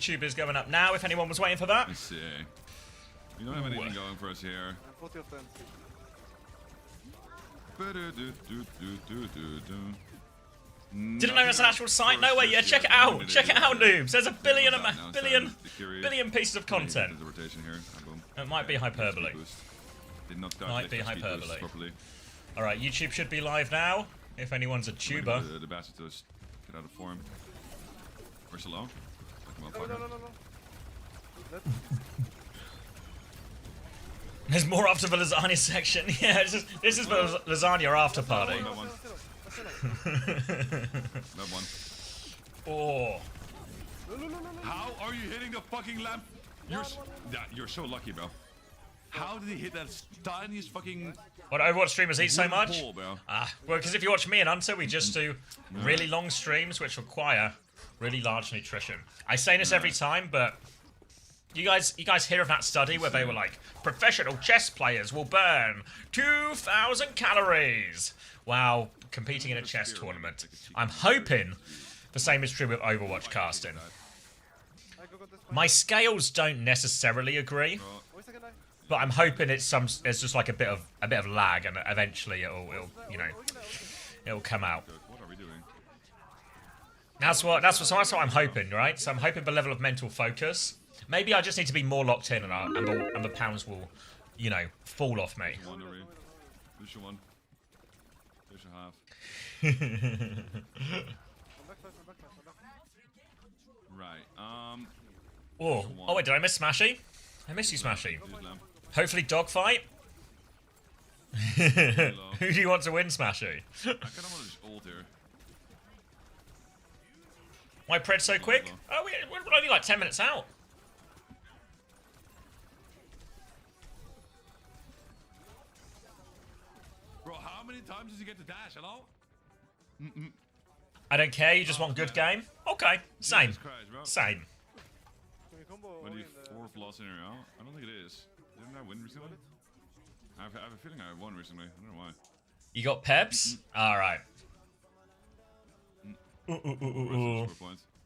YouTube is going up now, if anyone was waiting for that. Let's see. We don't have anything going for us here. 40 of them. Didn't know it was an actual site? No way, yeah, check it out. Check it out, noobs. There's a billion pieces of content. It might be hyperbole. Might be hyperbole. Alright, YouTube should be live now, if anyone's a tuber. The bastard does get out of form. Where's alone? No. There's more after the lasagna section. Yeah, this is the lasagna after party. That one. That one. Oh. How are you hitting the fucking lamp? You're so lucky, bro. How did he hit that tiniest fucking... What Overwatch streamers eat so much? Pole, bro? Well, because if you watch me and Hunter, we just do really long streams which require really large nutrition. I say this every time, but you guys hear of that study where they were like, professional chess players will burn 2,000 calories while competing in a chess tournament. I'm hoping the same is true with Overwatch casting. My scales don't necessarily agree, but I'm hoping it's just like a bit of lag, and eventually it'll come out. What are we doing? That's what I'm hoping, right? So I'm hoping the level of mental focus. Maybe I just need to be more locked in, and the pounds will, fall off me. Lucia one. Lucia half. Right. Oh wait, did I miss Smashy? I miss you, Smashy. Hopefully dogfight. Who do you want to win, Smashy? I kind of want to just ult here. Why pred so quick? Oh, we're only like 10 minutes out. Bro, how many times does he get to dash? Hello? I don't care, you just want good game? Okay, same. Jesus Christ, bro. Same. What do you fourth loss in a row? I don't think it is. Didn't I win recently? I have a feeling I won recently. I don't know why. You got peps? Alright.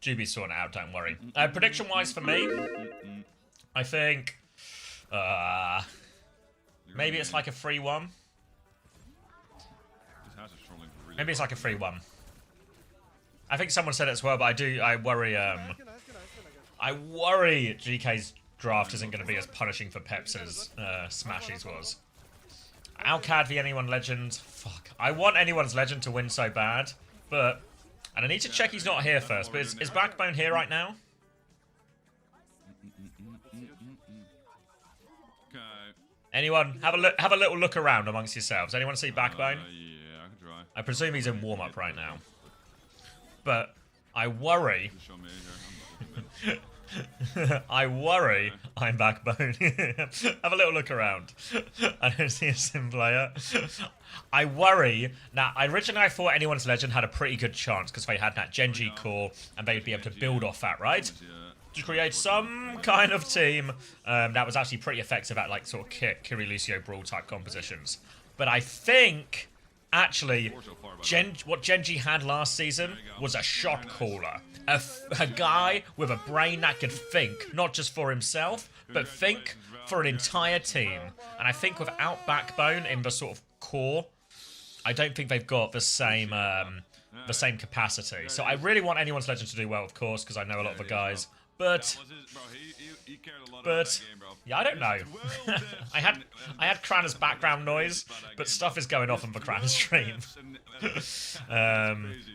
GB's sorting it out, don't worry. Prediction-wise for me, I think... maybe it's like a 3-1. Maybe it's like a 3-1. I think someone said it as well, but I worry, I worry GK's draft isn't going to be as punishing for Peps as Smashy's was. Alcad v Anyone Legend. Fuck. I want Anyone's Legend to win so bad, but... And I need to check he's not here first, but is Backbone here right now? Anyone, have a little look around amongst yourselves. Anyone see Backbone? Yeah, I can try. I presume he's in warm-up right now. But I worry... I worry I'm Backbone. Have a little look around. I don't see a sim player. I worry. Now, originally I thought Anyone's Legend had a pretty good chance because they had that Genji core and they'd be able to build off that, right? To create some kind of team that was actually pretty effective at like sort of Kiri Lucio Brawl type compositions. But I think... Actually, what Genji had last season was a shot caller. A guy with a brain that could think, not just for himself, but think for an entire team. And I think without Backbone in the sort of core, I don't think they've got the same capacity. So I really want Anyone's Legend to do well, of course, because I know a lot of the guys. But yeah, I don't know. I had Krana's background noise, but stuff is going off on the Krana stream.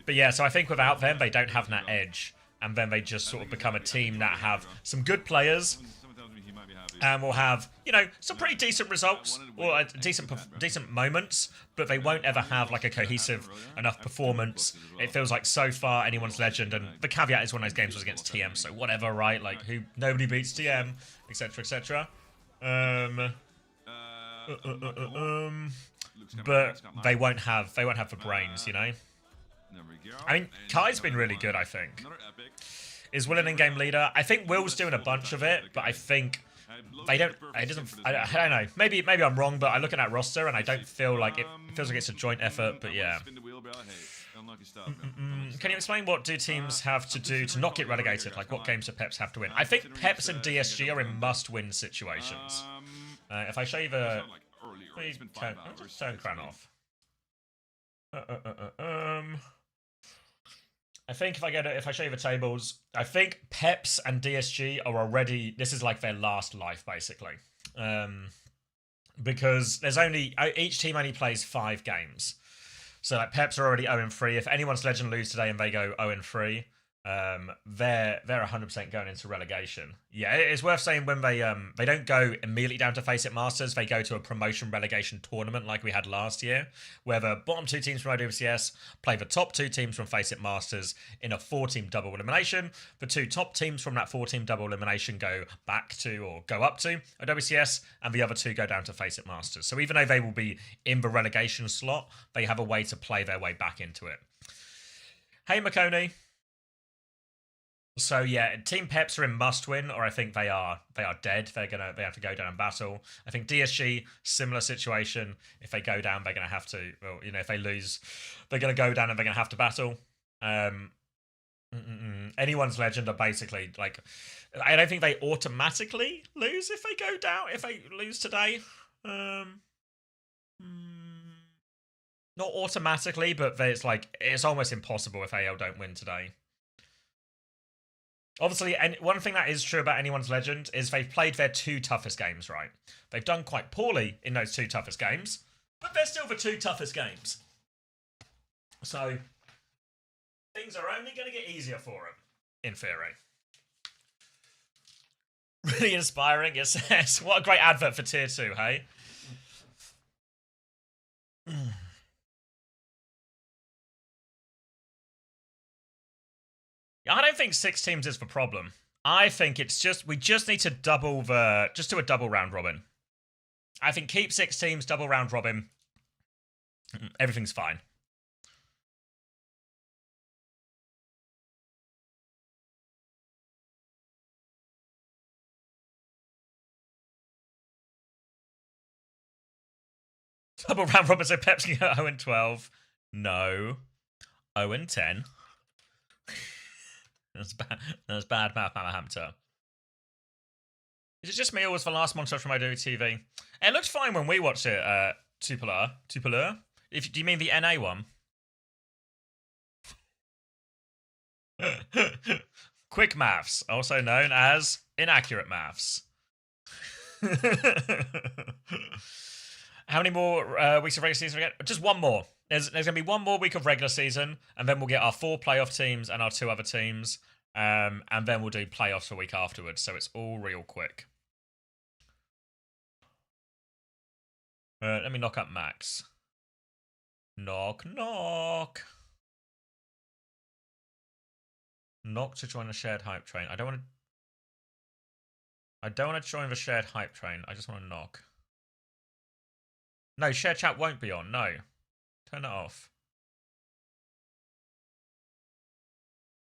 But yeah, so I think without them, they don't have that edge, and then they just sort of become a team that have some good players, and will have, some pretty decent results or decent moments, but they won't ever have like a cohesive enough performance. It feels like so far Anyone's Legend, and the caveat is one of those games was against TM, so whatever, right? Like nobody beats TM, etc., etc. But they won't have the brains, I mean, Kai's been really good, I think. Is Will an in-game leader? I think Will's doing a bunch of it, but I think they don't. I don't know. Maybe I'm wrong, but I look at that roster and I don't feel like it feels like it's a joint effort. But yeah. unlucky stuff. Can you explain what do teams have to do to not get relegated? Like what games do Peps have to win? I think Peps and DSG are in must-win situations. If I show you the... Turn Crown off. I think if I show you the tables, I think Peps and DSG are already... This is like their last life, basically. Because there's only... Each team only plays 5 games. So like Peps are already 0-3. If anyone's Legend lose today and they go 0-3, they're 100% going into relegation. Yeah, it's worth saying when they don't go immediately down to Face It Masters, they go to a promotion relegation tournament like we had last year, where the bottom 2 teams from OWCS play the top 2 teams from Face It Masters in a 4-team double elimination. The 2 top teams from that 4-team double elimination go back to or go up to OWCS, and the other 2 go down to Face It Masters. So even though they will be in the relegation slot, they have a way to play their way back into it. Hey, Makoni. So yeah, Team Peps are in must win, or I think they are dead. They have to go down and battle. I think DSG, similar situation. If they go down, they're gonna have to. Well, you know, if they lose, they're gonna go down and they're gonna have to battle. Anyone's Legend are basically like, I don't think they automatically lose if they go down. If they lose today, not automatically, but it's like it's almost impossible if AL don't win today. Obviously, and one thing that is true about anyone's Legend is they've played their 2 toughest games, right? They've done quite poorly in those 2 toughest games, but they're still the 2 toughest games. So, things are only going to get easier for them, in theory. Really inspiring, it says. What a great advert for Tier 2, hey? I don't think 6 teams is the problem. I think it's just we just need to do a double round robin. I think keep 6 teams, double round robin. Everything's fine. Double round robin, so Pep's can go 0-12. No. 0-10. That's bad. That's bad math, Hamter. Is it just me or was the last montage from OWTV? It looked fine when we watched it, Tupeler. Do you mean the NA one? Quick maths, also known as inaccurate maths. How many more weeks of regular season we get? Just one more. There's going to be one more week of regular season, and then we'll get our 4 playoff teams and our 2 other teams, and then we'll do playoffs a week afterwards, so it's all real quick. Let me knock up Max. Knock, knock. Knock to join the shared hype train. I don't want to join the shared hype train. I just want to knock. No, share chat won't be on. No. Turn it off.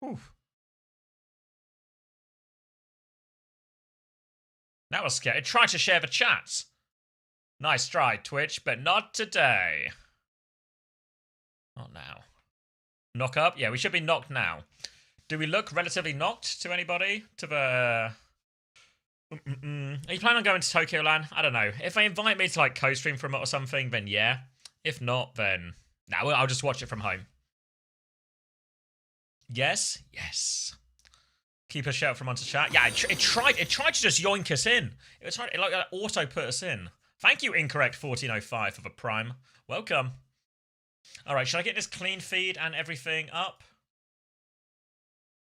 Oof. That was scary. Try to share the chats. Nice try, Twitch, but not today. Not now. Knock up? Yeah, we should be knocked now. Do we look relatively knocked to anybody? To the... Are you planning on going to Tokyo Land? I don't know. If they invite me to like co-stream from it or something, then yeah. If not, then no, I'll just watch it from home. Yes, yes. Keep a shout from onto chat. Yeah, it tried to just yoink us in. It like auto put us in. Thank you, Incorrect 1405 for the prime. Welcome. All right, should I get this clean feed and everything up?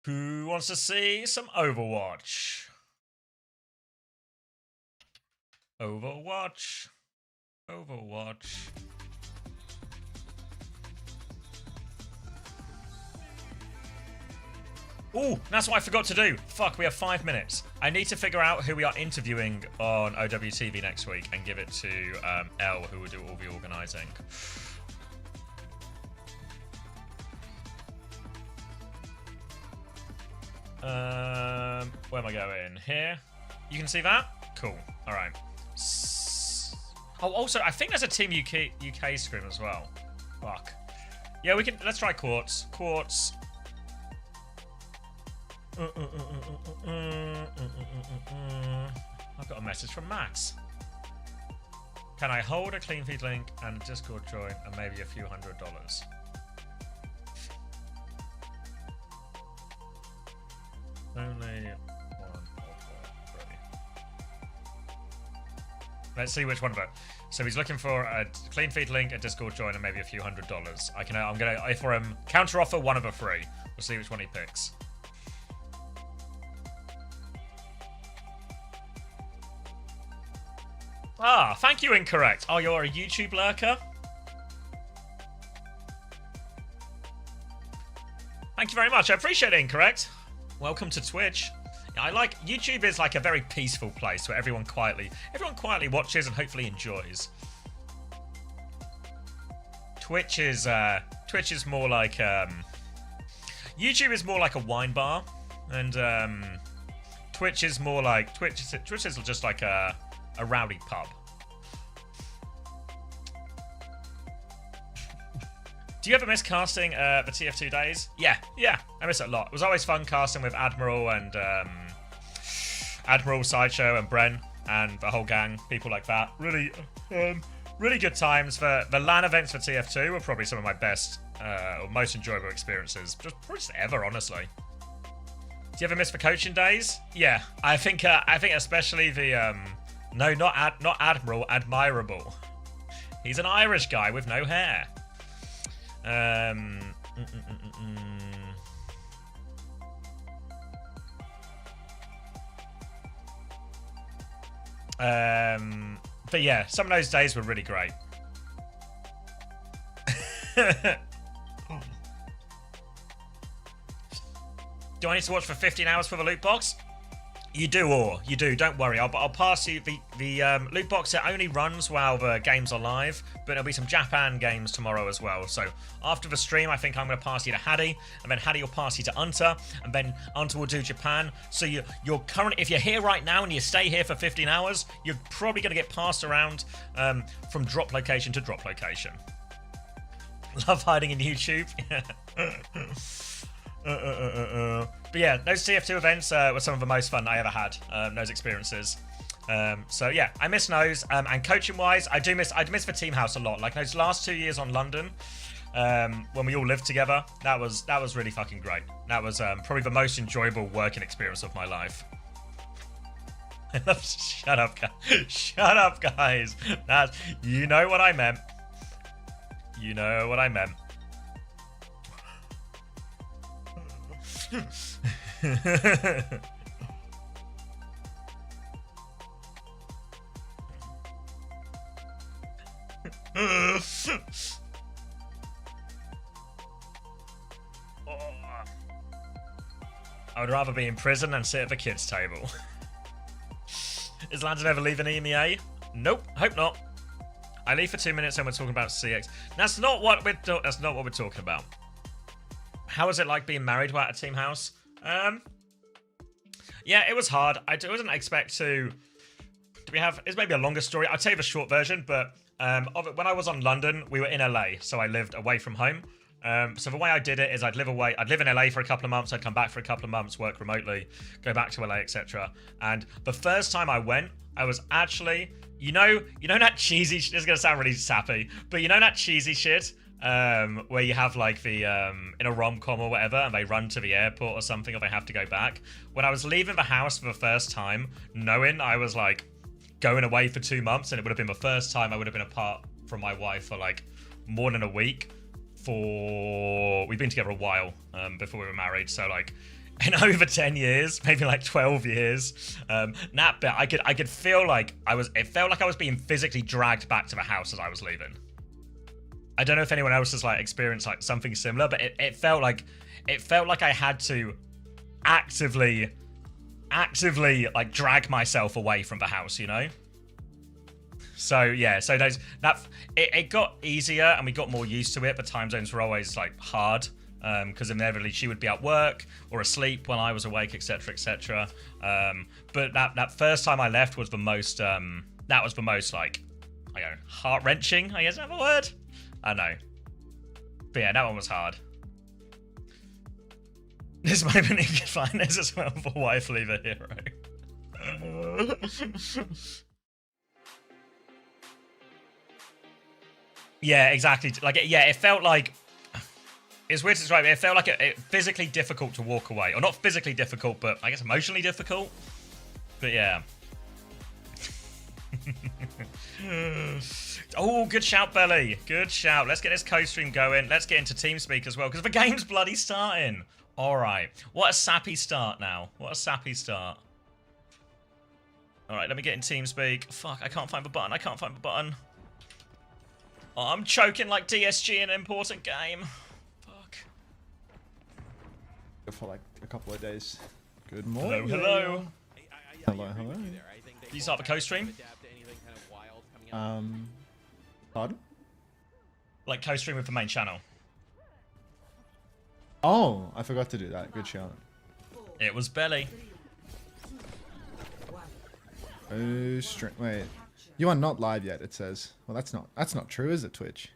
Who wants to see some Overwatch? Overwatch. Overwatch. Ooh, that's what I forgot to do. Fuck, we have 5 minutes. I need to figure out who we are interviewing on OWTV next week and give it to L, who will do all the organising. Where am I going? Here? You can see that? Cool. All right. Oh, also, I think there's a Team UK screen as well. Fuck. Yeah, we can. Let's try quartz. Quartz. I've got a message from Max. Can I hold a clean feed link and a Discord join and maybe a few $100s? Only one of three. Let's see which one of it. So he's looking for a clean feed link, a Discord join, and maybe a few $100s. I'm gonna offer him counter offer one of a three. We'll see which one he picks. Ah, thank you, Incorrect. Oh, you're a YouTube lurker? Thank you very much. I appreciate it, Incorrect. Welcome to Twitch. I like YouTube is like a very peaceful place where everyone quietly watches and hopefully enjoys. Twitch is more like YouTube is more like a wine bar, and Twitch is more like Twitch is just like a rowdy pub. Do you ever miss casting the TF2 days? Yeah, I miss it a lot. It was always fun casting with Admiral and Admiral, Sideshow, and Bren, and the whole gang, people like that. Really good times. The LAN events for TF2 were probably some of my best or most enjoyable experiences, just ever, honestly. Do you ever miss the coaching days? Yeah, I think especially the no, not Admiral, Admirable. He's an Irish guy with no hair. But yeah, some of those days were really great. Do I need to watch for 15 hours for the loot box? You do, or you do. Don't worry. I'll pass you the loot box. It only runs while the games are live, but there'll be some Japan games tomorrow as well. So after the stream, I think I'm going to pass you to Hattie, and then Hattie will pass you to Unter, and then Unter will do Japan. So you're currently, if you're here right now and you stay here for 15 hours, you're probably going to get passed around from drop location to drop location. Love hiding in YouTube. But yeah, those TF2 events were some of the most fun I ever had. Those experiences. So yeah, I miss those. And coaching wise, I'd miss the team house a lot. Like those last 2 years on London, when we all lived together, that was really fucking great. That was probably the most enjoyable working experience of my life. Shut up, guys. Shut up, guys. You know what I meant. You know what I meant. I would rather be in prison than sit at the kids' table. Is Landon ever leaving EMEA? Nope, hope not. I leave for 2 minutes and we're talking about CX. That's not what we're talking about. How was it like being married while at a team house? Yeah, it was hard. I didn't expect to. Do we have? It's maybe a longer story. I'll tell you the short version. But of it, when I was on London, we were in LA, so I lived away from home. So the way I did it is I'd live in LA for a couple of months. I'd come back for a couple of months, work remotely, go back to LA, etc. And the first time I went, I was actually, you know that cheesy. This is gonna sound really sappy, but you know that cheesy shit. Where you have like the in a rom-com or whatever, and they run to the airport or something, or they have to go back. When I was leaving the house for the first time, knowing I was like going away for 2 months, and it would have been the first time I would have been apart from my wife for like more than a week. We've been together a while before we were married, so like in over 10 years, maybe like 12 years. That bit, I could feel like it felt like I was being physically dragged back to the house as I was leaving. I don't know if anyone else has like experienced like something similar, but it felt like I had to actively like drag myself away from the house, you know? So yeah, so it got easier and we got more used to it, but time zones were always like hard. Because inevitably she would be at work or asleep when I was awake, etc., etc. But that first time I left was the most like, I don't know, heart-wrenching, I guess, is that a word? I know. But yeah, that one was hard. This might be good finance as well for Wife Leaver Hero. Yeah, exactly. Like, yeah, it felt like... It's weird to describe it. It felt like it physically difficult to walk away. Or not physically difficult, but I guess emotionally difficult. But yeah. Oh, good shout, Belly. Good shout. Let's get this co-stream going. Let's get into TeamSpeak as well, because the game's bloody starting. All right. What a sappy start now. What a sappy start. All right, let me get in TeamSpeak. Fuck, I can't find the button. I can't find the button. Oh, I'm choking like DSG in an important game. Fuck. For like a couple of days. Good morning. Hello, hello. Hello, hello. Can you start the co-stream? Pardon? Like co-stream with the main channel. Oh, I forgot to do that. Good shout. It was Belly. Oh, wait. You are not live yet, it says. Well, that's not true, is it, Twitch?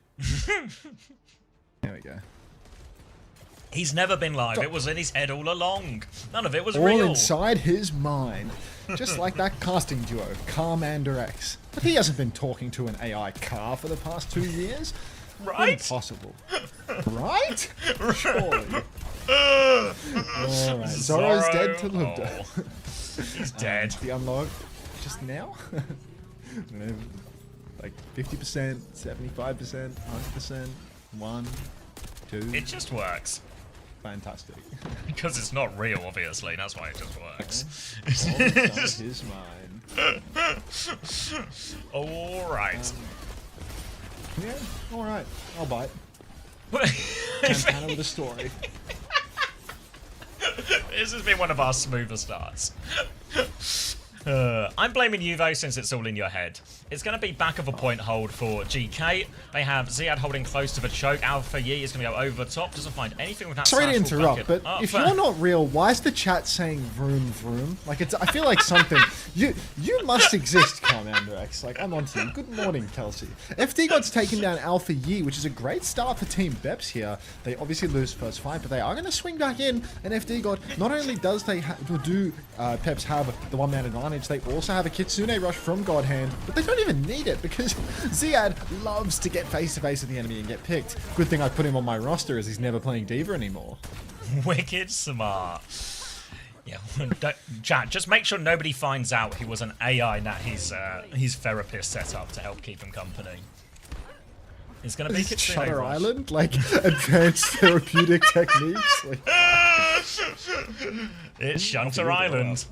There we go. He's never been live. It was in his head all along. None of it was All real. inside his mind. Just like that casting duo, Carmander X. But he hasn't been talking to an AI car for the past 2 years. Right? Impossible. Right? Surely. Alright, Zoro's dead to Lubda. Oh. He's dead. The unlock just now? I don't know, like 50%, 75%, 100%, 1, 2. It just works. Fantastic. Because it's not real, obviously. That's why it just works. All inside his mind. Alright. Yeah, alright. I'll bite. Campana with a story. This has been one of our smoother starts. I'm blaming you though, since it's all in your head. It's going to be back of a point hold for GK. They have Ziad holding close to the choke. Alpha Yi is going to go over the top. Doesn't find anything with that. Sorry to slash interrupt, bucket. but if you're not real, why is the chat saying vroom vroom? Like it's, I feel like something. You must exist, Commander X. Like I'm onto you. Good morning, Kelsey. FD God's taken down Alpha Yi, which is a great start for Team Beps here. They obviously lose first fight, but they are going to swing back in. And FD God, not only does they do Peps have the one-man advantage, they also have a Kitsune rush from God Hand, but they don't even need it because Ziad loves to get face-to-face with the enemy and get picked. Good thing I put him on my roster as he's never playing Diva anymore. Wicked smart. Yeah, chat, just make sure nobody finds out he was an AI that his therapist set up to help keep him company. It's going to be Kitsune Shutter rush. Island? Like advanced therapeutic techniques? Like... It's Shutter Island.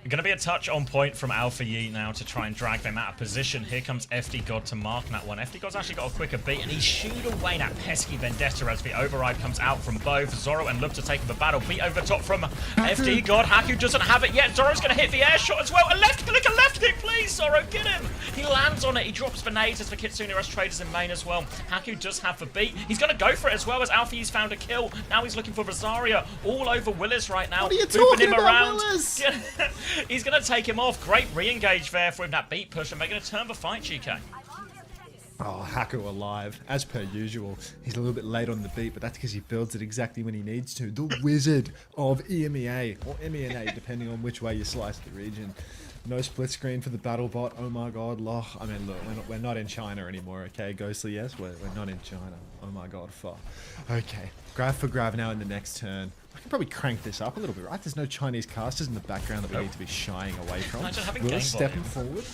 Going to be a touch on point from Alpha Yi now to try and drag them out of position. Here comes FD God to mark that one. FD God's actually got a quicker beat, and he shooed away that pesky Vendetta as the override comes out from both. Zoro and Lubta taking the battle. Beat over the top from FD God. Haku doesn't have it yet. Zoro's going to hit the air shot as well. A left click, a left kick, please, Zoro, get him. He lands on it. He drops the nades as the Kitsune Rush traders in main as well. Haku does have the beat. He's going to go for it as well as Alpha Yi's found a kill. Now he's looking for Rosaria all over Willis right now. What are you Booping talking him about, around. Willis? He's going to take him off. Great re-engage there for him, that beat push, and they're going to turn the fight, GK. Oh, Haku alive. As per usual, he's a little bit late on the beat, but that's because he builds it exactly when he needs to. The Wizard of EMEA, or MENA, depending on which way you slice the region. No split screen for the battle bot. Oh my god, loch. I mean, look, we're not in China anymore, okay? Ghostly, yes, we're not in China. Oh my god, fuck. Okay, grab for grab now in the next turn. I can probably crank this up a little bit, right? There's no Chinese casters in the background that we need to be shying away from. Willis stepping forward.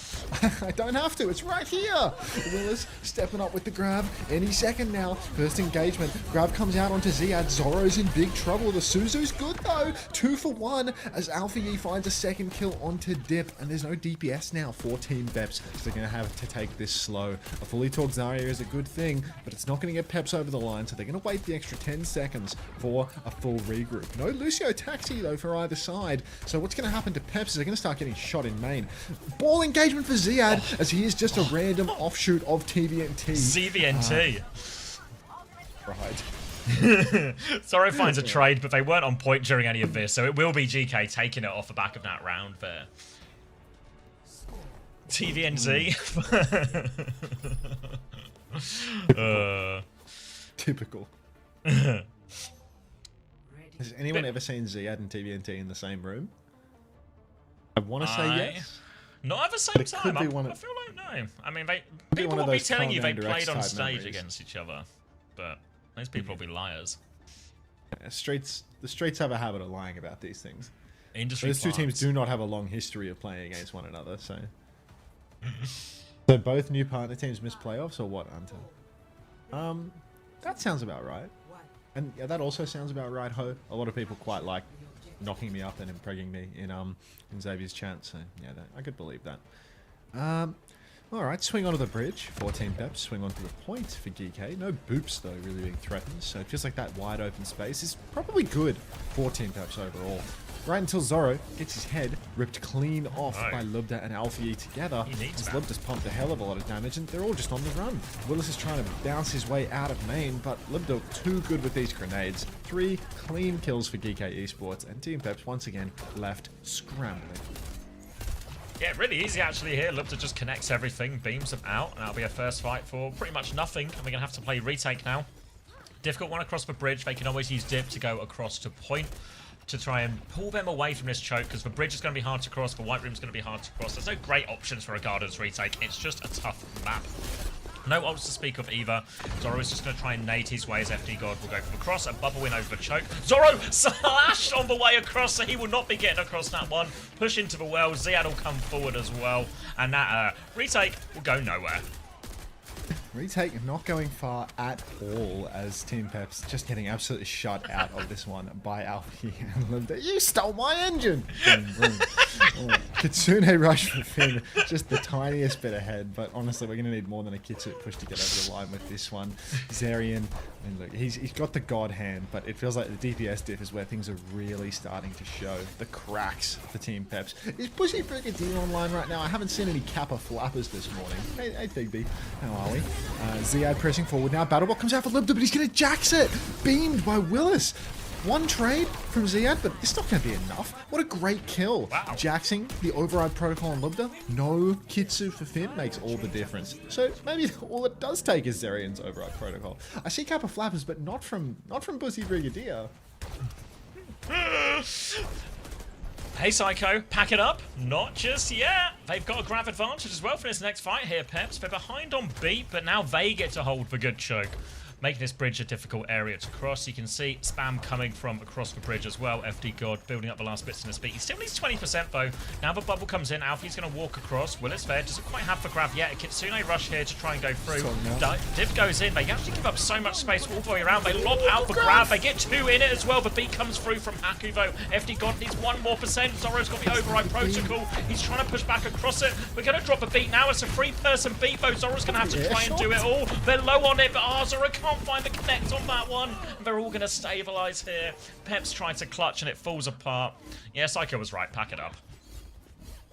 I don't have to. It's right here. Willis stepping up with the grab. Any second now. First engagement. Grab comes out onto Ziad. Zoro's in big trouble. The Suzu's good though. 2 for 1 as Alpha Yi finds a second kill onto Dip. And there's no DPS now for Team Beps. So they're going to have to take this slow. A fully talked Zarya is a good thing, but it's not going to get Peps over the line. So they're going to wait the extra 10 seconds for a full regroup. No Lucio Taxi though for either side. So what's going to happen to Peps is they're going to start getting shot in main. Ball engagement for Ziad as he is just a random offshoot of TVNT. ZVNT. Right. Zoro finds a trade, but they weren't on point during any of this, so it will be GK taking it off the back of that round there. TVNZ. Typical. Has anyone ever seen Ziad and TVNT in the same room? I want to say yes. Not at the same But it time. could be one I of- feel like no. I mean, they be people one of will be those telling you they Command Direct played on type stage memories. against each other, but those people will be liars. The streets have a habit of lying about these things. Industry Those two teams farms. do not have a long history of playing against one another, so. So both new partner teams missed playoffs, or what, Hunter? That sounds about right. And yeah, that also sounds about right, Ho. A lot of people quite like knocking me up and impregging me in Xavier's chat, so yeah, I could believe that. Alright, swing onto the bridge, 14 peps, swing onto the point for GK. No boops though really being threatened, so just like that wide open space is probably good, 14 peps overall. Right until Zoro gets his head ripped clean off by Lubda and Alfie together. He needs As that. Lubda's pumped a hell of a lot of damage and they're all just on the run. Willis is trying to bounce his way out of main, but Lubda too good with these grenades. 3 clean kills for GK Esports, and Team Peps once again left scrambling. Yeah, really easy actually here. Lubda just connects everything, beams them out, and that'll be a first fight for pretty much nothing. And we're going to have to play retake now. Difficult one across the bridge. They can always use dip to go across to point to try and pull them away from this choke, because the bridge is going to be hard to cross, the white room is going to be hard to cross. There's no great options for a Garden's retake. It's just a tough map. No ults to speak of either. Zoro is just going to try and nade his way as FD God will go for the cross and bubble in over the choke. Zoro slashed on the way across, so he will not be getting across that one. Push into the well. Ziad will come forward as well. And that retake will go nowhere. Retake not going far at all, as Team Peps just getting absolutely shut out of this one by Alfie and Lubda. You stole my engine! Boom, boom. Oh, Kitsune rush for Finn, just the tiniest bit ahead, but honestly we're going to need more than a Kitsune push to get over the line with this one. Zarian, and look, he's got the god hand, but it feels like the DPS diff is where things are really starting to show the cracks for Team Peps. Is Bushy Brigadier online right now? I haven't seen any Kappa flappers this morning. Hey Bigby, how are we? Ziad pressing forward now. Battlebot comes out for Lubda, but he's going to jax it. Beamed by Willis. One trade from Ziad, but it's not going to be enough. What a great kill. Wow. Jaxing the override protocol on Lubda. No Kitsu for Finn makes all the difference. So maybe all it does take is Zarian's override protocol. I see Kappa flappers, but not from Pussy Brigadier. Hey Psycho, pack it up. Not just yet. They've got a grab advantage as well for this next fight here, Peps. They're behind on beat, but now they get to hold the good choke, making this bridge a difficult area to cross. You can see spam coming from across the bridge as well. FD God building up the last bits in his beat. He still needs 20% though. Now the bubble comes in. Alfie's going to walk across. Willis there doesn't quite have the grab yet. A Kitsune rush here to try and go through. Div goes in. They actually give up so much space all the way around. They lob out the grab. They get 2 in it as well. The beat comes through from Haku though. FD God needs 1 more percent. Zoro's got the override protocol. He's trying to push back across it. We're going to drop a beat now. It's a 3-person beat though. Zoro's going to have to try and do it all. They're low on it, but Zoro can't find the connect on that one. And they're all going to stabilize here. Pep's trying to clutch and it falls apart. Yeah, Psycho was right. Pack it up.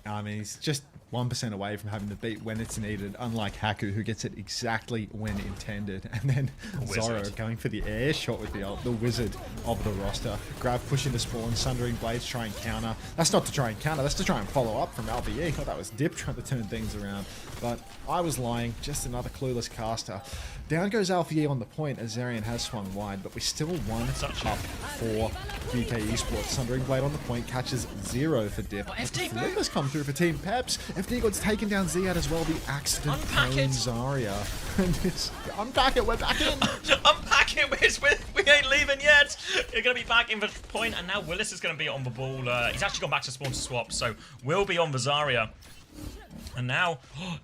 I mean, he's just 1% away from having the beat when it's needed, unlike Haku, who gets it exactly when intended. And then Zoro going for the air shot with the wizard of the roster. Grab, push into spawn, Sundering Blades, try and counter. That's not to try and counter, that's to try and follow up from LBE. I thought that was Dip trying to turn things around. But I was lying, just another clueless caster. Down goes Alfie on the point as Zarian has swung wide, but we still 1 up for GK Esports. Sundering Blade on the point, catches 0 for Dip. Flipper's come through for Team Peps. FD God's taken down Ziad as well, the accident prone Zarya. Unpack it, we're back in! Unpack it, we ain't leaving yet! You're going to be back in the point, and now Willis is going to be on the ball. He's actually gone back to spawn to swap, so we'll be on the Zarya. And now,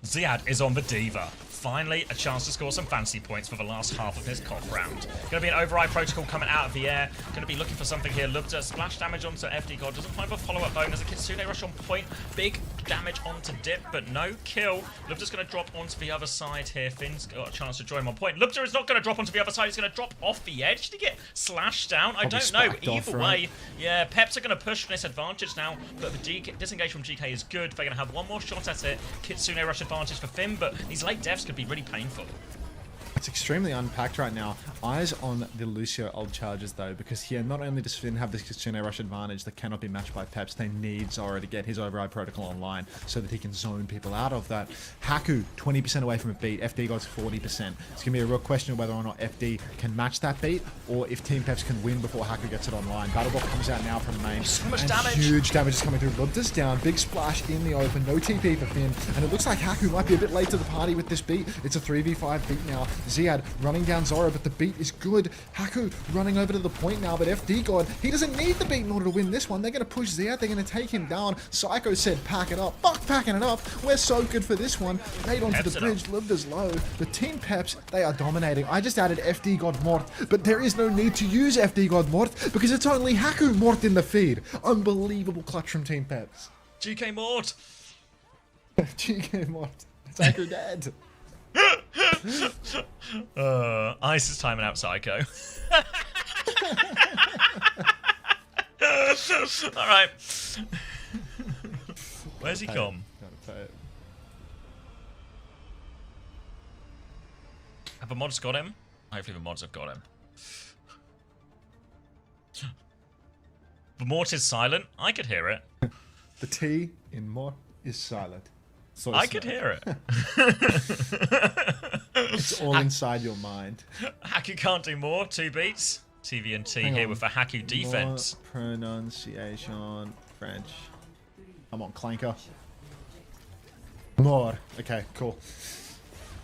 Ziad is on the Diva. Finally, a chance to score some fancy points for the last half of this COF round. Going to be an override protocol coming out of the air. Going to be looking for something here. Lubda splash damage onto FD God. Doesn't find a follow-up bonus. A Kitsune rush on point. Big damage onto Dip, but no kill. Lubda's going to drop onto the other side here. Finn's got a chance to join him on point. Lubda is not going to drop onto the other side. He's going to drop off the edge. Did he get slashed down? I don't know. Either way, yeah, Peps are going to push this advantage now, but the disengage from GK is good. They're going to have 1 more shot at it. Kitsune rush advantage for Finn, but these late deaths could be really painful. it's extremely unpacked right now. Eyes on the Lucio old charges though, because here not only does Finn have this Kitsune rush advantage that cannot be matched by Peps, they need Zoro to get his override protocol online so that he can zone people out of that. Haku 20% away from a beat, FD God's 40%. It's gonna be a real question of whether or not FD can match that beat, or if Team Peps can win before Haku gets it online. Battlebot comes out now from main. So much and damage. Huge damage is coming through. Lubda's down, big splash in the open, no TP for Finn, and it looks like Haku might be a bit late to the party with this beat. It's a 3v5 beat now. Ziad running down Zoro, but the beat is good. Haku running over to the point now, but FD God, he doesn't need the beat in order to win this one. They're going to push Ziad, they're going to take him down. Psycho said pack it up. Fuck packing it up. We're so good for this one. Made onto Peps the it bridge, Lubda's low. The Team Peps, they are dominating. I just added FD God Mort, but there is no need to use FD God Mort because it's only Haku Mort in the feed. Unbelievable clutch from Team Peps. GK Mort. GK Mort. It's Haku dead. Ice is timing out Psycho. Alright. Where's he come? Gotta pay it. Have the mods got him? Hopefully the mods have got him. The Mort is silent. I could hear it. The T in Mort is silent. So I could hear it. It's all inside your mind. Haku can't do more. 2 beats. TV and T Hang here on. with a Haku defense. More pronunciation French. I'm on Clanker. More. Okay, cool.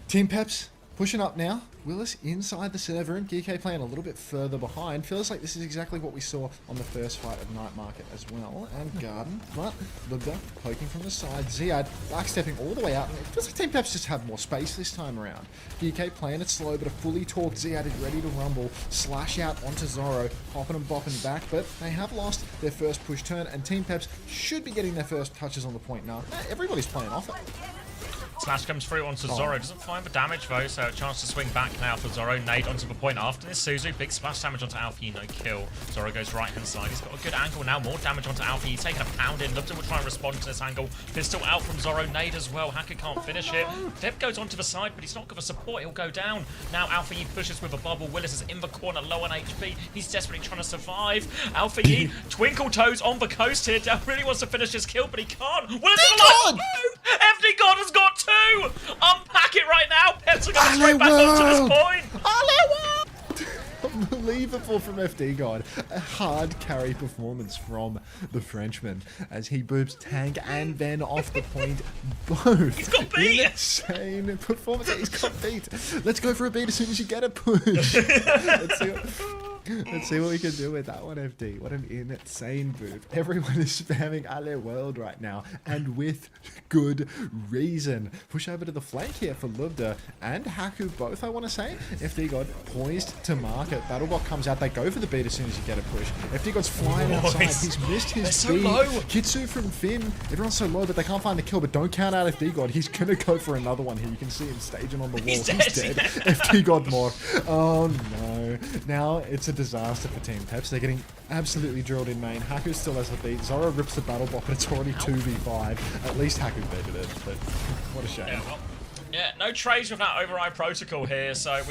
Team Peps pushing up now. Willis inside the server and GK playing a little bit further behind. Feels like this is exactly what we saw on the first fight of Night Market as well. And Garden, but Lubda poking from the side. Ziad backstepping all the way out. And it feels like Team Peps just have more space this time around. GK playing it slow, but a fully torqued Ziad is ready to rumble. Slash out onto Zoro, hopping and bopping back, but they have lost their first push turn, and Team Peps should be getting their first touches on the point now. Everybody's playing off it. Slash comes through onto Zoro. Doesn't find the damage though, so a chance to swing back now for Zoro. Nade onto the point after this. Suzu, big splash damage onto Alfie, no kill. Zoro goes right hand side. He's got a good angle now. More damage onto Alfie. He's taking a pound in. Lubda will try and respond to this angle. Pistol out from Zoro. Nade as well. Hacker can't finish it. Deb goes onto the side, but he's not got the support. He'll go down. Now Alfie pushes with a bubble. Willis is in the corner, low on HP. He's desperately trying to survive. Alfie, twinkle toes on the coast here. Deb really wants to finish his kill, but he can't. Willis is alive. FD God has got 2. Unpack it right now. Peps are going straight back onto this point. Unbelievable from FD God. A hard carry performance from the Frenchman as he boops tank and then off the point both. He's got beat. Insane performance. He's got beat. Let's go for a beat as soon as you get a push. Let's see what we can do with that one, FD. What an insane boop. Everyone is spamming Ale World right now, and with good reason. Push over to the flank here for Lubda and Haku both, I want to say. FD God poised to market. Battlebot comes out. They go for the beat as soon as you get a push. FD God's flying outside. He's missed his so beat. low. Kitsu from Finn. Everyone's so low, but they can't find the kill. But don't count out FD God. He's going to go for another one here. You can see him staging on the wall. He's dead. FD God more. Oh no. Now it's a disaster for Team Peps. They're getting absolutely drilled in main. Haku still has the beat. Zoro rips the battle bot, but it's already 2v5. At least Haku beated it, but what a shame. Yeah, well, yeah, no trades with that override protocol here, so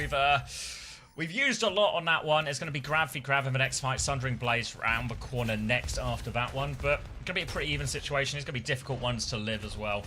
we've used a lot on that one. It's going to be grab for grab in the next fight. Sundering Blaze round the corner next after that one, but it's going to be a pretty even situation. It's going to be difficult ones to live as well.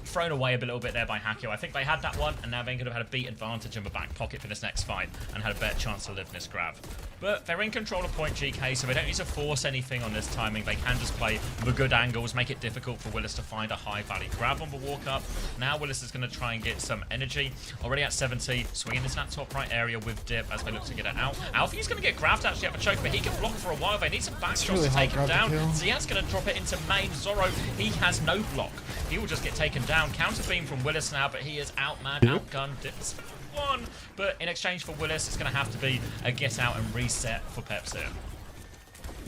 Thrown away a little bit there by Haku. I think they had that one, and now they could have had a beat advantage in the back pocket for this next fight and had a better chance to live in this grab. But they're in control of point GK, so they don't need to force anything on this timing. They can just play the good angles, make it difficult for Willis to find a high value grab on the walk up. Now Willis is going to try and get some energy. Already at 70, swinging into that top right area with dip as they look to get it out. Alfie's going to get grabbed actually at the choke, but he can block for a while. They need some backshots really to take him hard grab down. to kill. Ziad's going to drop it into main. Zoro, he has no block. He will just get taken down. Counter beam from Willis now, but he is outmanned, outgunned. Dips one, but in exchange for Willis, it's going to have to be a get out and reset for Peps here.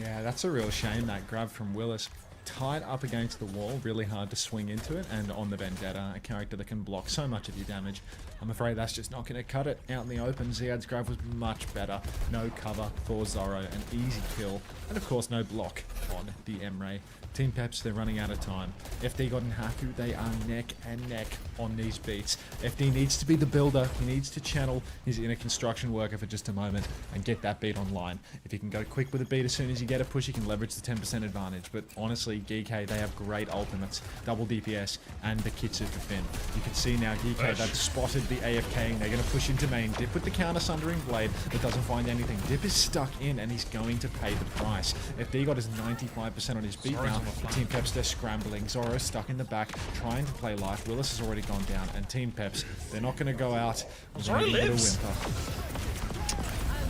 Yeah, that's a real shame, that grab from Willis. Tied up against the wall, really hard to swing into it, and on the Vendetta, a character that can block so much of your damage. I'm afraid that's just not going to cut it. Out in the open, Ziad's grab was much better. No cover for Zoro, an easy kill, and of course no block on the Emre Team Peps, they're running out of time. FD God and Haku, they are neck and neck on these beats. FD needs to be the builder. He needs to channel his inner construction worker for just a moment and get that beat online. If he can go quick with a beat as soon as you get a push, he can leverage the 10% advantage. But honestly, GK, they have great ultimates, double DPS, and the Kitsu for Finn. You can see now, GK, they've spotted the AFKing. They're going to push into main. Dip with the counter Sundering Blade, but doesn't find anything. Dip is stuck in, and he's going to pay the price. FD God is 95% on his beat now. Team Peps, they're scrambling. Zoro stuck in the back, trying to play life. Willis has already gone down, and Team Peps, they're not going to go out. Zoro lives.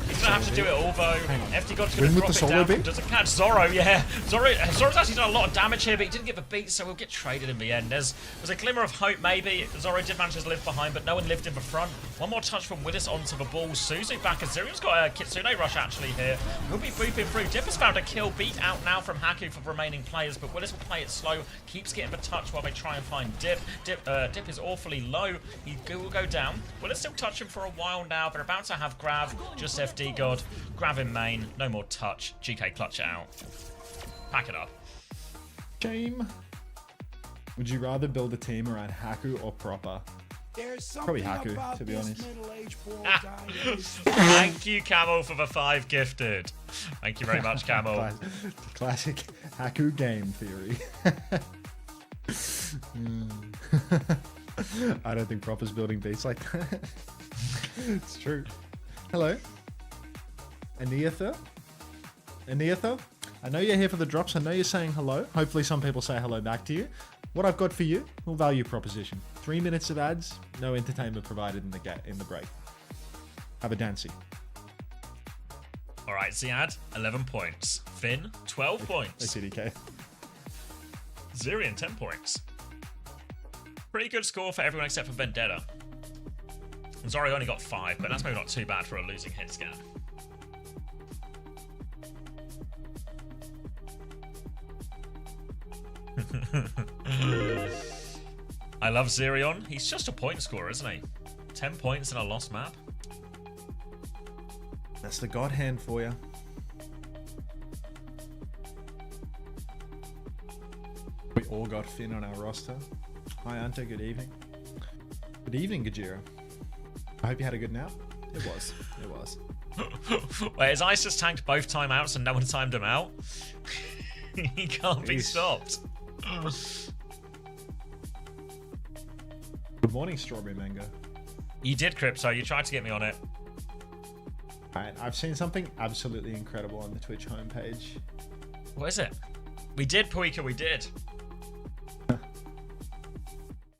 He's gonna have to do it all though. FD God's gonna drop it down. Beat? Doesn't catch Zoro, yeah. Zoro's actually done a lot of damage here, but he didn't get the beat, so we'll get traded in the end. There's a glimmer of hope, maybe. Zoro did manage to live behind, but no one lived in the front. One more touch from Willis onto the ball. Suzu back as Zirion's got a Kitsune rush actually here. He'll be booping through. Dip has found a kill. Beat out now from Haku for the remaining players, but Willis will play it slow. Keeps getting the touch while they try and find Dip. Dip is awfully low. He will go down. Willis still touching for a while now. They're about to have Grav. Just FD God. Grab in main, no more touch. GK clutch it out. Pack it up. Shame. Would you rather build a team around Haku or Proper? Probably Haku, to be honest. Thank you, Camel, for the 5 gifted. Thank you very much, Camel. Classic Haku game theory. I don't think Proper's building beats like that. It's true. Hello. Aniatha? I know you're here for the drops. I know you're saying hello. Hopefully some people say hello back to you. What I've got for you, will value proposition. 3 minutes of ads, no entertainment provided in the break. Have a dancey. Alright, Ziad, 11 points. Finn, 12 points. CDK. Zirion, 10 points. Pretty good score for everyone except for Vendetta. Zoro only got 5, but that's maybe not too bad for a losing hit scan. I love Zirion. He's just a point scorer, isn't he? 10 points in a lost map. That's the God hand for you. We all got Finn on our roster. Hi, Ante. Good evening. Good evening, Gajira. I hope you had a good nap. It was. It was. Wait, his ice just tanked both timeouts and no one timed him out? He can't be stopped. Good morning, Strawberry Mango. You did, Crypto. You tried to get me on it. Alright, I've seen something absolutely incredible on the Twitch homepage. What is it? We did, Puika, we did.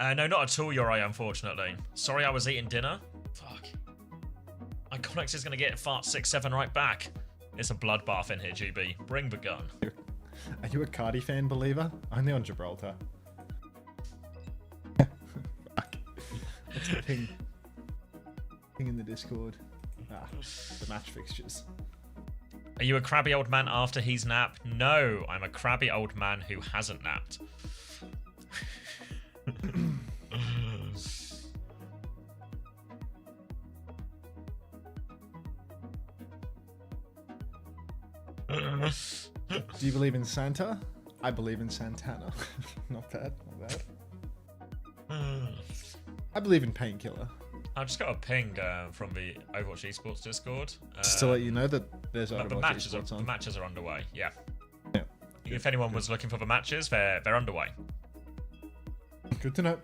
No, not at all, Yuri, unfortunately. Sorry I was eating dinner. Fuck. Iconics is going to get fart 6-7 right back. It's a bloodbath in here, GB. Bring the gun. Are you a Cardi fan, believer? Only on Gibraltar. Fuck. Let's ping in the Discord. The match fixtures. Are you a crabby old man after he's napped? No, I'm a crabby old man who hasn't napped. Do you believe in Santa? I believe in Santana. Not bad, not bad. I believe in Painkiller. I just got a ping from the Overwatch Esports Discord. Just to let you know that there's Overwatch Esports on. The matches are underway, yeah. Yeah. If anyone was looking for the matches, they're underway. Good to know.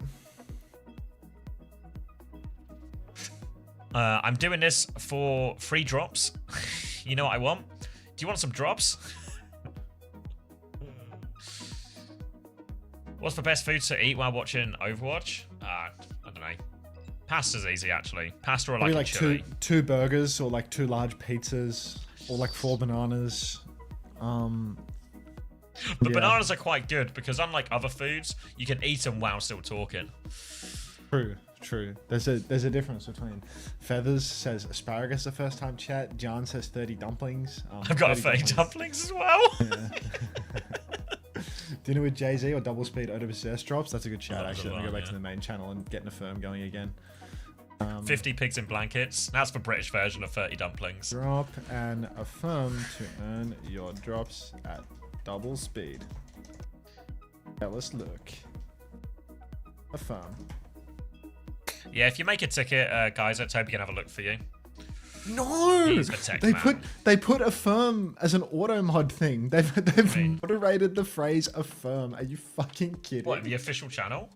I'm doing this for free drops. You know what I want? Do you want some drops? What's the best food to eat while watching Overwatch? I don't know. Pasta's easy, actually. Pasta or like chili. two burgers or like 2 large pizzas or like 4 bananas. The bananas are quite good because unlike other foods, you can eat them while still talking. True. There's a difference between Feathers says asparagus the first time chat. John says 30 dumplings. I've got 30 dumplings as well. Yeah. Dinner with Jay-Z or double speed OWCS drops. That's a good chat, actually. I'm going to go back to the main channel and get an affirm going again. 50 pigs in blankets. That's the British version of 30 dumplings. Drop and affirm to earn your drops at double speed. Yeah, let's look. Affirm. Yeah, if you make a ticket, guys, let's hope we can have a look for you. No, He's the tech they man. put affirm as an auto mod thing. They've moderated the phrase affirm. Are you fucking kidding? What, the official channel?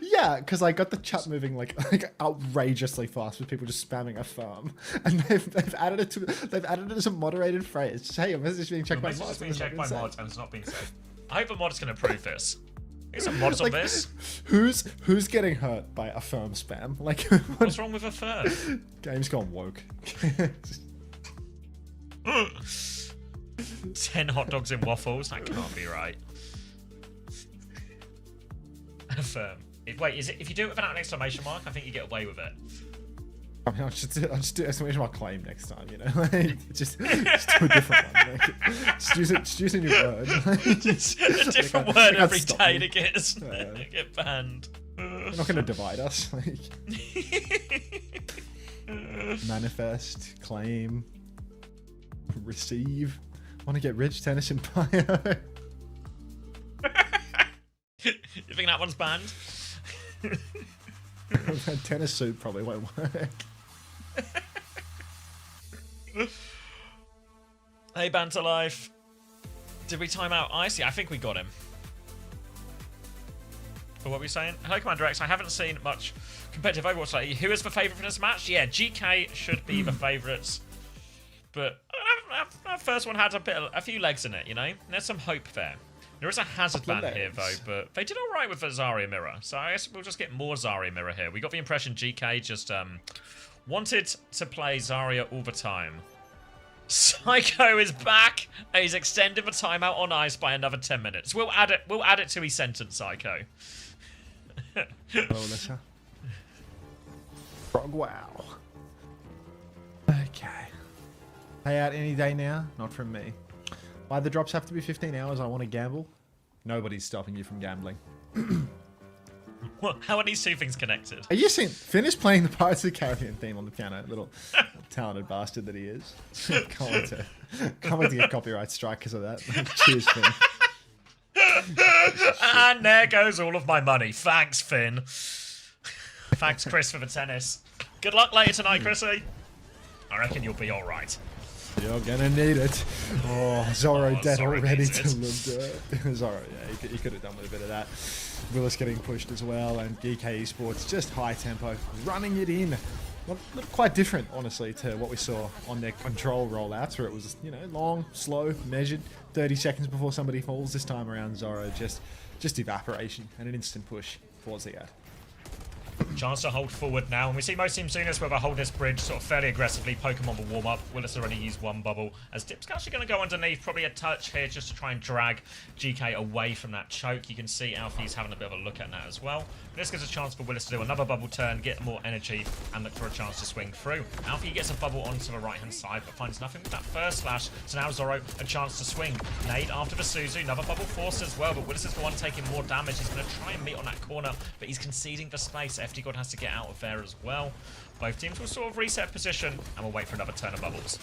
Yeah, because I got the chat moving like outrageously fast with people just spamming affirm, and they've added it as a moderated phrase. Just, hey, a message being checked by Message mods. is being and it's not checked by been saved. mods and it's not being saved. I hope a mod is going to approve this. Get some mods on this. Who's getting hurt by affirm spam? Like, What's wrong with a third? game's gone woke. 10 hot dogs and waffles? That can't be right. Affirm. Wait, is it if you do it without an exclamation mark? I think you get away with it. I mean, I'll just do exclamation mark claim next time, you know? Like, just do a different one. Like, just use a new word. Just a different They word can't every stop day me. to get banned. They're not going to divide us. Like, manifest, claim, receive. Want to get rich, tennis empire. You think that one's banned? Tennis suit probably won't work. Hey, Banter Life. Did we time out Icy? I think we got him. For what we're saying? Hello, Commander X. I haven't seen much competitive Overwatch lately. Who is the favourite for this match? Yeah, GK should be the favourites. But our first one had a few legs in it, you know? There's some hope there. There is a hazard ban here, though, but they did all right with the Zarya mirror. So I guess we'll just get more Zarya mirror here. We got the impression GK just wanted to play Zarya all the time. Psycho is back, and he's extended the timeout on ice by another 10 minutes. We'll add it to his sentence, Psycho. Oh, let's Frog wow. Okay. Pay out any day now? Not from me. Why the drops have to be 15 hours? I want to gamble. Nobody's stopping you from gambling. What? How are these two things connected? Are you seeing Finn is playing the Pirates of the Caribbean theme on the piano? Little talented bastard that he is. Can't wait to get copyright strike because of that. Cheers, Finn. And there goes all of my money. Thanks, Finn. Thanks, Chris, for the tennis. Good luck later tonight, Chrissy. I reckon you'll be all right. You're gonna need it. Oh, Zorro dead Zorro already needs to look. Zorro, yeah, he could have done with a bit of that. Willis getting pushed as well, and GK Esports just high tempo, running it in. Not quite different, honestly, to what we saw on their control rollouts, where it was, you know, long, slow, measured, 30 seconds before somebody falls. This time around, Zorro just evaporation and an instant push towards the ad. Chance to hold forward now, and we see most teams doing this where they hold this bridge sort of fairly aggressively. Pokemon will warm up. Willis already used one bubble, as Dip's actually going to go underneath, probably a touch here just to try and drag GK away from that choke. You can see Alfie's having a bit of a look at that as well. This gives a chance for Willis to do another bubble turn, get more energy, and look for a chance to swing through. Alfie gets a bubble onto the right-hand side, but finds nothing with that first slash. So now Zorro, a chance to swing. Nade after the Suzu, another bubble force as well, but Willis is the one taking more damage. He's going to try and meet on that corner, but he's conceding the space. FD God has to get out of there as well. Both teams will sort of reset position, and we'll wait for another turn of bubbles.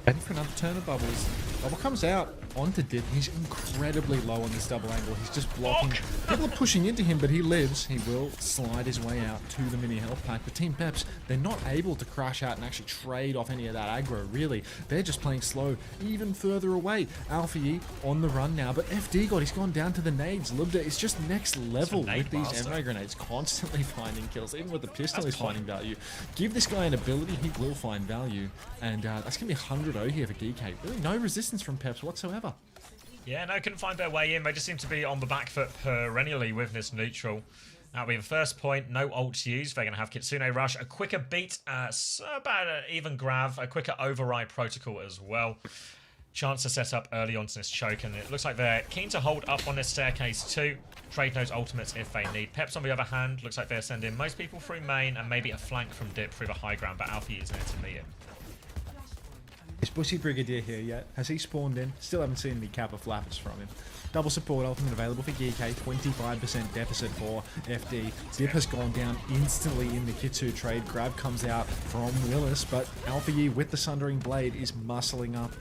Ready for another turn of bubbles. Bubble comes out onto Dip. He's incredibly low on this double angle. He's just blocking. People are pushing into him, but he lives. He will slide his way out to the mini health pack. But Team Peps, they're not able to crash out and actually trade off any of that aggro, really. They're just playing slow, even further away. Alfie on the run now, but FD God, he's gone down to the nades. Libda is just next level with these MO grenades, constantly finding kills. Even with the pistol, he's finding value. Give this guy an ability, he will find value. And that's going to be 100 0 here for DK. Really no resistance from Peps whatsoever. Yeah, no, couldn't find their way in. They just seem to be on the back foot perennially with this neutral. That'll be the first point. No ults used. They're going to have Kitsune Rush, a quicker beat, about an even grab, a quicker override protocol as well. Chance to set up early onto this choke, and it looks like they're keen to hold up on this staircase too. Trade those ultimates if they need. Peps, on the other hand, looks like they're sending most people through main and maybe a flank from Dip through the high ground, but Alfie is there to meet him. Is Bussy Brigadier here yet? Has he spawned in? Still haven't seen any Kappa Flappers from him. Double support ultimate available for GK, 25% deficit for FD. Dip has gone down instantly in the Kitsu trade. Grab comes out from Willis, but Alpha Yi with the Sundering Blade is muscling up.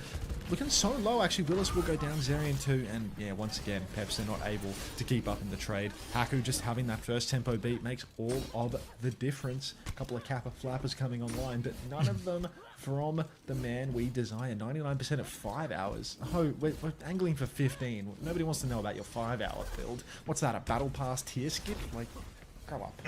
looking so low. Actually, Willis will go down, Zerion too, and yeah, once again, Peps are not able to keep up in the trade. Haku just having that first tempo beat makes all of the difference. A couple of Kappa flappers coming online, but none of them from the man we desire. 99% at 5 hours. Oh, we're angling for 15. Nobody wants to know about your 5-hour build. What's that, a battle pass tier skip? Like, grow up.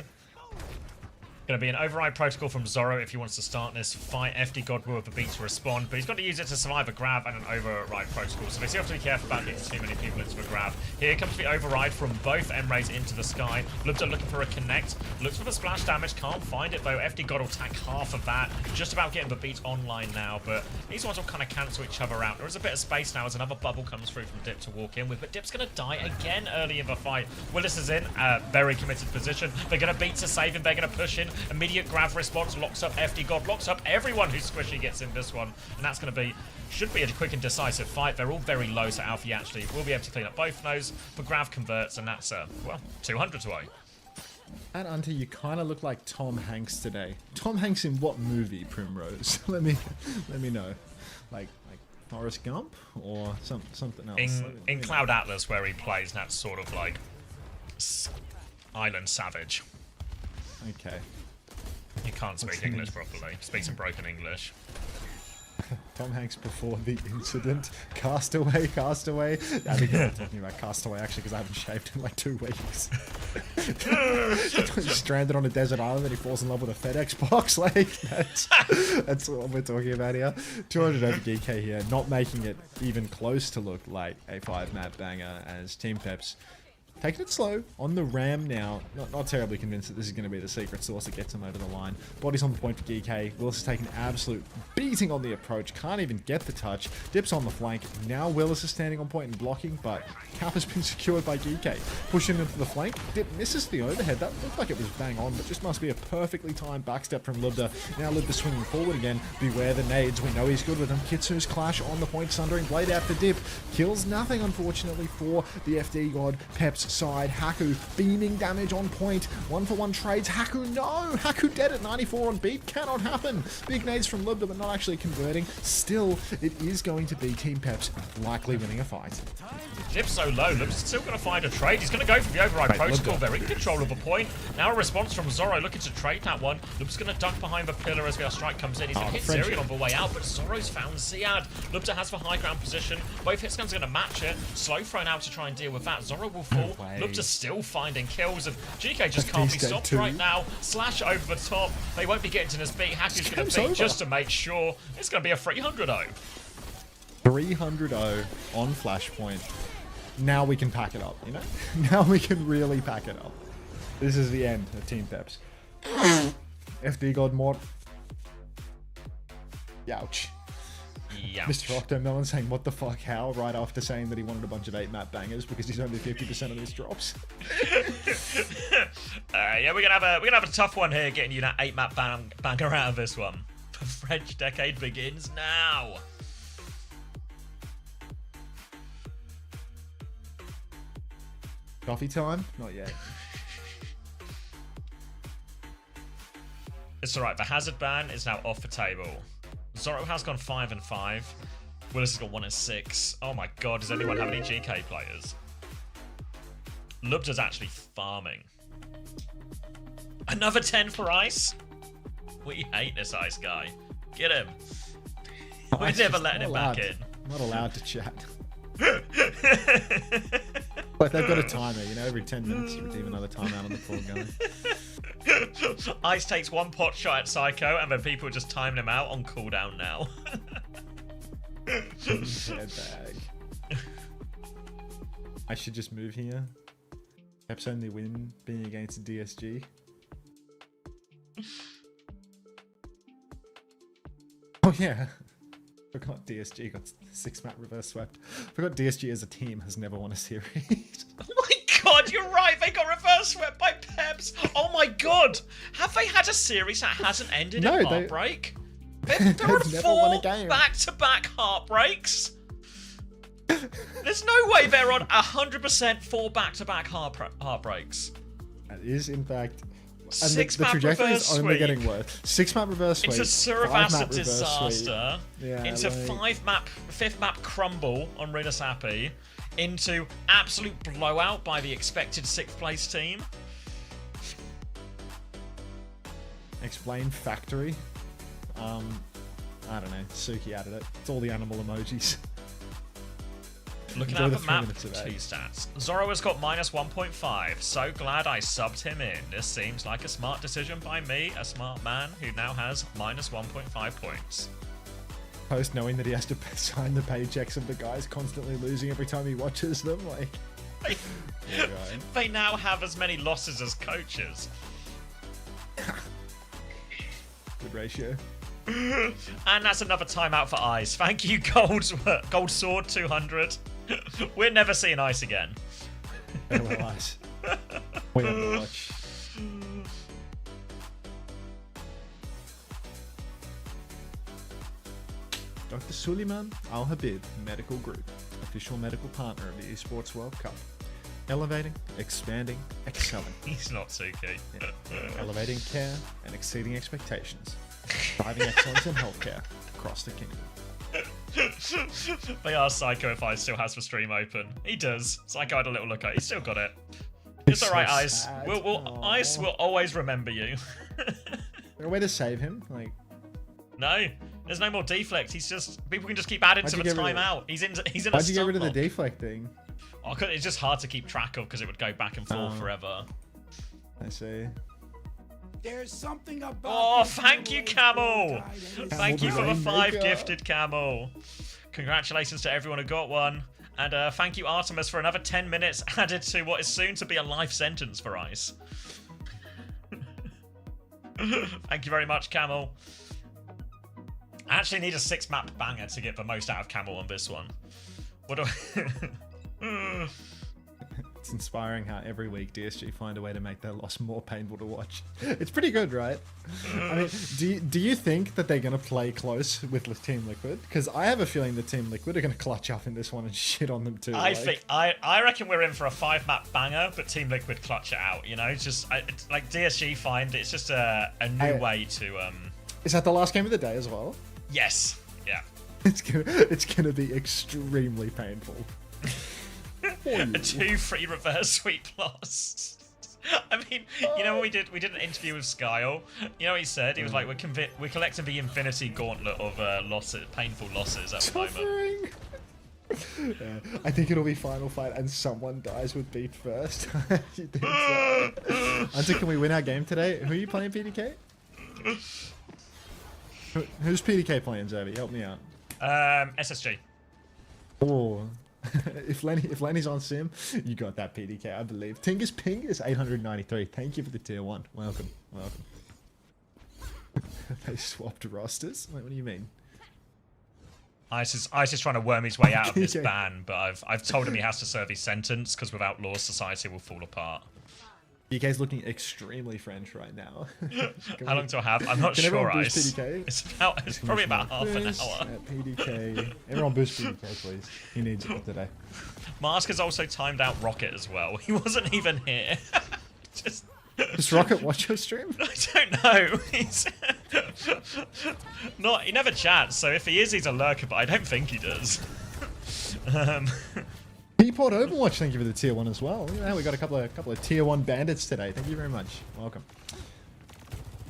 Going to be an override protocol from Zoro if he wants to start this fight. FD God will have the beat to respond, but he's got to use it to survive a grab and an override protocol. So they still have to be careful about getting too many people into the grab. Here comes the override from both M-Rays into the sky. Lubda looking for a connect. Looks for the splash damage. Can't find it though. FD God will tank half of that. Just about getting the beat online now, but these ones will kind of cancel each other out. There is a bit of space now as another bubble comes through from Dip to walk in with, but Dip's going to die again early in the fight. Willis is in a very committed position. They're going to beat to save him. They're going to push in. Immediate grab response, locks up FD God, locks up everyone who's squishy gets in this one, and that's going to be, should be a quick and decisive fight. They're all very low, so Alfie actually will be able to clean up both of those, but Grav converts, and that's, well, 200 to 0. And Unti, you kind of look like Tom Hanks today. Tom Hanks in what movie, Primrose? let me know. Like Forrest Gump or something else? In Cloud Atlas, where he plays, that's sort of like Island Savage. Okay. He can't speak English properly. Speaks in broken English. Tom Hanks before the incident. Castaway. I think I'm talking about Castaway actually because I haven't shaved in like 2 weeks. He's stranded on a desert island and he falls in love with a FedEx box. Like that's what we're talking about here. 200 over GK here, not making it even close to look like a 5-map banger as Team Peps taking it slow on the ram now. Not terribly convinced that this is going to be the secret sauce that gets him over the line. Body's on the point for GK. Willis is taking an absolute beating on the approach. Can't even get the touch. Dips on the flank. Now Willis is standing on point and blocking, but Cap has been secured by GK. Pushing into the flank. Dip misses the overhead. That looked like it was bang on, but just must be a perfectly timed backstep from Lubda. Now Lubda swinging forward again. Beware the nades. We know he's good with them. Kitsu's clash on the point. Sundering blade out the Dip. Kills nothing, unfortunately, for the FD God. Peps side. Haku beaming damage on point. 1-for-1 trades. Haku, no! Haku dead at 94 on beat. Cannot happen. Big nades from Lubda, but not actually converting. Still, it is going to be Team Peps likely winning a fight. Dip's so low. Lub's still going to find a trade. He's going to go for the override protocol. They're in control of a point. Now a response from Zoro looking to trade that one. Lub's going to duck behind the pillar as the strike comes in. He's going to hit Zerion on the way out, but Zoro's found Ziad. Lubda has the high ground position. Both hit guns are going to match it. Slow thrown out to try and deal with that. Zoro will fall. Lubda's still finding kills, and GK just can't be stopped right now. Slash over the top. They won't be getting to this beat. Haku's going to beat just to make sure. It's going to be a 300-0. 300-0 on Flashpoint. Now we can pack it up, you know? Now we can really pack it up. This is the end of Team Peps. FD God Mort. Youch. Yeah. Mr. Octomelon saying, what the fuck, how? Right after saying that he wanted a bunch of 8-map bangers because he's only 50% of his drops. Yeah, we're gonna have a tough one here, getting you that 8-map banger out of this one. The French decade begins now. Coffee time? Not yet. It's alright, the hazard ban is now off the table. Zoro has gone 5-5. Willis has got 1-6. Oh my god, does anyone have any GK players? Lubda's actually farming. Another 10 for Ice? We hate this Ice guy. Get him. We're never letting him back in. Not allowed to chat. Like they've got a timer, you know, every 10 minutes you redeem another timeout on the full gun. Ice takes one pot shot at Psycho, and then people are just timing him out on cooldown now. Head bag. I should just move here. Perhaps only win being against DSG. Oh yeah. Forgot DSG got 6-map reverse swept. Forgot DSG as a team has never won a series. Oh my god, you're right. They got reverse swept by Peps. Oh my god. Have they had a series that hasn't ended in heartbreak? There are 4 back-to-back heartbreaks. There's no way they're on 100% 4 back-to-back heartbreaks. That is, in fact, And the trajectory is only getting worse. 6-map reverse sweep. Into Suravasa 5-map reverse disaster. sweep. Yeah, into like... 5th map crumble on Rinasappi. Into absolute blowout by the expected 6th place team. Explain factory. I don't know. Suki added it. It's all the animal emojis. Looking at the map, 2 stats. Zoro has got -1.5. So glad I subbed him in. This seems like a smart decision by me, a smart man who now has -1.5 points. Post knowing that he has to sign the paychecks of the guys constantly losing every time he watches them. Like, they now have as many losses as coaches. Good ratio. And that's another timeout for Ice. Thank you, Gold Sword 200. We're never seeing Ice again. Hello, Ice. We have to watch. Dr. Suleiman Al Habib Medical Group, official medical partner of the Esports World Cup. Elevating, expanding, excelling. He's not Suki. Yeah. Elevating care and exceeding expectations. Driving excellence in healthcare across the kingdom. They asked Psycho if Ice still has the stream open. He does. Psycho had a little look at it. He's still got it. It's alright, so Ice. Ice will always remember you. Is there a way to save him? Like, no. There's no more deflect. He's just... People can just keep adding to the timeout. He's in a Why'd you get rid of the stun lock. deflect thing? Oh, it's just hard to keep track of because it would go back and forth forever. I see. There's something about. Oh, thank you, Camel. Thank you for the 5 Rainmaker. gifted, Camel. Congratulations to everyone who got one. And thank you, Artemis, for another 10 minutes added to what is soon to be a life sentence for Ice. Thank you very much, Camel. I actually need a 6-map banger to get the most out of Camel on this one. What do I... It's inspiring how every week DSG find a way to make their loss more painful to watch. It's pretty good, right? I mean, do you think that they're going to play close with Team Liquid? Because I have a feeling the Team Liquid are going to clutch up in this one and shit on them too. I reckon we're in for a 5-map banger, but Team Liquid clutch it out. You know, just like DSG find it's just a new way to. Is that the last game of the day as well? Yes. Yeah. It's gonna be extremely painful. A 2-3 reverse sweep loss. I mean, you know what we did? We did an interview with Skyle. You know what he said? He was like, "We're collecting the Infinity Gauntlet of losses, painful losses at the moment." Yeah, I think it'll be final fight and someone dies with beat first. You think so? Hunter, can we win our game today? Who are you playing, PDK? Who's PDK playing, Zerby? Help me out. SSG. Oh. If Lenny's on sim, you got that, PDK, I believe. Tingus Ping is 893. Thank you for the tier 1. Welcome. They swapped rosters? Wait, what do you mean? Ice is trying to worm his way out of this ban, but I've told him he has to serve his sentence because without law, society will fall apart. PDK's looking extremely French right now. How long do I have? I'm not sure, Ice. PDK? It's probably about half an hour. PDK. Everyone boost PDK, please. He needs it today. Mask has also timed out Rocket as well. He wasn't even here. Does Rocket watch your stream? I don't know. He's not. He never chats, so if he is, he's a lurker. But I don't think he does. Teapot Overwatch, thank you for the tier 1 as well. Look at that, we got a couple of tier 1 bandits today. Thank you very much. Welcome.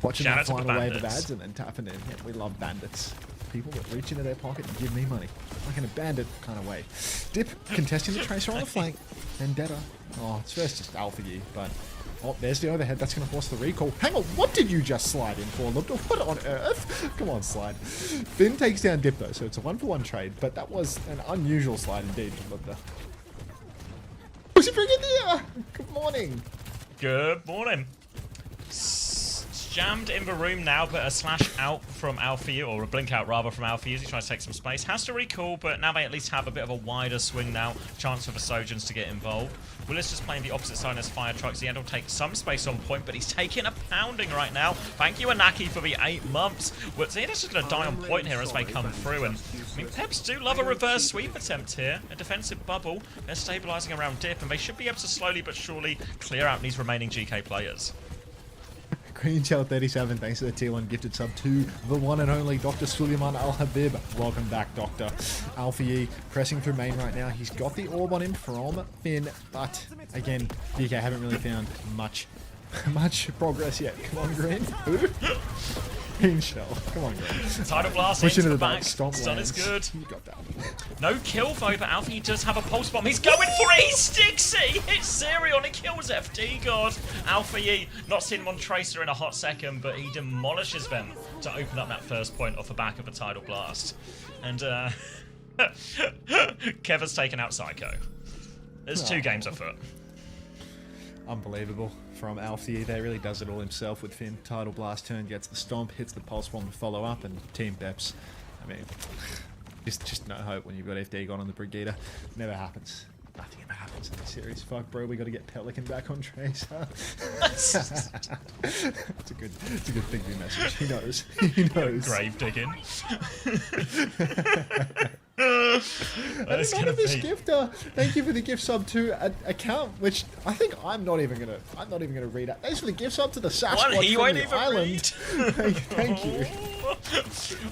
Watching that final wave of ads and then tapping in. Yeah, we love bandits. People that reach into their pocket and give me money. Like in a bandit kind of way. Dip, contesting the tracer on the flank. Vendetta. Oh, it's first just Alpha Yi, but... Oh, there's the overhead. That's going to force the recall. Hang on, what did you just slide in for, Lubda? What on earth? Come on, slide. Finn takes down Dip, though, so it's a 1-for-1 trade, but that was an unusual slide indeed from Lubda. Pussy Brigadier! Good morning. Good morning. Jammed in the room now, but a slash out from Alfie, or a blink out rather from Alfie as he tries to take some space. Has to recall, but now they at least have a bit of a wider swing now. Chance for the Sojans to get involved. Willis just playing the opposite side as Fire Trucks. The end will take some space on point, but he's taking a pounding right now. Thank you, Anaki, for the 8 months. Well, so he's just going to die on point here as they come through. And I mean, Peps do love a reverse sweep attempt here. A defensive bubble. They're stabilizing around Dip, and they should be able to slowly but surely clear out these remaining GK players. Green Shell 37, thanks for the tier 1 gifted sub to the one and only Dr. Suleiman Al Habib. Welcome back, Doctor. Alpha E pressing through main right now. He's got the orb on him from Finn, but again, DK haven't really found much progress yet. Come on, Green. Who? Green Shell. Come on, Green. Tidal Blast Push into into the the back. back. Stomp Stun lands. is good. You got that. No kill though, but Alfie does have a pulse bomb. He's going for it. He sticks it. He hits Zerion. He kills FD God. Alfie not seen him on Tracer in a hot second, but he demolishes them to open up that first point off the back of a Tidal Blast. And Kev has taken out Psycho. There's 2 games afoot. Unbelievable from Alfie. They really does it all himself with Finn. Tidal Blast turn, gets the stomp, hits the pulse bomb to follow up, and Team Peps. I mean, just no hope when you've got FD gone on the Brigida. Never happens. Nothing ever happens in this series. Fuck, bro, we got to get Pelican back on Tracer. It's a good Bigby message. He knows. He knows. Grave digging. And another gifter, thank you for the gift sub to an account which I think I'm not even gonna read out. Thanks for the gift sub to the Sasquatch He from won't the even island. Thank you.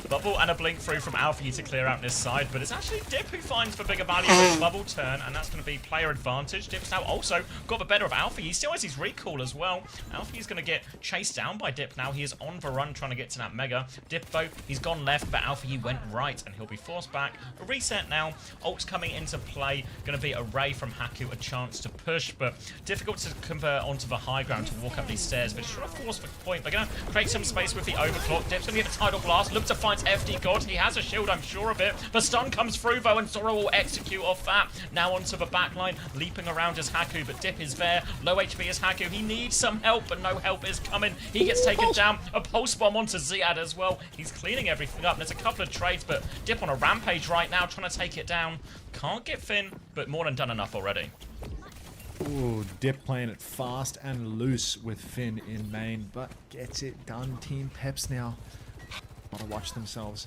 Bubble and a blink through from Alfie to clear out this side, but it's actually Dip who finds the bigger value with bubble turn, and that's going to be player advantage. Dip's now also got the better of Alfie. He still has his recall as well. Alfie's going to get chased down by Dip now. He is on the run trying to get to that mega. Dip though, he's gone left, but Alfie went right, and he'll be forced back. A reset now. Ult's coming into play. Going to be a Ray from Haku, a chance to push, but difficult to convert onto the high ground to walk up these stairs, but he's trying to force the point. They're going to create some space with the overclock. Dip's going to get a Tidal Blast. Look to find FD God. He has a shield, I'm sure of it. The stun comes through though, and Zoro will execute off that. Now onto the backline, leaping around as Haku, but Dip is there. Low HP is Haku. He needs some help, but no help is coming. He gets taken down. A pulse bomb onto Ziad as well. He's cleaning everything up. There's a couple of trades, but Dip on a rampage right now, trying to take it down. Can't get Finn, but more than done enough already. Ooh, Dip playing it fast and loose with Finn in main, but gets it done. Team Peps now gotta watch themselves.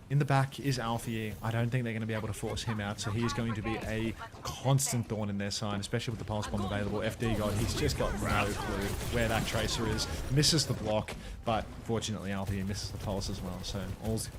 In the back is Alfie. I don't think they're going to be able to force him out, so he's going to be a constant thorn in their side, especially with the pulse bomb available. FD God, he's just got no clue where that Tracer is. Misses the block, but fortunately Alfie misses the pulse as well, so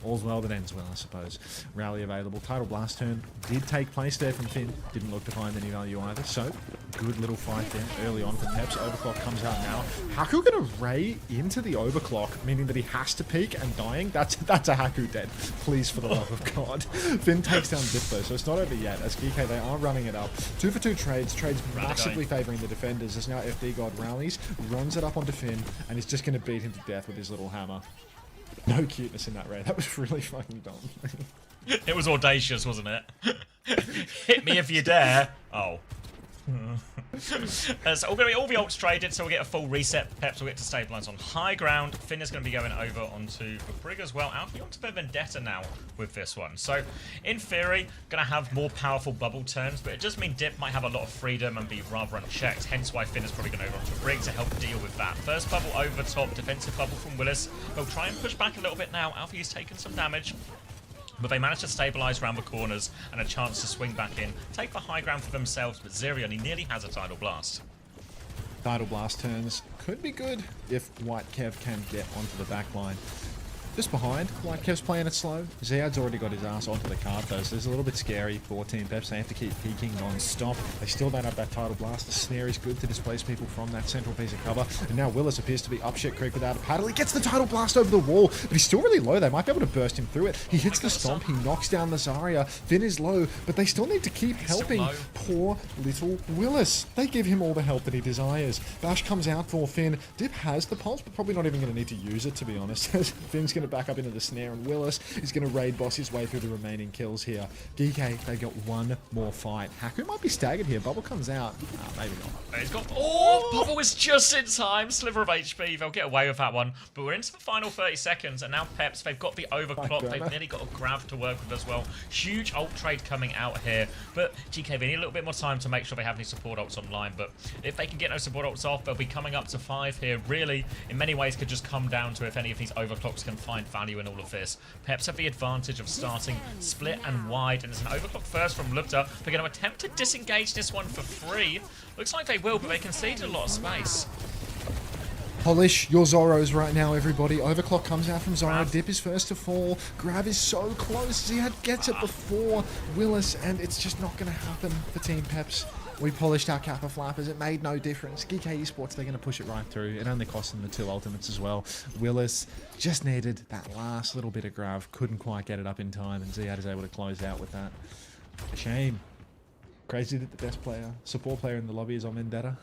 all's well that ends well, I suppose. Rally available. Tidal Blast turn did take place there from Finn. Didn't look to find any value either, so good little fight there early on for Peps. Overclock comes out now. Haku going to Ray into the overclock, meaning that he has to peek and dying. That's a Haku dead. Please, for the love of God. Finn takes down Dip though, so it's not over yet. As GK, they are running it up. 2 for 2 trades. Trades massively favouring the defenders. As now FD God rallies, runs it up onto Finn, and is just going to beat him to death with his little hammer. No cuteness in that raid. That was really fucking dumb. It was audacious, wasn't it? Hit me if you dare. Oh. So we're going to be all the ults traded, so we'll get a full reset. Peps will get to stabilize on high ground. Finn is going to be going over onto the Brig as well. Alfie onto the Vendetta now with this one. So in theory, going to have more powerful bubble turns, but it does mean Dip might have a lot of freedom and be rather unchecked. Hence why Finn is probably going over onto Brig to help deal with that. First bubble over top, defensive bubble from Willis. They'll try and push back a little bit now. Alfie has taken some damage, but they managed to stabilise around the corners and a chance to swing back in, take the high ground for themselves, but Zerion, he nearly has a Tidal Blast. Tidal Blast turns could be good if White Kev can get onto the back line. Just behind, White Kev's playing it slow. Ziad's already got his ass onto the card though, so it's a little bit scary for Team Peps. They have to keep peeking non-stop. They still don't have that Tidal Blast. The snare is good to displace people from that central piece of cover. And now Willis appears to be up shit creek without a paddle. He gets the Tidal Blast over the wall, but he's still really low. They might be able to burst him through it. He hits the stomp, he knocks down the Zarya. Finn is low, but they still need to keep helping poor little Willis. They give him all the help that he desires. Bash comes out for Finn. Dip has the pulse, but probably not even going to need to use it, to be honest. Finn's going to back up into the snare, and Willis is going to raid boss his way through the remaining kills here. DK, they got one more fight. Haku might be staggered here. Bubble comes out. Maybe not. He's got... Oh, Bubble is just in time. Sliver of HP. They'll get away with that one. But we're into the final 30 seconds, and now Peps, they've got the overclock. They've nearly got a grab to work with as well. Huge ult trade coming out here. But GK, they need a little bit more time to make sure they have any support ults online. But if they can get no support ults off, they'll be coming up to 5 here. Really, in many ways, could just come down to if any of these overclocks can find value in all of this. Peps have the advantage of starting split and wide, and it's an overclock first from Lupta. They're going to attempt to disengage this one for free. Looks like they will, but they conceded a lot of space. Polish your Zoros right now, everybody. Overclock comes out from Zoro. Grab. Dip is first to fall. Grab is so close. He gets it before Willis, and it's just not going to happen for Team Peps. We polished our Kappa Flappers. It made no difference. GK Esports, they're going to push it right through. It only cost them the 2 ultimates as well. Willis just needed that last little bit of grav. Couldn't quite get it up in time, and Ziad is able to close out with that. A shame. Crazy that the best player, support player in the lobby is on Vendetta.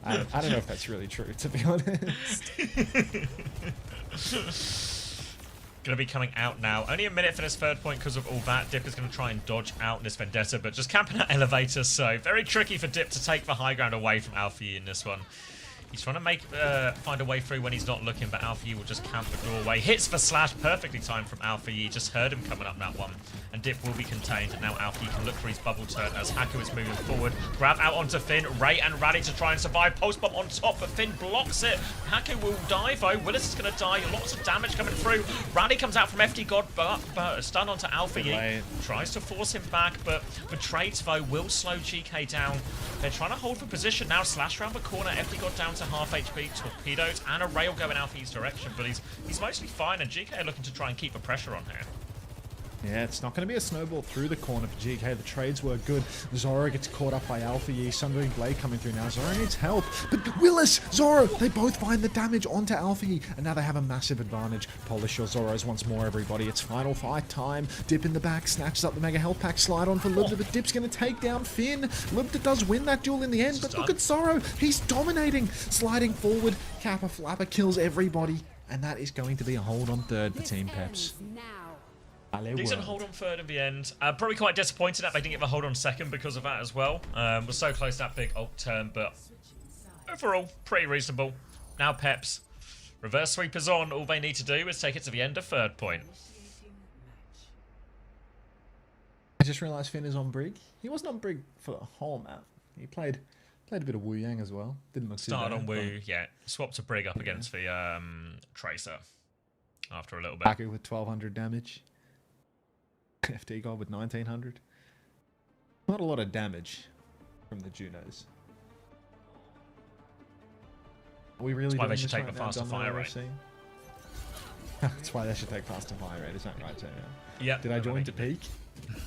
I don't know if that's really true, to be honest. Going to be coming out now. Only a minute for this third point because of all that. Dip is going to try and dodge out in this Vendetta, but just camping at elevator, so very tricky for Dip to take the high ground away from Alfie in this one. He's trying to find a way through when he's not looking, but Alfie will just camp the doorway. Hits the slash, perfectly timed from Alfie. Just heard him coming up that one. And Dip will be contained. And now Alfie can look for his bubble turn as Haku is moving forward. Grab out onto Finn. Ray and Rally to try and survive. Post bomb on top, but Finn blocks it. Haku will die though. Willis is going to die. Lots of damage coming through. Rally comes out from FD God, but stun onto Alfie. Right. Tries to force him back, but the trades though will slow GK down. They're trying to hold for position now. Slash around the corner. FD God down to half HP. Torpedoes and a rail going Alfie's direction, but he's mostly fine, and GK are looking to try and keep the pressure on here. Yeah, it's not going to be a snowball through the corner for GK. The trades were good. Zoro gets caught up by Alfie. Sundering Blade coming through now. Zoro needs help. But Willis, Zoro, they both find the damage onto Alfie. And now they have a massive advantage. Polish your Zoros once more, everybody. It's final fight time. Dip in the back. Snatches up the Mega Health Pack. Slide on for Lubda. But Dip's going to take down Finn. Lubda does win that duel in the end. But look at Zoro. He's dominating. Sliding forward. Kappa Flapper kills everybody. And that is going to be a hold on third for Team Peps. Decent hold on third in the end. Probably quite disappointed that they didn't get the hold on second because of that as well. Was so close to that big ult turn, but overall, pretty reasonable. Now Peps. Reverse sweep is on. All they need to do is take it to the end of third point. I just realised Finn is on Brig. He wasn't on Brig for the whole map. He played a bit of Wu Yang as well. Didn't look too bad. Started on Wu, yeah. Swapped to Brig up against the Tracer after a little bit. Haku with 1200 damage. FD God with 1900. Not a lot of damage from the Junos. Are we really That's why doing they should this take right the now, faster Domino fire rate. FC? That's why they should take faster fire rate, is that right, Tony? Yeah. Did I join to peak?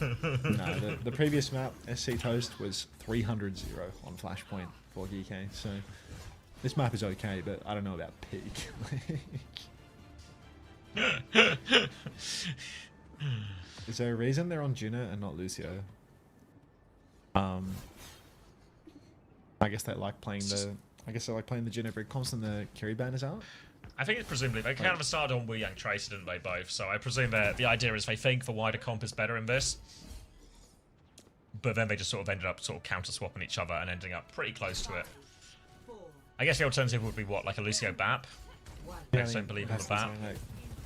No, the previous map, SC Toast, was 300-0 on Flashpoint for GK, so this map is okay, but I don't know about peak. Is there a reason they're on Juno and not Lucio? I guess they like playing the. I guess they like playing the Juno Brig comps and the Kiri banners out. I think it's presumably they kind of started on Wu Yang Tracer, didn't they both? So I presume that the idea is they think the wider comp is better in this. But then they just sort of ended up sort of counter swapping each other and ending up pretty close to it. I guess the alternative would be what, like a Lucio Bap? I don't believe in the Bap.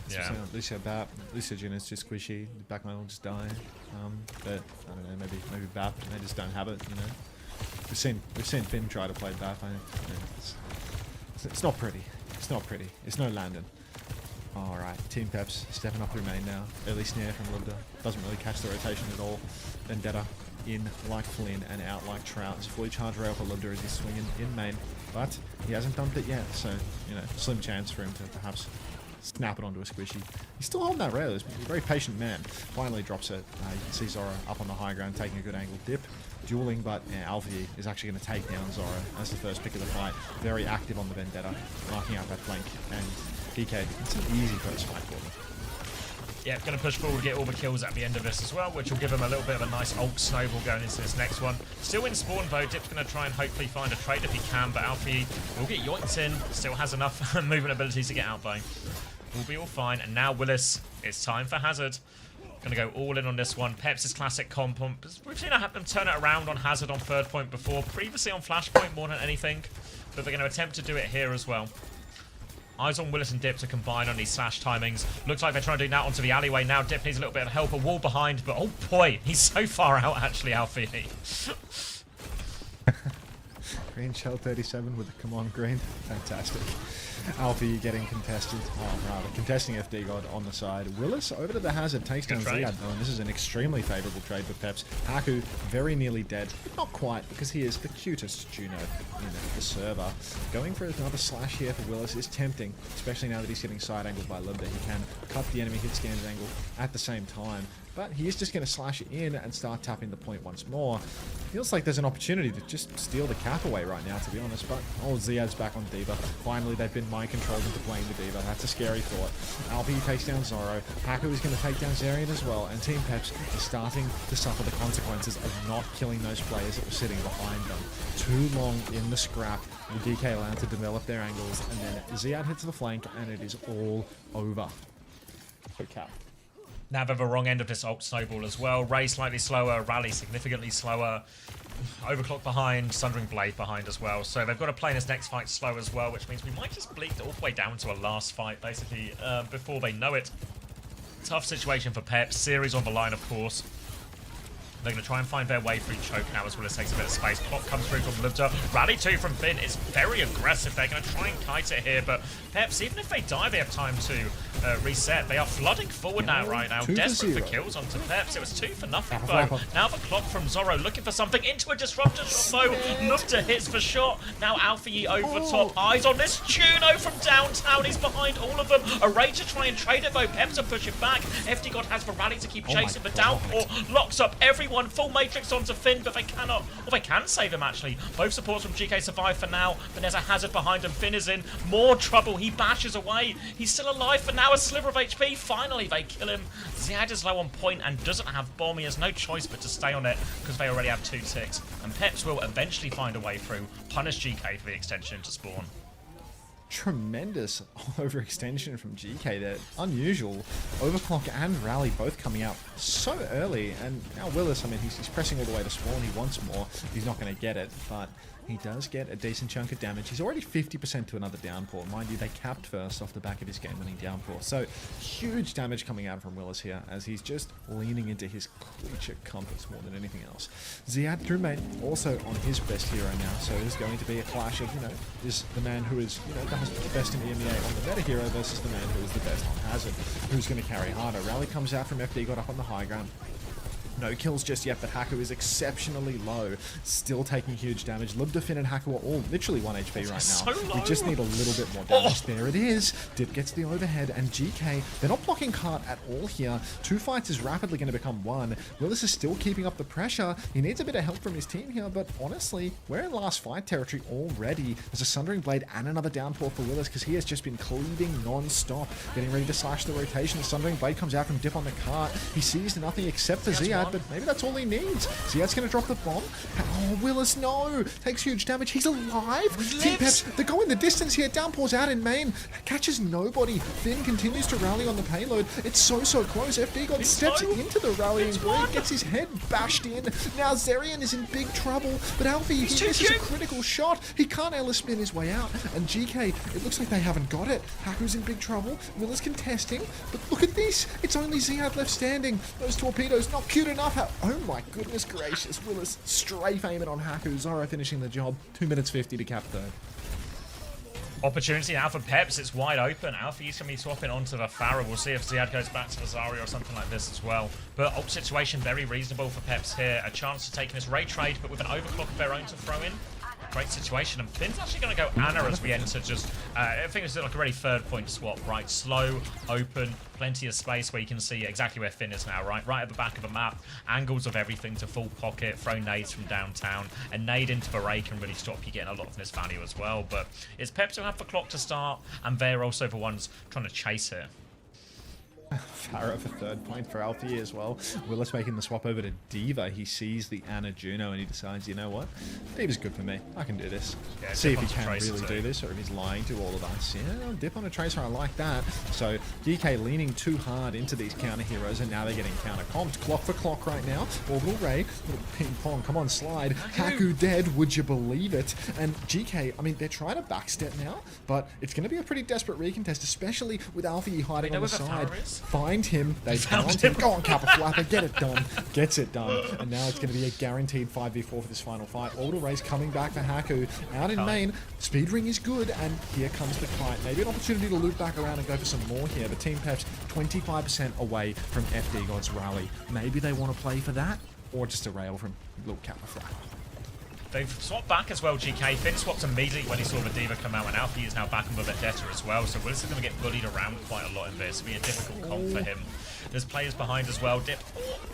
Yeah. Lucio Bap, Lucio Juno's too squishy. The backline will just die. But I don't know, maybe Bap. They just don't have it. You know, we've seen Finn try to play Bap. It's not pretty. It's not pretty. It's no Landon. Alright, Team Peps stepping up through main now. Early snare from Lubda. Doesn't really catch the rotation at all. Vendetta in like Flynn and out like Trout. It's fully charged rail for Lubda as he's swinging in main. But he hasn't dumped it yet, so, you know, slim chance for him to perhaps snap it onto a squishy. He's still holding that rail. He's a very patient man. Finally drops it. You can see Zoro up on the high ground taking a good angle dip. Dueling, but Alfie is actually going to take down Zoro as the first pick of the fight. Very active on the Vendetta, marking out that flank. And DK, it's an easy first fight for them. Yeah, going to push forward, get all the kills at the end of this as well, which will give him a little bit of a nice ult snowball going into this next one. Still in spawn though, Dip's going to try and hopefully find a trade if he can, but Alfie will get yoinked in, still has enough movement abilities to get out though. We'll be all fine, and now Willis, it's time for Hazard. Going to go all in on this one. Peps' classic comp. We've seen them turn it around on Hazard on third point before, previously on Flashpoint more than anything, but they're going to attempt to do it here as well. Eyes on Willis and Dip to combine on these slash timings. Looks like they're trying to do that onto the alleyway now. Dip needs a little bit of help. A wall behind, but oh boy, he's so far out actually, Alfie. Green shell 37 with a come on green. Fantastic. Alfie getting contested. Oh, rather contesting FD God on the side. Willis over to the hazard, takes down trade. Ziad though, and this is an extremely favourable trade for Peps. Haku very nearly dead, but not quite because he is the cutest Juno in the server. Going for another slash here for Willis is tempting, especially now that he's getting side angled by Libda. He can cut the enemy hit scans angle at the same time. But he is just going to slash it in and start tapping the point once more. Feels like there's an opportunity to just steal the cap away right now, to be honest. But, oh, Ziad's back on D.Va. Finally, they've been mind-controlled into playing the D.Va. That's a scary thought. Alfie takes down Zoro. Haku is going to take down Zarian as well. And Team Peps is starting to suffer the consequences of not killing those players that were sitting behind them. Too long in the scrap. The DK allowed to develop their angles. And then Ziad hits the flank, and it is all over. For cap. Nav have a wrong end of this ult snowball as well. Ray slightly slower, Rally significantly slower. Overclock behind, Sundering Blade behind as well. So they've got to play in this next fight slow as well, which means we might just bleed all the way down to a last fight, basically, before they know it. Tough situation for Pep. Series on the line, of course. They're going to try and find their way through choke now as well as takes a bit of space. Clock comes through from Libda. Rally 2 from Finn. It's very aggressive. They're going to try and kite it here, but Peps, even if they die, they have time to reset. They are flooding forward right now. Desperate for kills onto Peps. It was 2 for nothing, though. Now the clock from Zoro looking for something into a disruptor shot, though. Libda hits the shot. Now Alfie over top. Eyes on this Juno from downtown. He's behind all of them. A Ray to try and trade it, though. Peps are pushing back. FD God has the Rally to keep chasing, but Downpour locks up everyone. Full matrix onto Finn, but they cannot, or they can save him actually. Both supports from GK survive for now, but there's a hazard behind him. Finn is in more trouble. He bashes away. He's still alive for now, a sliver of HP. Finally, they kill him. Ziad is low on point and doesn't have bomb. He has no choice but to stay on it because they already have 2 ticks. And Peps will eventually find a way through, punish GK for the extension into spawn. Tremendous overextension from GK there. Unusual. Overclock and Rally both coming out so early. And now Willis, I mean, he's pressing all the way to spawn. He wants more. He's not going to get it, but he does get a decent chunk of damage. He's already 50% to another downpour. Mind you, they capped first off the back of his game-winning downpour. So huge damage coming out from Willis here as he's just leaning into his creature compass more than anything else. Ziad through main also on his best hero now. So there's going to be a clash of, is the man who is, the best in EMEA on the meta hero versus the man who is the best on Hazard. Who's going to carry harder? Rally comes out from FD, got up on the high ground. No kills just yet, but Haku is exceptionally low. Still taking huge damage. Libda, Finn, and Haku are all literally 1 HP right now. So low. We just need a little bit more damage. There it is. Dip gets the overhead, and GK, they're not blocking cart at all here. 2 fights is rapidly going to become 1. Willis is still keeping up the pressure. He needs a bit of help from his team here, but honestly, we're in last fight territory already. There's a Sundering Blade and another downpour for Willis because he has just been cleaving non-stop, getting ready to slash the rotation. The Sundering Blade comes out from Dip on the cart. He sees nothing except for Ziad, but maybe that's all he needs. Ziad's going to drop the bomb. Oh, Willis, no. Takes huge damage. He's alive. Team Peps, they're going the distance here. Downpour's out in main. Catches nobody. Finn continues to rally on the payload. It's so close. FD God steps into the rallying blade, gets his head bashed in. Now Zarian is in big trouble, but Alfie, he misses a critical shot. He can't Ela spin his way out. And GK, it looks like they haven't got it. Haku's in big trouble. Willis contesting, but look at this. It's only Ziad left standing. Those torpedoes not cute enough. Oh my goodness gracious. Willis strafe aiming on Haku. Zoro finishing the job. 2 minutes 50 to cap third. Opportunity now for Peps. It's wide open. Alfie's going to be swapping onto the Pharah. We'll see if Ziad goes back to the Zarya or something like this as well. But ult situation very reasonable for Peps here. A chance to take this Ray trade, but with an overclock of their own to throw in. Great situation, and Finn's actually going to go Anna as we enter just, I think it's like a really 3rd point swap, right? Slow, open, plenty of space where you can see exactly where Finn is now, right? Right at the back of the map, angles of everything to full pocket, throw nades from downtown, and nade into the Ray can really stop you getting a lot of this value as well. But it's Peps who have the clock to start, and they're also the ones trying to chase it. Pharah for 3rd point for Alfie as well. Willis making the swap over to D.Va. He sees the Ana Juno and he decides, you know what? D.Va's good for me. I can do this. Yeah, see if he can really do this or if he's lying to all of us. Yeah, dip on a Tracer, I like that. So DK leaning too hard into these counter heroes and now they're getting counter comped. Clock for clock right now. Orbital Ray, little ping pong, come on, slide. Haku dead, would you believe it? And GK, I mean, they're trying to backstep now, but it's going to be a pretty desperate recontest, especially with Alfie hiding on the side. Find him. They Found found him. him. Go on, Kappa Flapper. Get it done. Gets it done. And now it's going to be a guaranteed 5v4 for this final fight. Orbital Race coming back for Haku. Out in main. Speed ring is good. And here comes the kite. Maybe an opportunity to loop back around and go for some more here. But Team Peps 25% away from FD God's rally. Maybe they want to play for that. Or just a rail from little Kappa Flapper. They've swapped back as well, GK. Finn swapped immediately when he saw the Diva come out, and Alfie is now back on the Vendetta as well, so Willis is going to get bullied around quite a lot in this. It'll be a difficult comp for him. There's players behind as well. Dip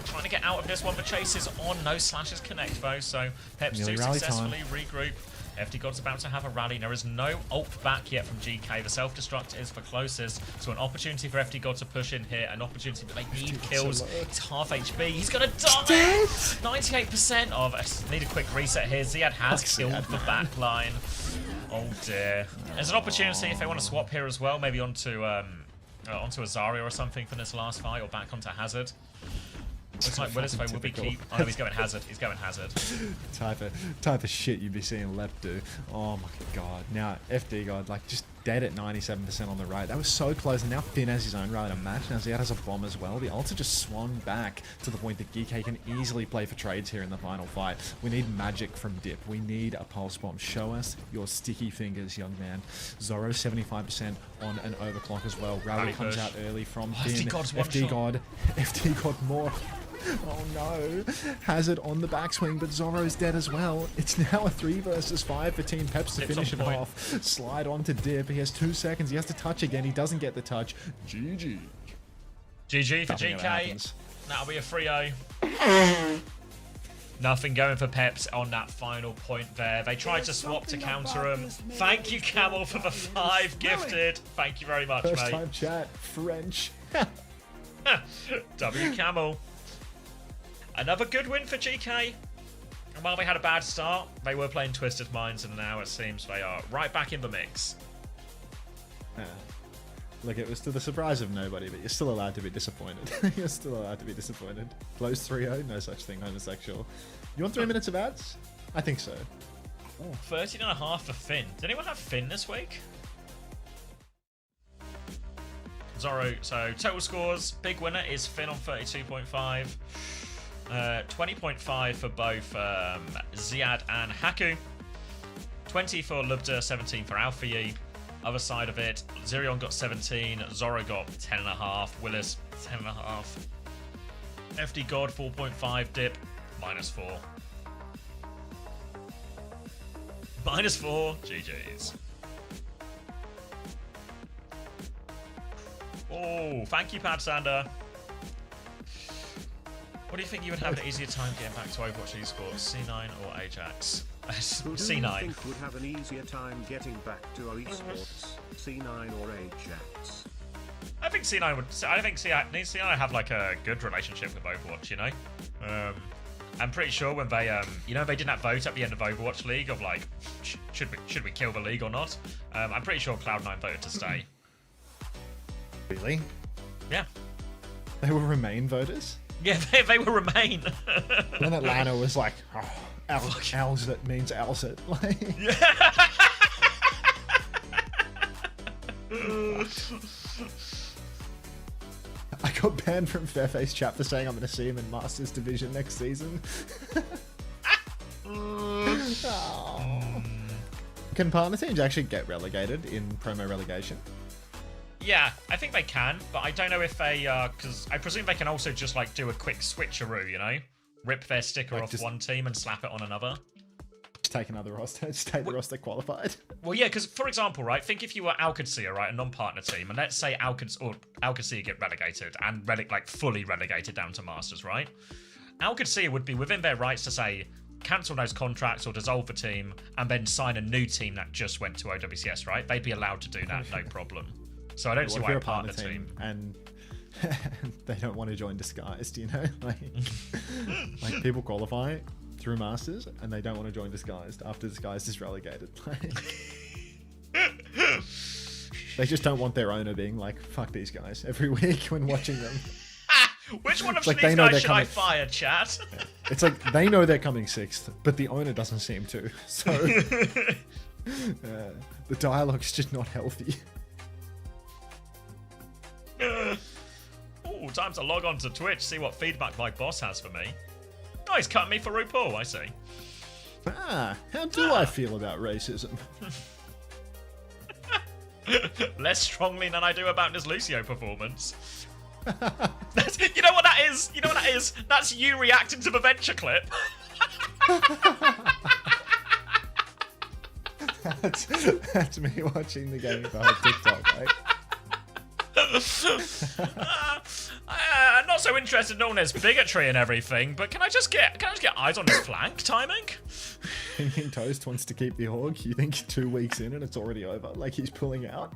trying to get out of this one. The chase is on. No slashes connect, though, so Peps do successfully regroup. FD God's about to have a rally. There is no ult back yet from GK. The self-destruct is for closest. So an opportunity for FD God to push in here. An opportunity to make need kills. It's half HP. He's going to die! 98% of us. Need a quick reset here. Ziad has killed the back line. Oh dear. There's an opportunity if they want to swap here as well. Maybe onto Azaria or something for this last fight. Or back onto Hazard. Looks like Willis will be keep. Oh no, he's going Hazard. He's going Hazard. type of shit you'd be seeing Lep do. Oh my god. Now FD God like just dead at 97% on the right. That was so close, and now Finn has his own rally to match. Now Ziad has a bomb as well. The ulti just swung back to the point that GK can easily play for trades here in the final fight. We need magic from Dip. We need a pulse bomb. Show us your sticky fingers, young man. Zoro 75% on an overclock as well. Rally comes out early from Finn. FD God more. Oh no. Hazard on the backswing, but Zoro's dead as well. It's now a 3 versus 5 for Team Peps to finish it off. Slide on to Dip. He has 2 seconds. He has to touch again. He doesn't get the touch. GG. GG for GK. That'll be a 3-0. Nothing going for Peps on that final point there. They tried to swap to counter him. Thank you, Camel, for the 5 gifted. Thank you very much, mate. First time chat. French. W Camel. Another good win for GK. And while they had a bad start, they were playing Twisted Minds, and now it seems they are right back in the mix. Look, it was to the surprise of nobody, but you're still allowed to be disappointed. You're still allowed to be disappointed. Close 3-0, no such thing, homosexual. You want 3 minutes of ads? I think so. Ooh, 13.5 for Finn. Did anyone have Finn this week? Zoro, so total scores, big winner is Finn on 32.5. 20.5 for both Ziad and Haku. 20 for Lubda, 17 for Alfie. Other side of it, Zirion got 17, Zoro got 10.5, Willis 10.5. FD God 4.5, Dip -4. -4, GG's. Oh, thank you, Pad Sander. What do you think you would have an easier time getting back to Overwatch esports, C9 or Ajax? Who do C9. you think would have an easier time getting back to esports, C9 or Ajax? I think C9 would. I think C9 have like a good relationship with Overwatch. You know, I'm pretty sure when they, they did that vote at the end of Overwatch League of like, should we kill the league or not? I'm pretty sure Cloud9 voted to stay. Really? Yeah. They will remain voters? Yeah, they will remain. Then Atlanta was like, oh, Alzit means Alzit. Like, I got banned from Fairface chat for saying I'm going to see him in Masters Division next season. Oh. Can partner teams actually get relegated in promo relegation? Yeah, I think they can, but I don't know if they, because I presume they can also just like do a quick switcheroo, you know? Rip their sticker Like off just- one team and slap it on another. Just take another roster, just take the roster qualified. Well, yeah, because for example, right, think if you were Alcacia, right, a non-partner team, and let's say Alcacia get relegated and fully relegated down to Masters, right? Alcacia would be within their rights to say, cancel those contracts or dissolve the team and then sign a new team that just went to OWCS, right? They'd be allowed to do that, no problem. So I don't see What if why you're a partner team and they don't want to join Disguised, you know? Like people qualify through Masters and they don't want to join Disguised after Disguised is relegated. They just don't want their owner being like, fuck these guys every week when watching them. Which one of like these they know guys should I coming- fire, chat? It's like they know they're coming 6th, but the owner doesn't seem to. So the dialogue's just not healthy. Time to log on to Twitch, see what feedback my boss has for me. Oh, he's cutting me for RuPaul, I see. Ah, how do I feel about racism? Less strongly than I do about this Lucio performance. You know what that is? You know what that is? That's you reacting to the venture clip. That's me watching the game via TikTok, right? Not so interested in all this bigotry and everything, but can I just get eyes on his flank timing? Thinking Toast wants to keep the Hawk. You think 2 weeks in and it's already over? Like he's pulling out?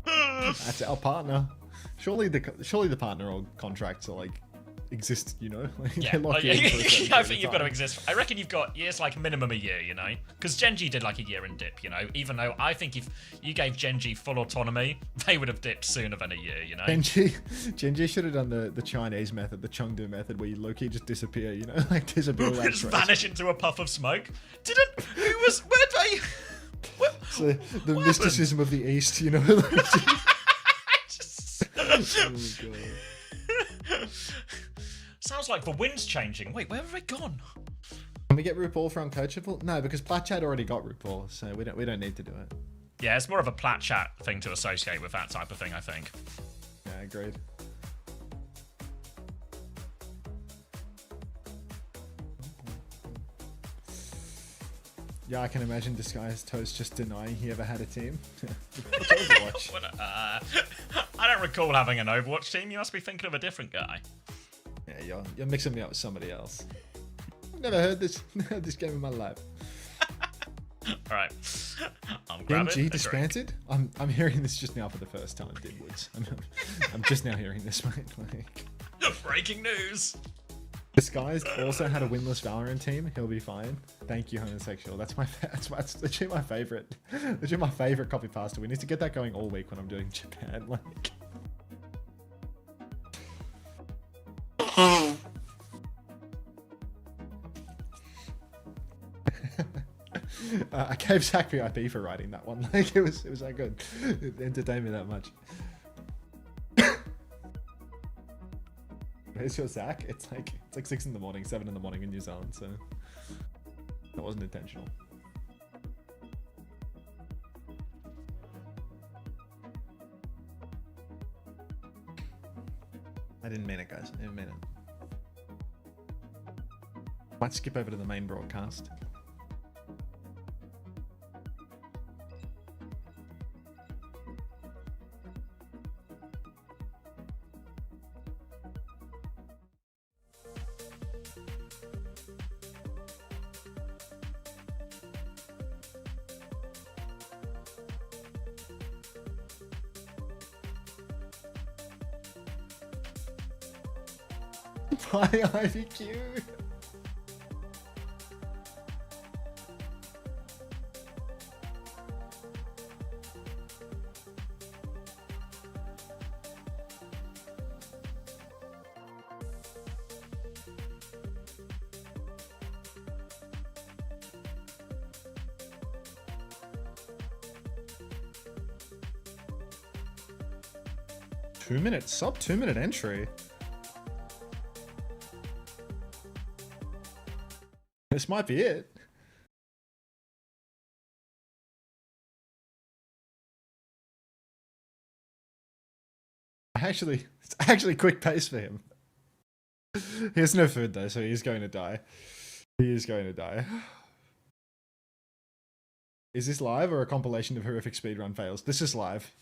That's our partner. Surely the partner or contracts are like exist, you know? Like, Yeah, they're locked in for a certain I period think of you've got to time. exist. I reckon you've got like minimum a year, you know? Because Genji did like a year in dip, you know? Even though I think if you gave Genji full autonomy, they would have dipped sooner than a year, you know? Genji should have done the Chinese method, the Chengdu method, where you low-key just disappear, you know? Like disappear without Just trace. vanish into a puff of smoke. Where'd they... So, the mysticism of the East, you know? Like, oh god. Sounds like the wind's changing. Wait, where have they gone? Can we get RuPaul for uncoachable? No, because Platchat already got RuPaul, so we don't need to do it. Yeah, it's more of a plat chat thing to associate with that type of thing, I think. Yeah, agreed. Yeah, I can imagine Disguised Toast just denying he ever had a team. What's Overwatch? I don't recall having an Overwatch team. You must be thinking of a different guy. Yeah, you're mixing me up with somebody else. I've never heard this game in my life. Alright. I'm grabbing. MG disbanded? I'm hearing this just now for the first time, Didwoods. I'm just now hearing this, mate. Like, Breaking news. Disguised also had a winless Valorant team. He'll be fine. Thank you, homosexual. That's literally my favorite. Literally my favorite copy pasta. We need to get that going all week when I'm doing Japan. Like, I gave Zach VIP for writing that one. Like it was that good. It entertained me that much. Where's your Zach? It's like 6 in the morning, 7 in the morning in New Zealand, so that wasn't intentional. I didn't mean it, guys. I didn't mean it. Might skip over to the main broadcast. Why IVQ? Sub 2 minute entry. This might be it. It's actually quick pace for him. He has no food though, so he's going to die. He is going to die. Is this live or a compilation of horrific speedrun fails? This is live.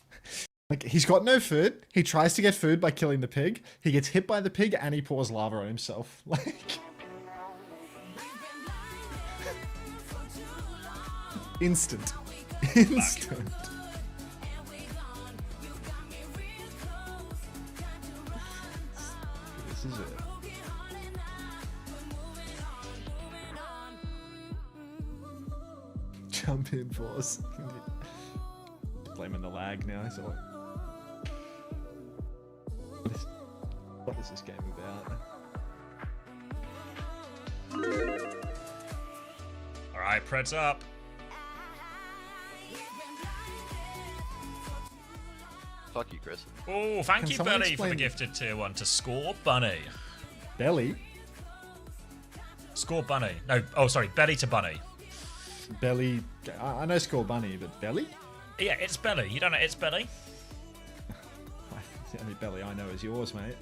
Like, he's got no food. He tries to get food by killing the pig. He gets hit by the pig and he pours lava on himself. Like... Instant. Instant. This is it. Jump in, force. Blaming the lag now, so what is this game about? Alright, Preds up. Fuck you, Chris. Oh, thank Can you, someone Belly, for the explain- gifted tier 1 to Score Bunny. Belly? Score Bunny. No, oh, sorry, Belly to Bunny. Belly. I know Score Bunny, but Belly? Yeah, it's Belly. You don't know it's Belly? The only Belly I know is yours, mate.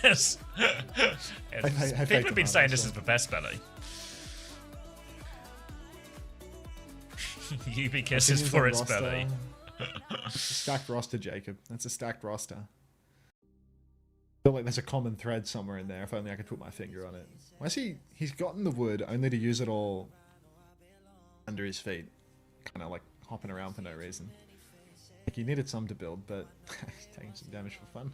Yes. I People faked have been him saying out, this so. is the best Belly. UB kisses Opinions for on its roster. belly. Stacked roster, Jacob. That's a stacked roster. I feel like there's a common thread somewhere in there. If only I could put my finger on it. Why is he? He's gotten the wood only to use it all under his feet, kind of like hopping around for no reason. Like he needed some to build, but he's taking some damage for fun.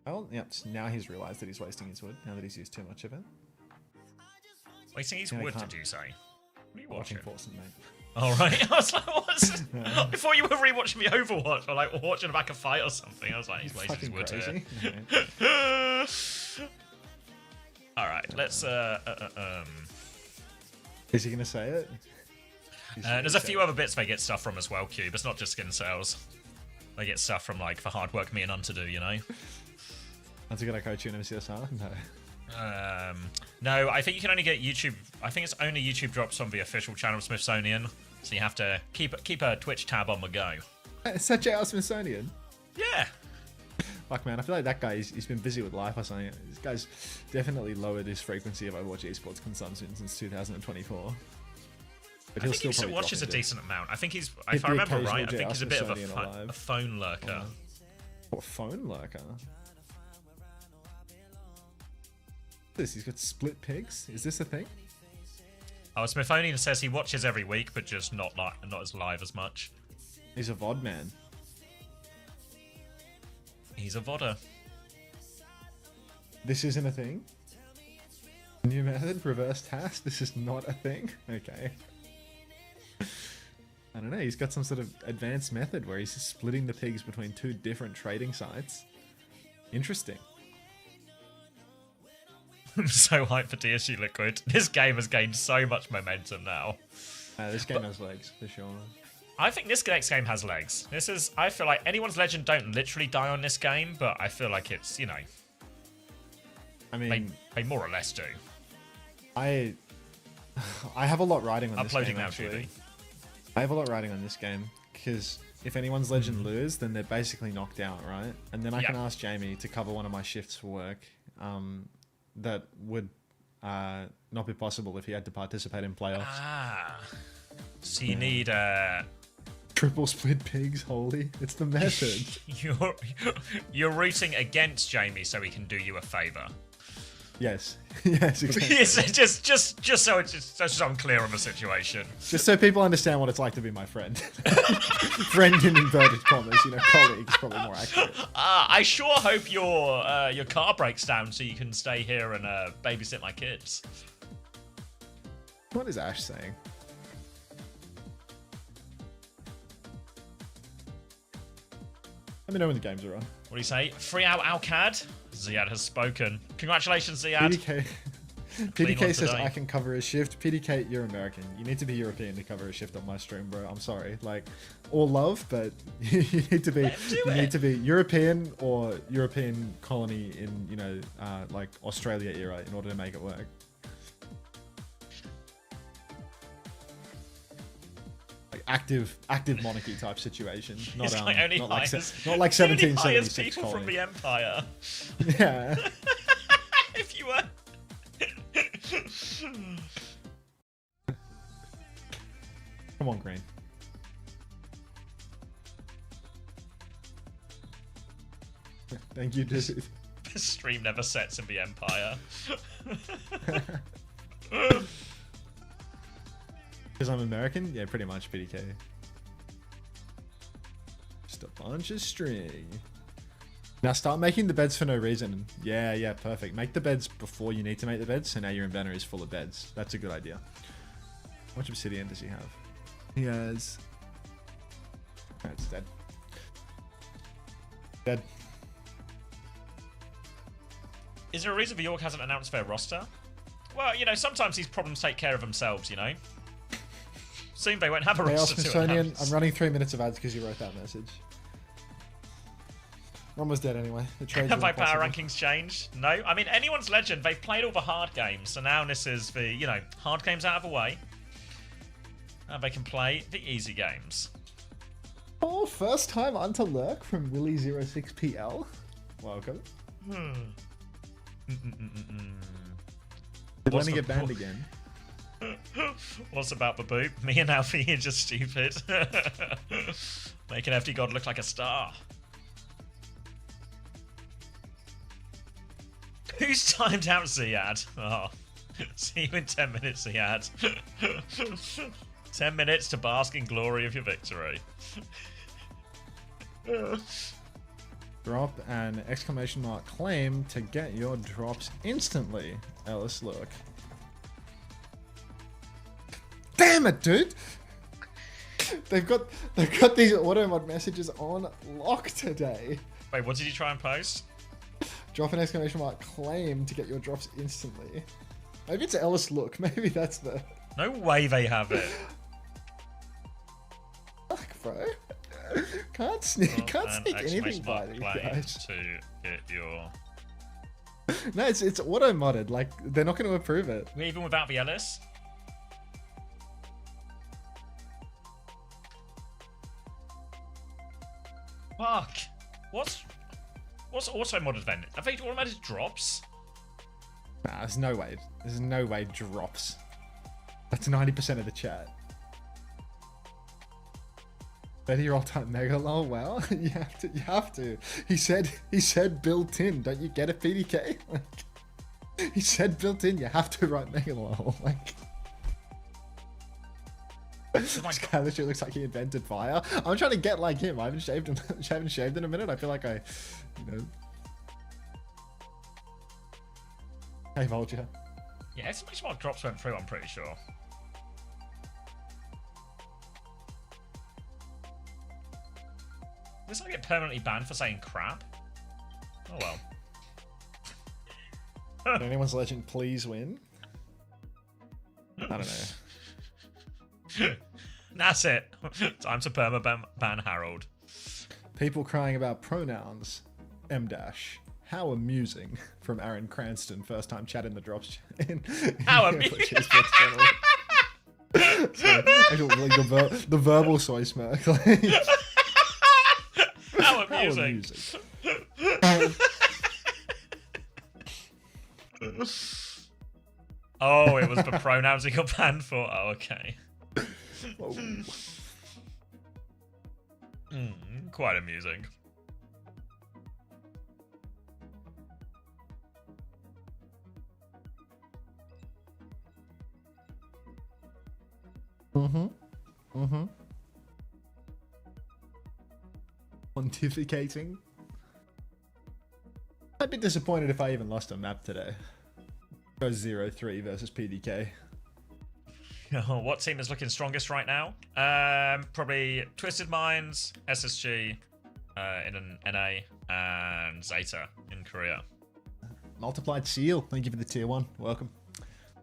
Well, yep. Now he's realised that he's wasting his wood. Now that he's used too much of it. Waiting his Yeah, I wood, can't. did you say? What are you Watching watching? Forsen, mate. All right. I was like, what's... I thought you were rewatching me Overwatch or like watching back a fight or something. I was like, he's wasting his Fucking wood crazy. here. Okay. All right, let's Is he gonna say it? there's a few other bits they get stuff from as well, Cube. It's not just skin sales. They get stuff from like the hard work me and to do, you know. That's a good coach you in MCSR? No. No, I think you can only get YouTube. I think it's only YouTube drops on the official channel of Smithsonian, so you have to keep a Twitch tab on the go. Such a Smithsonian. Yeah. Fuck man, I feel like that guy, he's been busy with life or something. This guy's definitely lowered his frequency of Overwatch esports consumption since 2024 But I think he still probably watches a drop into decent amount. I think he's, Hit if I the remember occasional right, I think he's a bit of Smithsonian alive. a phone lurker. What, phone lurker? This, he's got split pigs? Is this a thing? Oh, Smithsonian says he watches every week, but just not as live as much. He's a VOD man. He's a vodder. This isn't a thing? New method, reverse task? This is not a thing? Okay. I don't know, he's got some sort of advanced method where he's splitting the pigs between two different trading sites. Interesting. I'm so hyped for DSU Liquid. This game has gained so much momentum now. This game has legs, for sure. I think this next game has legs. I feel like anyone's legend don't literally die on this game, but I feel like it's, you know, I mean, they more or less do. I have a lot riding on Uploading this game, now, actually. Judy. I have a lot ring on this game because if anyone's legend lose, then they're basically knocked out, right? And then I can ask Jamie to cover one of my shifts for work. That would not be possible if he had to participate in playoffs. Ah. So you need Triple split pigs, holy! It's the method. you're rooting against Jamie so he can do you a favor. Yes, yes, exactly. It's just so I'm clear on the situation. Just so people understand what it's like to be my friend. Friend in inverted commas, you know, colleague is probably more accurate. I sure hope your car breaks down so you can stay here and babysit my kids. What is Ash saying? Let me know when the games are on. What do you say? Free out Alcad? Ziad has spoken. Congratulations, Ziad. PDK, Clean PDK one says today. I can cover a shift. PDK, you're American. You need to be European to cover a shift on my stream, bro. I'm sorry. Like, all love, but you need to be need to be European or European colony in, you know, like Australia era in order to make it work. Like active monarchy type situation. Not It's like only not like hires, not like only hires 1776 people from colony. the Empire. Yeah. If you were. Come on, Green. Thank you, dude. The stream never sets in the Empire. Because I'm American? Yeah, pretty much, PDK. Just a bunch of string. Now start making the beds for no reason. Yeah, yeah, perfect. Make the beds before you need to make the beds, so now your inventory is full of beds. That's a good idea. How much obsidian does he have? He has... Oh, it's dead. Dead. Is there a reason the York hasn't announced their roster? Well, you know, sometimes these problems take care of themselves, you know. Soon they won't have a Hey, roster to Smithsonian, announce. I'm running 3 minutes of ads because you wrote that message. I'm almost dead anyway. The trades Have are my power impossible. rankings changed? No. I mean, anyone's legend. They've played all the hard games, so now this is the, you know, hard games out of the way. And they can play the easy games. Oh, first time onto lurk from Willy06PL. Welcome. Did What's Lenny the get banned point? again? What's about the boot? Me and Alfie are just stupid. Making FD God look like a star. Who's timed out Ziad? Oh, see you in 10 minutes, Ziad. 10 minutes to bask in glory of your victory. Drop an exclamation mark claim to get your drops instantly. Ellis, look. Damn it, dude! They've got these auto mod messages on lock today. Wait, what did you try and post? Drop an exclamation mark claim to get your drops instantly. Maybe it's Ellis look. Maybe that's the No way they have it. fuck, bro. Can't sneak And anything exclamation by mark these claim guys. to get your... No, it's auto modded. Like they're not going to approve it. Even without the Ellis? Fuck. What's auto modded then? Have they automated drops? Nah, there's no way. There's no way drops. That's 90% of the chat. 30-year-old type mega lol. Well, you have to. He said built in. Don't you get a PDK? Like, he said built in. You have to write mega lol. Like, this guy literally looks like he invented fire. I'm trying to get like him. I haven't shaved him. I haven't shaved in a minute. I feel like I, you know. Hey, Vulture. Yeah, some smart drops went through, I'm pretty sure. Does I get permanently banned for saying crap? Oh well. Can anyone's legend please win? I don't know. That's it. Time to ban Harold. People crying about pronouns. M dash. How amusing from Aaron Cranston. First time chat in the drops. How amusing. Actually, like the verbal soy smirk. Like, How how amusing. Oh, it was the pronouns he got banned for. Oh, okay. Oh. Quite amusing. Pontificating. I'd be disappointed if I even lost a map today. Goes 0-3 versus PDK. Oh, what team is looking strongest right now? Probably Twisted Minds, SSG in an NA, and Zeta in Korea. Multiplied seal. Thank you for the tier 1. Welcome.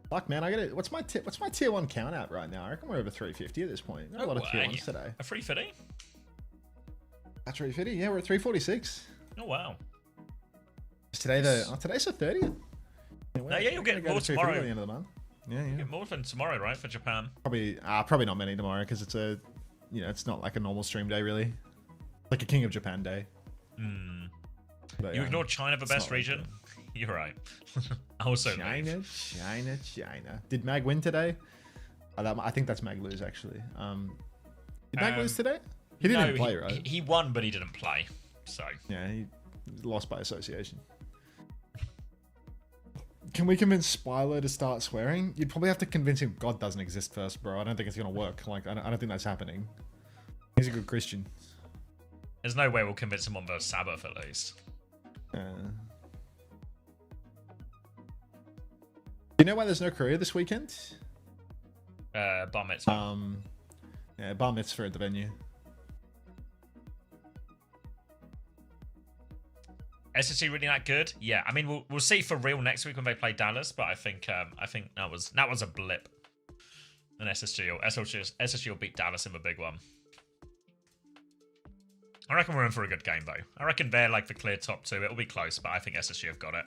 Fuck man, I gotta. What's my tier 1 count at right now? I reckon we're over 350 at this point. Got a lot of tier 1s today. A 350? That's 350. Yeah, we're at 346. Oh wow. Is today the? Oh, today's the 30th. Yeah, you'll get more tomorrow. At the end of the month. Yeah, yeah. Get more than tomorrow, right, for Japan? Probably not many tomorrow because it's a, you know, it's not like a normal stream day really. Like a King of Japan day. But, You ignored China, the best not like region? You're right. Also China. Did Mag win today? I think that's Mag lose actually. Did Mag lose today? He didn't even play, right? He won, but he didn't play. So Yeah, he lost by association. Can we convince Spyler to start swearing? You'd probably have to convince him God doesn't exist first, bro. I don't think it's gonna work. Like, I don't think that's happening. He's a good Christian. there's no way we'll convince him on the Sabbath at least. You know why there's no Korea this weekend? Bar mitzvah. Yeah, bar mitzvah at the venue. SSG really that good? Yeah, I mean we'll see for real next week when they play Dallas, but I think that was a blip. And SSG will beat Dallas in the big one. I reckon we're in for a good game though. I reckon they're like the clear top two. It'll be close, but I think SSG have got it.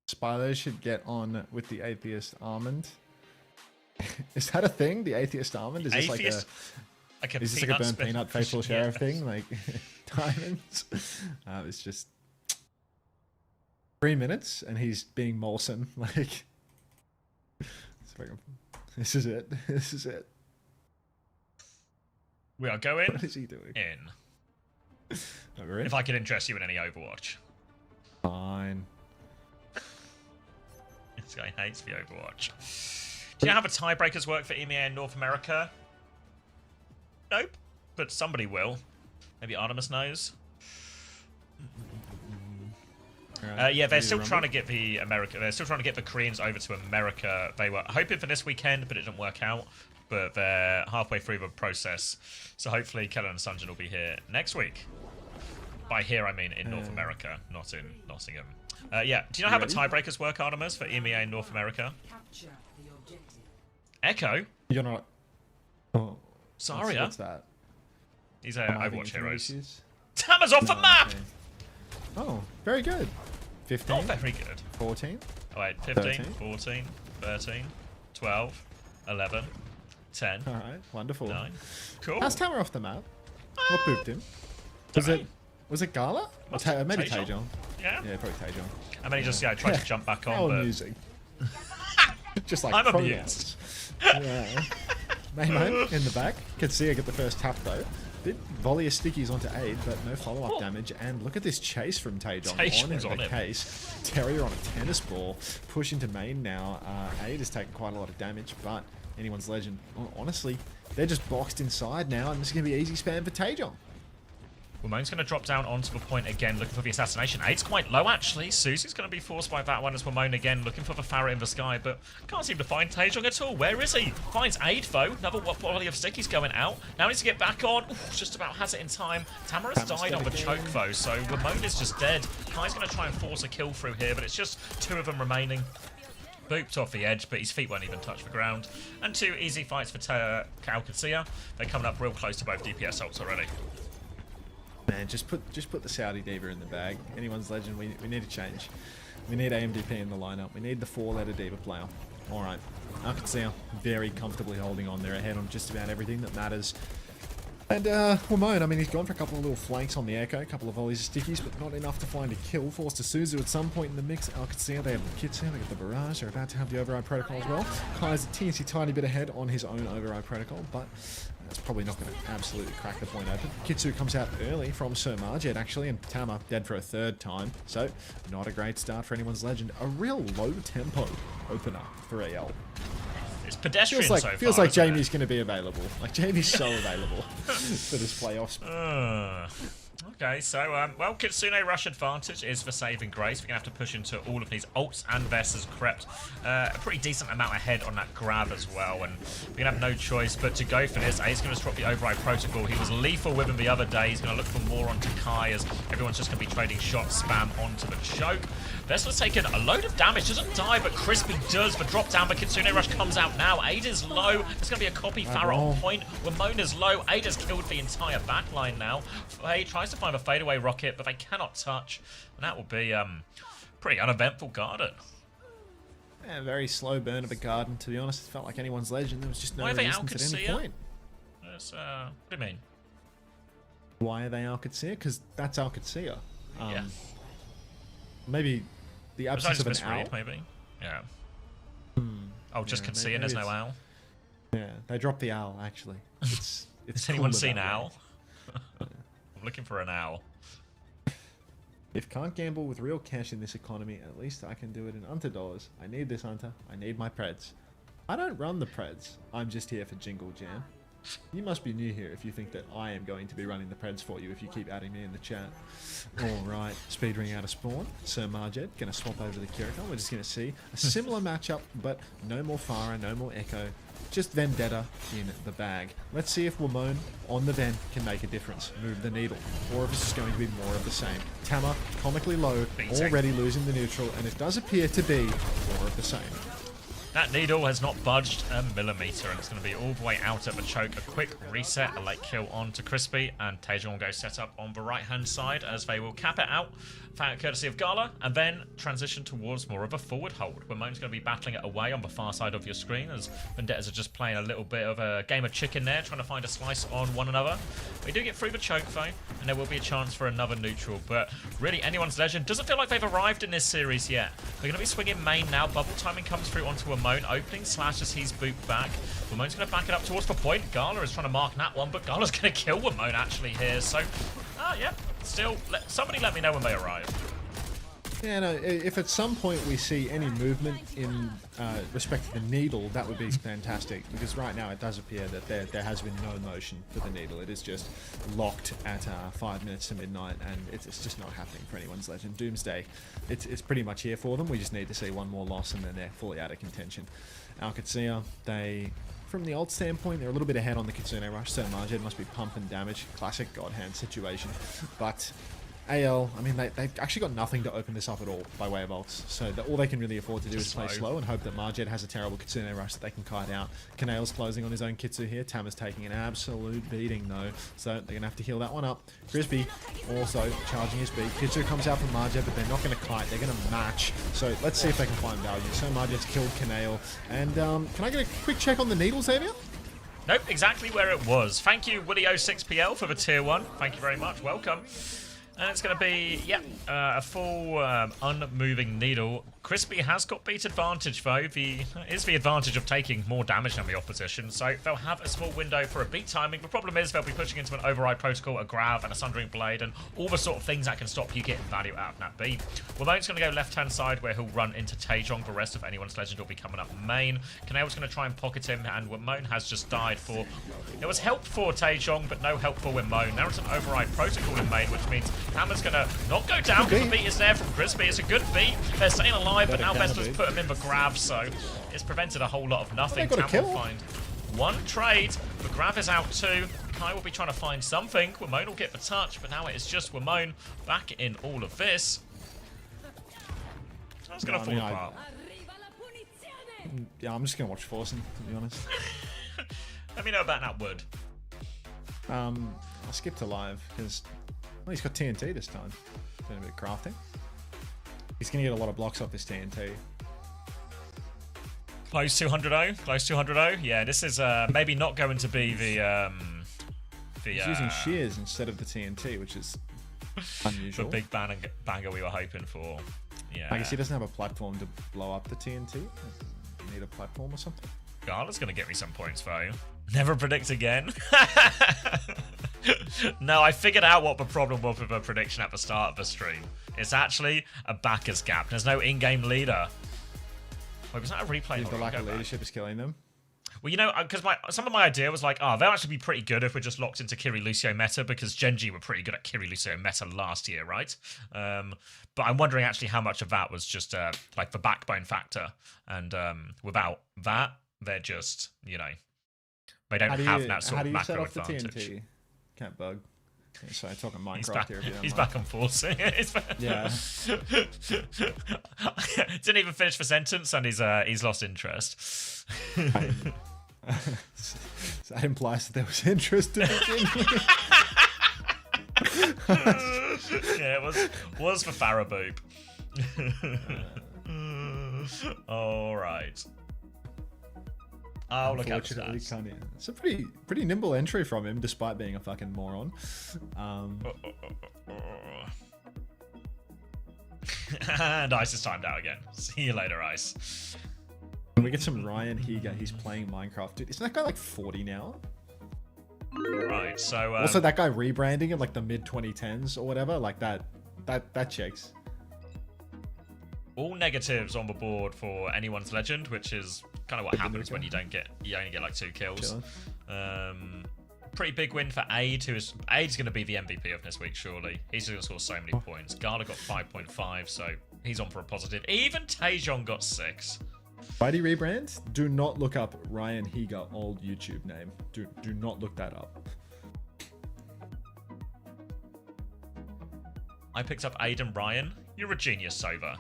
Spylo should get on with the Atheist Almond. Is that a thing? The Atheist Almond? Is this Atheist? like Like is this like a burnt spin- peanut faithful sheriff Yeah. thing? Like diamonds? It's just 3 minutes and he's being Molson. Like this is it. This is it. We are going What is he doing? in. Oh, really? If I could interest you in any Overwatch. Fine. This guy hates the Overwatch. Do you know how the tiebreakers work for EMEA in North America? Nope. But somebody will. Maybe Artemis knows. Yeah, they're still trying to get they're still trying to get the Koreans over to America. They were hoping for this weekend, but it didn't work out. But they're halfway through the process. So hopefully Kellen and Sunjin will be here next week. By here, I mean in North America, not in Nottingham. Yeah, do you know how the tiebreakers work, Artemis, for EMEA in North America? Echo? You're not. Oh, Zarya? what's that? These are Am I having Overwatch internet heroes. issues? Tama's off the No, map! okay. Oh, very good. 15, Not very good. 14. Oh, wait, 15, 13. 14, 13, 12, 11, 10, All right, wonderful. 9. Cool. How's Tamer off the map? What booped him? Was it Gala? Or maybe Taejon. Taejon. Yeah. Yeah, probably Taejon. And then he just tried to jump back on, How but amusing. Just like I'm pronouns. Yeah. Maymo in the back. Could see her get the first tap though. Bit volley of stickies onto Aid, but no follow-up damage. And look at this chase from Taejon. Taejon's On on the him. case. Terrier on a tennis ball. Push into main now. Aid has taken quite a lot of damage, but anyone's legend. Honestly, they're just boxed inside now, and this is going to be easy spam for Taejon. Ramon's going to drop down onto the point again, looking for the assassination. Eight's quite low, actually. Susie's going to be forced by that one as Ramon again, looking for the Farret in the sky, but can't seem to find Taejong at all. Where is he? Finds Aid, though. Another volley of stickies going out. Now needs to get back on. Ooh, just about has it in time. Tamara's died on the choke, though, so Ramon is just dead. Kai's going to try and force a kill through here, but it's just 2 of them remaining. Booped off the edge, but his feet won't even touch the ground. And 2 easy fights for Alcacia. They're coming up real close to both DPS ults already. Man, just put the Saudi Diva in the bag. Anyone's legend, we need to change. We need AMDP in the lineup. We need the 4-letter Diva player. Alright. Alcacia very comfortably holding on. They're ahead on just about everything that matters. And Ramon, I mean, he's gone for a couple of little flanks on the Echo, a couple of volleys of stickies, but not enough to find a kill. Forced to Suzu at some point in the mix. Alcacia, they have the kits here, they got the barrage, they're about to have the override protocol as well. Kai's a teensy tiny bit ahead on his own override protocol, but that's probably not going to absolutely crack the point open. Kitsu comes out early from Sir Marjet, actually, and Tama dead for a 3rd time. So, not a great start for anyone's legend. A real low-tempo opener for AL. It's pedestrian Feels so far. like isn't it? Jamie's going to be available. Like, Jamie's so available for this playoffs. Okay, so, well, Kitsune Rush advantage is for saving grace. We're going to have to push into all of these ults and Vess's crept a pretty decent amount ahead on that grab as well, and we're going to have no choice but to go for this. A's going to drop the override protocol. He was lethal with him the other day. He's going to look for more onto Kai as everyone's just going to be trading shot spam onto the choke. Vess's taken a load of damage, doesn't die, but Crispy does. The drop down, but Kitsune Rush comes out now. Ada's low. There's going to be a copy Farah on point. Ramona's low. Ada's killed the entire backline now. Faye tries to find a fadeaway rocket, but they cannot touch. And that will be pretty uneventful garden. Yeah, very slow burn of a garden, to be honest. It felt like anyone's legend. There was just no Why are they resistance at any Alcacia? point. That's, what do you mean? Why are they Alcacia? Because that's Alcacia. Yeah. Maybe the Was absence that of just an owl. misread, maybe? Yeah. Oh, just Yeah, concede, maybe there's no it's- owl. Yeah, they dropped the owl, actually. It's Has anyone cooler seen that way. owl? I'm looking for an owl. If can't gamble with real cash in this economy, at least I can do it in Hunter dollars. I need this Hunter. I need my Preds. I don't run the Preds. I'm just here for Jingle Jam. You must be new here if you think that I am going to be running the Preds for you if you keep adding me in the chat. Alright, speed ring out of spawn. Sir Marjed going to swap over the Kiriko. We're just going to see a similar matchup, but no more Pharah, no more Echo. Just Vendetta in the bag. Let's see if Wamone on the Ven can make a difference, move the needle, or if this is going to be more of the same. Tama, comically low, already losing the neutral, and it does appear to be more of the same. That needle has not budged a millimeter, and it's going to be all the way out at the choke. A quick reset, a late kill on to Crispy, and Taejon will go set up on the right-hand side as they will cap it out, courtesy of Gala, and then transition towards more of a forward hold. Wamone's going to be battling it away on the far side of your screen as Vendettas are just playing a little bit of a game of chicken there, trying to find a slice on one another. We do get through the choke though, and there will be a chance for another neutral, but really anyone's legend doesn't feel like they've arrived in this series yet. They're going to be swinging main now. Bubble timing comes through onto Wamone, opening slash as he's booped back. Wamone's going to back it up towards the point. Gala is trying to mark that one, but Gala's going to kill Wamone actually here, so yeah, still, somebody let me know when they arrive. Yeah, no, if at some point we see any movement in respect to the needle, that would be fantastic, because right now it does appear that there has been no motion for the needle. It is just locked at 5 minutes to midnight, and it's just not happening for anyone's legend. Doomsday, it's pretty much here for them. We just need to see one more loss, and then they're fully out of contention. OWCS, from the ult standpoint, they're a little bit ahead on the Kitsune Rush, so Marjed must be pumping damage. Classic God Hand situation. But AL, I mean, they've actually got nothing to open this up at all by way of ults. So all they can really afford to do is play slow and hope that Marjed has a terrible Kitsune Rush that they can kite out. Kanale's closing on his own Kitsu here. Tama's taking an absolute beating though, so they're going to have to heal that one up. Crispy also charging his beat. Kitsu comes out from Marjed, but they're not going to kite. They're going to match. So let's see if they can find value. So Marjed's killed Kanale. And can I get a quick check on the needle, Xavier? Nope, exactly where it was. Thank you, Willie 06PL, for the tier 1. Thank you very much. Welcome. And it's going to be, a full unmoving needle. Crispy has got beat advantage, though. The advantage of taking more damage than the opposition, so they'll have a small window for a beat timing. The problem is they'll be pushing into an override protocol, a grab, and a sundering blade, and all the sort of things that can stop you getting value out of that beat. Wamone's going to go left-hand side, where he'll run into Taejong. The rest of anyone's legend will be coming up main. Kanale's going to try and pocket him, and Wamone has just died for... There was help for Taejong, but no help for Wamone. Now it's an override protocol in main, which means Hammer's going to not go down because the beat is there from Crispy. It's a good beat. They're staying alive, but now Vester's put him in the grab, so it's prevented a whole lot of nothing. Tam will find one trade. The grab is out too. Kai will be trying to find something. Wamone will get the touch, but now it is just Wamone back in all of this. So it's going to fall apart. Yeah, I'm just going to watch Forcing, to be honest. Let me know about that wood. I'll skip to live, because he's got TNT this time. Doing a bit of crafting. He's going to get a lot of blocks off this TNT. Close 200-0. Close 200-0. Yeah, this is maybe not going to be the... He's using shears instead of the TNT, which is unusual. The big banger we were hoping for. Yeah. I guess he doesn't have a platform to blow up the TNT. Need a platform or something. Gala's going to get me some points, though. Never predict again. No, I figured out what the problem was with the prediction at the start of the stream. It's actually a backers gap. There's no in-game leader. Wait, was that a replay? The lack of leadership is killing them. Well, you know, because some of my idea was like, they'll actually be pretty good if we're just locked into Kiri Lucio meta, because Genji were pretty good at Kiri Lucio meta last year, right? But I'm wondering actually how much of that was just like the backbone factor, and without that, they're just, you know, they don't have that sort of macro advantage. The TNT? Can't bug. Sorry, talking Minecraft here. He's back on forcing. Yeah. Didn't even finish the sentence, and he's lost interest. So that implies that there was interest to begin with. Yeah, it was for Faraboop. All right. Oh, look out for that. It's a pretty nimble entry from him, despite being a fucking moron. And Ice is timed out again. See you later, Ice. When we get some Ryan Higa, he's playing Minecraft. Dude, isn't that guy like 40 now? Right, so... also, that guy rebranding in like the mid-2010s or whatever, like that checks. All negatives on the board for anyone's legend, which is kind of what happens when you only get like 2 kills. Pretty big win for Aid, Aid's going to be the MVP of this week, surely. He's going to score so many points. Gala got 5.5, so he's on for a positive. Even Taejon got 6. Mighty rebrand. Do not look up Ryan Higa, old YouTube name. Do not look that up. I picked up Aiden Ryan. You're a genius, Sova.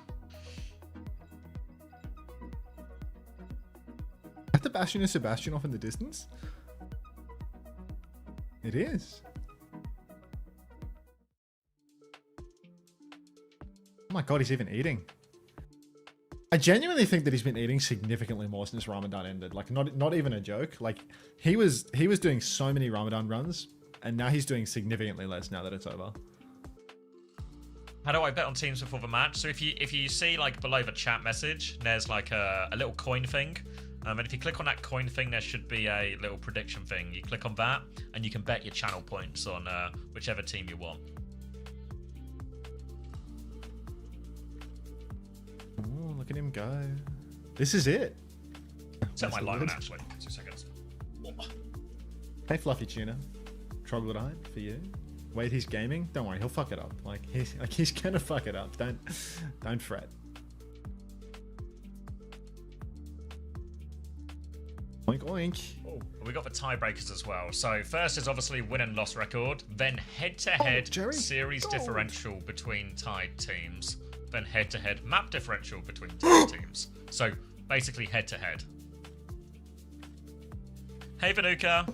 Is that the Bastion of Sebastian off in the distance? It is. Oh my god, he's even eating. I genuinely think that he's been eating significantly more since Ramadan ended. Like, not even a joke. Like, he was doing so many Ramadan runs, and now he's doing significantly less now that it's over. How do I bet on teams before the match? So if you see like below the chat message, there's like a little coin thing. And if you click on that coin thing, there should be a little prediction thing. You click on that, and you can bet your channel points on whichever team you want. Oh, look at him go. This is it. Set my That's light on, good. actually. 2 seconds. Hey, Fluffy Tuna. Troglodyte for you. Wait, he's gaming? Don't worry, he'll fuck it up. He's gonna fuck it up. Don't fret. Oink oink. Oh, we got the tiebreakers as well. So first is obviously win and loss record, then head-to-head Jerry. series Gold. differential between tied teams, then head-to-head map differential between tied teams. So basically head-to-head. Hey, Vanuka.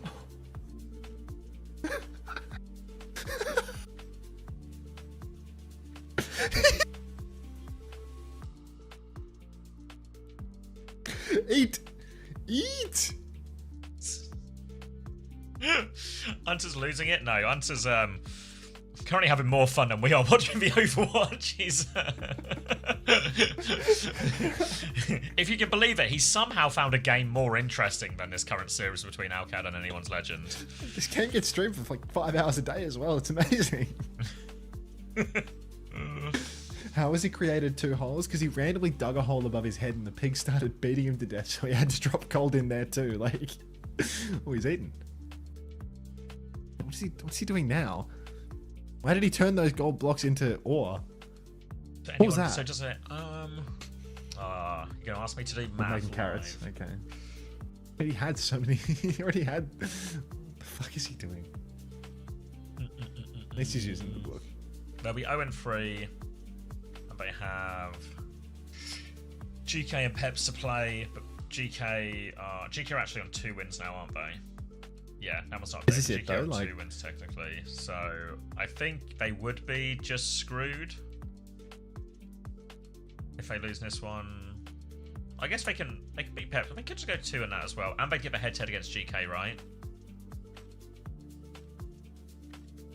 Eat! Eat! Hunter's losing it? No, Hunter's currently having more fun than we are watching the Overwatch. He's if you can believe it, he somehow found a game more interesting than this current series between Alcad and Anyone's Legend. This game gets streamed for like 5 hours a day as well. It's amazing. How has he created 2 holes? Because he randomly dug a hole above his head and the pig started beating him to death, so he had to drop cold in there too. Like, oh, he's eating. What's he doing now? Why did he turn those gold blocks into ore? What was that? So just you're gonna ask me to do I'm math making carrots. live. Okay. But he had so many. He already had. The fuck is he doing? At least he's using the book. They'll be 0-3, and they have GK and Peps to play, but GK are actually on 2 wins now, aren't they? Yeah, that must not be. Is this it, GK though? on Like- 2 wins technically, so I think they would be just screwed if they lose this one. I guess they can beat Peps. They could just go 2 in that as well, and they get a head-to-head against GK, right?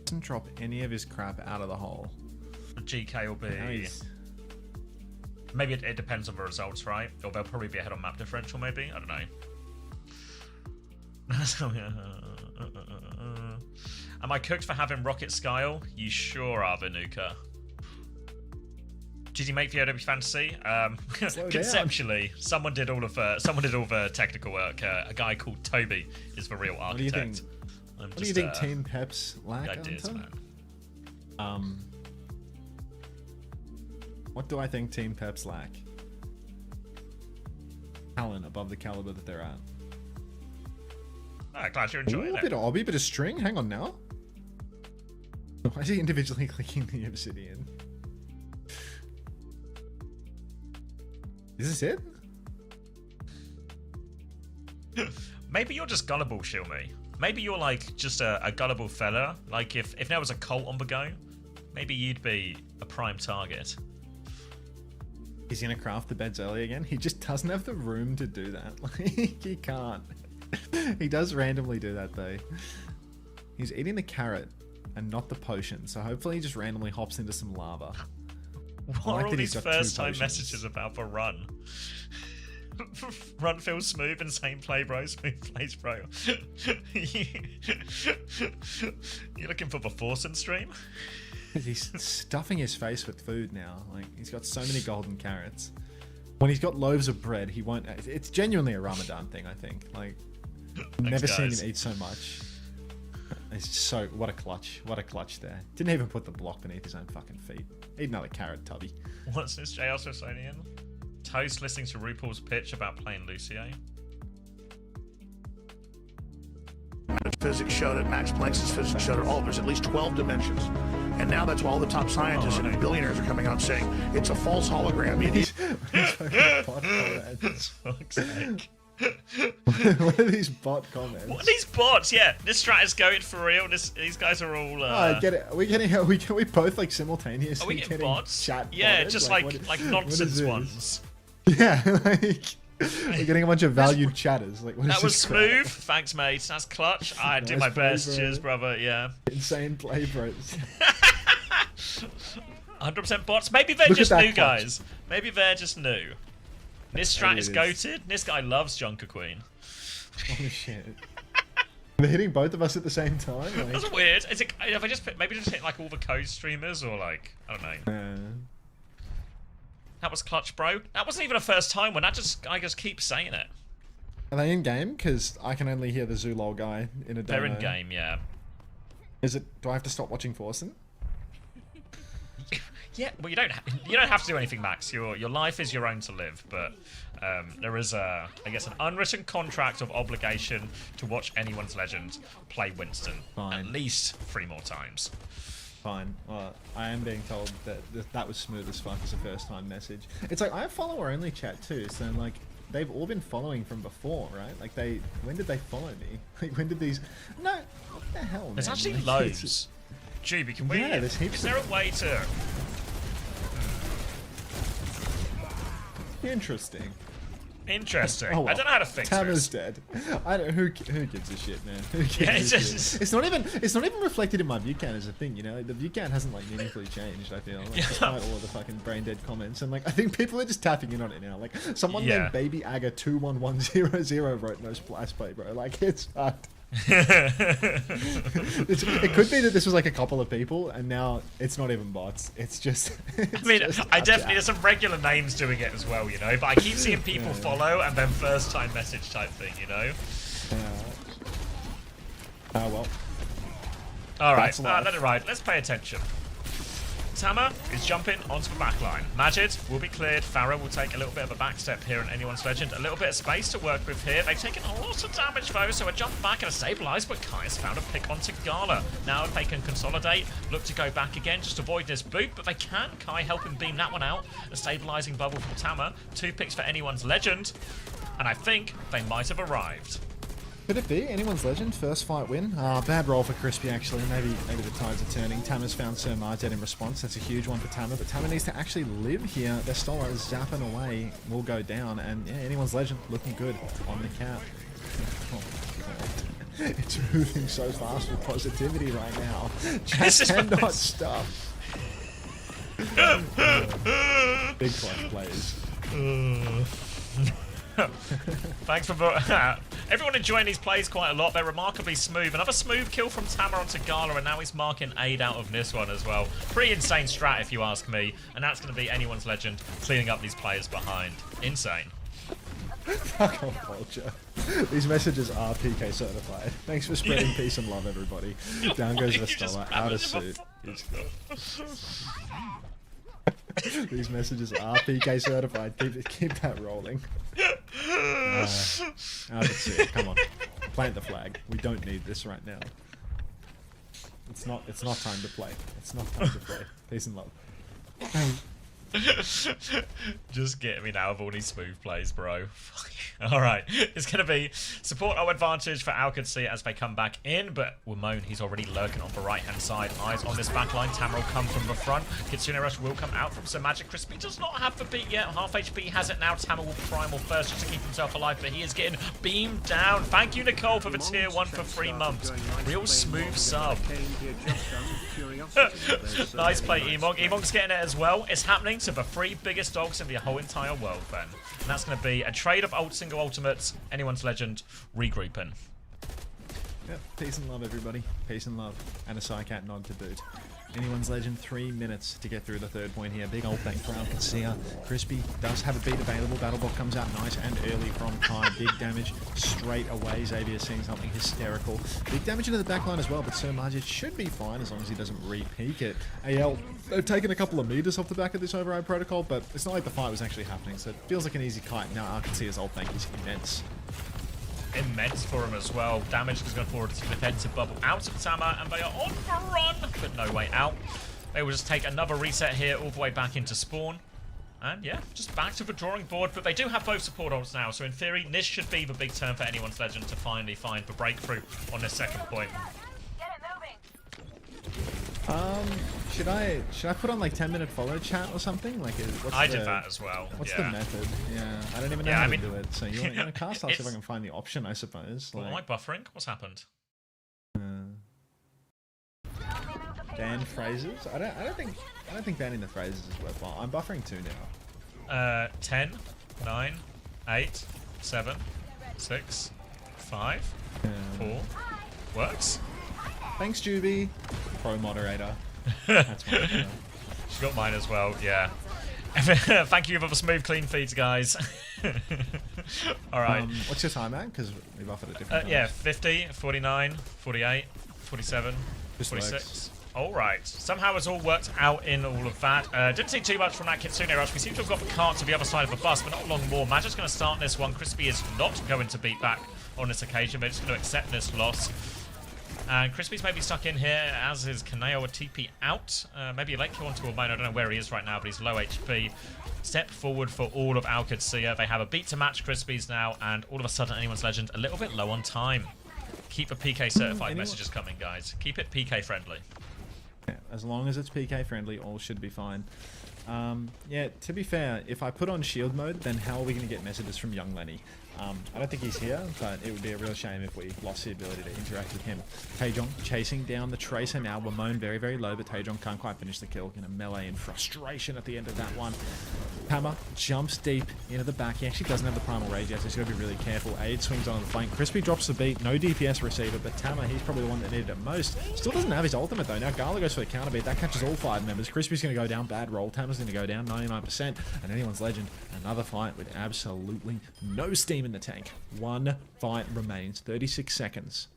Doesn't drop any of his crap out of the hole. GK will be. Nice. Maybe it depends on the results, right? Or they'll probably be ahead on map differential, maybe? I don't know. Am I cooked for having Rocket Skyle? You sure are, Vanuka. Did you make the OW Fantasy? Conceptually, someone did all the technical work. A guy called Toby is the real What do you architect. think? What do you think Team Peps lack? Ideas, Hunter? man. What do I think Team Peps lack? Talent above the caliber that they're at. Ah, glad you're enjoying Ooh, a it. bit of obby, bit of string. Hang on now. Why is he individually clicking the obsidian? Is this it? Maybe you're just gullible, Shilmy. Maybe you're like just a gullible fella. Like if there was a cult on the go, maybe you'd be a prime target. He's gonna craft the beds early again. He just doesn't have the room to do that. Like, he can't. He does randomly do that though. He's eating the carrot and not the potion, so hopefully he just randomly hops into some lava. What are all that he's these got 2 first time potions. messages about the run? Run feels smooth, insane play, bro. Smooth plays, bro. You looking for the Forsen stream? He's stuffing his face with food now. Like, he's got so many golden carrots. When he's got loaves of bread, he won't. It's genuinely a Ramadan thing, I think. Like, never seen him eat so much. It's so what a clutch there. Didn't even put the block beneath his own fucking feet. Eat another carrot, Tubby. What's this JL Smithsonian? Toast listening to RuPaul's pitch about playing Lucio. Physics showed it, Max Planck's physics showed it, all there's at least 12 dimensions. And now that's why all the top scientists and billionaires are coming out saying it's a false hologram. Fuck's sake. What are these bot comments? What are these bots? Yeah, this strat is going for real. These guys are all. I get it. Are we both like simultaneously Are we getting getting bots? chat Yeah, botted? just what- like what is nonsense this? ones. Yeah, like we're getting a bunch of valued chatters. Like, what is That was this crap? smooth. Thanks, mate. That's clutch. I do Nice my play, best. bro. Cheers, brother. Yeah. Insane play, bros. 100% bots. Maybe they're Look at just that new clutch. guys. Maybe they're just new. This strat Maybe is it is. goated. This guy loves Junker Queen. Holy shit. They're hitting both of us at the same time. Like, That's weird. Is it? If I just maybe just hit like all the code streamers or like I don't know. That was clutch, bro. That wasn't even a first time when I just keep saying it. are they in game? Because I can only hear the Zulol guy in a demo. They're in game, yeah. Is it? Do I have to stop watching Forsen? Yeah, well, you don't have to do anything, Max. Your life is your own to live, but there is I guess an unwritten contract of obligation to watch anyone's legend play Winston Fine. at least 3 more times. Fine. Well, I am being told that that was smooth as fuck as a first time message. It's like I have follower only chat too, so like they've all been following from before, right? Like when did they follow me? Like when did these? No, what the hell? There's man? actually Like, it's- loads. Juby, can we? Yeah, there's heaps Is there a way to? Interesting. Interesting. Oh, well. I don't know how to fix Tamer's this. dead. I don't. Who gives a shit, man? Who gives Yeah, a it's shit? just- It's not even reflected in my view count as a thing. You know, the view count hasn't like meaningfully changed. I feel like, despite all of the fucking brain dead comments, and like I think people are just tapping in on it now. Like someone Yeah. named Baby Aga 21100 wrote no splash play, bro. Like it's fucked. It could be that this was like a couple of people, and now it's not even bots. It's just. I mean, I definitely there's some regular names doing it as well, you know. But I keep seeing people follow and then first time message type thing, you know. Oh well. All right, That's life. let it ride. Let's pay attention. Tamer is jumping onto the back line. Majid will be cleared. Farah will take a little bit of a back step here in anyone's legend. A little bit of space to work with here. They've taken a lot of damage though, so a jump back and a stabilize, but Kai has found a pick onto Gala. Now if they can consolidate, look to go back again, just avoid this boot, but they can. Kai helping beam that one out. A stabilizing bubble from Tamer. 2 picks for anyone's legend. And I think they might have arrived. Could it be anyone's legend? First fight win? Bad roll for Crispy actually. Maybe the tides are turning. Tamer's found Sir Marjet in response. That's a huge one for Tamer, but Tamer needs to actually live here. Their Stoller is zapping away, will go down, and yeah, anyone's legend looking good on the cap. Oh my god. It's moving so fast with positivity right now. Just cannot stop. Big clutch plays. Thanks for everyone enjoying these plays quite a lot. They're remarkably smooth. Another smooth kill from Tamer onto Gala, and now he's marking 8 out of this one as well. Pretty insane strat if you ask me, and that's going to be anyone's legend cleaning up these players behind. Insane. Fuck off, Vulture. These messages are PK certified. Thanks for spreading peace and love, everybody. Down goes the Stoller, out of suit. These messages are PK certified. Keep that rolling. Out of suit. Come on, plant the flag. We don't need this right now. It's not time to play. It's not time to play. Peace and love. Just get me now of all these smooth plays, bro. Alright, it's going to be support our advantage for Alcatsi as they come back in, but Wimone, he's already lurking on the right-hand side. Eyes on this backline. Tamer will come from the front. Kitsune Rush will come out from Sir Magic. Crispy does not have the beat yet. Half HP has it now. Tamer will primal first just to keep himself alive, but he is getting beamed down. Thank you, Nicole, for the tier 1 for 3 months. Real smooth sub. Nice play, Emog. Emog's getting it as well. It's happening to the 3 biggest dogs in the whole entire world, then. And that's going to be a trade of old single ultimates, anyone's legend, regrouping. Yep, peace and love, everybody. Peace and love. And a Psycat nod to boot. Anyone's Legend 3 minutes to get through the third point here. Big old bank for OWCS. Crispy does have a beat available. Battlebot comes out nice and early from time. Big damage straight away. Xavier seeing something hysterical. Big damage into the backline as well, but Sir Majid should be fine as long as he doesn't re-peak it. AL, they've taken a couple of meters off the back of this override protocol, but it's not like the fight was actually happening, so it feels like an easy kite. Now OWCS ult bank is immense. Immense for him as well. Damage is going forward to the defensive bubble out of Tama, and they are on the run, but no way out. They will just take another reset here all the way back into spawn. And yeah, just back to the drawing board, but they do have both support ults now, so in theory, this should be the big turn for Anyone's Legend to finally find the breakthrough on this second point. Should I put on like 10-minute follow chat or something? Like, I did that as well. What's yeah. the method? Yeah, I don't even know how to do it. So you want to cast? I'll see if I can find the option, I suppose. Like, am I buffering? What's happened? Ban phrases? I don't think banning the phrases is worthwhile. I'm buffering 2 now. 10, 9, 8, 7, 6, 5, 4. Works. Thanks, Juby. Pro moderator. That's my She got mine as well, yeah. Thank you for the smooth, clean feeds, guys. Alright. What's your time at? Because we've offered a different yeah, 50, 49, 48, 47, This 46. works. Alright. Somehow it's all worked out in all of that. Didn't see too much from that Kitsune rush. We seem to have got the cart to the other side of the bus, but not long more. Magic's going to start this one. Crispy is not going to beat back on this occasion. They're just going to accept this loss. And Crispy's maybe stuck in here, as is Kaneo, a TP out. Maybe a late kill onto a bone. I don't know where he is right now, but he's low HP. Step forward for all of OWCS. They have a beat to match Crispy's now, and all of a sudden, Anyone's Legend a little bit low on time. Keep the PK certified messages coming, guys. Keep it PK friendly. Yeah, as long as it's PK friendly, all should be fine. Yeah, to be fair, if I put on shield mode, then how are we going to get messages from young Lenny? I don't think he's here, but it would be a real shame if we lost the ability to interact with him. Taejong chasing down the Tracer now. Wamone very, very low, but Taejong can't quite finish the kill. Gonna melee in frustration at the end of that one. Hammer jumps deep into the back. He actually doesn't have the primal rage yet, so he's got to be really careful. Aid swings on the flank. Crispy drops the beat. No DPS receiver, but Tama, he's probably the one that needed it most. Still doesn't have his ultimate, though. Now Gala goes for the counter beat. That catches all 5 members. Crispy's going to go down. Bad roll. Tama's going to go down 99%. And Anyone's Legend, another fight with absolutely no steam in the tank. One fight remains. 36 seconds.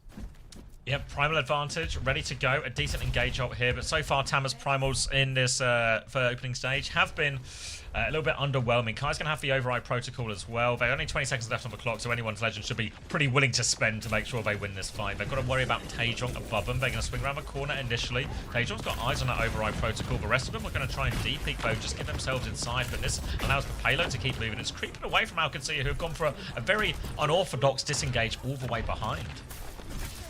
Yep, primal advantage, ready to go. A decent engage ult here, but so far Tama's primals in this for opening stage have been a little bit underwhelming. Kai's going to have the override protocol as well. They're only 20 seconds left on the clock, so Anyone's Legend should be pretty willing to spend to make sure they win this fight. They've got to worry about Taejong above them. They're going to swing around the corner initially. Taejong's got eyes on that override protocol. The rest of them are going to try and deep-peek though, just get themselves inside, but this allows the payload to keep moving. It's creeping away from OWCS, who have gone for a very unorthodox disengage all the way behind.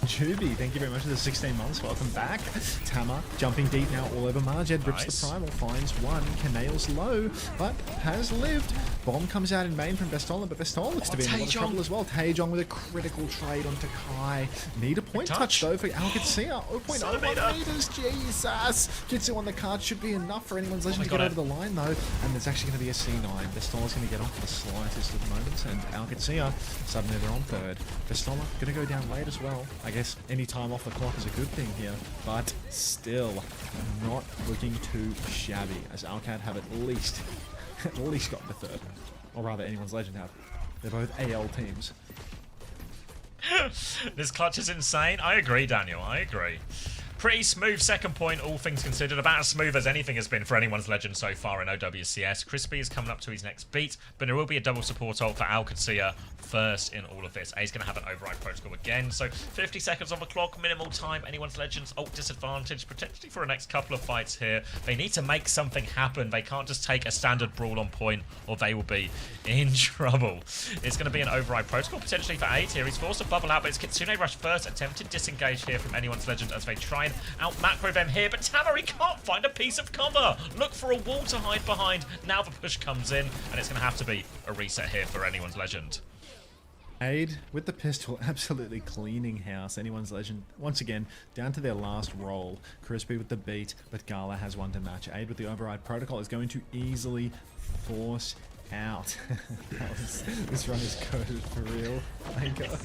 Juby, thank you very much for the 16 months. Welcome back. Tama jumping deep now all over Marjed. Rips the primal, finds one. Kanail's low, but has lived. Bomb comes out in main from Vestola, but Vestola looks to be in a lot of trouble as well. Taejong with a critical trade onto Kai. Need a point touch though for OWCS. 0.01 meters. Jesus. Kitsu on the card should be enough for Anyone's Legend to get over the line though. And there's actually going to be a C9. Vestola's going to get off for the slightest of moments, and OWCS suddenly they're on third. Vestola going to go down late as well. I guess any time off the clock is a good thing here, but still not looking too shabby, as Alcad have at least got the third, or rather Anyone's Legend have. They're both AL teams. This clutch is insane. I agree, Daniel. I agree. Pretty smooth second point, all things considered. About as smooth as anything has been for Anyone's Legend so far in OWCS. Crispy is coming up to his next beat, but there will be a double support ult for OWCS first in all of this. A's going to have an override protocol again, so 50 seconds on the clock, minimal time. Anyone's Legends ult disadvantage, potentially for the next couple of fights here. They need to make something happen. They can't just take a standard brawl on point, or they will be in trouble. It's going to be an override protocol, potentially for 8 here. He's forced to bubble out, but it's Kitsune Rush first. Attempted disengage here from Anyone's Legend as they try and out macro them here, but Tamari can't find a piece of cover. Look for a wall to hide behind. Now the push comes in, and it's going to have to be a reset here for Anyone's Legend. Aid with the pistol, absolutely cleaning house. Anyone's Legend, once again, down to their last roll. Crispy with the beat, but Gala has one to match. Aid with the override protocol is going to easily force out. This run is coded for real. My God.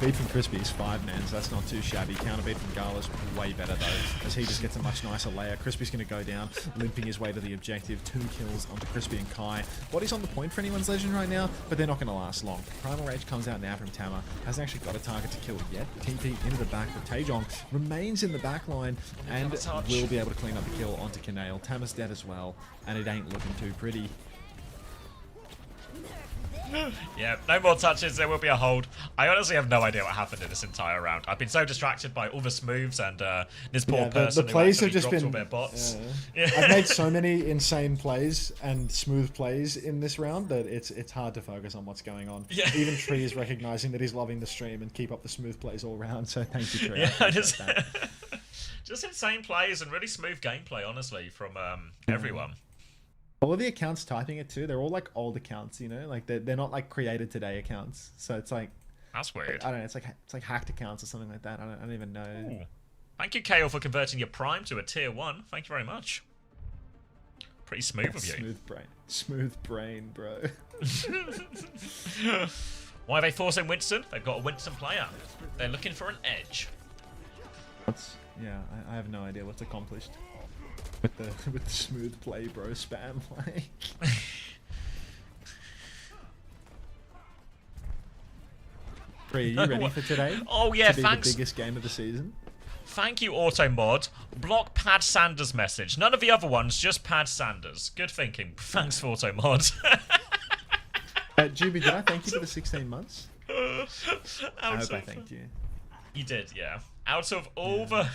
Beat from Crispy is 5 man, so that's not too shabby. Counter beat from Gala's way better though, as he just gets a much nicer layer. Crispy's going to go down, limping his way to the objective. 2 kills onto Crispy and Kai. Body's on the point for anyone's legend right now, but they're not going to last long. Primal Rage comes out now from Tama. Hasn't actually got a target to kill yet. TP into the back, but Taejong remains in the back line and will be able to clean up the kill onto Kanale. Tama's dead as well, and it ain't looking too pretty. Yeah, no more touches. There will be a hold. I honestly have no idea what happened in this entire round. I've been so distracted by all the smooths and this poor person the plays who have just dropped been all their bots. I've made so many insane plays and smooth plays in this round that it's hard to focus on what's going on. Yeah. Even Tree is recognizing that he's loving the stream and keep up the smooth plays all round. So thank you, Tree. Yeah, just insane plays and really smooth gameplay, honestly, from everyone. All of the accounts typing it too, they're all like old accounts, you know, like they're not like created today accounts. So it's like, that's weird. I don't know, it's like hacked accounts or something like that. I don't even know. Ooh. Thank you, Kale, for converting your Prime to a tier 1. Thank you very much. Pretty smooth of you. Smooth brain, bro. Why are they forcing Winston? They've got a Winston player. They're looking for an edge. Yeah, I have no idea what's accomplished with the smooth play, bro. Spam like. Are you ready for today? Oh yeah, to be thanks. The biggest game of the season. Thank you, Automod. Block Pad Sanders' message. None of the other ones, just Pad Sanders. Good thinking. Thanks, Automod. Juby, did I thank you for the 16 months? I hope I thanked you. You did, yeah. Out of all the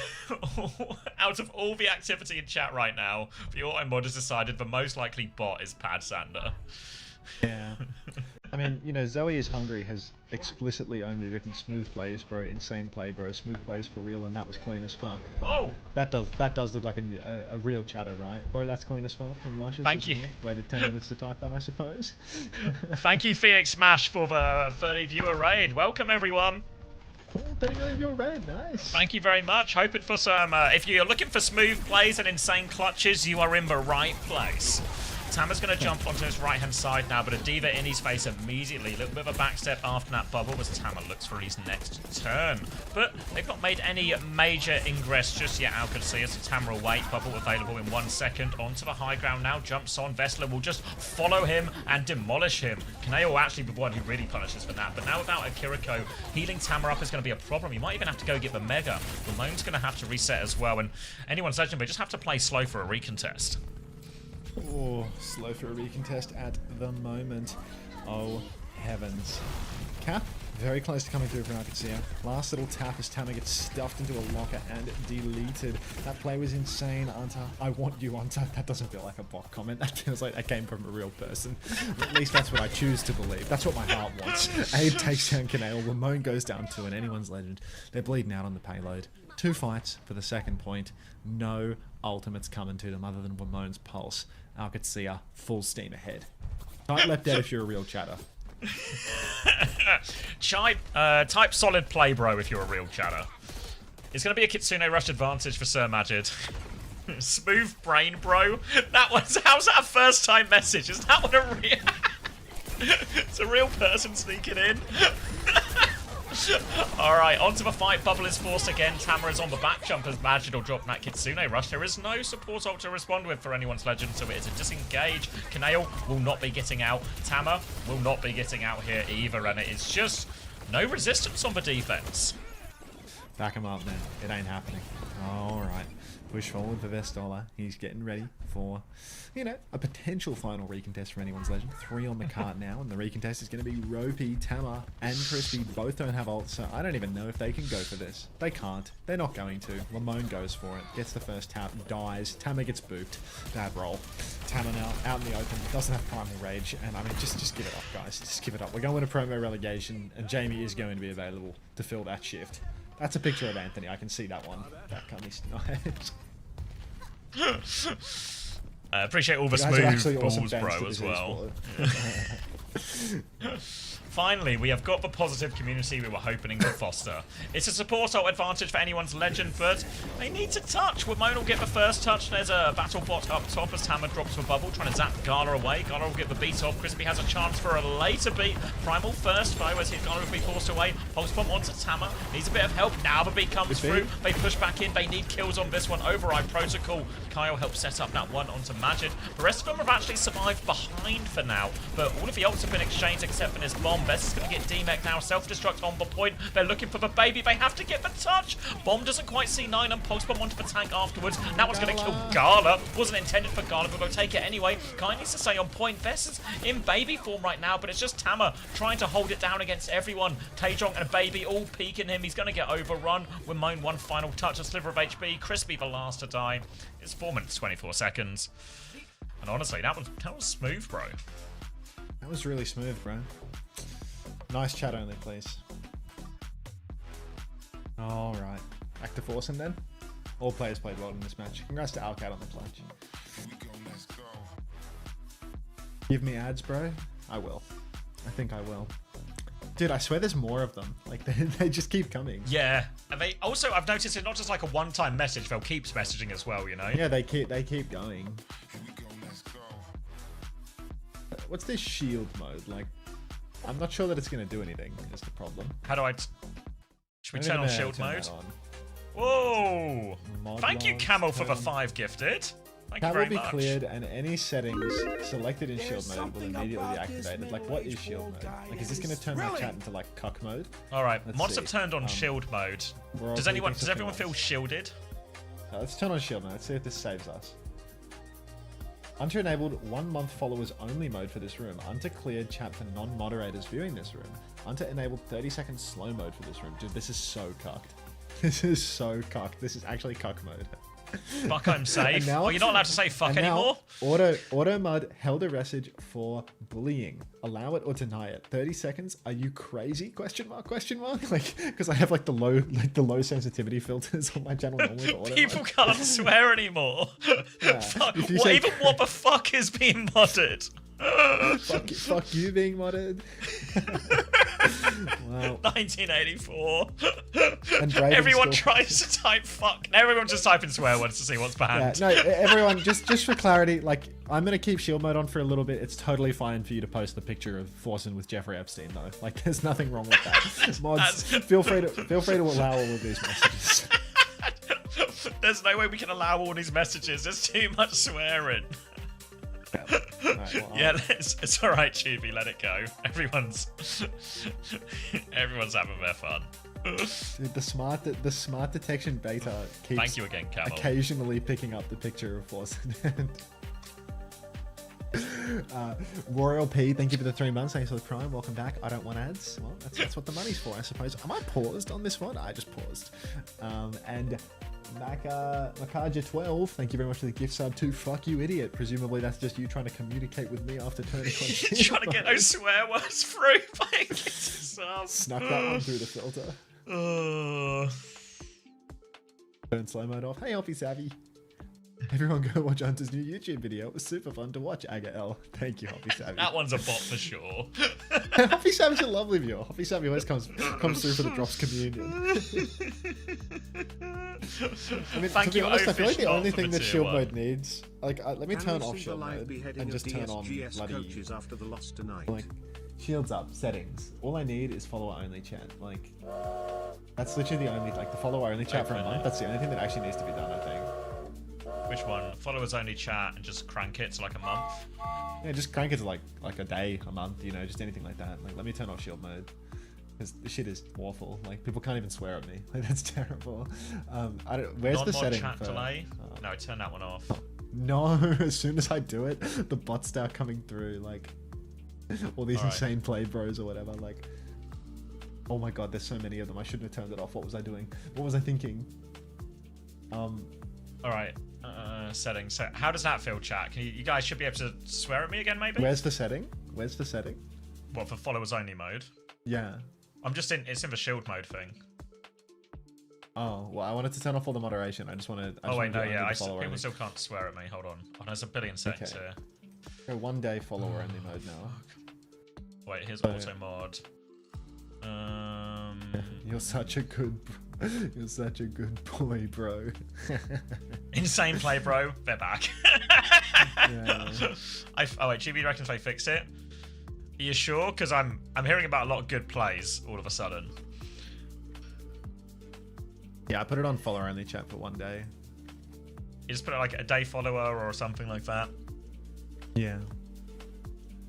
activity in chat right now, the Automod has decided the most likely bot is Pad Sander. Yeah. I mean, you know, Zoe is Hungry has explicitly only written smooth plays, bro. Insane play, bro. Smooth plays for real, and that was clean as fuck. Oh! That does look like a real chatter, right? Bro, that's clean as fuck. Thank you. Wait a 10 minutes to type that, I suppose. Thank you, Phoenix Smash, for the 30 viewer raid. Welcome, everyone. Oh, 30 million viewer raid, nice. Thank you very much. Hoping for some. If you're looking for smooth plays and insane clutches, you are in the right place. Tama's going to jump onto his right-hand side now, but a Diva in his face immediately. A little bit of a backstep after that bubble as Tama looks for his next turn. But they've not made any major ingress just yet, OWCS. So Tama will wait. Bubble available in 1 second. Onto the high ground now. Jumps on. Vessler will just follow him and demolish him. Kaneo will actually be the one who really punishes for that. But now without a Kiriko, healing Tama up is going to be a problem. You might even have to go get the Mega. Ramon's going to have to reset as well. And anyone's legend, they just have to play slow for a recontest. Oh, slow for a recontest at the moment. Oh, heavens. Cap, very close to coming through for OWCS. Last little tap as Tama gets stuffed into a locker and deleted. That play was insane, Anta. I want you, Anta. That doesn't feel like a bot comment. That feels like that came from a real person. At least that's what I choose to believe. That's what my heart wants. Abe takes down Kanale. Ramon goes down 2, and anyone's legend. They're bleeding out on the payload. 2 fights for the second point. No ultimates coming to them other than Ramon's pulse. OWCS full steam ahead. Type left dead if you're a real chatter. Type solid play, bro, if you're a real chatter. It's going to be a Kitsune rush advantage for Sir Majid. Smooth brain, bro. How's that a first time message? Is that what a real... It's a real person sneaking in. Alright, onto the fight. Bubble is forced again. Tama is on the back jump as Majid will drop that Kitsune rush. There is no support ult to respond with for anyone's legend, so it is a disengage. Kanale will not be getting out. Tama will not be getting out here either, and it is just no resistance on the defense. Back him up, man. It ain't happening. Alright. Push forward for Vestola. He's getting ready for, you know, a potential final recontest for anyone's legend. 3 on the cart now, and the recontest is going to be Ropey, Tama, and Crispy. Both don't have ults, so I don't even know if they can go for this. They can't. They're not going to. Ramon goes for it. Gets the first tap, dies. Tama gets booped. Bad roll. Tama now out in the open. Doesn't have Primal Rage, and I mean, just give it up, guys. Just give it up. We're going to promo relegation, and Jamie is going to be available to fill that shift. That's a picture of Anthony. I can see that one. That cummy's nice. Appreciate all the smooth balls, bro, as well. Finally, we have got the positive community we were hoping to foster. It's a support ult advantage for anyone's legend, but they need to touch. Wimone will get the first touch. There's a battle bot up top as Hammer drops the bubble, trying to zap Gala away. Gala will get the beat off. Crispy has a chance for a later beat. Primal first foe as his Gala will be forced away. Pulse bomb onto Hammer. Needs a bit of help. Now the beat comes through. They push back in. They need kills on this one. Override protocol. Kyle helps set up that one onto Majid. The rest of them have actually survived behind for now, but all of the ults have been exchanged except for this bomb. Best is going to get D-Mech now. Self-destruct on the point. They're looking for the baby. They have to get the touch. Bomb doesn't quite see 9 and Pulse Bomb onto the tank afterwards. That one's going to kill Gala. Wasn't intended for Gala, but they'll take it anyway. Kai needs to stay on point. Vess is in baby form right now, but it's just Tammer trying to hold it down against everyone. Taejong and Baby all peeking him. He's going to get overrun. Wimone one final touch. A sliver of HP. Crispy the last to die. It's 4 minutes 24 seconds. And honestly, that was smooth, bro. That was really smooth, bro. Nice chat only, please. All right. Back to Forsen then. All players played well in this match. Congrats to Alcat on the clutch. Give me ads, bro. I will. I think I will. Dude, I swear there's more of them. Like, they just keep coming. Yeah. And they also, I've noticed it's not just like a one-time message. They'll keep messaging as well, you know? Yeah, they keep going. What's this shield mode? Like, I'm not sure that it's going to do anything, is the problem. How do I... Should we turn on shield mode? On. Whoa! Mod Thank you, logs, Camel, for the turn- 5 gifted. Thank you That very will be much. cleared, and any settings selected in shield mode will immediately be activated. Like, what is shield mode? Like, is this going to turn my chat into, like, cuck mode? Alright, Let's mods see. have turned on shield mode. We're all Does pretty everyone basic feel ones. shielded? Let's turn on shield mode. Let's see if this saves us. Hunter enabled 1 month followers only mode for this room. Hunter cleared chat for non-moderators viewing this room. Hunter enabled 30-second slow mode for this room. Dude, this is so cucked. This is so cucked. This is actually cuck mode. Fuck, I'm safe. And now- Well, you're not allowed to say fuck And now, anymore. auto mud held a message for bullying. Allow it or deny it. 30 seconds. Are you crazy? Question mark? Question mark? Like, because I have like the low sensitivity filters on my channel normally for auto People mud. can't swear anymore. Yeah. Fuck, If you what, say- even what the fuck is being modded? Fuck you being modded. Wow. 1984. And Braden Everyone still- tries to type fuck. Everyone's just typing swear words to see what's Yeah, banned. no, everyone, just for clarity, like, I'm gonna keep shield mode on for a little bit. It's totally fine for you to post the picture of Forsen with Jeffrey Epstein, though. Like, there's nothing wrong with that. Mods, feel free to allow all of these messages. There's no way we can allow all these messages. There's too much swearing. Alright, well, Yeah, it's all right, Chubby. Let it go. Everyone's having their fun. dude, the smart detection beta keeps Thank you again, Camel. occasionally picking up the picture of Forsen. Royal P, thank you for the 3 months. Thanks for the prime. Welcome back. I don't want ads. Well, that's what the money's for, I suppose. Am I paused on this one? I just paused. And Makaja12, thank you very much for the gift sub to Fuck You Idiot. Presumably that's just you trying to communicate with me after turning on shield Trying to get mode. those swear words through by a gift sub. Snuck that one through the filter. Turn slow mode off. Hey, Alfie Savvy. Everyone go watch Hunter's new YouTube video. It was super fun to watch, Aga L. Thank you, Hoppy Savvy. That one's a bot for sure. Hoppy Savvy's a lovely viewer. Hoppy Savvy always comes through for the drops communion. I mean, Thank to be you, honest, I feel like the Ofish, only for thing the that tier shield one. mode needs, like, let me Can turn we off see the shield live mode beheading and of just turn on DSGS bloody, coaches after the loss tonight? like, shields up, settings. All I need is follower only chat. Like, that's literally the only, like, the follower only chat for a month. That's the only thing that actually needs to be done, I think. Which one? Followers only chat and just crank it to like a month. Yeah, just crank it to like a day, a month, you know, just anything like that. Like, let me turn off shield mode. Because this shit is awful. Like, people can't even swear at me. Like, that's terrible. I don't. Where's the Non-mod setting chat for? delay. No, turn that one off. No, as soon as I do it, the bots start coming through. Like, all these Alright. insane play bros or whatever. Like, oh my god, there's so many of them. I shouldn't have turned it off. What was I doing? What was I thinking? All right. Settings. So how does that feel, chat? Can you guys should be able to swear at me again, maybe? Where's the setting? Where's the setting? What, for followers only mode? Yeah. I'm just in. It's in the shield mode thing. Oh, well, I wanted to turn off all the moderation. I just want to. Oh wait, no, yeah. People still can't swear at me. Hold on. Oh, there's a billion settings Okay. here. Go 1 day follower only mode now. Wait, here's auto mod. You're such a good boy, bro. Insane play, bro. They're back. Yeah. Oh wait, GB reckons they fix it. Are you sure? Because I'm hearing about a lot of good plays all of a sudden. Yeah, I put it on follower only chat for 1 day. You just put it like a day follower or something like that. Yeah.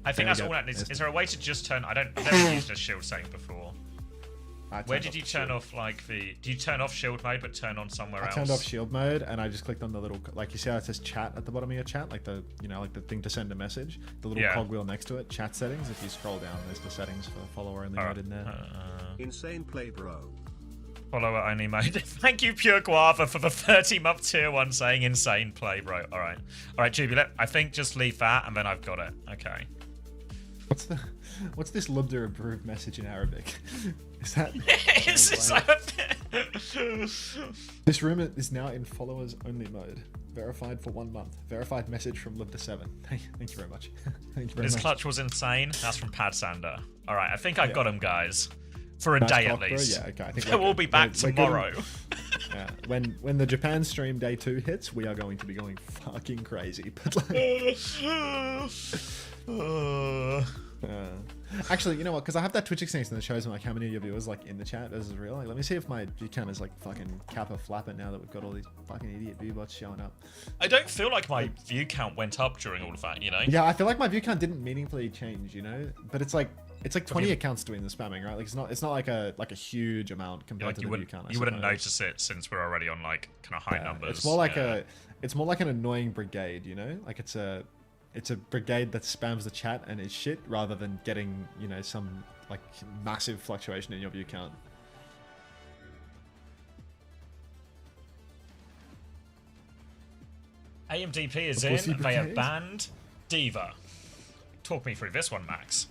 I think There we that's go. all that needs. Is there a way to just turn? I've never used a shield setting before. I Where turned did off you the turn shield. off like the? Do you turn off shield mode but turn on somewhere I else? turned off shield mode and I just clicked on the little, like you see how it says chat at the bottom of your chat, like the, you know, like the thing to send a message, the little Yeah. cogwheel next to it, chat settings. If you scroll down, there's the settings for follower only mode in there. Insane play, bro. Follower only mode. Thank you, Pure Guava, for the 30-month tier 1 saying insane play, bro. All right, Jubilant. I think just leave that and then I've got it. Okay. What's this Lubda approved message in Arabic? Is that? This room is now in followers only mode. Verified for 1 month. Verified message from Lubda7. Thank you very much. Thank you very This much. clutch was insane. That's from Pad Sander. All right, I think I got him, guys. For a Nice day clock, at bro. least. Yeah, okay. I think We'll be back we're good. tomorrow. Yeah, when the Japan stream day 2 hits, we are going to be going fucking crazy. But like, actually, you know what? Because I have that Twitch extension that shows me like how many of your viewers like in the chat versus real. Like, let me see if my view count is like fucking kappa flapper now that we've got all these fucking idiot view bots showing up. I don't feel like my view count went up during all of that, you know? Yeah, I feel like my view count didn't meaningfully change, you know. But it's like 20 accounts doing the spamming, right? Like it's not like a huge amount compared Like to you the view wouldn't, count. I you wouldn't suppose. notice it since we're already on like kind of high Yeah, numbers. It's more like Yeah. it's more like an annoying brigade, you know? Like it's a brigade that spams the chat and is shit rather than getting, you know, some like massive fluctuation in your view count. AMDP is The pussy in. They have brigade? banned Diva. Talk me through this one, Max.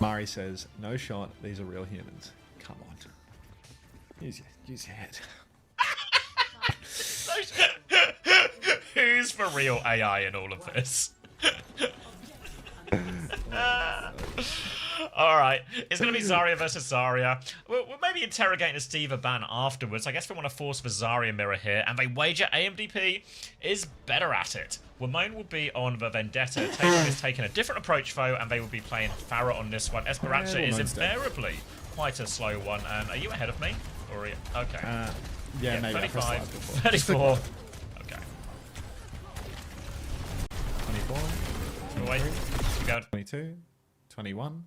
Mari says, "No shot. These are real humans. Come on, use your head." Who's the real AI in all of this? Alright, it's going to be Zarya versus Zarya. We'll maybe interrogate this Diva ban afterwards. I guess we want to force the Zarya mirror here, and they wager AMDP is better at it. Wamone will be on the Vendetta. Taken is taking a different approach, though, and they will be playing Farah on this one. Esperanza is Wamone's dead. invariably quite a slow one. And are you ahead of me? Or are you... Okay. Yeah, maybe. I pressed 35, live before. 34. Okay. 24, Wait. Go. 22, 21,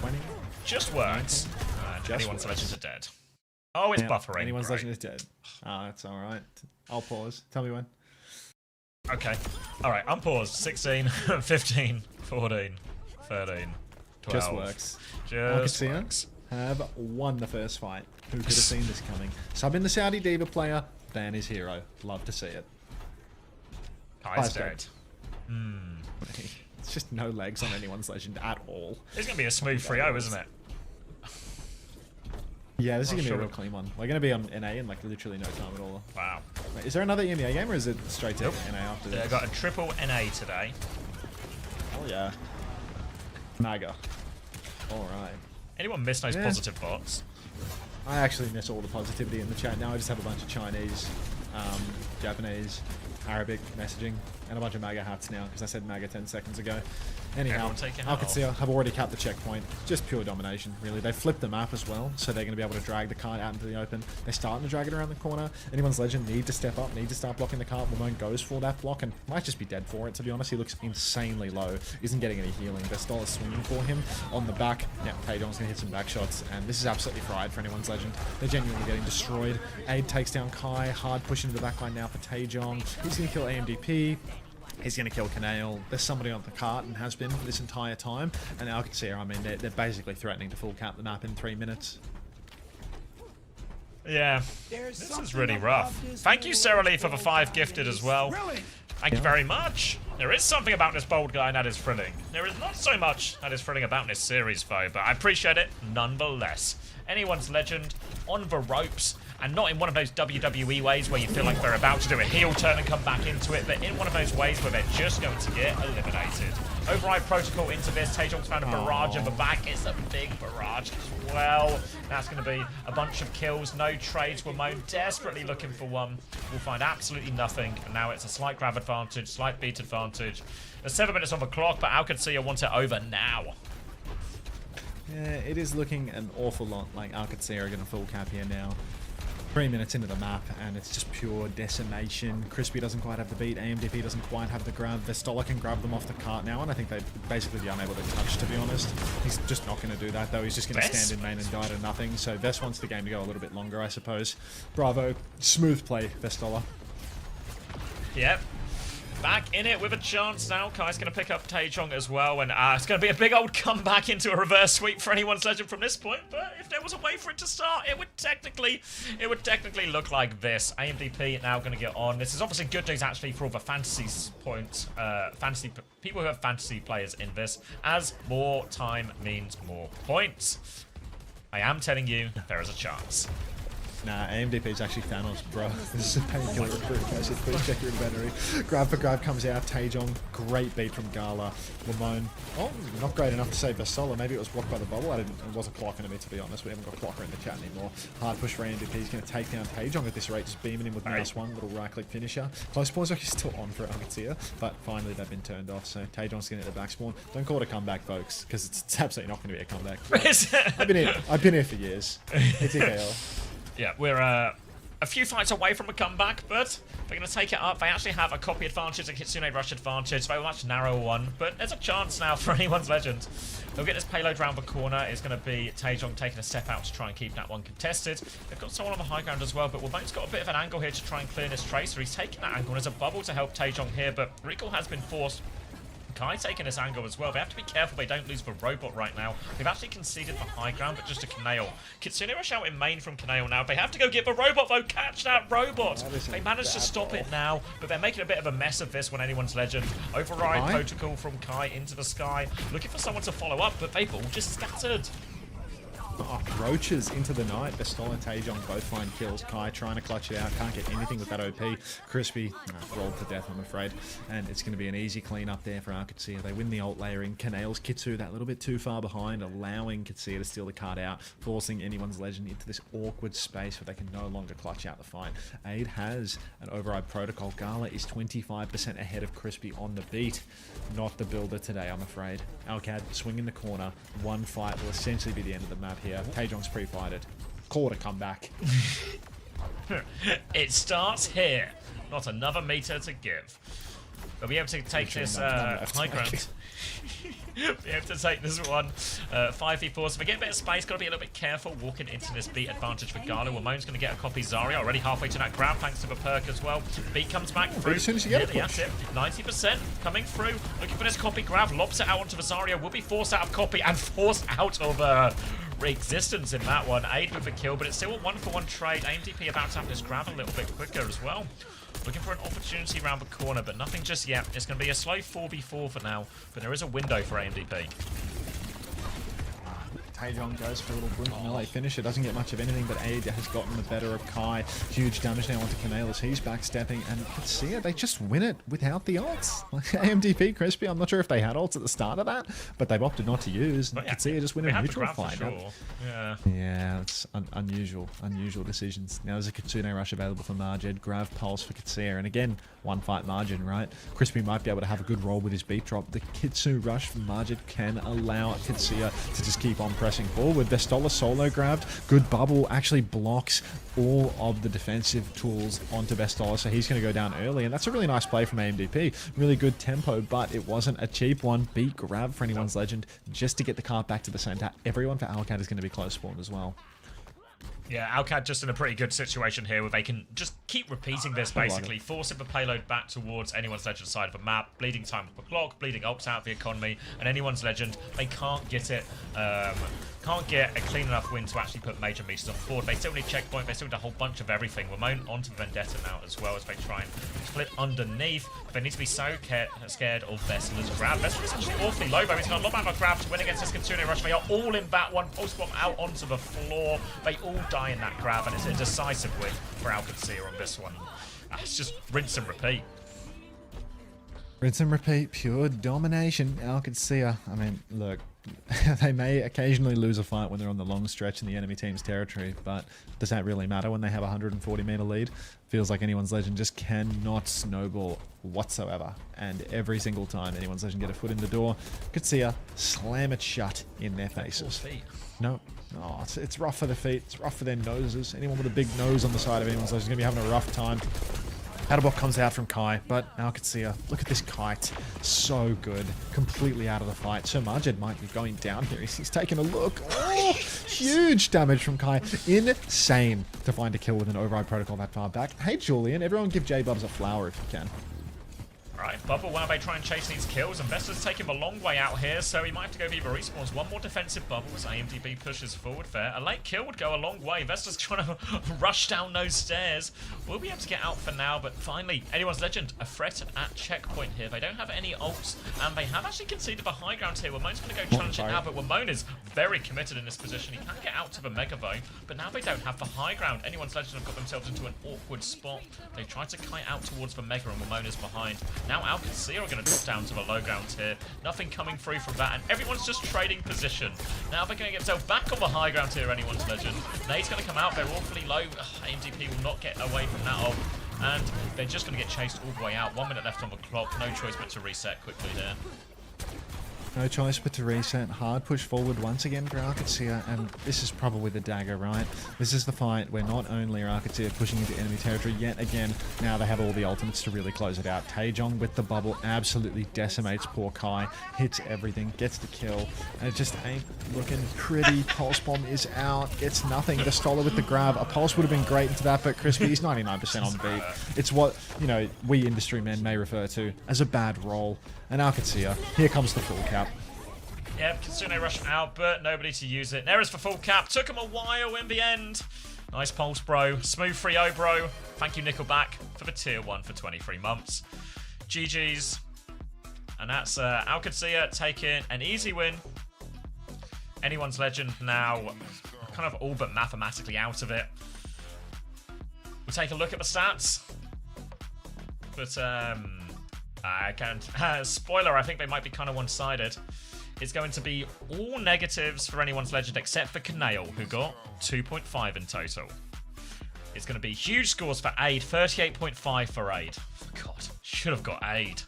20. Just works. And Just anyone's works. legends are dead. Oh, it's Yeah, buffering. Anyone's Great. legend is dead. Ah, that's all right. I'll pause. Tell me when. Okay. Alright, unpause. 16, 15, 14, 13, 12. Just works. Just Alcacia works. have won the first fight. Who could have seen this coming? Sub in the Saudi Diva player, ban his hero. Love to see it. Kai's Kai's dead. It's just no legs on anyone's legend at all. It's going to be a smooth 3-0, isn't it? Yeah, this is Oh, going to be sure. a real clean one. We're going to be on NA in like literally no time at all. Wow. Wait, is there another EMEA game or is it straight to Nope. NA after Yeah, this? I got a triple NA today. Oh yeah. MAGA. Alright. Anyone miss those Yeah. positive bots? I actually miss all the positivity in the chat now. I just have a bunch of Chinese, Japanese, Arabic messaging, and a bunch of MAGA hats now because I said MAGA 10 seconds ago. Anyhow, Everyone take your hat Alcacia have already capped the checkpoint. Just pure domination, really. They flipped the map as well, so they're going to be able to drag the cart out into the open. They're starting to drag it around the corner. Anyone's legend need to step up, need to start blocking the cart. Wamone goes for that block and might just be dead for it, to be honest. He looks insanely low. Isn't getting any healing. Bestol is swinging for him on the back. Yeah, Taejon's going to hit some back shots, and this is absolutely fried for anyone's legend. They're genuinely getting destroyed. Aid takes down Kai. Hard push into the backline now for Taejong. He's going to kill AMDP. He's going to kill Kanale. There's somebody on the cart and has been this entire time. And Alcacia, I mean, they're basically threatening to full cap the map in 3 minutes. Yeah. There's This is something really about rough. this Thank you, new Sarah Lee, for the world 5 that gifted is as well. thrilling. Thank you very much. There is something about this bold guy that is thrilling. There is not so much that is thrilling about this series, though, but I appreciate it nonetheless. Anyone's legend on the ropes, and not in one of those WWE ways where you feel like they're about to do a heel turn and come back into it, but in one of those ways where they're just going to get eliminated. Override Protocol into this. Taejong's found a barrage of the back. It's a big barrage as well. That's going to be a bunch of kills. No trades. Wamone desperately looking for one. We'll find absolutely nothing. And now it's a slight grab advantage, slight beat advantage. There's 7 minutes on the clock, but OWCS wants it over now. Yeah, it is looking an awful lot like OWCS are going to full cap here now. 3 minutes into the map, and it's just pure decimation. Crispy doesn't quite have the beat. AMDP doesn't quite have the grab. Vestola can grab them off the cart now, and I think they'd basically be unable to touch, to be honest. He's just not going to do that, though. He's just going to stand in main and die to nothing. So Vest wants the game to go a little bit longer, I suppose. Bravo. Smooth play, Vestola. Yep. Back in it with a chance now. Kai's going to pick up Taejong as well, and it's going to be a big old comeback into a reverse sweep for anyone's legend from this point. But if there was a way for it to start, it would technically look like this. AMDP now going to get on. This is obviously good news actually for all the fantasy points, people who have fantasy players in this, as more time means more points. I am telling you, there is a chance. Nah, AMDP is actually Thanos, bro. This is a painkiller recruit. I said, please check your inventory. Grab for grab comes out. Taejong, great beat from Gala. Lamone, oh, not great enough to save Vestola. Maybe it was blocked by the bubble. It wasn't clocking to me, to be honest. We haven't got Clocker in the chat anymore. Hard push for AMDP. He's going to take down Taejong at this rate, just beaming him with minus one. Little right-click finisher. Close pause is still on for OWCS, but finally they've been turned off. So Taejong's going to hit the back spawn. Don't call it a comeback, folks, because it's absolutely not going to be a comeback. I've been here for years. It's EKL. Yeah, we're a few fights away from a comeback, but they're going to take it up. They actually have a copy advantage, a Kitsune rush advantage, so a much narrower one, but there's a chance now for anyone's legend. They'll get this payload round the corner. It's going to be Taejong taking a step out to try and keep that one contested. They've got someone on the high ground as well, but Wamone's got a bit of an angle here to try and clear this tracer. He's taking that angle, and there's a bubble to help Taejong here, but Recall has been forced. Kai taking this angle as well. They have to be careful they don't lose the robot right now. They've actually conceded the high ground, but just a Kanale. Kitsune rush out in main from Kanale now. They have to go get the robot, though. Catch that robot. They managed to stop it now, but they're making a bit of a mess of this when anyone's legend. Override protocol from Kai into the sky. Looking for someone to follow up, but they've all just scattered. Oh, roaches into the night. Vestola and Taejong both find kills. Kai trying to clutch it out. Can't get anything with that OP. Crispy rolled to death, I'm afraid. And it's going to be an easy clean up there for OWCS. They win the ult layering. Kanale's Kitsu that little bit too far behind, allowing Kitsu to steal the card out, forcing anyone's legend into this awkward space where they can no longer clutch out the fight. Aid has an override protocol. Gala is 25% ahead of Crispy on the beat. Not the builder today, I'm afraid. Alcad swing in the corner. One fight will essentially be the end of the map here. Taejong's pre-fighted. Call it a comeback. It starts here. Not another meter to give. They'll be able to take this high ground. Be able to take this one 5v4. So we get a bit of space, got to be a little bit careful walking into this beat advantage for Gala. Wamone's going to get a copy Zarya, already halfway to that grab thanks to the perk as well. Beat comes back through. As soon as you get it, 90% coming through. Looking for this copy grab, lobs it out onto the Zarya. Will be forced out of copy and forced out of existence in that one. Aid with the kill, but it's still a 1-for-1 trade. AMDP about to have this grab a little bit quicker as well. Looking for an opportunity around the corner, but nothing just yet. It's going to be a slow 4v4 for now, but there is a window for AMDP. Taejong goes for a little Brink melee finisher. Doesn't get much of anything, but Aid has gotten the better of Kai. Huge damage now onto Kanale as he's backstepping, and let's see it. They just win it without the ults. Like AMDP, Crispy, I'm not sure if they had ults at the start of that, but they've opted not to use. You can see it just win a neutral fight. Sure. Yeah, it's unusual decisions. Now there's a Kitsune rush available for Marged. Grav pulse for Kitsuya, and again, one fight margin, right? Crispy might be able to have a good roll with his beat drop. The Kitsu rush from Marged can allow Kitsuya to just keep on pressing forward. Vestola solo grabbed. Good bubble actually blocks all of the defensive tools onto Vestola, so he's going to go down early, and that's a really nice play from AMDP. Really good tempo, but it wasn't a cheap one. Beat grab for anyone's legend just to get the cart back to the center. Everyone for Alcad is going to be close spawned as well. Yeah, Alcad just in a pretty good situation here where they can just keep repeating this, basically. Forcing the payload back towards anyone's legend side of the map. Bleeding time of the clock, bleeding ults out of the economy, and anyone's legend, they can't get it, can't get a clean enough win to actually put major meters on the board. They still need checkpoint, they still need a whole bunch of everything. Wamone onto Vendetta now as well as they try and flip underneath. They need to be so scared of Vestala's grab. Vestala's actually awfully low, though. He's got a lot of grab to win against this Kitsune rush. They are all in that one. Pulse bomb out onto the floor. They all die in that grab, and it's a decisive win for OWCS on this one. It's just rinse and repeat. Rinse and repeat, pure domination. OWCS. I mean, look, they may occasionally lose a fight when they're on the long stretch in the enemy team's territory, but does that really matter when they have a 140-meter lead? Feels like Anyone's Legend just cannot snowball whatsoever. And every single time Anyone's Legend get a foot in the door, OWCS slam it shut in their faces. No. Oh, it's rough for the feet. It's rough for their noses. Anyone with a big nose on the side of Anyone's Legend is going to be having a rough time. Battlebot comes out from Kai, but OWCS, look at this kite. So good. Completely out of the fight. Sir Marjed might be going down here. He's taking a look. Oh, huge damage from Kai. Insane to find a kill with an override protocol that far back. Hey, Julian, everyone give J-Bubs a flower if you can. Right, Bubble, while they try and chase these kills, and Vester's taking him a long way out here, so he might have to go Viva Respawns. One more defensive bubble as AMDB pushes forward there. A late kill would go a long way. Vester's trying to rush down those stairs. We'll be able to get out for now, but finally, Anyone's Legend, a threat at checkpoint here. They don't have any ults, and they have actually conceded the high ground here. Wamone's going to go challenge it now, but Wamone is very committed in this position. He can get out to the Mega though, but now they don't have the high ground. Anyone's Legend have got themselves into an awkward spot. They try to kite out towards the Mega, and Wamone is behind. Now OWCS are going to drop down to the low ground here. Nothing coming through from that, and everyone's just trading position. Now they're going to get themselves back on the high ground here, Anyone's Legend. Nade's going to come out. They're awfully low. AMDP will not get away from that off, and they're just going to get chased all the way out. 1 minute left on the clock. No choice but to reset quickly there. No choice but to reset. Hard push forward once again for OWCS, and this is probably the dagger, right? This is the fight where not only are OWCS pushing into enemy territory yet again, now they have all the ultimates to really close it out. Taejong with the bubble absolutely decimates poor Kai, hits everything, gets the kill, and it just ain't looking pretty. Pulse Bomb is out, gets nothing. The Stoller with the grab. A Pulse would have been great into that, but Crispy, he's 99% on beat. It's what, you know, we industry men may refer to as a bad roll. And OWCS, here comes the full cap. Yep, Kitsune rushing out, but nobody to use it. There is for full cap. Took him a while in the end. Nice pulse, bro. Smooth 3-0, bro. Thank you, Nickelback, for the tier 1 for 23 months. GG's. And that's OWCS taking an easy win. Anyone's Legend now kind of all but mathematically out of it. We'll take a look at the stats. But, I can't. Spoiler, I think they might be kind of one-sided. It's going to be all negatives for Anyone's Legend except for Kanail, who got 2.5 in total. It's going to be huge scores for Aid, 38.5 for Aid. God, should have got Aid.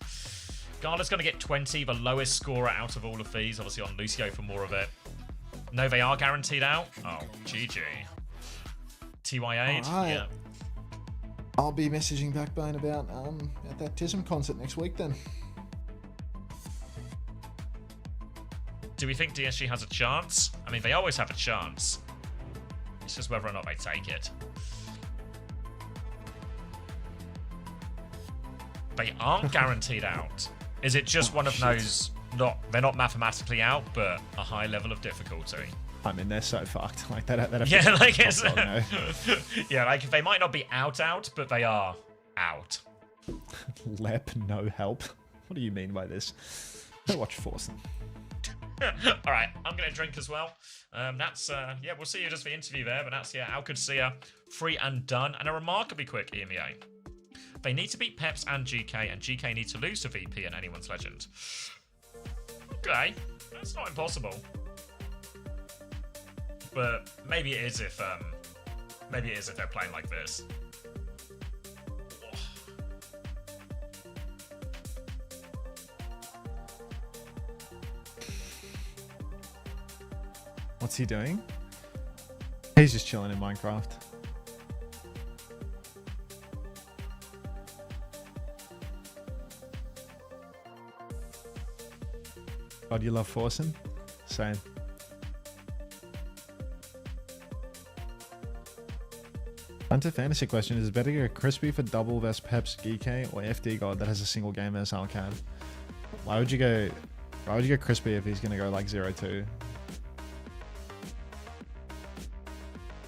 Gala's going to get 20, the lowest scorer out of all of these. Obviously on Lucio for more of it. No, they are guaranteed out. Oh, GG. TY Aid, yeah. I'll be messaging Backbone about at that TISM concert next week then. Do we think DSG has a chance? I mean, they always have a chance. It's just whether or not they take it. They aren't guaranteed out. Is it just one of those, they're not mathematically out, but a high level of difficulty? I mean, they're so fucked. Like that. Yeah, like it's yeah, like they might not be out, but they are out. Lep, no help. What do you mean by this? Go watch Forsen. All right, I'm gonna drink as well. That's yeah, we'll see you just for the interview there, but that's OWCS free and done, and a remarkably quick EMEA. They need to beat Peps and GK need to lose to VP and Anyone's Legend. Okay, that's not impossible. But maybe it is if they're playing like this. What's he doing? He's just chilling in Minecraft. God, you love Forsen? Same. Hunter fantasy question: is it better to go Crispy for double vs Peps GK or FD God that has a single game vs Alcad? Why would you go Crispy if he's gonna go like 0-2?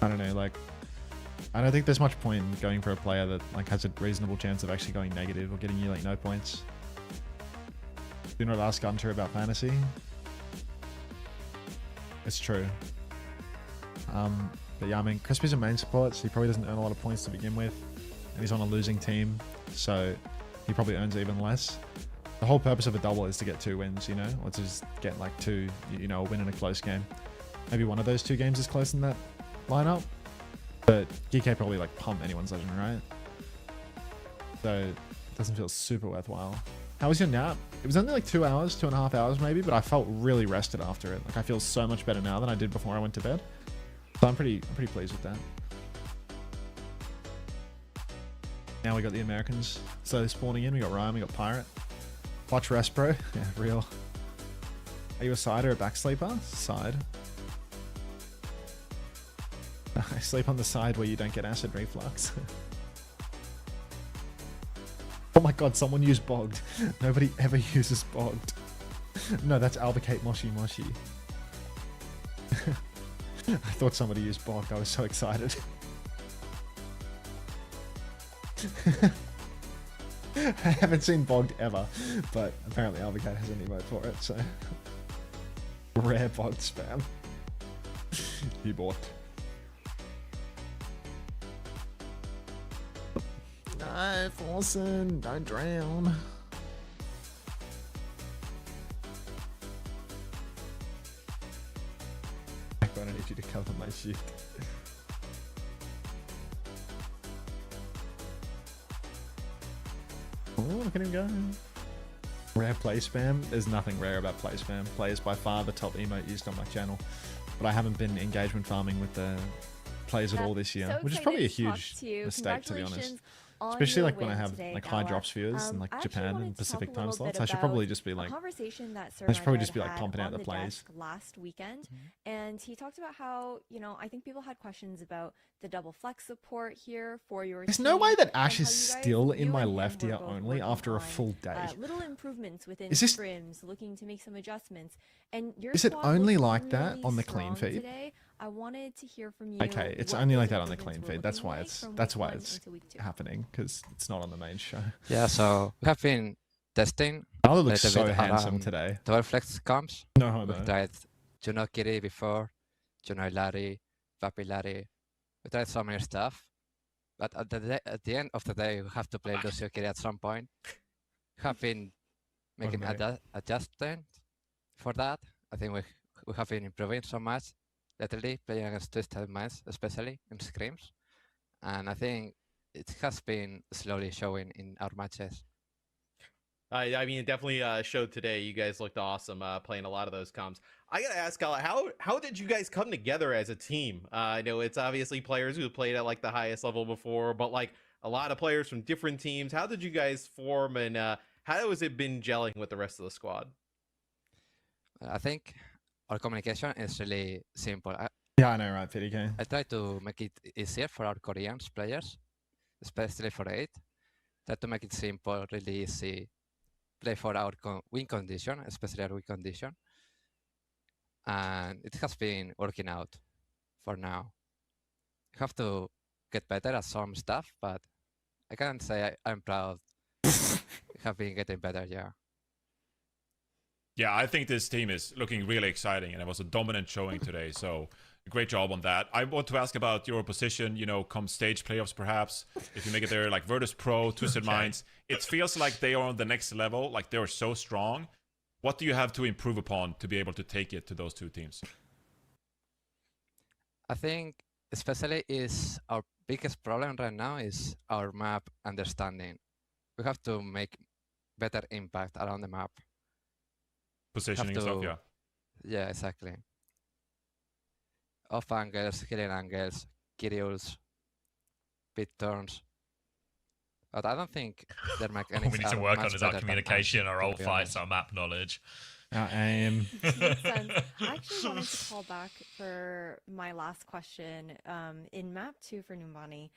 I don't know, like I don't think there's much point in going for a player that like has a reasonable chance of actually going negative or getting you like no points. Do not ask Hunter about fantasy. It's true. But yeah, I mean, Crispy's a main support, so he probably doesn't earn a lot of points to begin with. And he's on a losing team, so he probably earns even less. The whole purpose of a double is to get 2 wins, you know, or to just get like 2, you know, a win in a close game. Maybe one of those 2 games is close in that lineup, but DK probably like pumped anyone's legend, right? So it doesn't feel super worthwhile. How was your nap? It was only like 2 hours, 2.5 hours maybe, but I felt really rested after it. Like I feel so much better now than I did before I went to bed. So I'm pretty pleased with that. Now we got the Americans. So spawning in, we got Ryan, we got Pirate. Watch rest, bro. Yeah, real. Are you a side or a back sleeper? Side. I sleep on the side where you don't get acid reflux. Oh my god, someone used bogged. Nobody ever uses bogged. No, that's Albacate Moshi Moshi. I thought somebody used bogged. I was so excited. I haven't seen bogged ever, but apparently Albacate has an emote for it, so. Rare bogged spam. You bought. No, Forsen, don't drown. I don't need you to cover my shift. Oh, look at him go. Rare play spam. There's nothing rare about play spam. Play is by far the top emote used on my channel. But I haven't been engagement farming with the plays at all this year, which is probably a huge mistake, to be honest. Especially like when I have like high drops viewers in like Japan and Pacific time slots. I should probably just be like, I should probably just be like pumping out the plays. Last weekend, and he talked about how, you know, I think people had questions about the double flex support here for your There's team, no way that and Ash how is you guys- still in you my and him left were ear both only working after a on, full day. little improvements within Is this- scrims, looking to make some adjustments. And your Is it squad only looked like that really on the clean strong feed? Today. I wanted to hear from you. Okay, it's what only those like that on the clean improvements were feed. That's looking why like it's from that's week why one it's into week 2. happening, because it's not on the main show. Yeah, so we have been testing Tyler looks little so bit handsome around today. double flex comps. No homo. We tried Juno Kiri before, Juno Larry, Papi Larry. We tried so many stuff. But at the end of the day, we have to play Lucio Kiri at some point. We have been making adjustments for that. I think we have been improving so much lately, playing against Twisted Minds, especially in scrims. And I think it has been slowly showing in our matches. I mean, it definitely showed today. You guys looked awesome playing a lot of those comps. I gotta ask, how did you guys come together as a team? I know it's obviously players who played at like the highest level before, but like a lot of players from different teams. How did you guys form, and how has it been gelling with the rest of the squad? I think our communication is really simple. Yeah, I know, right, PDK? I try to make it easier for our Korean players, especially for 8. Try to make it simple, really easy. Play for our win condition, especially our win condition. And it has been working out for now. I have to get better at some stuff, but I can't say I'm proud. Have been getting better, yeah. Yeah, I think this team is looking really exciting, and it was a dominant showing today. So great job on that. I want to ask about your position, you know, come stage playoffs perhaps. If you make it there, like Virtus Pro, Twisted Minds, it feels like they are on the next level, like they are so strong. What do you have to improve upon to be able to take it to those two teams? I think especially is our biggest problem right now is our map understanding. We have to make better impact around the map. Positioning stuff, yeah. Yeah, exactly. Off angles, healing angles, Kyrios, pit turns. But I don't think their mechanics All we need to work on is our communication, our old fights, our map knowledge. Our aim. Makes sense. I actually wanted to call back for my last question. In map 2 for Numbani,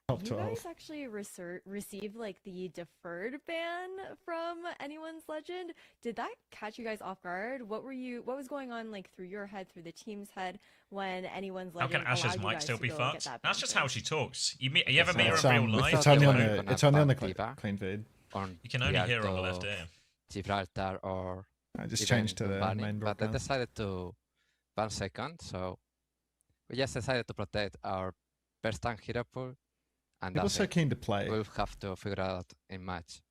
Top you 12. guys actually received like the deferred ban from anyone's legend. Did that catch you guys off guard? What was going on like through your head, through the team's head when anyone's How legend can Ash's allowed you mic guys still to be go and get fucked? that That's just ban how she talks. You ever It's, meet her It's, in real life? it's only on They the don't it's only on the have clean feed. on You can only hear her on the left ear. Gibraltar or I just even changed to the Numbani, main but they broadcast. decided to ban second, so we just decided to protect our best tank hero pool, and People that's so it. keen to play. We'll have to figure out in match.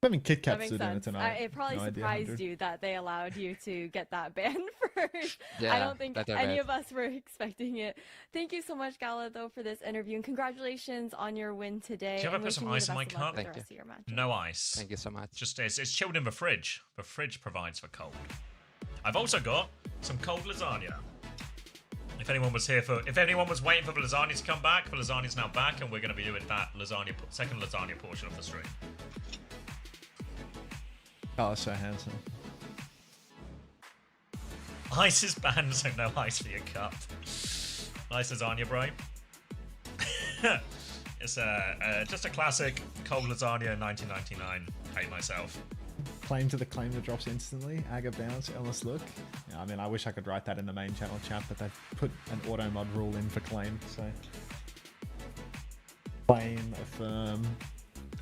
I'm having Kit That Kats makes for dinner sense. tonight. It probably No idea, surprised 100. you that they allowed you to get that ban first. I Yeah, don't think that I any read. of us were expecting it. Thank you so much, Gala, though, for this interview, and congratulations on your win today. Do you ever and put some wishing you ice the in my best of luck cup? with Thank the you. rest of your matches. No ice. Thank you so much. Just it's chilled in the fridge. The fridge provides for cold. I've also got some cold lasagna. If anyone was waiting for the lasagna to come back, the lasagna's now back, and we're going to be doing that second lasagna portion of the stream. Oh, so handsome. Ice is banned, so no ice for your cup. Nice lasagna, bro. It's just a classic cold lasagna, 1999. Hate myself. Claim to the drops instantly. Aga bounce, Ellis look. Yeah, I mean, I wish I could write that in the main channel chat, but they've put an auto mod rule in for claim, so. Claim, affirm,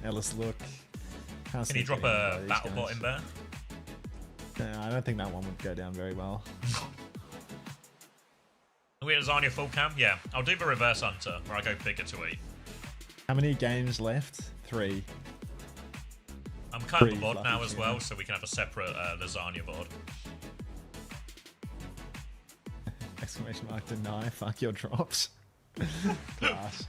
Ellis look. Can you drop a battle bot in there? No, I don't think that one would go down very well. Are we at lasagna full cam? Yeah. I'll do the reverse hunter, where I go bigger to eat. How many games left? 3. I'm kind of a Pretty bod now fluffy as well, human. so we can have a separate lasagna bod. Exclamation mark deny. Fuck your drops. Class.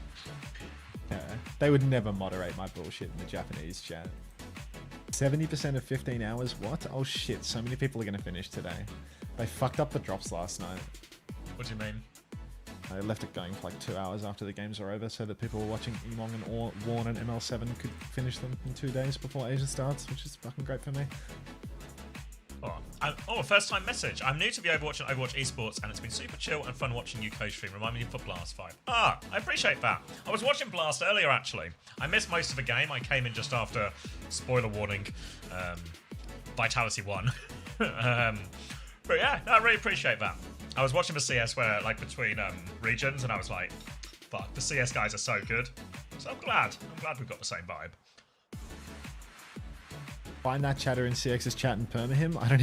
Yeah, they would never moderate my bullshit in the Japanese chat. 70% of 15 hours? What? Oh shit, so many people are going to finish today. They fucked up the drops last night. What do you mean? I left it going for like 2 hours after the games are over so that people were watching Emong and Warn and ML7 could finish them in 2 days before Asia starts, which is fucking great for me. First time message. I'm new to the Overwatch and Overwatch esports, and it's been super chill and fun watching you co-stream. Remind me for Blast 5. I appreciate that. I was watching Blast earlier, actually. I missed most of the game. I came in just after, spoiler warning, Vitality 1. But yeah, no, I really appreciate that. I was watching the CS where, like, between regions, and I was like, fuck, the CS guys are so good. So I'm glad we've got the same vibe. Find that chatter in CX's chat and perma him. I don't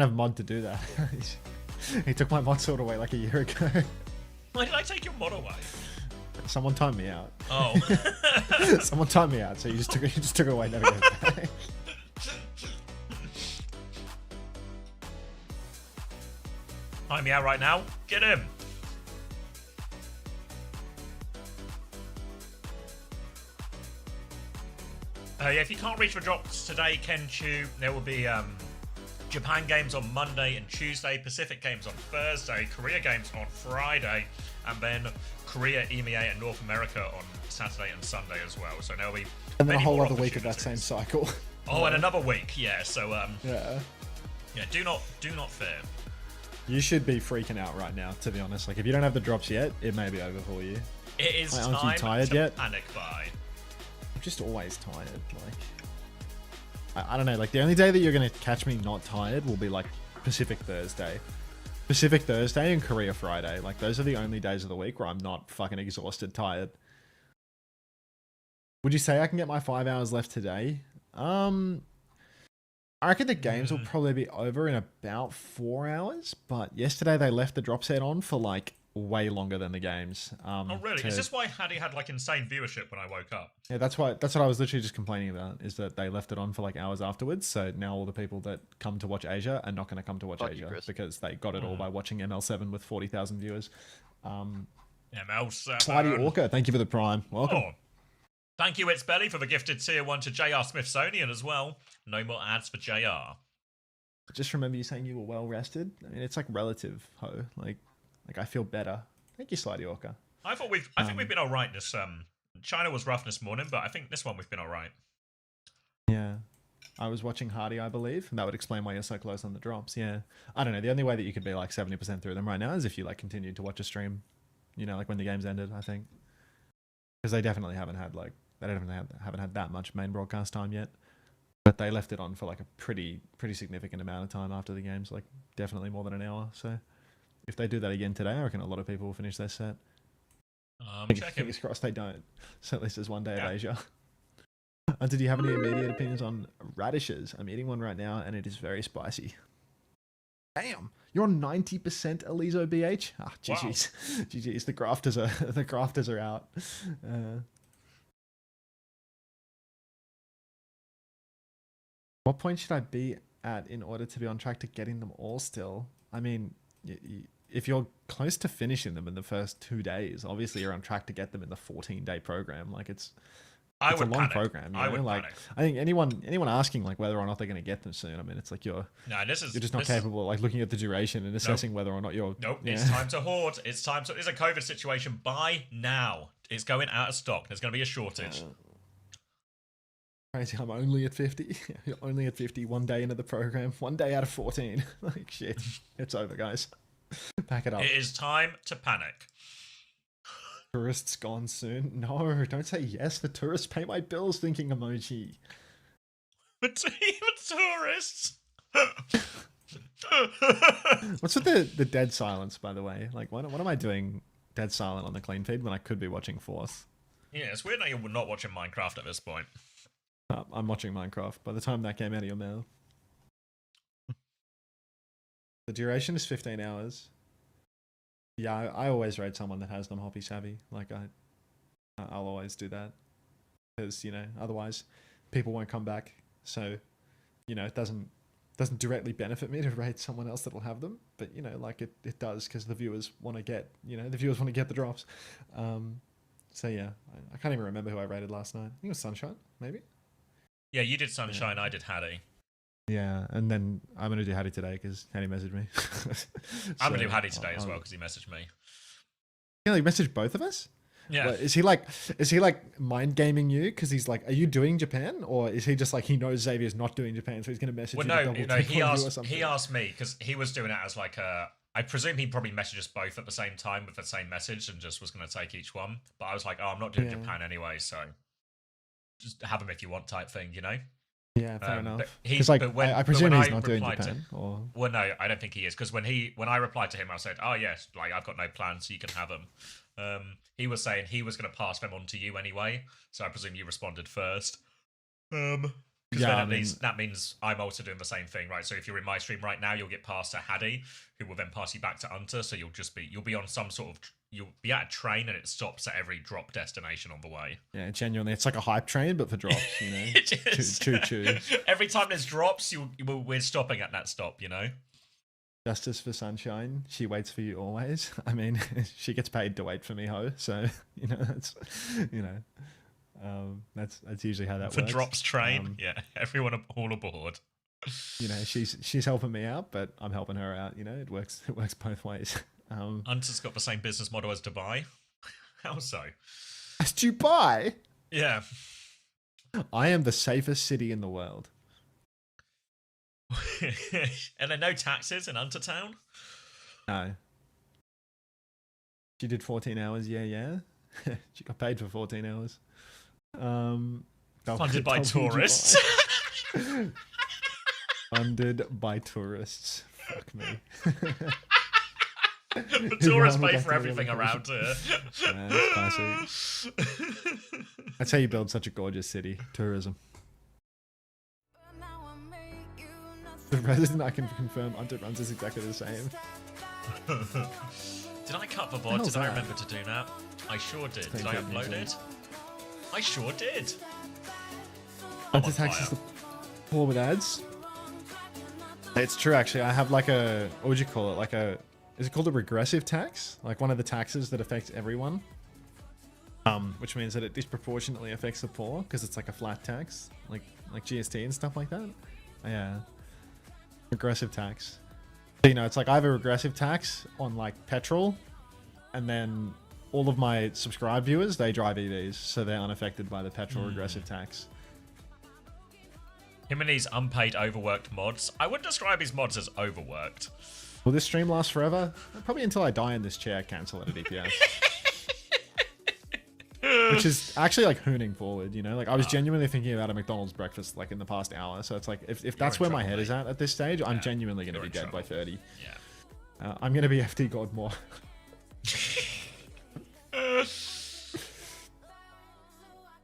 have mod to do that. He took my mod sword away like a year ago. Why did I take your mod away? Someone timed me out. Oh. Someone timed me out, so you just took it away, never gave it back. Time me out right now. Get him. Yeah, if you can't reach the drops today, Kenchu, there will be Japan games on Monday and Tuesday, Pacific games on Thursday, Korea games on Friday, and then Korea, EMEA, and North America on Saturday and Sunday as well. So there'll be And then a many whole more other week of that same opportunities. cycle. Oh, and another week, yeah. So Yeah. yeah, do not fear. You should be freaking out right now, to be honest. Like, if you don't have the drops yet, it may be over for you. It is Like, aren't you time tired to yet? panic buy. I'm just always tired. Like, I don't know. Like, the only day that you're gonna catch me not tired will be like Pacific Thursday and Korea Friday. Like, those are the only days of the week where I'm not fucking exhausted, tired. Would you say I can get my 5 hours left today? I reckon the games will probably be over in about 4 hours. But yesterday they left the drop set on for like way longer than the games. Oh really? Is this why Hattie had like insane viewership when I woke up? Yeah, that's what I was literally just complaining about, is that they left it on for like hours afterwards. So now all the people that come to watch Asia are not going to come to watch Fuck you, Asia Chris. because they got it all by watching ML7 with 40,000 viewers. ML7. Slidey Orca, thank you for the prime. Welcome. Oh. Thank you, It's Belly, for the gifted tier 1 to JR Smithsonian as well. No more ads for JR. Just remember you saying you were well rested. I mean, it's like relative, ho. Like I feel better. Thank you, Slidey Orca. I think we've been alright this China was rough this morning, but I think this one we've been alright. Yeah. I was watching Hardy, I believe, and that would explain why you're so close on the drops. Yeah. I don't know. The only way that you could be like 70% through them right now is if you like continued to watch a stream, you know, like when the game's ended, I think. Because they definitely haven't had that much main broadcast time yet. But they left it on for like a pretty significant amount of time after the games, like definitely more than an hour. So if they do that again today, I reckon a lot of people will finish their set. Fingers crossed they don't. So at least there's one day of Asia. And did you have any immediate opinions on radishes? I'm eating one right now and it is very spicy. Damn, you're on 90% Elizo BH? Ah, GG's. Wow. GG's, the grafters are out. What point should I be at in order to be on track to getting them all still? I mean, if you're close to finishing them in the first 2 days, obviously you're on track to get them in the 14-day program. Like it's I a would long panic. program. You I know? would like panic. I think anyone asking like whether or not they're going to get them soon. I mean, it's like you're just not capable of like looking at the duration and assessing whether or not you're. Nope. Yeah. It's time to hoard. It's time to. It's a COVID situation. Buy now. It's going out of stock. There's going to be a shortage. Crazy. I'm only at 50. You're only at 50. 1 day into the program. 1 day out of 14. Like shit. It's over, guys. Pack it up. It is time to panic. Tourists gone soon. No, don't say yes. The tourists pay my bills. Thinking emoji. But tourists. What's with the dead silence, by the way? Like, what am I doing dead silent on the clean feed when I could be watching Force? Yeah, it's weird that you're not watching Minecraft at this point. I'm watching Minecraft. By the time that came out of your mouth. The duration is 15 hours. Yeah, I always rate someone that has them hobby savvy. Like, I'll always do that. Because, you know, otherwise people won't come back. So, you know, it doesn't directly benefit me to rate someone else that'll have them. But, you know, like it does because the viewers want to get, the drops. So, yeah, I can't even remember who I rated last night. I think it was Sunshine, maybe? Yeah, you did Sunshine, I did Hattie. Yeah, and then I'm going to do Hattie today because Hattie messaged me. I'm going to do Hattie today as well because he messaged me. Yeah, he messaged both of us? Yeah. What, is he like mind gaming you? Because he's like, are you doing Japan? Or is he just like, he knows Xavier's not doing Japan, so he's going to message you to double check he on you or asked something? he asked me because he was doing it as like a. I presume he probably messaged us both at the same time with the same message and just was going to take each one. But I was like, oh, I'm not doing Japan anyway, so just have him if you want type thing, you know? Yeah, fair enough. Because like, I presume he's not doing Japan. Or... Well, no, I don't think he is. Because when I replied to him, I said, oh, yes, like, I've got no plans, so you can have them. He was saying he was going to pass them on to you anyway, so I presume you responded first. Because then that means I'm also doing the same thing, right? So if you're in my stream right now, you'll get passed to Hattie, who will then pass you back to Unter, so you'll be on some sort of... You'll be at a train and it stops at every drop destination on the way. Yeah, genuinely, it's like a hype train, but for drops, you know? Choo-choo. Every time there's drops, we're stopping at that stop, you know? Justice for Sunshine, she waits for you always. I mean, she gets paid to wait for me, ho. So, you know, that's usually how that works. For drops train, yeah, everyone all aboard. You know, she's helping me out, but I'm helping her out. You know, it works both ways. Hunter's got the same business model as Dubai. How so? As Dubai? Yeah. I am the safest city in the world. And there are no taxes in Untertown? No. She did 14 hours, yeah. She got paid for 14 hours. Funded by tourists. Funded by tourists. Fuck me. The tourists pay for everything around here. Yeah, that's classic. That's how you build such a gorgeous city. Tourism. The resident, I can confirm, Unter runs is exactly the same. Did I cut the VOD? Did I remember to do that? I sure did. Did I upload it? I sure did. Unter taxes the poor with ads. It's true, actually. I have like a, what would you call it? Like a, is it called a regressive tax? Like one of the taxes that affects everyone. Which means that it disproportionately affects the poor because it's like a flat tax, like GST and stuff like that. Yeah. Regressive tax. So, you know, it's like I have a regressive tax on like petrol, and then all of my subscribed viewers, they drive EVs, so they're unaffected by the petrol regressive tax. Him and his unpaid overworked mods. I wouldn't describe his mods as overworked. Will this stream last forever? Probably until I die in this chair, cancel it at EPS. Which is actually like hooning forward, you know? Like I was genuinely thinking about a McDonald's breakfast like in the past hour. So it's like, if that's where my head is at this stage, I'm genuinely going to be dead by 30. Yeah. I'm going to be FD God more.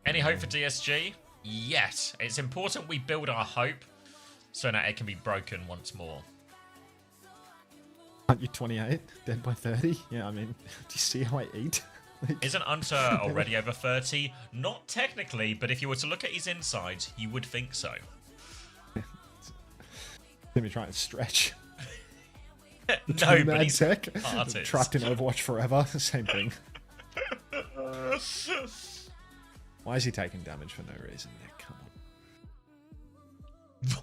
Any hope for DSG? Yes. It's important we build our hope so that it can be broken once more. Aren't you 28? Dead by 30? Yeah, I mean, do you see how I eat? Isn't Unter already over 30? Not technically, but if you were to look at his insides, you would think so. Let me try and stretch. No, Two but mad he's tech artist. trapped in Overwatch forever. Same thing. Why is he taking damage for no reason? Yeah, come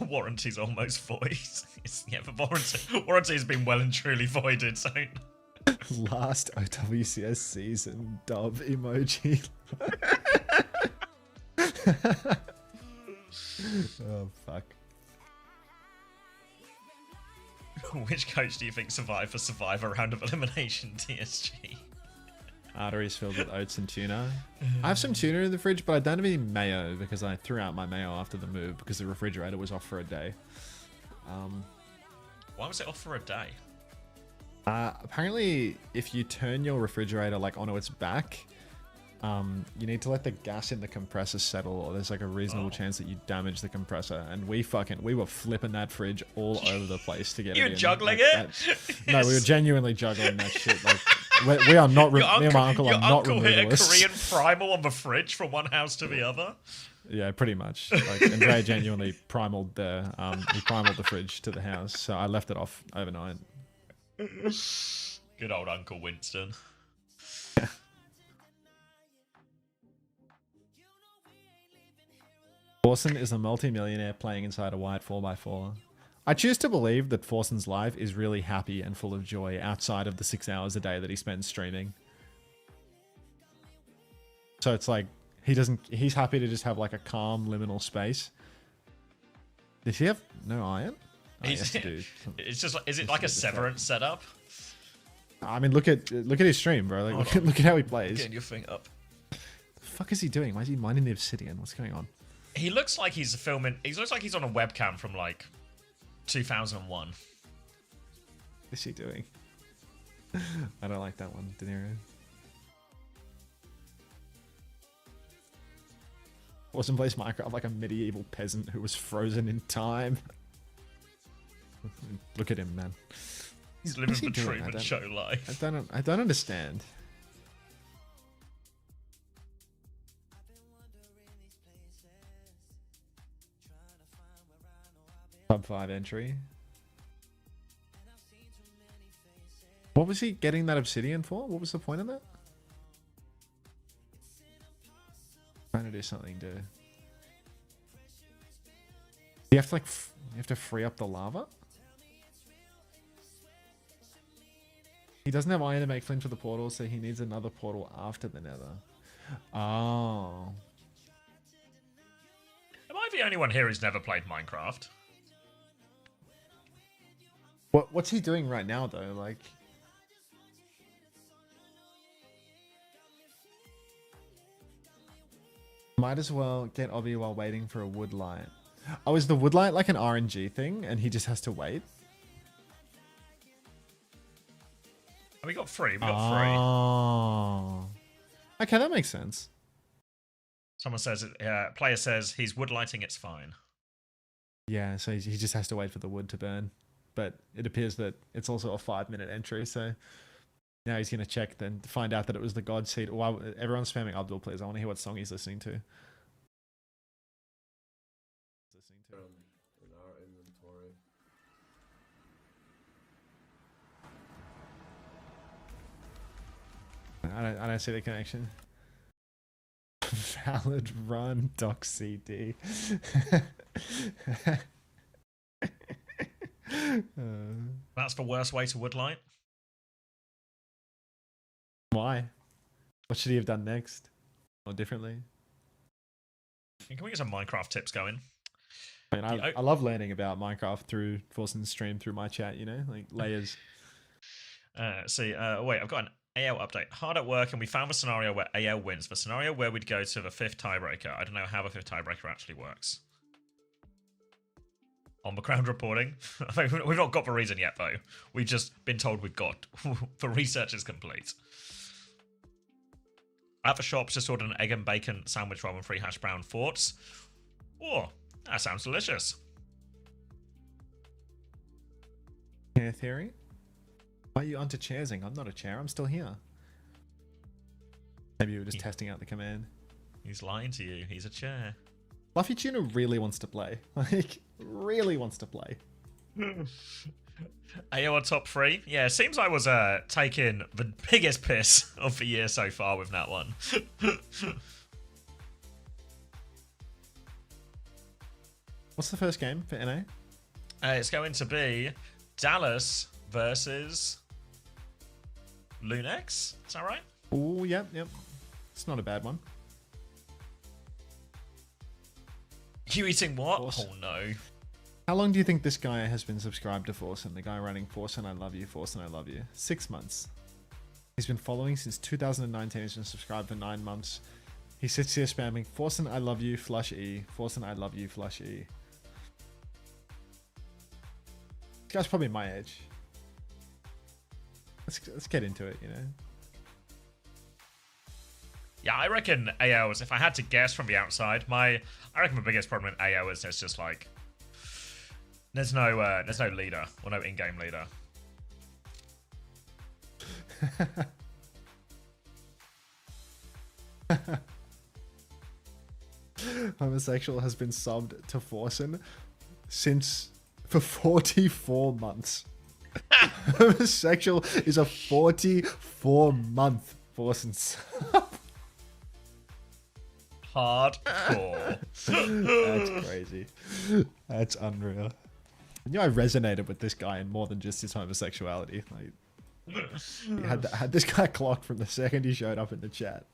on. Warranty's almost void. Yeah, but warranty has been well and truly voided, so... Last OWCS season dub emoji. Oh, fuck. Which coach do you think survived for Survivor round of elimination, TSG? Arteries filled with oats and tuna. I have some tuna in the fridge, but I don't have any mayo because I threw out my mayo after the move because the refrigerator was off for a day. Why was it off for a day? Apparently, if you turn your refrigerator like onto its back, you need to let the gas in the compressor settle, or there's like a reasonable chance that you damage the compressor. And we were flipping that fridge all over the place to get it in. You were juggling Like, it? No, we were genuinely juggling that shit. Like we are not. Me and my uncle are not Your uncle hit a removalists. Korean primal on the fridge from one house to the other. Yeah, pretty much. Like Andrea genuinely primaled the the fridge to the house, so I left it off overnight. Good old Uncle Winston. Forsen is a multi-millionaire playing inside a white 4x4. I choose to believe that Forsen's life is really happy and full of joy outside of the 6 hours a day that he spends streaming. So it's like he's happy to just have like a calm liminal space. Does he have no iron? Oh, He's, yes, dude. it's just is it like a Severance setup? I mean, look at his stream, bro. Like, look at how he plays. Getting your thing up. The fuck is he doing? Why is he mining the obsidian? What's going on? He looks like he's filming. He looks like he's on a webcam from like 2001. What is he doing? I don't like that one, De Niro. Forsen plays Minecraft like a medieval peasant who was frozen in time. Look at him, man. He's living What's he the doing? Truman Show life. I don't understand. Top 5 entry. What was he getting that obsidian for? What was the point of that? Trying to do something to... You have to like, you have to free up the lava? He doesn't have iron to make flint for the portal, so he needs another portal after the nether. Oh. Am I the only one here who's never played Minecraft? What's he doing right now, though? Like... Might as well get Obby while waiting for a wood light. Oh, is the wood light like an RNG thing, and he just has to wait? We got three. We got Oh. Okay, that makes sense. three. Someone says, player says he's wood lighting. It's fine. Yeah, so he just has to wait for the wood to burn. But it appears that it's also a 5-minute entry, so now he's going to check then to find out that it was the God Seed. Wow, everyone's spamming Abdul, please. I want to hear what song he's listening to. In our inventory. I don't see the connection. Valid run, doc CD. That's the worst way to wood light. Why? What should he have done next? Or differently? Can we get some Minecraft tips going? I mean, I love learning about Minecraft through Forsen's stream, through my chat, you know? Like, layers. Wait, I've got an AL update. Hard at work, and we found the scenario where AL wins. The scenario where we'd go to the 5th tiebreaker. I don't know how the 5th tiebreaker actually works. On the ground reporting. We've not got the reason yet, though. We've just been told we've got. The research is complete. At the shops, just ordered an egg and bacon sandwich roll and 3 hash brown thoughts. Oh, that sounds delicious. Chair theory? Why are you onto chairsing? I'm not a chair, I'm still here. Maybe you were just testing out the command. He's lying to you. He's a chair. Fluffy Tuna really wants to play. Like, really wants to play. AO top 3? Yeah, it seems I was taking the biggest piss of the year so far with that one. What's the first game for NA? It's going to be Dallas versus Lunex. Is that right? Oh, yep. It's not a bad one. You eating what? Force. Oh no. How long do you think this guy has been subscribed to Forsen? The guy running Forsen, I love you, Forsen, I love you. 6 months. He's been following since 2019. He's been subscribed for 9 months. He sits here spamming Forsen, I love you, flush E. Forsen, I love you, flush E. This guy's probably my age. Let's get into it, you know. Yeah, I reckon AO is, if I had to guess from the outside, I reckon the biggest problem in AO is there's just like there's no leader or no in-game leader. Homosexual has been subbed to Forsen for 44 months. Homosexual is a 44-month Forsen sub. Hardcore. That's crazy. That's unreal. I knew I resonated with this guy in more than just his homosexuality. Like, he had this guy clocked from the second he showed up in the chat.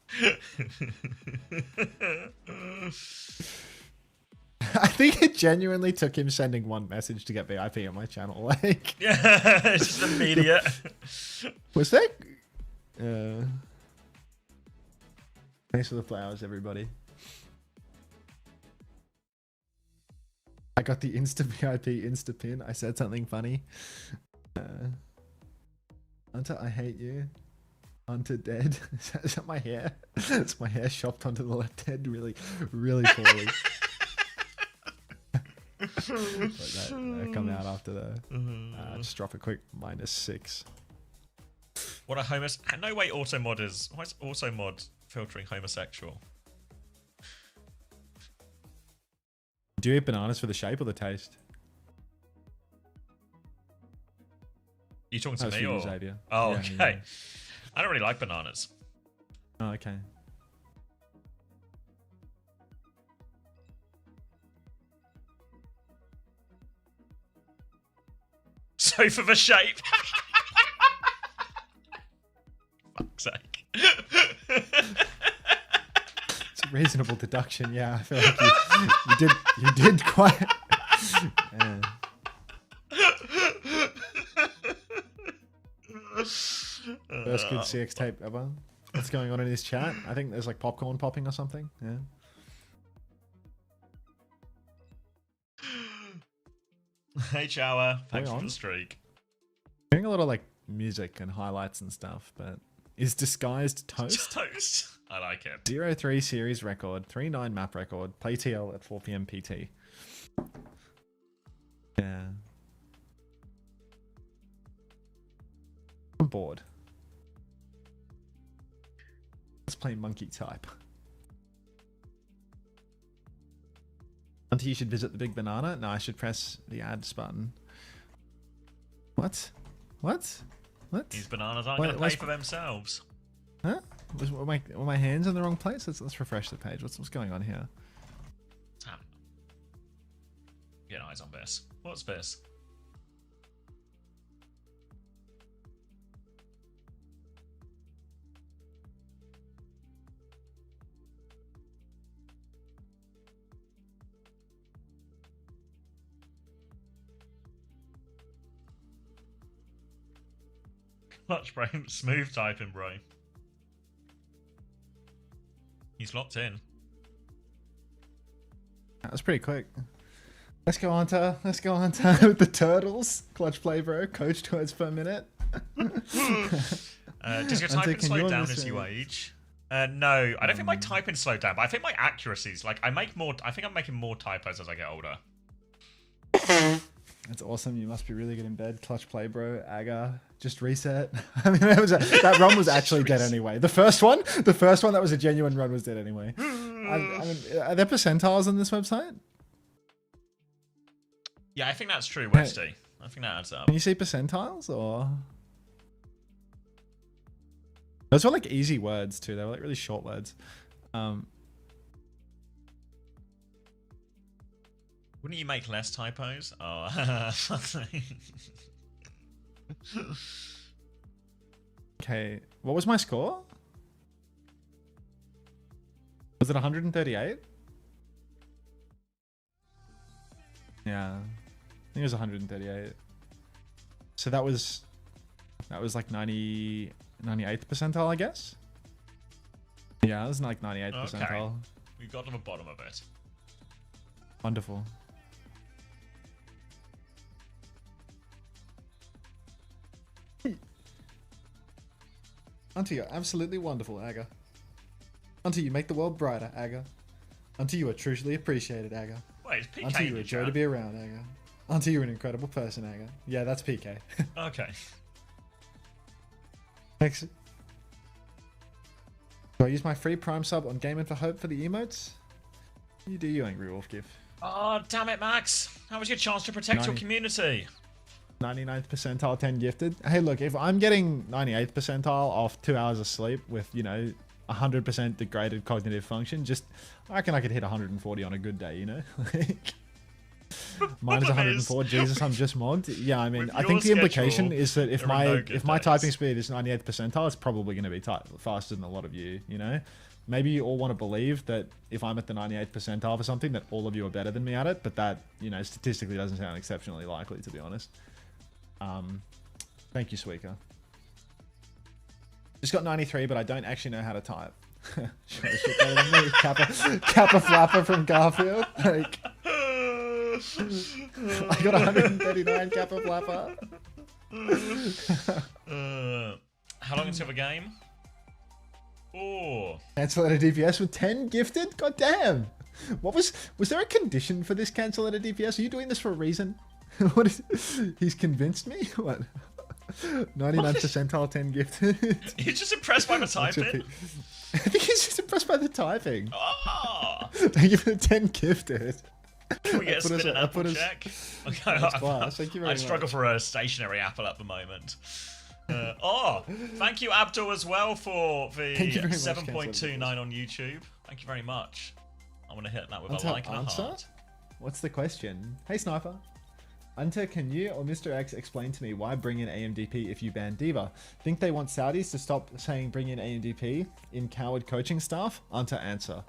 I think it genuinely took him sending one message to get VIP on my channel. Like, Yeah, it's just immediate. was that? Thanks for the flowers, everybody. I got the Insta VIP Insta pin. I said something funny. Hunter, I hate you. Hunter dead. Is that my hair? It's my hair chopped onto the left head really, really poorly. that come out after the. Just drop a quick -6. What a homos. No way auto mod is. Why is auto mod filtering homosexual? Do you eat bananas for the shape or the taste? You talking to That was me for you, or? Xavier. Oh, Yeah, okay. yeah. I don't really like bananas. Oh, okay. So for the shape. Fuck's sake. It's a reasonable deduction. Yeah, I feel like you did quite. Yeah. First good CX tape ever. What's going on in his chat? I think there's like popcorn popping or something. Yeah. Hey, Chower. Thanks Going for on. the streak. Hearing a lot of like music and highlights and stuff, but is disguised toast? Toast. I like it. 0-3 series record, 3-9 map record, play TL at 4 PM PT. Yeah. I'm bored. Let's play monkey type. Hunter, you should visit the Big Banana. No, I should press the ads button. What? What? What? These bananas aren't Wait, going to let's- pay for themselves. Huh? Were my hands in the wrong place? Let's refresh the page. What's going on here? Damn. Get eyes on this. What's this? Clutch, bro. Smooth typing, bro. He's locked in. That was pretty quick. Let's go, Hunter. Let's go, Hunter. With the turtles. Clutch play, bro. Coach towards per minute. Does your Hunter, typing can slow you down as understand? you age? No, I don't think my typing slowed down, but I think my accuracy's like I think I'm making more typos as I get older. That's awesome. You must be really good in bed. Clutch play, bro. Aga. Just reset. I mean, that run was actually dead anyway. The first one that was a genuine run was dead anyway. I mean, are there percentiles on this website? Yeah, I think that's true, Westy. I think that adds up. Can you see percentiles or? Those were like easy words too. They were like really short words. Wouldn't you make less typos? Oh, Okay, what was my score? Was it 138? Yeah, I think it was 138. So that was like 98th percentile, I guess. Yeah, it was like 98th okay. percentile. We got to the bottom of it. Wonderful. Auntie, you're absolutely wonderful, Aga. Auntie, you make the world brighter, Aga. Auntie, you are truly appreciated, Aga. Wait, it's PK. Auntie, you're a joy to be around, Aga. Auntie, you're an incredible person, Aga. Yeah, that's PK. Okay. Thanks. Do I use my free Prime sub on Gaming for Hope for the emotes? You do, you angry wolf gif. Oh, damn it, Max. How was your chance to protect your community? 99th percentile, 10 gifted. Hey, look, if I'm getting 98th percentile off 2 hours of sleep with, you know, 100% degraded cognitive function, I reckon I could hit 140 on a good day, you know? Minus 104, Jesus, I'm just mogged. Yeah, I mean, I think the implication is that if my typing speed is 98th percentile, it's probably going to be faster than a lot of you, you know? Maybe you all want to believe that if I'm at the 98th percentile for something, that all of you are better than me at it, but that, you know, statistically doesn't sound exceptionally likely, to be honest. Thank you, Suika. Just got 93, but I don't actually know how to type. Kappa Flapper from Garfield. Like, I got 139 Kappa Flapper. How long until the game? Oh. Cancel at a DPS with 10 gifted? God damn. What was there a condition for this cancel at a DPS? Are you doing this for a reason? What is, he's convinced me? What? 99th percentile, 10 gifted. He's just impressed by the typing. I think he's just impressed by the typing. Oh. Thank you for the 10 gifted. Can we get a spin and apple check? Okay, Thank you very I much. struggle for a stationary apple at the moment. Thank you, Abdul, as well for the 7.29 on YouTube. Thank you very much. I'm going to hit that with a like and a heart. What's the question? Hey, Sniper. Unter, can you or Mr. X explain to me why bring in AMDP if you ban Diva? Think they want Saudis to stop saying bring in AMDP in coward coaching staff? Unter, answer.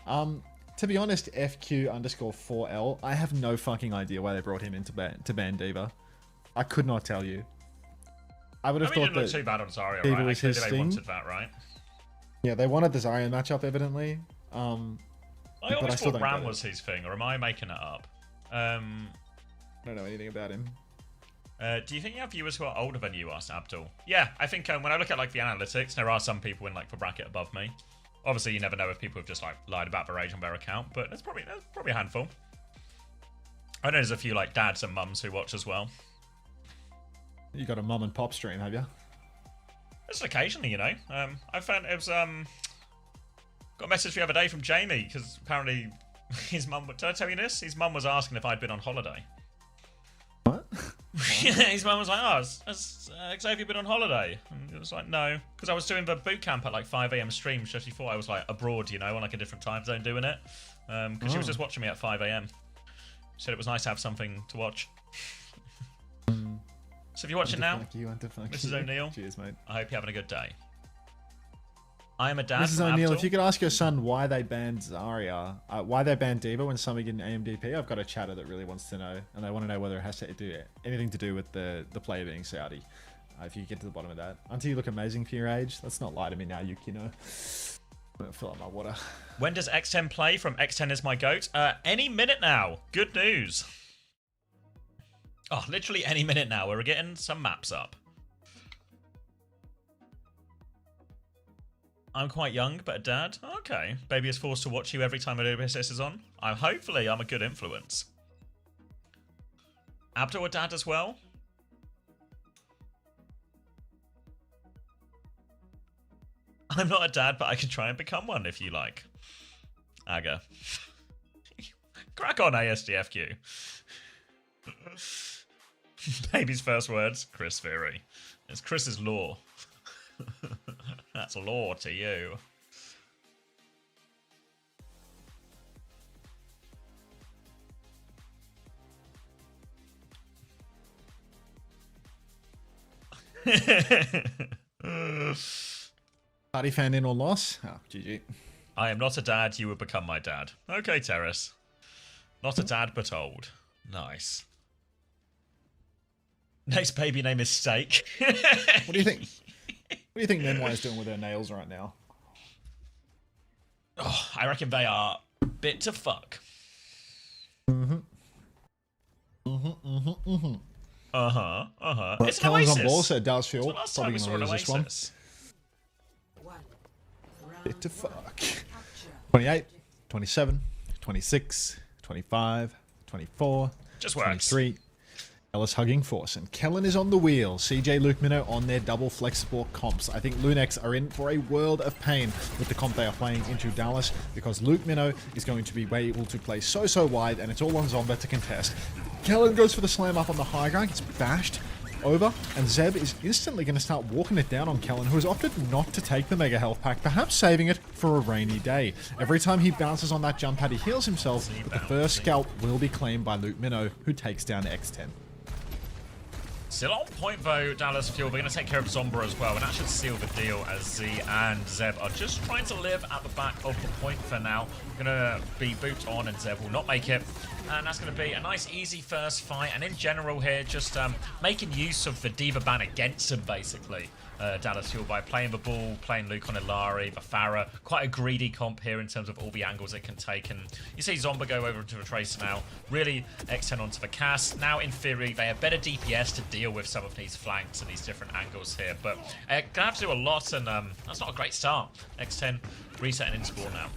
To be honest, FQ_4L, I have no fucking idea why they brought him in to ban Diva. I could not tell you. I would have thought that look too bad on Zarya, Diva right? was his They thing. wanted that, right? Yeah, they wanted the Zarya matchup, evidently. I always thought Ram was his thing, or am I making it up? I don't know anything about him. Do you think you have viewers who are older than you? Asked Abdul. Yeah, I think when I look at like the analytics, there are some people in like the bracket above me. Obviously, you never know if people have just like lied about their age on their account, but there's probably a handful. I know there's a few like dads and mums who watch as well. You got a mum and pop stream, have you? Just occasionally, you know. I found it was got a message the other day from Jamie because apparently his mum. Did I tell you this? His mum was asking if I'd been on holiday. What? His mum was like, "Oh, has Xavier been on holiday?" And it was like, "No," because I was doing the boot camp at like 5 AM stream. So she thought I was like abroad, you know, on like a different time zone doing it. Because she was just watching me at 5 AM. She said it was nice to have something to watch. So if you're watching now, Mrs. O'Neill, cheers, mate. I hope you're having a good day. I am a dad. Mrs. O'Neill, if you could ask your son why they banned Zarya, why they banned Diva when somebody getting AMDP, I've got a chatter that really wants to know, and they want to know whether it has to do anything to do with the player being Saudi. If you get to the bottom of that. Until you look amazing for your age, let's not lie to me now, Yukino. I'm gonna fill up my water. When does X10 play from X10 is my goat? Any minute now. Good news. Oh, literally any minute now. We're getting some maps up. I'm quite young, but a dad. Okay. Baby is forced to watch you every time OWCS is on. Hopefully, I'm a good influence. Abdul a dad as well? I'm not a dad, but I can try and become one if you like. Aga. Crack on, ASDFQ. Baby's first words, Chris Fury. It's Chris's law. That's law to you. Party fan in or loss? Oh, GG. I am not a dad, you would become my dad. Okay, Terrace. Not a dad, but old. Nice. Next baby name is Steak. What do you think? What do you think Nenwai is doing with her nails right now? Oh, I reckon they are bit to fuck. Well, It's an Kellen's Oasis. on ball, so it does feel It's the last time probably we going saw to an lose this one. Oasis. Bit to fuck. 28, 27, 26, 25, 24, Just works. 23. Ellis hugging force, and Kellen is on the wheel. CJ, Luke Minnow on their double flexible comps. I think Lunex are in for a world of pain with the comp they are playing into Dallas, because Luke Minnow is going to be able to play so wide, and it's all on Zomba to contest. Kellen goes for the slam up on the high ground, gets bashed over, and Zeb is instantly going to start walking it down on Kellen, who has opted not to take the Mega Health Pack, perhaps saving it for a rainy day. Every time he bounces on that jump pad, he heals himself, but the first scalp will be claimed by Luke Minnow, who takes down X10. Still on point though, Dallas Fuel. We're going to take care of Zomba as well, and that should seal the deal as Z and Zeb are just trying to live at the back of the point for now. Going to be boot on, and Zeb will not make it. And that's going to be a nice, easy first fight. And in general here, just making use of the Diva ban against him, basically. Dallas Fuel by playing the ball, playing Luke on Ilari, the Farah. Quite a greedy comp here in terms of all the angles it can take. And you see Zomba go over to the Tracer now. Really X10 onto the cast. Now, in theory, they have better DPS to deal with some of these flanks and these different angles here. But going to have to do a lot, and that's not a great start. X10 resetting in spawn now.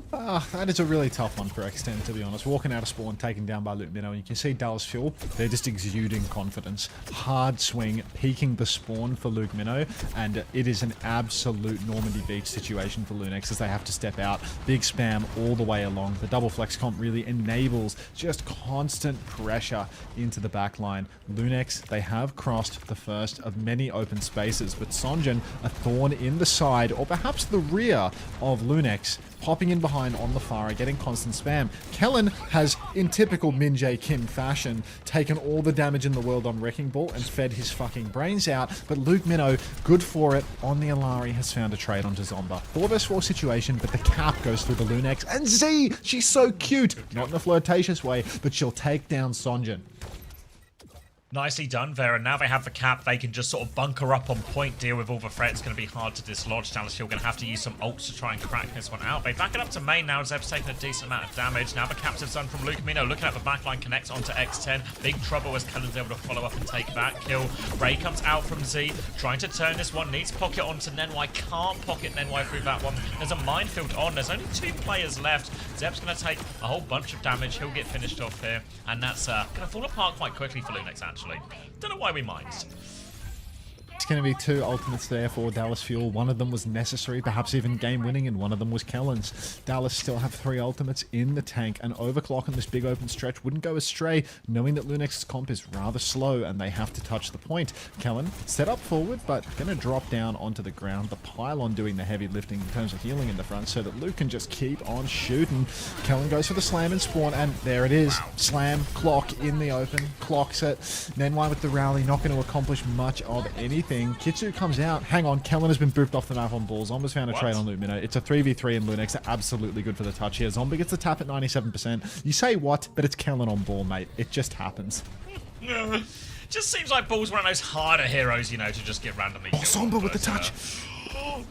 That is a really tough one for X10, to be honest. Walking out of spawn, taken down by Luke Minnow, and you can see Dallas Fuel, they're just exuding confidence. Hard swing, peeking the spawn for Luke Minnow, and it is an absolute Normandy Beach situation for Lunex as they have to step out. Big spam all the way along. The double flex comp really enables just constant pressure into the back line. Lunex, they have crossed the first of many open spaces, but Sonjin, a thorn in the side, or perhaps the rear of Lunex, popping in behind on the Farah, getting constant spam. Kellen has, in typical Min Jae Kim fashion, taken all the damage in the world on Wrecking Ball and fed his fucking brains out, but Luke Minnow, good for it, on the Ilari, has found a trade onto Zomba. 4 vs 4 situation, but the cap goes through the Lunex, and Z, she's so cute! Not in a flirtatious way, but she'll take down Sonjin. Nicely done there, and now they have the cap, they can just sort of bunker up on point, deal with all the threats. It's going to be hard to dislodge. Dallas Fuel going to have to use some ults to try and crack this one out. They back it up to main now. Zeb's taking a decent amount of damage. Now the captive's done from Luke Minnow, looking at the backline, connects onto X10. Big trouble as Kellen's able to follow up and take that kill. Ray comes out from Z, trying to turn this one, needs pocket onto Nenwai, can't pocket Nenwai through that one. There's a minefield on, there's only 2 players left. Zeb's going to take a whole bunch of damage, he'll get finished off here, and that's going to fall apart quite quickly for Lunex, actually. Don't know why we mind. It's going to be 2 ultimates there for Dallas Fuel. One of them was necessary, perhaps even game-winning, and one of them was Kellen's. Dallas still have 3 ultimates in the tank. An overclock on this big open stretch wouldn't go astray, knowing that Lunex's comp is rather slow and they have to touch the point. Kellen set up forward, but going to drop down onto the ground. The pylon doing the heavy lifting in terms of healing in the front so that Luke can just keep on shooting. Kellen goes for the slam and spawn, and there it is. Wow. Slam, clock in the open, clocks it. Nenwai with the rally, not going to accomplish much of anything. Kitsu comes out. Hang on, Kellen has been booped off the map on balls. Zomba's found a trade on Luke Minnow. It's a 3v3 and Lunex are absolutely good for the touch here. Zomba gets the tap at 97%. You say what, but it's Kellen on ball, mate. It just happens. Just seems like Ball's one of those harder heroes, you know, to just get randomly killed. Zomba with the touch.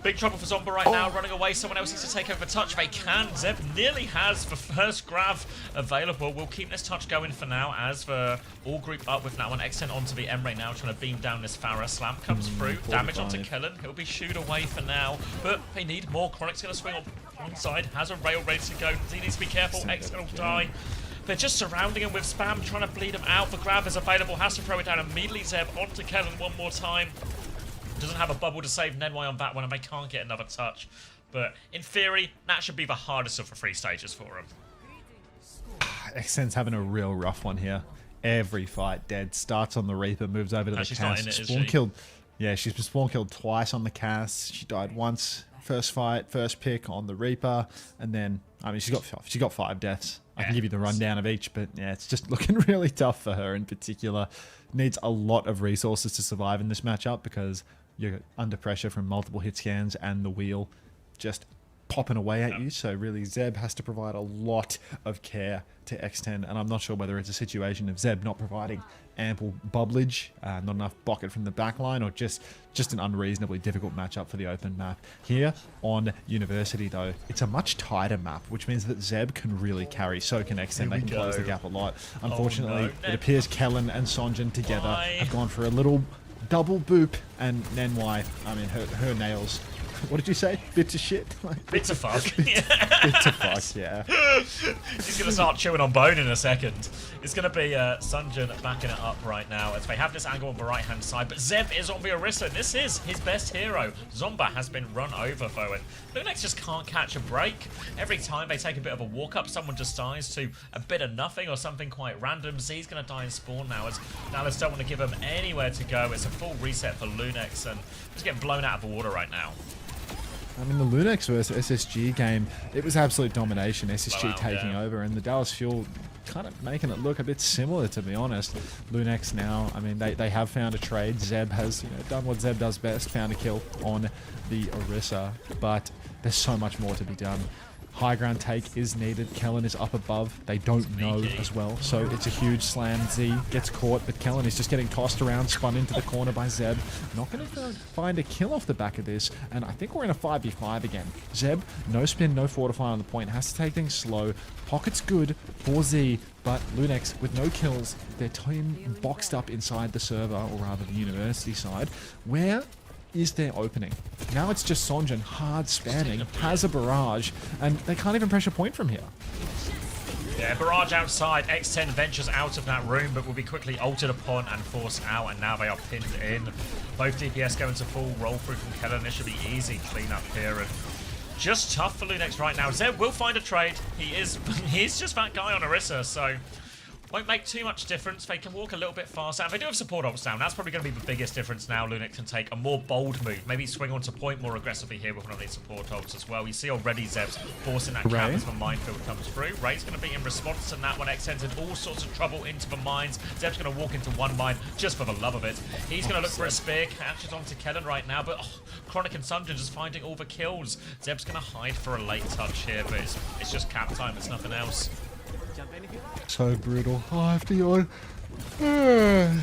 Big trouble for Zomba right now, running away. Someone else needs to take over the touch. They can. Zeb nearly has the first grab available. We'll keep this touch going for now as the all group up with that one. X10 onto the Emre now, trying to beam down this Farah. Slam comes through. 45. Damage onto Kellen. He'll be shooed away for now, but they need more. Chronic's going to swing on one side. Has a rail ready to go. He needs to be careful. X10 will die. They're just surrounding him with spam, trying to bleed him out. The grab is available. Has to throw it down immediately. Zeb onto Kellen one more time. Doesn't have a bubble to save Nenwai on that one, and they can't get another touch. But in theory, that should be the hardest of the 3 stages for him. X10's having a real rough one here. every fight dead. Starts on the Reaper, moves over to the she's not cast. in it, is Spawn she? killed. Yeah, she's been spawn killed twice on the cast. She died once. First fight, first pick on the Reaper, and then I mean she got 5 deaths. I can give you the rundown of each, but yeah, it's just looking really tough for her in particular. Needs a lot of resources to survive in this matchup because you're under pressure from multiple hit scans and the wheel just popping away at you. So really Zeb has to provide a lot of care to X10, and I'm not sure whether it's a situation of Zeb not providing ample bubblage, not enough bucket from the back line, or just an unreasonably difficult matchup for the open map. Here on University though, it's a much tighter map, which means that Zeb can really carry, so can X10. They can close the gap a lot. Unfortunately, it appears Kellen and Sonjin together have gone for a little double boop, and Nenwai, I mean her nails. What did you say? Bits of shit? Bits of fuck. Bits of fuck, yeah. He's going to start chewing on bone in a second. It's going to be Sunjin backing it up right now as they have this angle on the right-hand side. But Zeb is on the Orisa. This is his best hero. Zomba has been run over, though, and Lunex just can't catch a break. Every time they take a bit of a walk-up, someone just dies to a bit of nothing or something quite random. Z's going to die in spawn now as Dallas don't want to give him anywhere to go. It's a full reset for Lunex, and just getting blown out of the water right now. I mean, the Lunex versus SSG game, it was absolute domination, SSG taking over, and the Dallas Fuel kind of making it look a bit similar, to be honest. Lunex now, I mean, they have found a trade. Zeb has done what Zeb does best, found a kill on the Orisa, but there's so much more to be done. High ground take is needed. Kellen is up above. They don't know as well, so it's a huge slam. Z gets caught, but Kellen is just getting tossed around, spun into the corner by Zeb. Not going to find a kill off the back of this, and I think we're in a 5v5 again. Zeb, no spin, no fortify on the point, has to take things slow. Pocket's good for Z, but Lunex, with no kills, their team boxed up inside the server, or rather the university side, where is their opening? Now it's just Sonjin hard spamming, has a barrage, and they can't even pressure point from here. Yeah, barrage outside. X10 ventures out of that room, but will be quickly altered upon and forced out, and now they are pinned in. Both DPS going to full roll through from Kellen. This should be easy clean up here, and just tough for Lunex right now. Zeb will find a trade. He's just that guy on Orisa, so won't make too much difference. They can walk a little bit faster. And they do have support ults down. That's probably going to be the biggest difference now. Lunex can take a more bold move. Maybe swing onto point more aggressively here with one of these support ults as well. You see already Zeb's forcing that cap as the minefield comes through. Ray's going to be in response to that one. X10's in all sorts of trouble into the mines. Zeb's going to walk into one mine just for the love of it. He's going to look for a spear. Catches onto Kellen right now. But Chronic and Sunjin just finding all the kills. Zeb's going to hide for a late touch here. But it's just cap time. It's nothing else. So brutal. 5D on.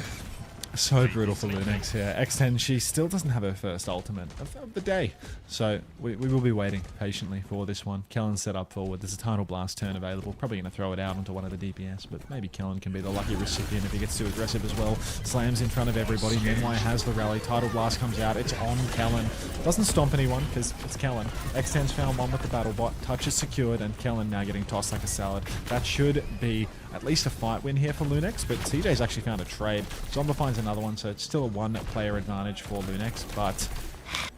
So brutal for Lunex here. X10, she still doesn't have her first ultimate of the day. So we will be waiting patiently for this one. Kellen set up forward. There's a Tidal Blast turn available. Probably going to throw it out onto one of the DPS, but maybe Kellen can be the lucky recipient if he gets too aggressive as well. Slams in front of everybody. Nenwai has the rally. Tidal Blast comes out. It's on Kellen. Doesn't stomp anyone because it's Kellen. X10's found one with the battle bot. Touch is secured, and Kellen now getting tossed like a salad. That should be at least a fight win here for Lunex, but CJ's actually found a trade. Zomba finds another one, so it's still a one-player advantage for Lunex, but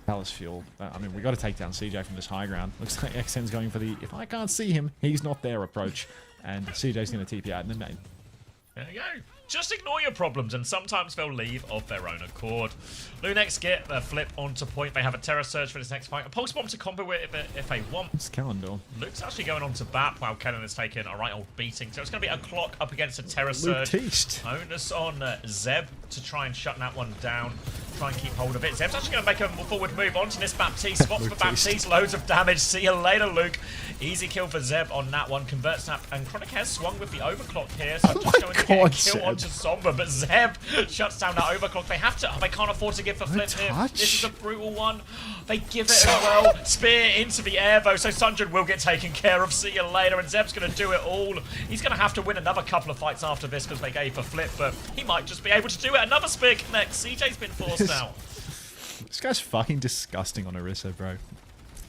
Dallas Fuel. I mean, we got to take down CJ from this high ground. Looks like XN's going for the, if I can't see him, he's not there approach, and CJ's going to TP out in the main. There you go. Just ignore your problems, and sometimes they'll leave of their own accord. Lunex get their flip onto point. They have a Terror Surge for this next fight. A Pulse Bomb to combo with if they want. It's Kellen doing. Luke's actually going on to BAP while Kellen is taking a right old beating. So it's going to be a clock up against a Terror Surge. Onus on Zeb to try and shut that one down. Try and keep hold of it. Zeb's actually going to make a forward move onto this Baptiste. Spots for Baptiste. Loads of damage. See you later, Luke. Easy kill for Zeb on that one. Converts that. And Chronic has swung with the overclock here. So just going to get a kill onto Somber. But Zeb shuts down that overclock. They have to. They can't afford to give the flip here. This is a brutal one. They give it as well. Spear into the air though. So Sunjin will get taken care of. See you later. And Zeb's going to do it all. He's going to have to win another couple of fights after this because they gave the flip. But he might just be able to do it. Another spear connects. CJ's been forced out. This guy's fucking disgusting on Orisa, bro.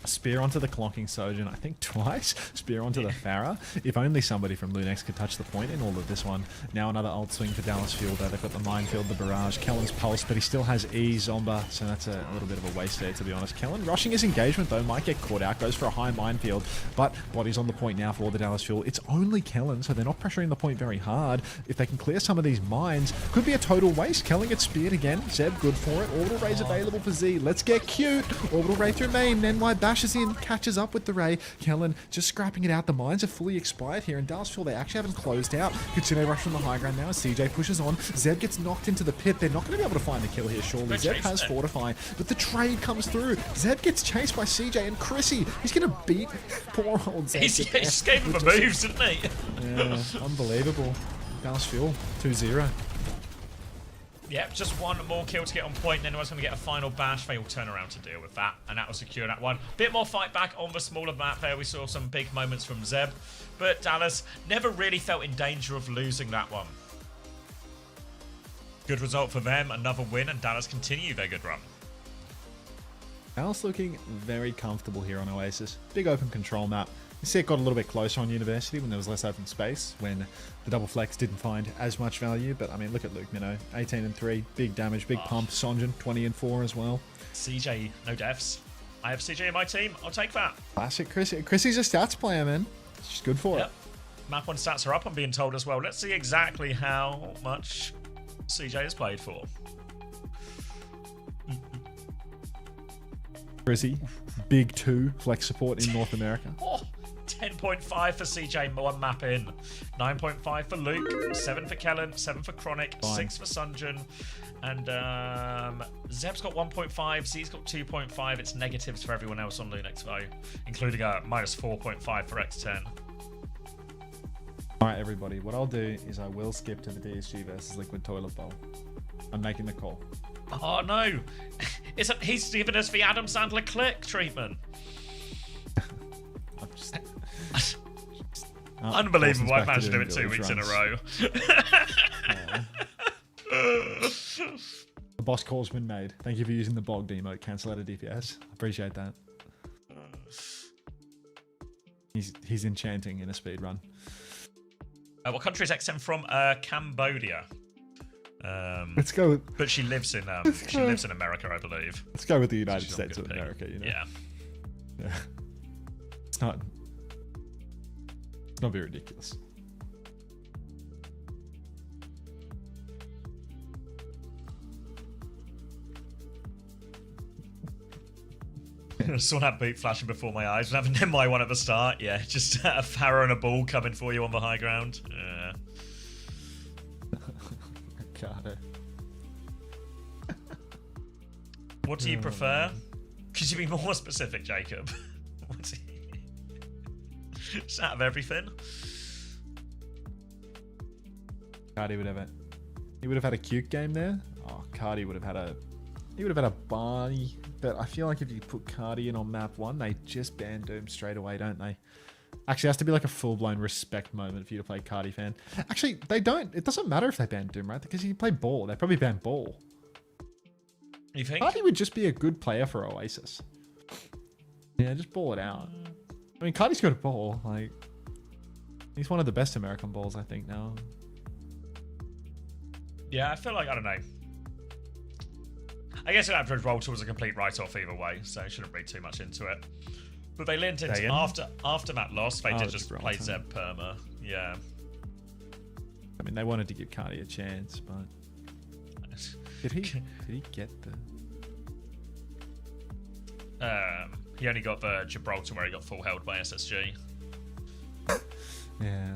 Spear onto the clocking Sojin, I think twice. Spear onto the Pharah. If only somebody from Lunex could touch the point in all of this one. Now another ult swing for Dallas Fuel there. They've got the minefield, the barrage. Kellen's pulse, but he still has E, Zomba, so that's a little bit of a waste there, to be honest. Kellen rushing his engagement, though, might get caught out. Goes for a high minefield, but bodies on the point now for the Dallas Fuel. It's only Kellen, so they're not pressuring the point very hard. If they can clear some of these mines, could be a total waste. Kellen gets speared again. Zeb, good for it. Orbital Ray's available for Z. Let's get cute. Orbital Ray through main. NY bashes in, catches up with the Ray. Kellen just scrapping it out. The mines are fully expired here, and Dallas Fuel, they actually haven't closed out. Kitsune rush from the high ground now as CJ pushes on. Zeb gets knocked into the pit. They're not going to be able to find the kill here, surely. Zeb has Fortify, but the trade comes through. Zeb gets chased by CJ, and Chrissy, he's going to beat poor old Zeb. He's escaping the moves, isn't he? Yeah, unbelievable. Dallas Fuel, 2-0. Yep, just one more kill to get on point, and then anyone's going to get a final bash. They will turn around to deal with that, and that will secure that one. Bit more fight back on the smaller map there. We saw some big moments from Zeb, but Dallas never really felt in danger of losing that one. Good result for them, another win, and Dallas continue their good run. Dallas looking very comfortable here on Oasis. Big open control map. You see it got a little bit closer on University when there was less open space, when the double flex didn't find as much value. But I mean, look at Luke Minnow, 18-3, big damage, big pump. Sonjin, 20-4 as well. CJ, no deaths. I have CJ in my team. I'll take that. Classic Chrissy. Chrissy's a stats player, man. She's good for it. Map 1 stats are up, I'm being told as well. Let's see exactly how much CJ has played for. Chrissy, big 2 flex support in North America. 10.5 for CJ, one map in. 9.5 for Luke, 7 for Kellen, 7 for Chronic, 6 for Sunjin. And Zeb's got 1.5, Z's got 2.5. It's negatives for everyone else on Lunex though, including a minus 4.5 for X10. Alright everybody, what I'll do is I will skip to the DSG versus Liquid Toilet Bowl. I'm making the call. Oh no! He's given us the Adam Sandler click treatment. Unbelievable, I've managed to do it 2 weeks in a row. The boss call's been made. Thank you for using the bog emote. Cancel out a DPS. Appreciate that. He's enchanting in a speed run. What country is X10 from? Cambodia. Let's go. But she lives in America, I believe. Let's go with the United States of America. You know? Yeah. It's not very ridiculous. I saw that boot flashing before my eyes. And having my one at the start, yeah, just a Pharaoh and a ball coming for you on the high ground. Yeah. God. What do you prefer? Could you be more specific, Jacob? Just out of everything. Cardi would have had a cute game there. Oh, Cardi would have had a Barney. But I feel like if you put Cardi in on map 1, they just ban Doom straight away, don't they? Actually, it has to be like a full-blown respect moment for you to play Cardi fan. Actually, they don't. It doesn't matter if they ban Doom, right? Because you play Ball. They probably ban Ball. You think? Cardi would just be a good player for Oasis. Yeah, just ball it out. I mean, Cardi's got a ball. Like, he's one of the best American balls, I think, now. Yeah, I feel like, I don't know. I guess an average roll was a complete write-off either way, so I shouldn't read too much into it. But they leaned into after that loss, they did just play Zeb Perma. Yeah. I mean, they wanted to give Cardi a chance, but did he get the? He only got the Gibraltar where he got full held by SSG. Yeah.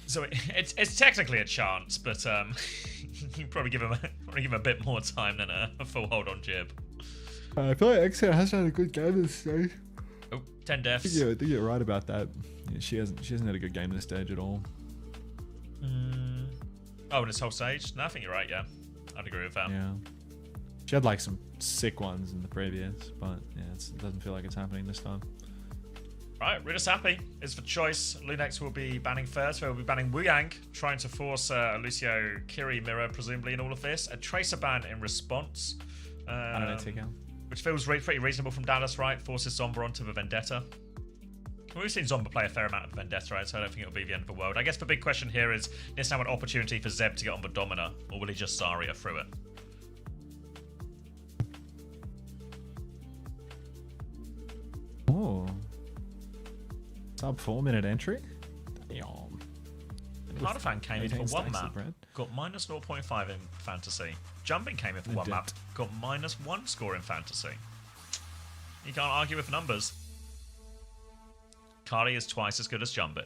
So it's technically a chance, but you probably give him a bit more time than a full hold on Jib. I feel like Exhale has had a good game this stage. Oh, 10 deaths. I think you're right about that. Yeah, she hasn't had a good game this stage at all. Oh, in this whole stage? No, I think you're right, yeah. I'd agree with that. Yeah. She had like some sick ones in the previous, but yeah, it doesn't feel like it's happening this time. Right, Ridder's happy is the choice. Lunex will be banning first. They will be banning Wu Yang, trying to force Lucio Kiri Mirror, presumably, in all of this. A Tracer ban in response. I don't know, TK. which feels pretty reasonable from Dallas, right? Forces Zomba onto the Vendetta. We've seen Zomba play a fair amount of Vendetta, right? So I don't think it'll be the end of the world. I guess the big question here is this now an opportunity for Zeb to get on the Domina, or will he just Zarya through it? Oh. Sub 4 minute entry? Damn. Hardafan came in 18 for one stacks of map, bread. got minus 0.5 in Fantasy. Jumping came in for one map, got minus 1 score in Fantasy. You can't argue with numbers. Kari is twice as good as Jumping.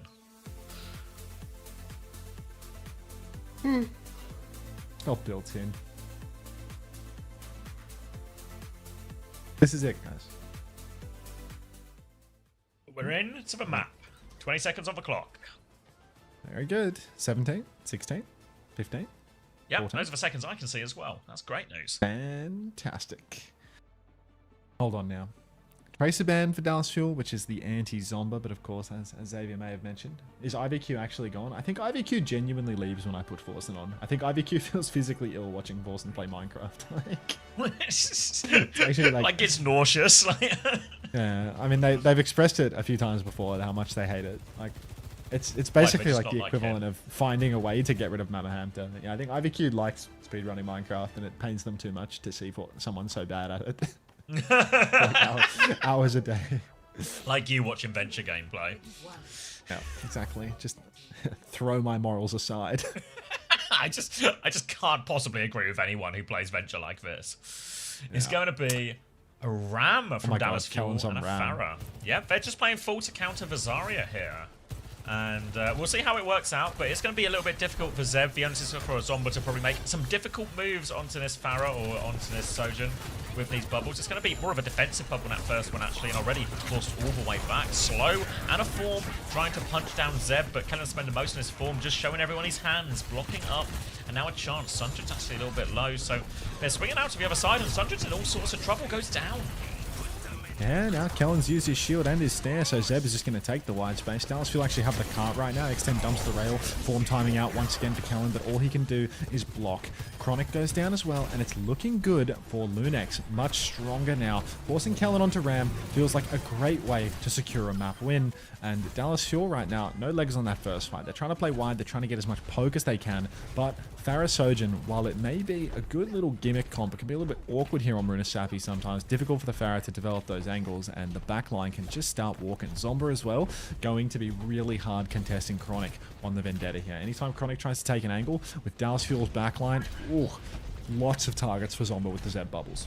All built in. This is it, guys. We're in to the map. 20 seconds on the clock. Very good. 17, 16, 15. Yeah, 14. those are the seconds I can see as well. That's great news. Fantastic. Hold on now. Tracer ban for Dallas Fuel, which is the anti-Zomba, but of course, as Xavier may have mentioned, is IVQ actually gone? I think IVQ genuinely leaves when I put Forsen on. I think IVQ feels physically ill watching Forsen play Minecraft. It's actually like it's nauseous. Yeah, I mean they've expressed it a few times before how much they hate it. Like, it's basically like the equivalent of finding a way to get rid of Mamahamter. Yeah, I think IVQ likes speedrunning Minecraft, and it pains them too much to see someone so bad at it. Like hours a day. Like you watching Venture gameplay. Yeah, exactly. Just throw my morals aside. I just can't possibly agree with anyone who plays Venture like this. It's going to be a Ram from Dallas Fuel and a Pharah. Yep, they're just playing full to counter Vazaria here. And we'll see how it works out, but it's going to be a little bit difficult for Zev. The onus is for a Zomba to probably make some difficult moves onto this Pharah or onto this Sojourn with these bubbles. It's going to be more of a defensive bubble in that first one, actually, and already forced all the way back. Slow and a form trying to punch down Zeb, but Kellen spending most of his form just showing everyone his hands, blocking up. And now a chance. Sundred's actually a little bit low, so they're swinging out to the other side, and Sundred's in all sorts of trouble, goes down. Yeah, now Kellen's used his shield and his snare, so Zeb is just going to take the wide space. Dallas Fuel actually have the cart right now. X10 dumps the rail, form timing out once again for Kellen, but all he can do is block. Chronic goes down as well, and it's looking good for Lunex. Much stronger now. Forcing Kellen onto Ram feels like a great way to secure a map win. And Dallas Fuel right now, no legs on that first fight. They're trying to play wide, they're trying to get as much poke as they can, but Pharah Sojourn, while it may be a good little gimmick comp, it can be a little bit awkward here on Runasapi sometimes. Difficult for the Pharah to develop those angles, and the backline can just start walking. Zomba as well, going to be really hard contesting Chronic on the Vendetta here. Anytime Chronic tries to take an angle with Dallas Fuel's backline, ooh, lots of targets for Zomba with the Zeb bubbles.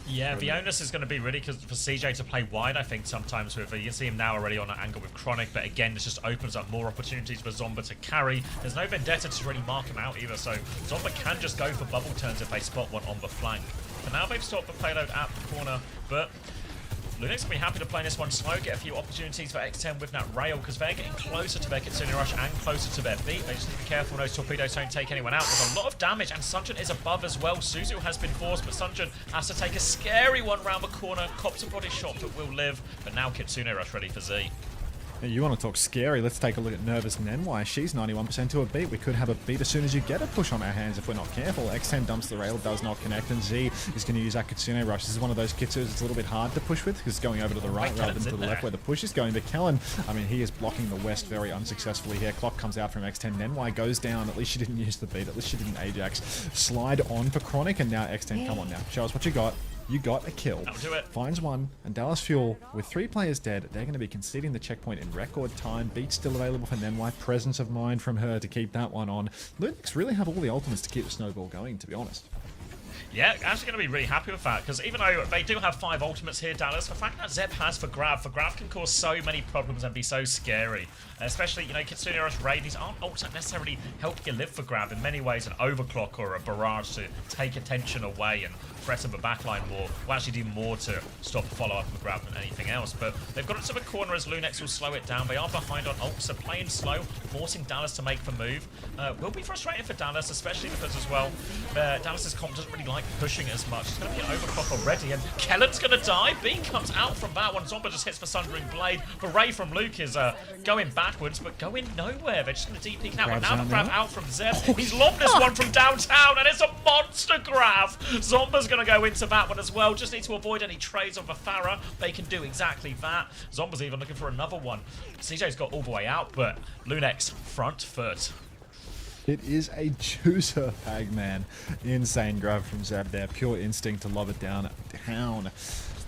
Yeah, the onus is going to be really for CJ to play wide, I think, sometimes. You can see him now already on an angle with Chronic, but again, this just opens up more opportunities for Zomba to carry. There's no Vendetta to really mark him out either, so Zomba can just go for bubble turns if they spot one on the flank. For now, they've stopped the payload at the corner, but Lunex will be happy to play this one slow, get a few opportunities for X10 with that rail, because they're getting closer to their Kitsune Rush and closer to their beat. They just need to be careful those torpedoes don't take anyone out. There's a lot of damage, and Sunjun is above as well. Suzu has been forced, but Sunjun has to take a scary one round the corner. Cops a body shot that will live, but now Kitsune Rush ready for Z. You want to talk scary? Let's take a look at Nervous Nenwai. She's 91% to a beat. We could have a beat as soon as you get a push on our hands if we're not careful. X10 dumps the rail, does not connect, and Z is going to use that Kitsune Rush. This is one of those Kitsus it's a little bit hard to push with because it's going over to the right rather than to the left where the push is going. But Kellen, I mean, he is blocking the west very unsuccessfully here. Clock comes out from X10. Nenwai goes down. At least she didn't use the beat. At least she didn't Ajax. Slide on for Chronic, and now X10, come on now. Show us what you got. You got a kill. That'll do it. Finds one, and Dallas Fuel, with 3 players dead, they're going to be conceding the checkpoint in record time. Beat still available for Nenwai. Presence of mind from her to keep that one on. Lunex really have all the ultimates to keep the snowball going, to be honest. Yeah, actually going to be really happy with that, because even though they do have 5 ultimates here, Dallas, the fact that Zeb has for Grab can cause so many problems and be so scary. Especially, you know, Kitsune Rush Raid, these aren't ults that necessarily help you live for Grab. In many ways, an overclock or a barrage to take attention away and threaten the backline more will actually do more to stop the follow-up of Grab than anything else. But they've got it to the corner as Lunex will slow it down. They are behind on ults, so playing slow, forcing Dallas to make the move. Will be frustrating for Dallas, especially because as well, Dallas's comp doesn't really like pushing as much. It's going to be an overclock already, and Kellen's going to die. B comes out from that one. Zomba just hits the Sundering Blade. The Ray from Luke is going backwards, but going nowhere. They're just going to DP that one. Now the grab out from Zeb. He's lobbed this one from downtown, and it's a monster grab. Zomba's going to go into that one as well. Just need to avoid any trades on the Farah. They can do exactly that. Zomba's even looking for another one. CJ's got all the way out, but Lunex front foot. It is a juicer, Pagman. Insane grab from Zeb there. Pure instinct to lob it down.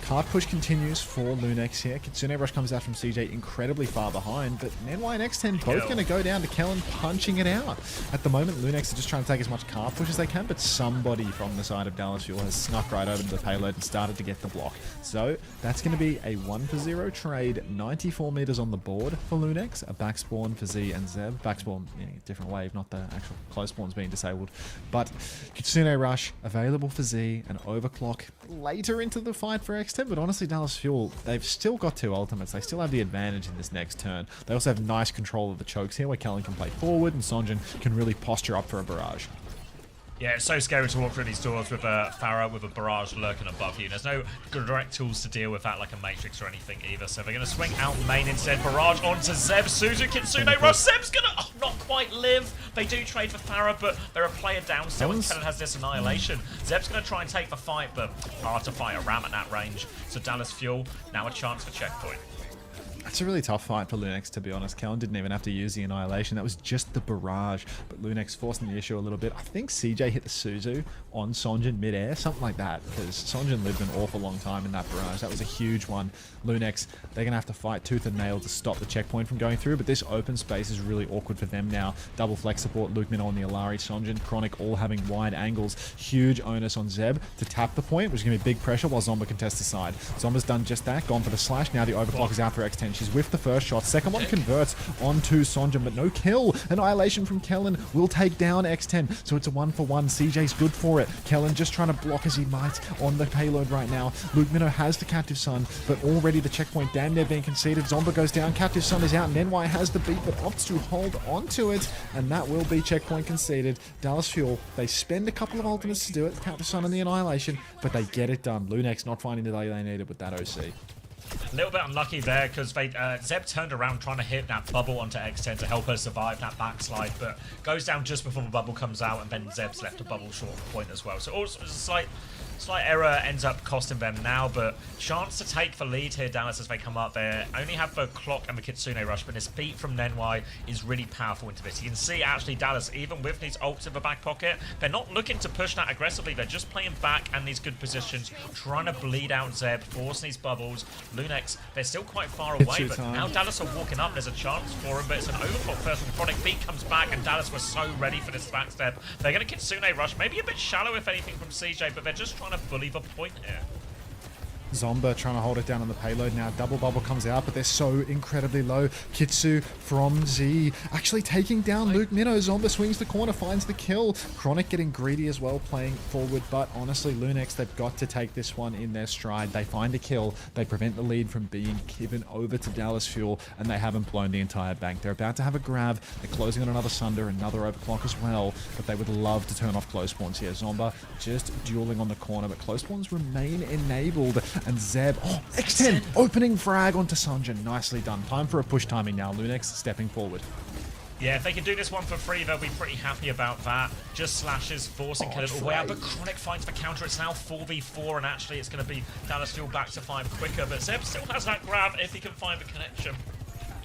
Card push continues for Lunex here. Kitsune Rush comes out from CJ incredibly far behind, but NY and X10 both going to go down to Kellen punching it out. At the moment, Lunex are just trying to take as much card push as they can, but somebody from the side of Dallas Fuel has snuck right over to the payload and started to get the block. So that's going to be a 1-for-0 trade. 94 meters on the board for Lunex. A back spawn for Z and Zeb. Back spawn in a different wave, not the actual close spawns being disabled. But Kitsune Rush available for Z and overclock later into the fight for X10. But honestly, Dallas Fuel, they've still got 2 ultimates. They still have the advantage in this next turn. They also have nice control of the chokes here, where Kellen can play forward and Sonjin can really posture up for a barrage. Yeah, it's so scary to walk through these doors with a Farah with a barrage lurking above you. There's no direct tools to deal with that like a Matrix or anything either. So they're going to swing out main instead. Barrage onto Zeb. Suzu, Kitsune Rush. Zeb's going to not quite live. They do trade for Farah, but they're a player down still. And Kellen has this annihilation. Zeb's going to try and take the fight, but hard to fight a ram at that range. So Dallas Fuel, now a chance for checkpoint. It's a really tough fight for Lunex, to be honest. Kellen didn't even have to use the Annihilation. That was just the barrage. But Lunex forcing the issue a little bit. I think CJ hit the Suzu on Sonjin mid-air, something like that, because Sonjin lived an awful long time in that barrage. That was a huge one. Lunex, they're going to have to fight tooth and nail to stop the checkpoint from going through, but this open space is really awkward for them now. Double flex support, Luke Minnow on the Alari, Sonjin, Chronic all having wide angles. Huge onus on Zeb to tap the point, which is going to be big pressure while Zomba contests the side. Zomba's done just that, gone for the slash. Now the overclock is out for X10. She's whiffed the first shot. Second one converts onto Sonjin, but no kill. Annihilation from Kellen will take down X10. So it's a 1-for-1. CJ's good for it. Kellen just trying to block as he might on the payload right now. Luke Minnow has the Captive Sun, but already the checkpoint damn near being conceded. Zomba goes down. Captive Sun is out. And NY has the beat, but opts to hold onto it. And that will be checkpoint conceded. Dallas Fuel, they spend a couple of ultimates to do it. Captive Sun and the Annihilation, but they get it done. Lunex not finding the delay they needed with that OC. A little bit unlucky there because Zeb turned around trying to hit that bubble onto X10 to help her survive that backslide, but goes down just before the bubble comes out, and then Zeb's left a bubble short of the point as well. So also a slight error ends up costing them now, but chance to take the lead here, Dallas, as they come up there. Only have the clock and the Kitsune Rush, but this beat from Nenwai is really powerful into this. You can see actually Dallas, even with these ults in the back pocket, they're not looking to push that aggressively. They're just playing back and these good positions, trying to bleed out Zeb, forcing these bubbles. Lunex, they're still quite far away, but now Dallas are walking up. There's a chance for him, but it's an overclock first. And Chronic beat comes back, and Dallas was so ready for this backstep. They're going to Kitsune Rush, maybe a bit shallow if anything from CJ, but they're just trying to bully the point here. Zomba trying to hold it down on the payload now. Double bubble comes out, but they're so incredibly low. Kitsu from Z actually taking down Luke Minnow. Zomba swings the corner, finds the kill. Chronic getting greedy as well, playing forward, but honestly, Lunex, they've got to take this one in their stride. They find a kill. They prevent the lead from being given over to Dallas Fuel, and they haven't blown the entire bank. They're about to have a grab. They're closing on another Sunder, another overclock as well, but they would love to turn off close spawns here. Zomba just dueling on the corner, but close spawns remain enabled. And Zeb, X10 opening frag onto Sonjin. Nicely done. Time for a push timing now. Lunex stepping forward. Yeah, if they can do this one for free, they'll be pretty happy about that. Just slashes, forcing Kellen all the way out, but Chronic finds the counter. It's now 4v4, and actually it's going to be Dallas Fuel back to 5 quicker, but Zeb still has that grab if he can find the connection.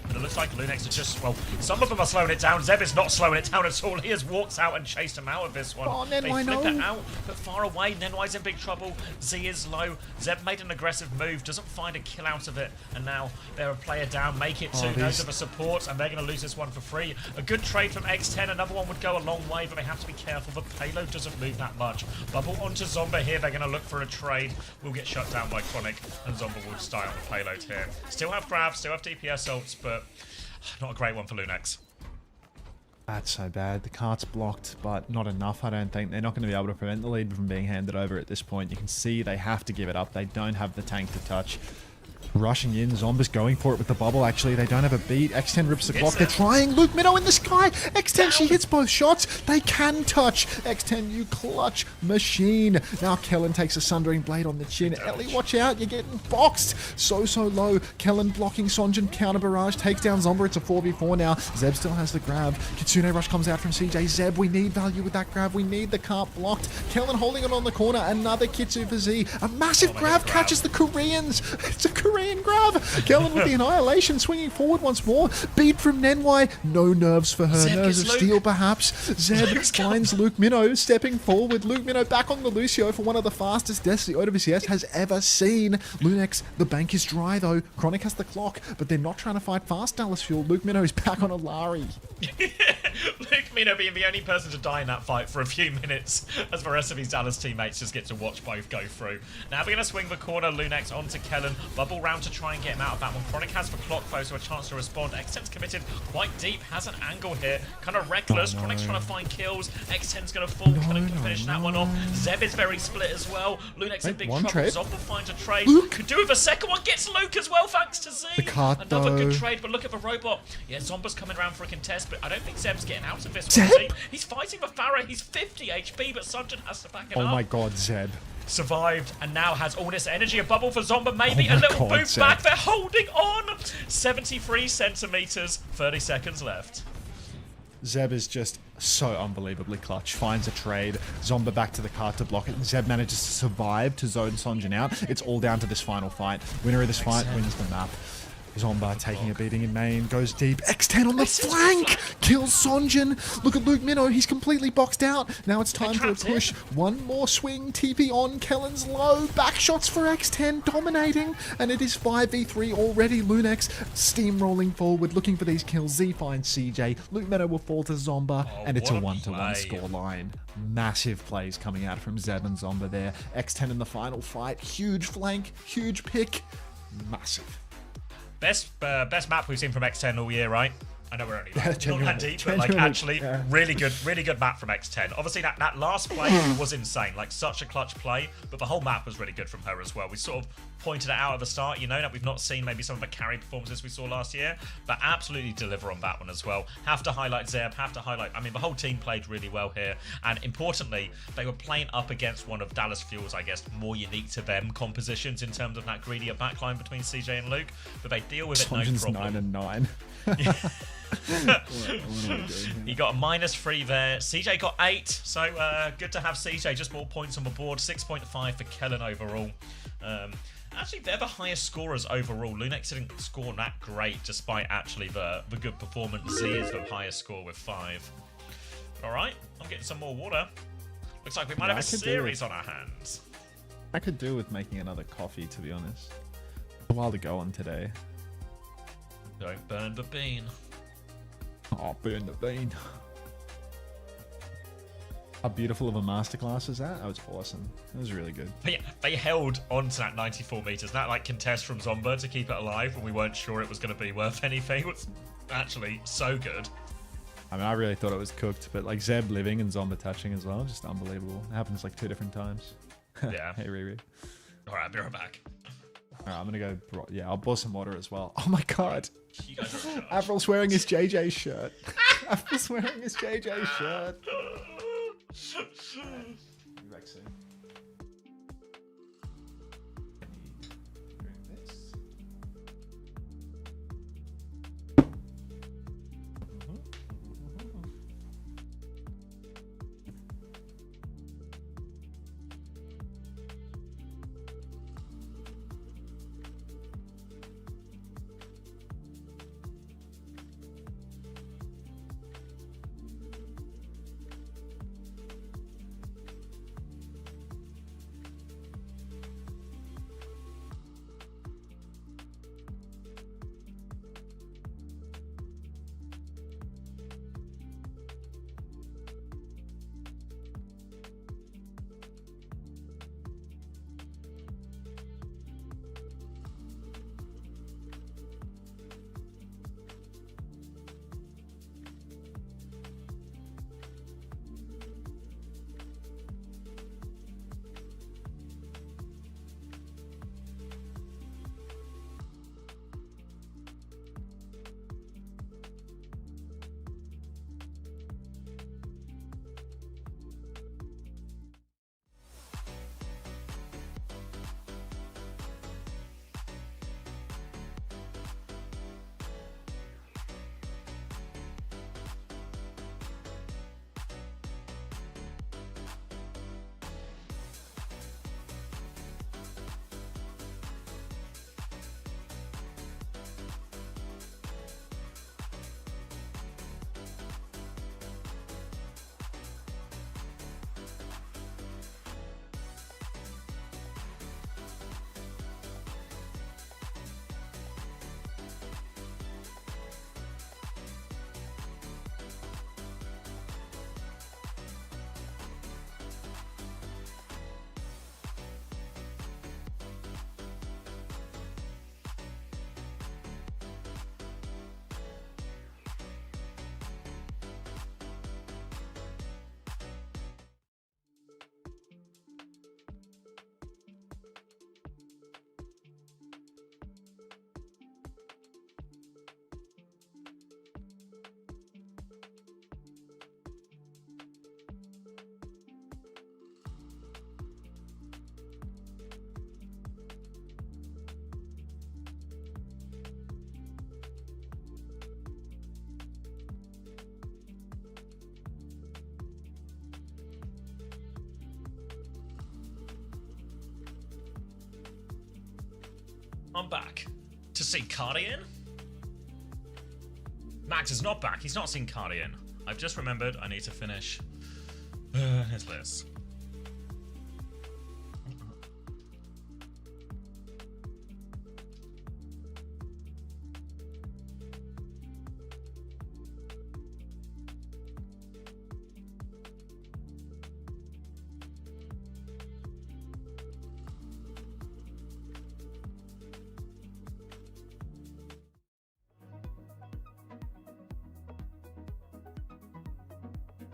But it looks like Lunex are just, well, some of them are slowing it down. Zeb is not slowing it down at all. He has walked out and chased him out of this one. Oh, they Nenwai, flipped no. it out, but far away. Nenwai's in big trouble. Z is low. Zeb made an aggressive move, doesn't find a kill out of it, and now they're a player down. Make it 2. Those are the supports, and they're going to lose this one for free. A good trade from X10. Another one would go a long way, but they have to be careful. The payload doesn't move that much. Bubble onto Zomba here. They're going to look for a trade. Will get shut down by Chronic, and Zomba will stay on the payload here. Still have grabs, still have DPS ults, but not a great one for Lunex. That's so bad. The cart's blocked, but not enough, I don't think. They're not going to be able to prevent the lead from being handed over at this point. You can see they have to give it up. They don't have the tank to touch. Rushing in, Zomba's going for it with the bubble. Actually, they don't have a beat. X10 rips the clock. They're trying. Luke Minnow in the sky. X10, she hits both shots. They can touch. X10, you clutch machine. Now Kellen takes a Sundering Blade on the chin. Ellie, watch out. You're getting boxed. So low. Kellen blocking Sonjin. Counter barrage. Takes down Zomba. It's a 4v4 now. Zeb still has the grab. Kitsune Rush comes out from CJ. Zeb, we need value with that grab. We need the cart blocked. Kellen holding it on the corner. Another Kitsu for Z. A massive grab catches the Koreans. It's a Korean grab. Kellen with the annihilation, swinging forward once more. Beat from Nenwai. No nerves for her. Zeb Nerves of gets steel, perhaps. Zeb finds Luke Minnow stepping forward. Luke Minnow back on the Lucio for one of the fastest deaths the OWCS has ever seen. Lunex, the bank is dry though. Chronic has the clock, but they're not trying to fight fast Dallas Fuel. Luke Minnow is back on a Lari. Luke Minnow being the only person to die in that fight for a few minutes as the rest of his Dallas teammates just get to watch both go through. Now we're going to swing the corner, Lunex onto Kellen. Bubble round to try and get him out of that one. Chronic has the clock though, so a chance to respond. X10's committed quite deep, has an angle here. Kind of reckless. Chronic's trying to find kills. X10's going to fall. Kellen can finish that one off. Zeb is very split as well. Lunex in big trouble. Zomba finds a trade. Luke. Could do with a second one. Gets Luke as well, thanks to Z. The cart, Another good though. trade, but look at the robot. Yeah, Zomba's coming around for a contest, but I don't think Zeb's getting out of this one. Zeb? See? He's fighting with Farah. He's 50 HP, but Sundin has to back him Oh up. my god, Zeb. Survived and now has all this energy. A bubble for Zomba, maybe Oh a my little God, boost Zeb. back. They're holding on. 73 centimeters, 30 seconds left. Zeb is just so unbelievably clutch. Finds a trade. Zomba back to the cart to block it. And Zeb manages to survive to zone Sonjin out. It's all down to this final fight. Winner of this fight wins the map. Zomba taking a beating in main, goes deep. X10 on the flank! Kills Sonjin. Look at Luke Minnow, he's completely boxed out. Now it's time for a push. One more swing, TP on, Kellen's low. Back shots for X10, dominating. And it is 5v3 already. Lunex steamrolling forward, looking for these kills. Z finds CJ. Luke Minnow will fall to Zomba, and it's a what a 1-1 play. scoreline. Massive plays coming out from Zeb and Zomba there. X10 in the final fight. Huge flank, huge pick. Massive. Best map we've seen from X10 all year, right? I know we're only like, not Genuinely, that deep, but like genuinely, actually yeah. really good map from X10. Obviously that last play was insane, like such a clutch play, but the whole map was really good from her as well. We sort of pointed it out at the start, you know, that we've not seen maybe some of the carry performances we saw last year, but absolutely deliver on that one as well. Have to highlight Zeb, I mean, the whole team played really well here, and importantly, they were playing up against one of Dallas Fuel's, I guess, more unique to them compositions in terms of that greedier backline between CJ and Luke, but they deal with it Sonjin's no problem. 9 and 9. He got a -3 there. CJ got 8, so good to have CJ. Just more points on the board. 6.5 for Kellen overall. Actually, they're the highest scorers overall. Lunex didn't score that great, despite actually the good performance. Z is the highest score with 5. All right, I'm getting some more water. Looks like we might have a series on our hands. I could do with making another coffee, to be honest. A while to go on today. Don't burn the bean. Oh, burn the bean. How beautiful of a masterclass is that? That was awesome. That was really good. But yeah, they held on to that 94 meters. That like contest from Zomba to keep it alive when we weren't sure it was going to be worth anything was actually so good. I mean, I really thought it was cooked, but like Zeb living and Zomba touching as well, just unbelievable. It happens like 2 different times. Yeah. Hey, Riri. All right, I'll be right back. All right, I'm gonna go. Yeah, I'll boil some water as well. Oh my god. You guys are in charge. Avril's wearing his JJ shirt. Avril's wearing his JJ shirt. Be back soon. I'm back. To see Cardi in? Max is not back. He's not seen Cardi in. I've just remembered I need to finish his list.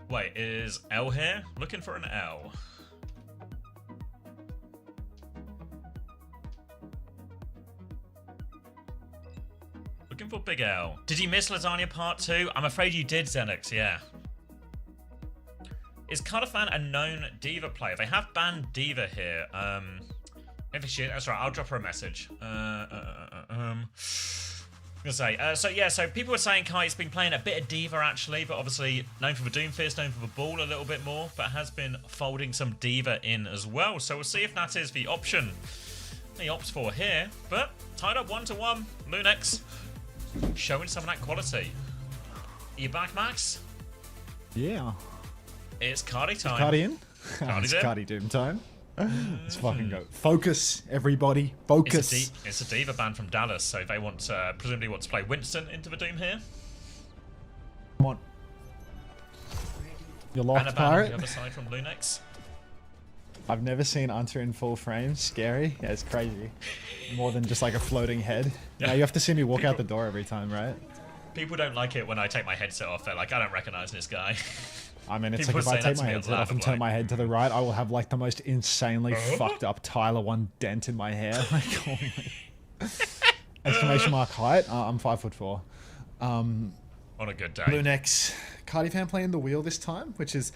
Wait, is L here? Looking for an L. Looking for Big L. Did you miss Lasagna Part 2? I'm afraid you did, Xenix, yeah. Is Cardifan a known Diva player? They have banned Diva here. If she, that's right, I'll drop her a message. So people were saying Kai's been playing a bit of Diva actually, but obviously known for the Doomfist, known for the Ball a little bit more, but has been folding some Diva in as well. So we'll see if that is the option he opts for here. But tied up 1-1, Lunex showing some of that quality. Are you back, Max? Yeah. It's Cardi time. Cardi in? Cardi's It's in. Cardi Doom time. Let's fucking go. Focus, everybody. Focus. It's a Diva band from Dallas, so they want presumably want to play Winston into the Doom here. Come on. You're locked, And a band on Pirate. the other side from Lunex. I've never seen Unter in full frame. Scary. Yeah, it's crazy. More than just like a floating head. Yeah. Now you have to see me walk out the door every time, right? People don't like it when I take my headset off. They're like, I don't recognize this guy. I mean, it's People like if I say that take to my me headset at off and Lab, turn like- my head to the right, I will have like the most insanely fucked up Tyler 1 dent in my hair. Like, oh my. Exclamation mark height. I'm 5'4". On a good day. Lunex, Cardifan playing the wheel this time, which is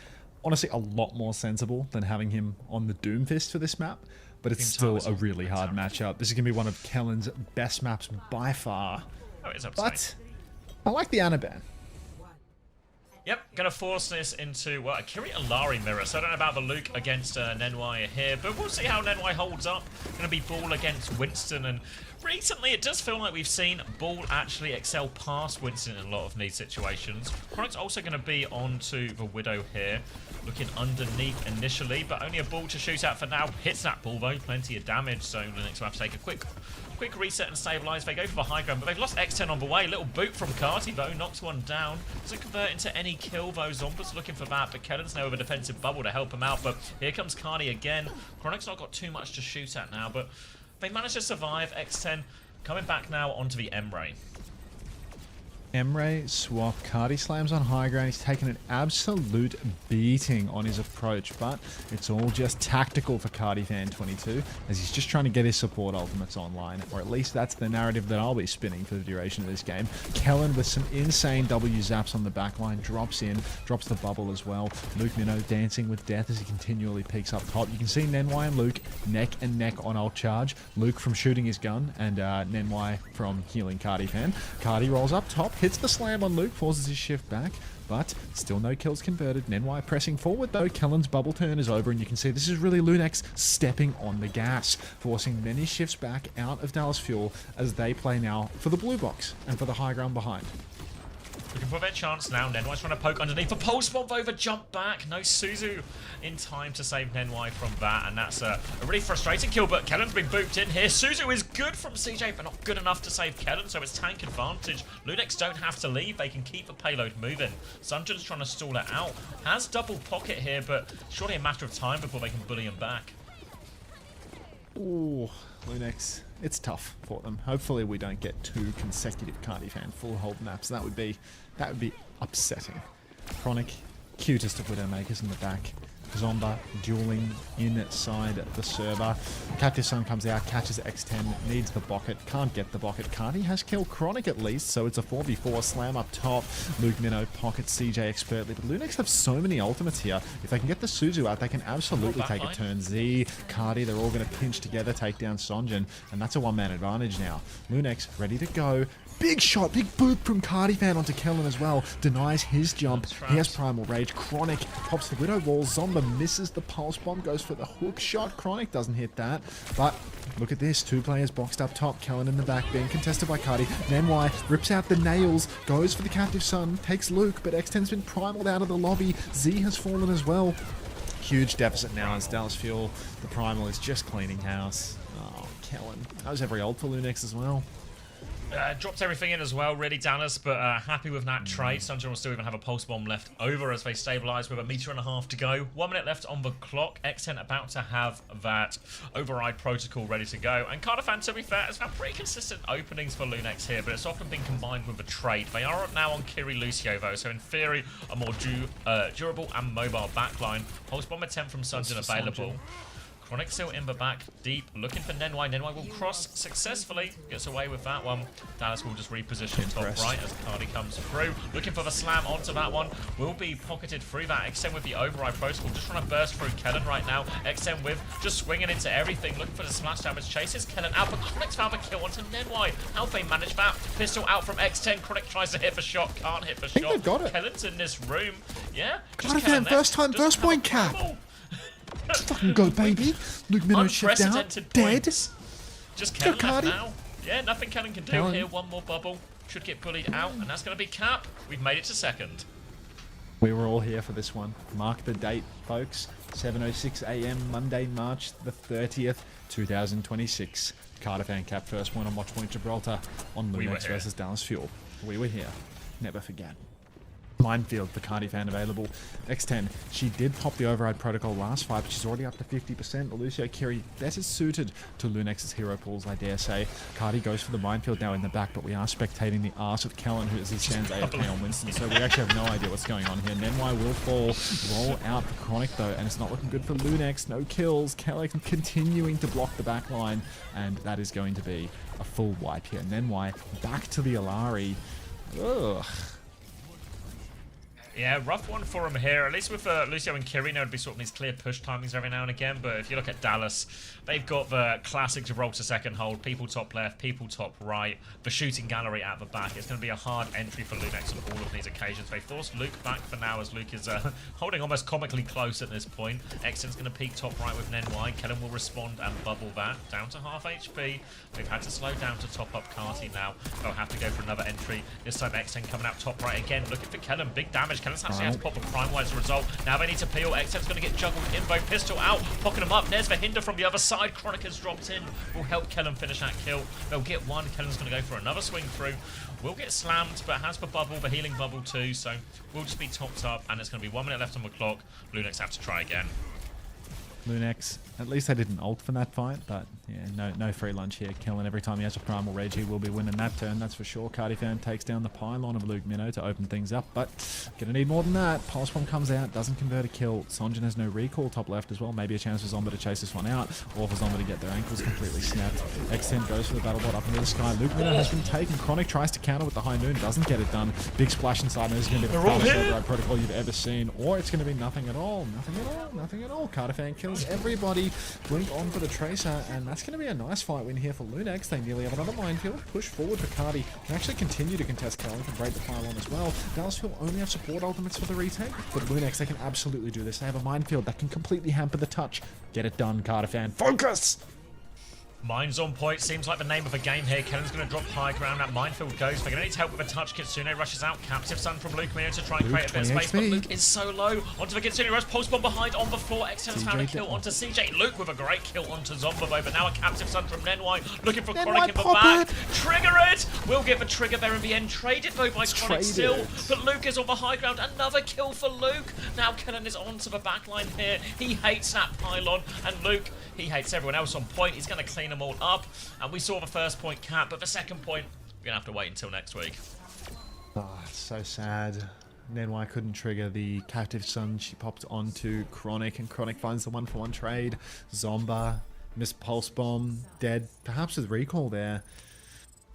honestly a lot more sensible than having him on the Doomfist for this map. But it's still a really hard matchup. This is going to be one of Kellen's best maps by far. Oh, it's But I like the Anaban. Yep, gonna force this into, well, a Kiri Alari mirror. So I don't know about the Luke against Nenwai here, but we'll see how Nenwai holds up. Gonna be Ball against Winston, and recently it does feel like we've seen Ball actually excel past Winston in a lot of these situations. Chronic's also gonna be onto the Widow here, looking underneath initially, but only a Ball to shoot at for now. Hits that Ball though, plenty of damage, so Linux will have to take a quick reset and stabilize. They go for the high ground, but they've lost X10 on the way. Little boot from Carty though, knocks one down. Doesn't convert into any kill though. Zombies looking for that, but Kellen's now with a defensive bubble to help him out. But here comes Carty again. Chronic's not got too much to shoot at now, but they managed to survive. X10 coming back now onto the M-Ray. Emre swap, Cardi slams on high ground. He's taken an absolute beating on his approach, but it's all just tactical for Cardi Fan 22 as he's just trying to get his support ultimates online, or at least that's the narrative that I'll be spinning for the duration of this game. Kellen with some insane W zaps on the backline, drops in, drops the bubble as well. Luke Minnow dancing with death as he continually peeks up top. You can see Nenwai and Luke neck and neck on ult charge. Luke from shooting his gun and Nenwai from healing Cardi Fan. Cardi rolls up top, hits the slam on Luke, forces his shift back, but still no kills converted. Nenwai pressing forward though. Kellen's bubble turn is over, and you can see this is really Lunex stepping on the gas, forcing many shifts back out of Dallas Fuel as they play now for the blue box and for the high ground behind. Looking for their chance now. Nenwai's trying to poke underneath. The pulse bomb over, jump back. No Suzu in time to save Nenwai from that. And that's a really frustrating kill, but Kellen's been booped in here. Suzu is good from CJ, but not good enough to save Kellen, so it's tank advantage. Lunex don't have to leave. They can keep the payload moving. Sunjin's trying to stall it out. Has double pocket here, but surely a matter of time before they can bully him back. Ooh, Lunex. It's tough for them. Hopefully we don't get 2 consecutive Cardi Fan full hold maps. That would be upsetting. Chronic, cutest of Widowmakers in the back. Zomba dueling inside the server. Captive Sun comes out, catches X10, needs the bucket, can't get the bucket. Cardi has killed Chronic at least, so it's a 4v4 slam up top. Luke Minnow pockets CJ expertly, but Lunex have so many ultimates here. If they can get the Suzu out, they can absolutely take a turn. Z, Cardi, they're all going to pinch together, take down Sonjin, and that's a one-man advantage now. Lunex ready to go. Big shot, big boop from Cardi Fan onto Kellen as well. Denies his jump. He has Primal Rage. Chronic pops the Widow Wall. Zomba Zomba misses the pulse bomb, goes for the hook shot. Chronic doesn't hit that. But look at this. 2 players boxed up top. Kellen in the back, being contested by Cardi. Nenwai rips out the nails, goes for the captive son, takes Luke, but X10's been primaled out of the lobby. Z has fallen as well. Huge deficit now as Dallas Fuel, the primal, is just cleaning house. Oh, Kellen. That was every ult for Lunex as well. Dropped everything in as well, really, Dallas, but happy with that trade. Sunshine will still even have a pulse bomb left over as they stabilise with 1.5 meters to go. 1 minute left on the clock. X10 about to have that override protocol ready to go. And Cardafan, to be fair, has had pretty consistent openings for Lunex here, but it's often been combined with a trade. They are now on Kiri Lucio, though, so in theory, a more durable and mobile backline. Pulse bomb attempt from Sunshine available. Chronic still in the back, deep, looking for Nenwai. Nenwai will cross successfully, gets away with that one. Dallas will just reposition top right as Cardi comes through. Looking for the slam onto that one. Will be pocketed through that. X10 with the override protocol, just trying to burst through Kellen right now. X10 with just swinging into everything, looking for the smash damage. Chases Kellen out, but Chronic's found the kill onto Nenwai. How they manage that? Pistol out from X10. Chronic tries to hit the shot, can't hit the shot. They've got it. Kellen's in this room. Yeah. Cardafan, first time, first point cap. Let's fucking go, baby. Luke Minnow shipped out. Dead. Just Kellen left now. Yeah, nothing Kellen can do here. One more bubble. Should get bullied out, and that's going to be cap. We've made it to second. We were all here for this one. Mark the date, folks. 7:06 a.m. Monday, March the 30th, 2026. Cardafan cap first one on Watchpoint Gibraltar on Lunex versus Dallas Fuel. We were here. Never forget. Minefield for Cardi fan available. X10, she did pop the override protocol last fight, but she's already up to 50%. Lucio Kiri better suited to Lunex's hero pools, I dare say. Cardi goes for the minefield now in the back, but we are spectating the arse of Kellen, who as he stands AFK on Winston, so we actually have no idea what's going on here. Nenwai will fall, roll out for Chronic though, and it's not looking good for Lunex. No kills. Kellen continuing to block the back line, and that is going to be a full wipe here. Nenwai back to the Alari. Ugh. Yeah, rough one for him here. At least with Lucio and Kiri, there would be sort of these clear push timings every now and again. But if you look at Dallas, they've got the classic Gibraltar second hold, people top left, people top right, the shooting gallery at the back. It's going to be a hard entry for Lunex on all of these occasions. They forced Luke back for now as Luke is holding almost comically close at this point. Exton's going to peek top right with Nenwai. Kellen will respond and bubble that down to half HP. They've had to slow down to top up Carty now. They'll have to go for another entry. This time Exton coming out top right again. Looking for Kellen. Big damage. Kellen's actually had to pop a prime as a result. Now they need to peel. Exton's going to get juggled in by pistol out. Pocking him up. There's the hinder from the other side. Chronic has dropped in. Will help Kellen finish that kill. They'll get one. Kellen's going to go for another swing through. Will get slammed, but has the bubble, the healing bubble too. So we'll just be topped up, and it's going to be 1 minute left on the clock. Lunex have to try again. Lunex, at least they didn't ult for that fight, but yeah, no free lunch here. Kellen, every time he has a primal rage, he will be winning that turn, that's for sure. Cardifan takes down the pylon of Luke Minnow to open things up, but gonna need more than that. Pulse bomb comes out, doesn't convert a kill. Sonjin has no recall top left as well. Maybe a chance for Zomba to chase this one out, or for Zomba to get their ankles completely snapped. X10 goes for the battle bot up into the sky. Luke Minnow has been taken. Chronic tries to counter with the high noon, doesn't get it done. Big splash inside, and this is gonna be the fastest override protocol you've ever seen, or it's gonna be nothing at all. Nothing at all, nothing at all. Cardifan kills everybody. Blink on for the Tracer, and that's going to be a nice fight win here for Lunex. They nearly have another minefield. Push forward for Cardi. Can actually continue to contest Kellen, can break the pylon as well. Dallas will only have support ultimates for the retake, but Lunex, they can absolutely do this. They have a minefield that can completely hamper the touch. Get it done, Cardifan. Focus! Mine's on point. Seems like the name of a game here. Kellen's going to drop high ground. That minefield goes. They're going to need help with a touch. Kitsune rushes out. Captive Sun from Luke Minnow to try and create a bit of space. But Luke is so low. Onto the Kitsune rush. Pulse bomb behind on the floor. X10 has found a kill onto CJ. Luke with a great kill onto Zomba though. But now a Captive Sun from Nenwai. Looking for Chronic in the back. Trigger it! We'll get the trigger there in the end. Traded though by Chronic still. But Luke is on the high ground. Another kill for Luke. Now Kellen is onto the backline here. He hates that pylon. And Luke, he hates everyone else on point. He's going to clean them all up. And we saw the first point cap, but the second point, we're going to have to wait until next week. Oh, it's so sad. Nenwai couldn't trigger the Captive Sun. She popped onto Chronic, and Chronic finds the 1-for-1 trade. Zomba, missed Pulse Bomb, dead. Perhaps with recall there.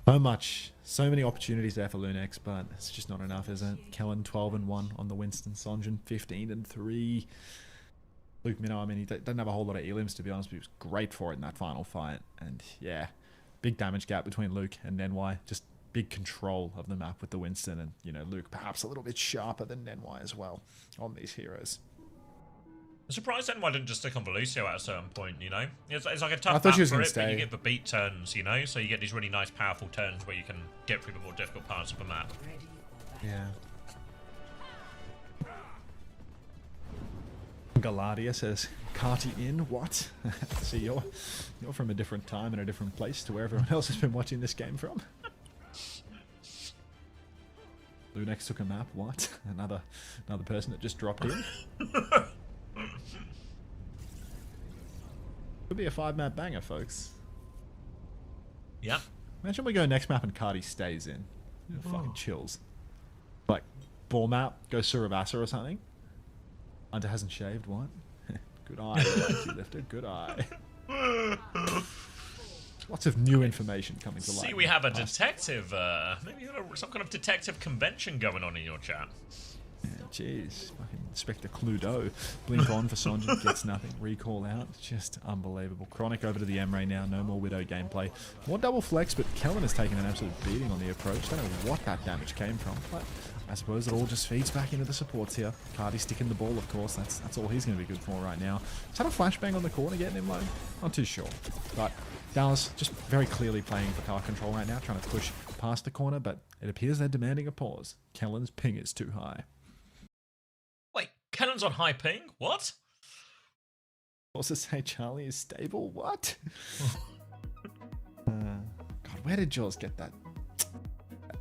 So many opportunities there for Lunex, but it's just not enough, is it? Kellen 12-1 on the Winston. Sonjin 15-3. Luke Minnow, I mean, he doesn't have a whole lot of elims, to be honest, but he was great for it in that final fight. And yeah, big damage gap between Luke and Nenwai. Just big control of the map with the Winston. And, you know, Luke perhaps a little bit sharper than Nenwai as well on these heroes. I'm surprised NY didn't just stick on Velucio at a certain point, you know? It's like a tough I thought map she was for gonna it, but you stay. get the beat turns, you know? So you get these really nice, powerful turns where you can get through the more difficult parts of the map. Yeah. Galadia says, Carty in? What? See, you're from a different time and a different place to where everyone else has been watching this game from. Lunex took a map. What? Another person that just dropped in. Could be a 5-map banger, folks. Yeah. Imagine we go next map and Carty stays in. Fucking chills. Like, ball map, go Surabasa or something. Hunter hasn't shaved, what? Good eye, like you lifted. Good eye. Lots of new information coming to light. See, we have a detective, maybe some kind of detective convention going on in your chat. Yeah, jeez. Fucking Inspector Cluedo. Blink on for Sonjin, gets nothing. Recall out. Just unbelievable. Chronic over to the Emre now. No more Widow gameplay. More double flex, but Kellen has taken an absolute beating on the approach. Don't know what that damage came from, but I suppose it all just feeds back into the supports here. Cardi sticking the ball, of course. That's all he's going to be good for right now. Is that a flashbang on the corner getting him low? Not too sure. But Dallas just very clearly playing for car control right now, trying to push past the corner, but it appears they're demanding a pause. Kellen's ping is too high. Wait, Kellen's on high ping? What? Also say Charlie is stable? What? God, where did Jaws get that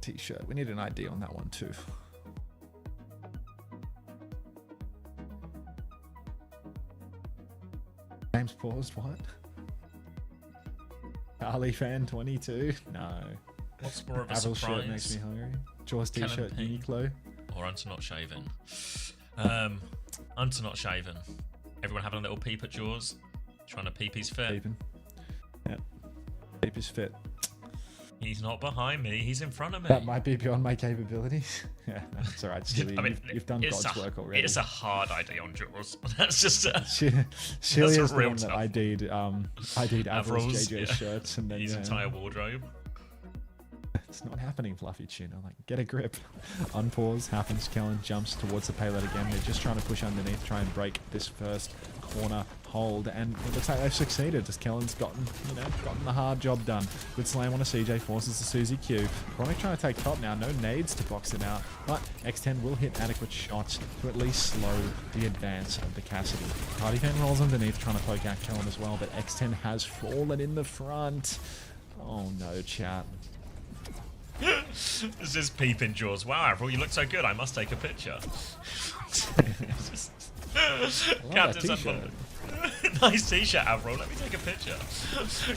t-shirt? We need an ID on that one too. James paused, what? Ali fan 22? No. What's more of a Avril surprise? shirt makes me hungry. Jaws Kellen t-shirt, Ping. Uniqlo. Or Hunter not shaven? Hunter not shaven. Everyone having a little peep at Jaws? Trying to peep his fit. Peeping. Yep. Peep is fit. He's not behind me, he's in front of me. That might be beyond my capabilities. Yeah, that's alright, Steely. I mean, you've done it's God's work already. It's a hard ID on Jaws. That's just Sheila that's is a the real one that tough. ID'd Avril's Avril's, JJ yeah. shirts and then his entire wardrobe. It's not happening, Fluffy Tuna. Like, get a grip. Unpause happens. Kellen jumps towards the payload again. They're just trying to push underneath, try and break this first corner hold, and it looks like they've succeeded. Just Kellen's gotten the hard job done. Good slam on a CJ, forces the Susie Q. Chronic trying to take top now. No nades to box him out, but X10 will hit adequate shots to at least slow the advance of the Cassidy. Cardi fan rolls underneath, trying to poke out Kellen as well, but X10 has fallen in the front. Oh no, chat. This is peeping Jaws. Wow, Avril, you look so good. I must take a picture. Captain's t-shirt. Nice t-shirt, Avril. Let me take a picture.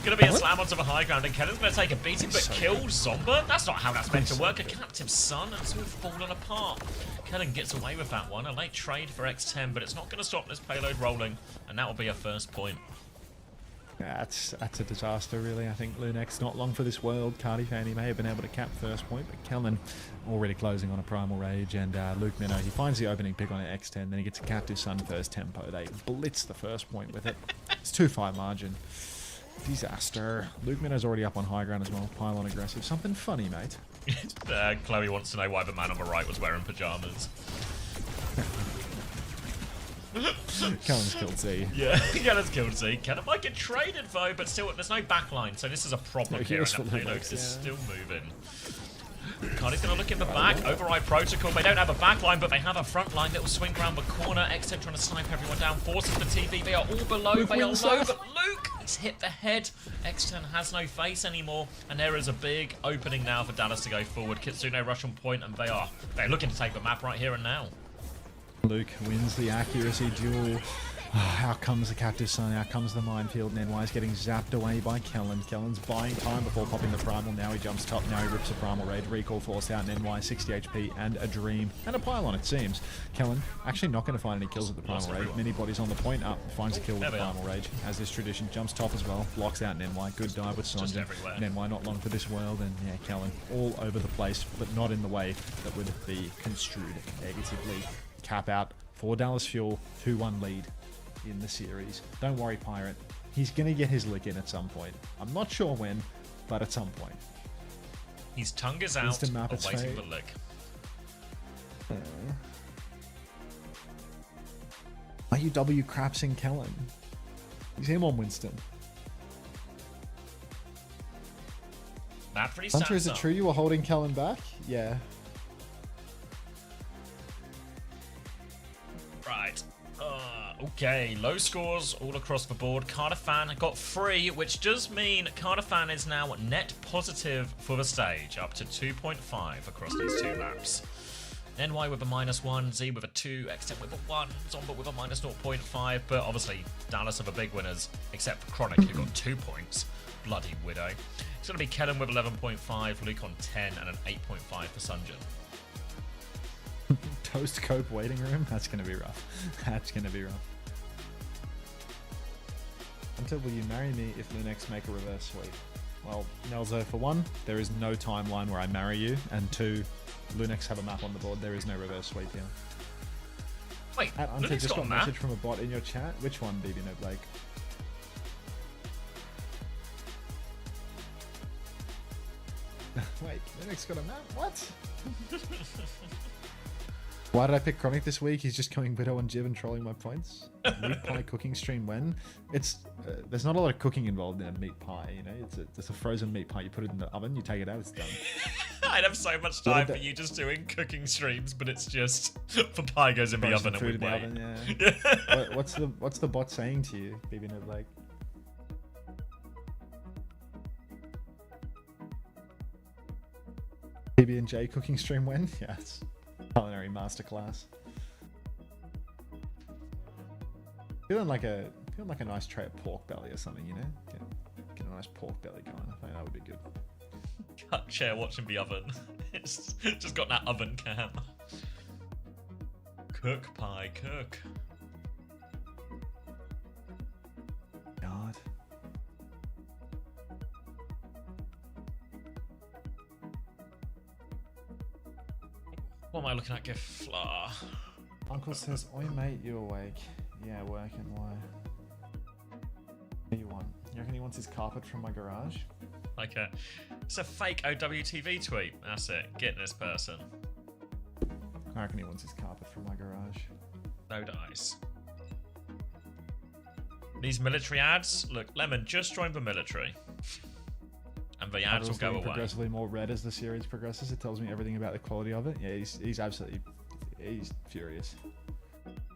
Gonna be a slam onto the high ground, and Kellen's gonna take a beating, but kill Zomba? That's not how that's meant to work. A captive son, and it's all fallen apart. Kellen gets away with that one. A late trade for X10, but it's not gonna stop this payload rolling, and that will be a first point. That's a disaster, really. I think Lunex not long for this world. Cardi fan, he may have been able to cap first point, but Kellen already closing on a Primal Rage, and Luke Minnow, he finds the opening pick on an X10, then he gets a Captive Sun first tempo. They blitz the first point with it. It's 2-5 margin. Disaster. Luke Minnow's already up on high ground as well. Pylon aggressive. Something funny, mate. Chloe wants to know why the man on the right was wearing pajamas. Kellen's killed Z. Yeah, Kellen's killed Z. Kellen might get traded though, but still, there's no backline, so this is a problem No here, and heals that for payload Lunex, is yeah. still moving. Cardi's gonna look in the back, override protocol. They don't have a backline, but they have a front line. Little swing around the corner. X10 trying to snipe everyone down. Forces the TV. They are all below. Luke They are wins low, that. but Luke has hit the head. X10 has no face anymore, and there is a big opening now for Dallas to go forward. Kitsune rush on point, and they're looking to take the map right here and now. Luke wins the accuracy duel. Out comes the Captive Sun, out comes the minefield, and NY is getting zapped away by Kellen. Kellen's buying time before popping the Primal. Now he jumps top, now he rips a Primal Rage. Recall forced out, and NY 60 HP and a Dream. And a Pylon, it seems. Kellen actually not going to find any kills with the Primal Rage. Mini body's on the point up, finds a kill with the Primal Rage. As is tradition, jumps top as well, blocks out NY. Good dive with Sonjin. NY not long for this world, and yeah, Kellen all over the place, but not in the way that would be construed negatively. Cap out for Dallas Fuel, 2-1 lead in the series. Don't worry, Pirate. He's going to get his lick in at some point. I'm not sure when, but at some point. His tongue is out, Instant map its awaiting fate. the lick. Are you W crapsing Kellen? He's him on Winston. Map pretty Hunter, is it stands true you were holding Kellen back? Yeah. Right. Okay, low scores all across the board. Cardiffan got 3, which does mean Cardiffan is now net positive for the stage, up to 2.5 across these 2 maps. NY with a -1, Z with a 2, X10 with a 1, Zomba with a -0.5, but obviously Dallas are the big winners, except for Chronic, who got 2 points. Bloody widow. It's going to be Kellen with 11.5, Luke on 10, and an 8.5 for Sunjin. Toast Cope waiting room? That's going to be rough. That's going to be rough. Until will you marry me if Lunex make a reverse sweep? Well, Nelzo, for one, there is no timeline where I marry you, and 2, Lunex have a map on the board. There is no reverse sweep here. Wait, Hunter Lunex just got a map? message from a bot in your chat. Which one, BB No Blake? Wait, Lunex got a map? What? Why did I pick Chronic this week? He's just going Widow and Jib and trolling my points. Meat pie cooking stream when? It's there's not a lot of cooking involved in a meat pie, you know? It's a frozen meat pie. You put it in the oven, you take it out, it's done. I'd have so much time for you just doing cooking streams, but it's just the pie goes in the oven and we Food in the wait. oven, yeah. What's the bot saying to you, BB No Blake? PB&J cooking stream when? Yes. Culinary masterclass. Feeling like a nice tray of pork belly or something, you know? Get a nice pork belly going. I think that would be good. Cut chair watching the oven. It's just got that oven cam. Cook pie, cook. God. What am I looking at? Gift flour. Uncle says, oi mate, you awake? Yeah, working, why? What do you want? You reckon he wants his carpet from my garage? It's a fake OWTV tweet. That's it. Get this person. I reckon he wants his carpet from my garage. No dice. These military ads. Look, Lemon just joined the military. And the ads will go away. Progressively more red as the series progresses. It tells me everything about the quality of it. Yeah, he's absolutely, he's furious.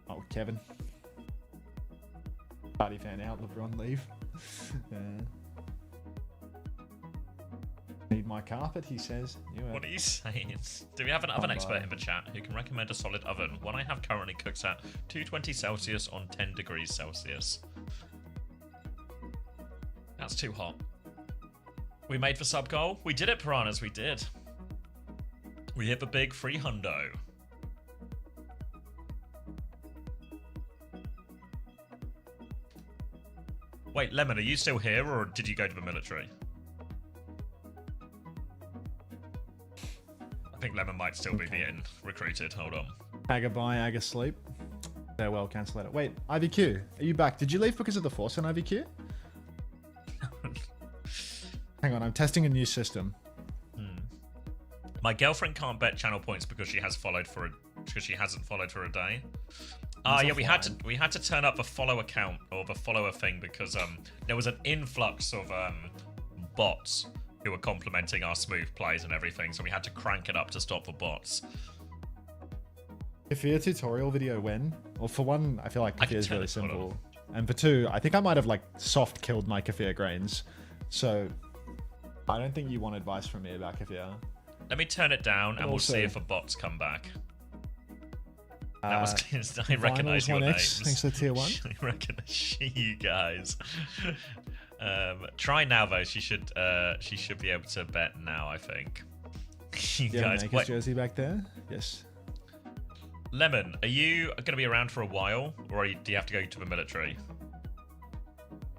Oh, Kevin. Party fan out. LeBron leave. Need my carpet, he says. What are you saying? Do we have an oven expert in the chat who can recommend a solid oven? One I have currently cooks at 220 Celsius on 10 degrees Celsius. That's too hot. We made the sub goal. We did it, Piranhas. We did. We hit the big free hundo. Wait, Lemon, are you still here or did you go to the military? I think Lemon might still be being recruited. Hold on. Aga buy, Aga sleep. Farewell, cancel it. Wait, IVQ, are you back? Did you leave because of the force on IVQ? Hang on, I'm testing a new system. My girlfriend can't bet channel points because she hasn't followed for a day. Yeah, we had to turn up the follow account or the follower thing because there was an influx of bots who were complimenting our smooth plays and everything, so we had to crank it up to stop the bots. Kafir tutorial video when? Well, for one, I feel like Kafir is really simple. And for two, I think I might have like soft killed my Kafir grains. So I don't think you want advice from me about Kafir. Let me turn it down and we'll see if the bots come back. That was I recognise your names. Thanks for tier 1. I recognise you guys. Try now though. She should be able to bet now. I think. You guys, Naked jersey back there. Yes. Lemon, are you going to be around for a while, or do you have to go to the military?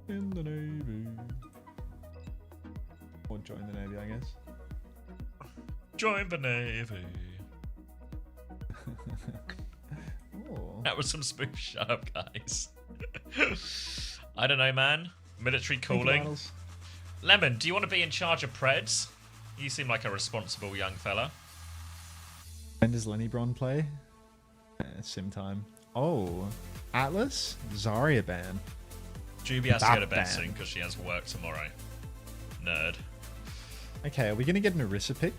In the Navy. Or join the Navy, I guess. Join the Navy. Oh. That was some smooth. Shut up, guys. I don't know, man. Military calling. Lemon, do you want to be in charge of Preds? You seem like a responsible young fella. When does Lenny Bron play? Sim time. Oh. Atlas, Zarya ban. Juby has to That go to bed ban. soon because she has work tomorrow. Nerd. Okay, are we going to get an Orisa pick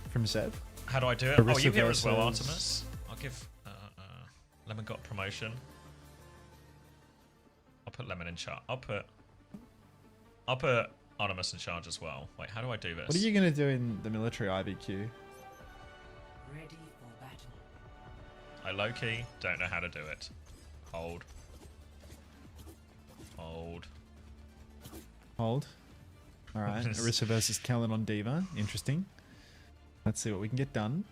from Zeb? How do I do it? Oh, Orisa you here as well, versus- Artemis. I'll give Lemon got promotion. I'll put Lemon in charge. I'll put Artemis in charge as well. Wait, how do I do this? What are you going to do in the military IBQ? I low-key don't know how to do it. Hold. Hold. Hold. All right, Orisa versus Kellen on Diva. Interesting. Let's see what we can get done.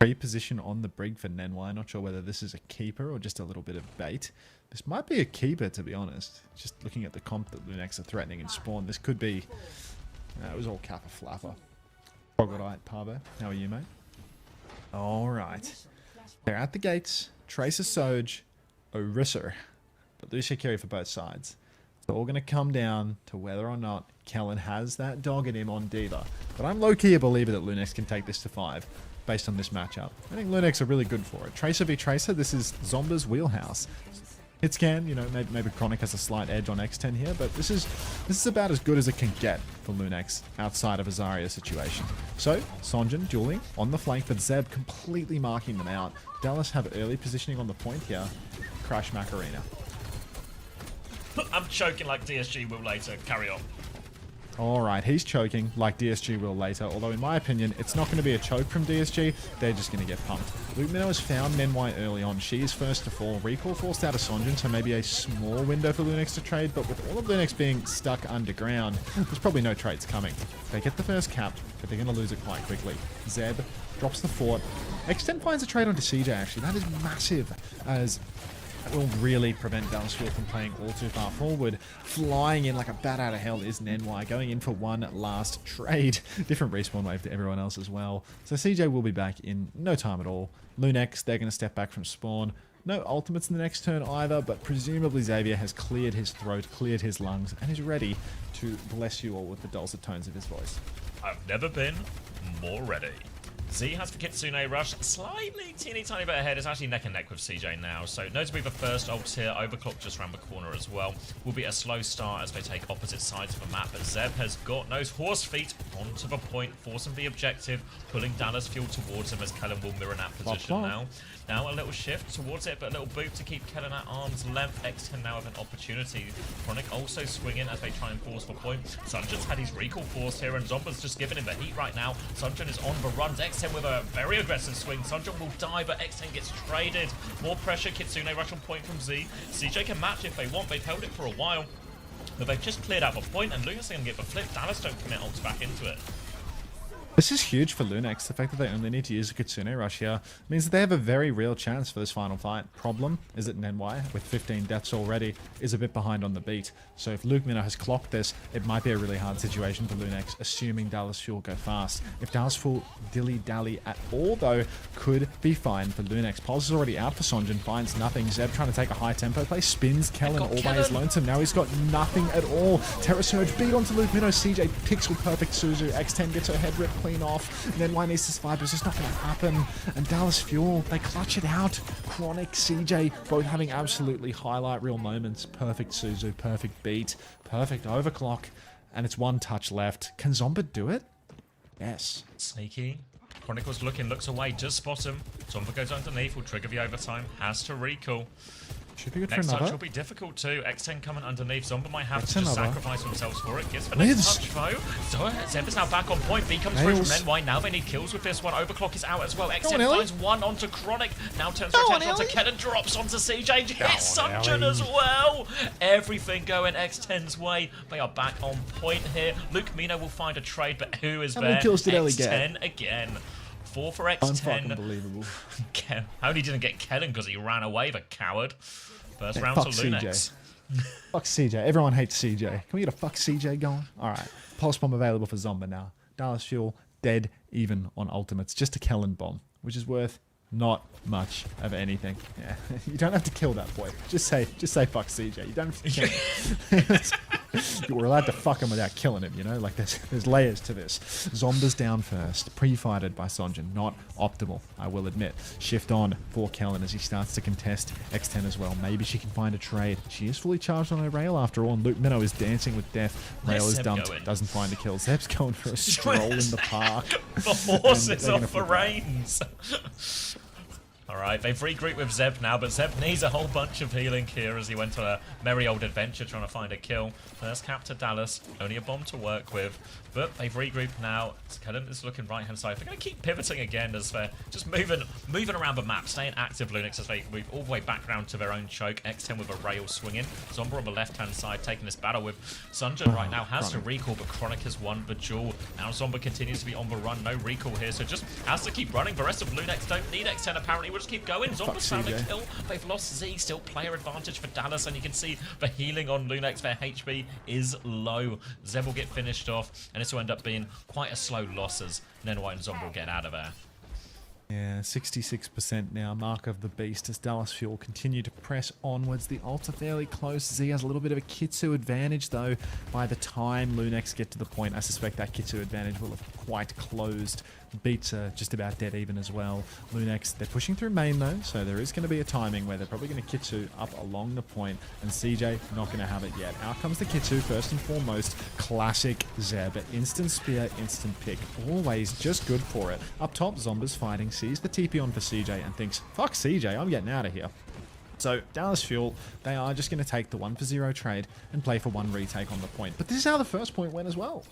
Pre-position on the brig for Nenwai. Not sure whether this is a keeper or just a little bit of bait. This might be a keeper, to be honest. Just looking at the comp that Lunex are threatening in spawn, this could be... it was all Kappa Flapper. Troglodyte Parvo, how are you, mate? Alright. They're at the gates. Tracer Soj, Orisa. But Lucia carry for both sides. It's all going to come down to whether or not Kellen has that dog in him on Diva. But I'm low-key a believer that Lunex can take this to 5 based on this matchup. I think Lunex are really good for it. Tracer v Tracer, this is Zomba's wheelhouse. Hitscan, you know, maybe Chronic has a slight edge on X10 here, but this is about as good as it can get for Lunex outside of a Zarya situation. So, Sonjin dueling on the flank, but Zeb completely marking them out. Dallas have early positioning on the point here. Crash Macarena. I'm choking like DSG will later. Carry on. Alright, he's choking like DSG will later, although in my opinion, it's not going to be a choke from DSG, they're just going to get pumped. Luke Minnow has found Nenwai early on, she is first to fall, recall forced out of Sonjin, so maybe a small window for Lunex to trade, but with all of Lunex being stuck underground, there's probably no trades coming. They get the first cap, but they're going to lose it quite quickly. Zeb drops the fort. X10 finds a trade onto CJ actually, that is massive, as that will really prevent Dallas Fuel from playing all too far forward. Flying in like a bat out of hell is Nenwai, going in for one last trade. Different respawn wave to everyone else as well. So CJ will be back in no time at all. Lunex, they're going to step back from spawn. No ultimates in the next turn either, but presumably Xavier has cleared his throat, cleared his lungs, and is ready to bless you all with the dulcet tones of his voice. I've never been more ready. Z has the Kitsune Rush, slightly teeny tiny bit ahead. It's actually neck and neck with CJ now. So notably the first ult here, Overclock just around the corner as well. Will be a slow start as they take opposite sides of the map. But Zeb has got those horse feet onto the point, forcing the objective, pulling Dallas Fuel towards him as Kellen will mirror in that position now. Now a little shift towards it, but a little boot to keep Kellen at arm's length. X10 now have an opportunity. Chronic also swinging as they try and force the point. Sunjin's had his recall forced here, and Zomba's just giving him the heat right now. Sunjin is on the runs. X10 with a very aggressive swing. Sunjin will die, but X10 gets traded. More pressure. Kitsune rush on point from Z. CJ can match if they want. They've held it for a while, but they've just cleared out the point, and Lunex are going to get the flip. Dallas don't commit ults back into it. This is huge for Lunex. The fact that they only need to use a Kitsune Rush here means that they have a very real chance for this final fight. Problem is that Nenwai, with 15 deaths already, is a bit behind on the beat. So if Luke Minnow has clocked this, it might be a really hard situation for Lunex, assuming Dallas Fuel go fast. If Dallas Fuel dilly-dally at all, though, could be fine for Lunex. Pulse is already out for Sonjin, finds nothing. Zeb trying to take a high tempo play, spins Kellen all by his lonesome. Now he's got nothing at all. Terra Surge beat onto Luke Minnow. CJ picks with perfect Suzu. X10 gets her head ripped clean off. Nenwai needs to survive, but it's just not going to happen. And Dallas Fuel, they clutch it out. Chronic, CJ, both having absolutely highlight reel moments. Perfect Suzu, perfect beat, perfect overclock. And it's one touch left. Can Zomba do it? Yes. Sneaky. Chronicles looks away, just spot him. Zomba goes underneath, will trigger the overtime, has to recall. Should be good Next for touch another. will be difficult too. X10 coming underneath. Zomba might have Gets to just another. sacrifice themselves for it. Gets the Lives. next touch though. So Zeb is now back on point. B comes through from Nails. Nenwai. Now they need kills with this one. Overclock is out as well. Go X10 on, Ellie. finds one onto Chronic. Now turns Go her on, attention onto Ellie. Kellen. Drops onto CJ. Hits on, Sunjin Ellie. as well. Everything going X10's way. They are back on point here. Luke Mino will find a trade, but who is How there? many kills did Ellie X10 get? again. 4 for Unfucking X10. believable. How he didn't get Kellen because he ran away, the coward. First Hey, round fuck to CJ. Lunex. Fuck CJ. Everyone hates CJ. Can we get a fuck CJ going? Alright. Pulse Bomb available for Zomba now. Dallas Fuel dead even on ultimates. Just a Kellen bomb, which is worth not much of anything. Yeah. You don't have to kill that boy. Just say fuck CJ. You don't have to kill him. We're allowed to fuck him without killing him, you know? Like, there's layers to this. Zomba's down first. Pre-fighted by Sonjin. Not optimal, I will admit. Shift on for Kellen as he starts to contest X10 as well. Maybe she can find a trade. She is fully charged on her rail after all, and Luke Minnow is dancing with death. Rail is dumped. Doesn't find a kill. Zeb's going for a stroll in the park. The horses off the reins. Alright, they've regrouped with Zeb now, but Zeb needs a whole bunch of healing here as he went on a merry old adventure trying to find a kill. First cap to Dallas, only a bomb to work with, but they've regrouped now. Kellen is looking right-hand side. They're going to keep pivoting again as they're just moving around the map, staying active, Lunix, as they move all the way back round to their own choke. X10 with a rail swinging. Zomba on the left-hand side taking this battle with Sunjin right now. Has to recall, but Chronic has won the duel. Now Zomba continues to be on the run. No recall here, so just has to keep running. The rest of Lunix don't need X10 apparently. We'll just keep going. Zomba's found a kill. They've lost Z. Still player advantage for Dallas, and you can see the healing on Lunix. Their HP is low. Zeb will get finished off, and this will end up being quite a slow loss as Nenwhite and Zomba will get out of there. Yeah, 66% now, mark of the beast as Dallas Fuel continue to press onwards. The ults are fairly close. Z has a little bit of a Kitsu advantage though. By the time Lunex get to the point, I suspect that Kitsu advantage will have quite closed. Beats are just about dead even as well. Lunex, they're pushing through main though, so there is going to be a timing where they're probably going to Kitsu up along the point, and CJ not going to have it yet. Out comes the Kitsu first and foremost. Classic Zeb. Instant spear, instant pick. Always just good for it. Up top, Zomba's fighting, sees the TP on for CJ and thinks, fuck CJ, I'm getting out of here. So, Dallas Fuel, they are just going to take the 1-for-0 trade and play for one retake on the point. But this is how the first point went as well.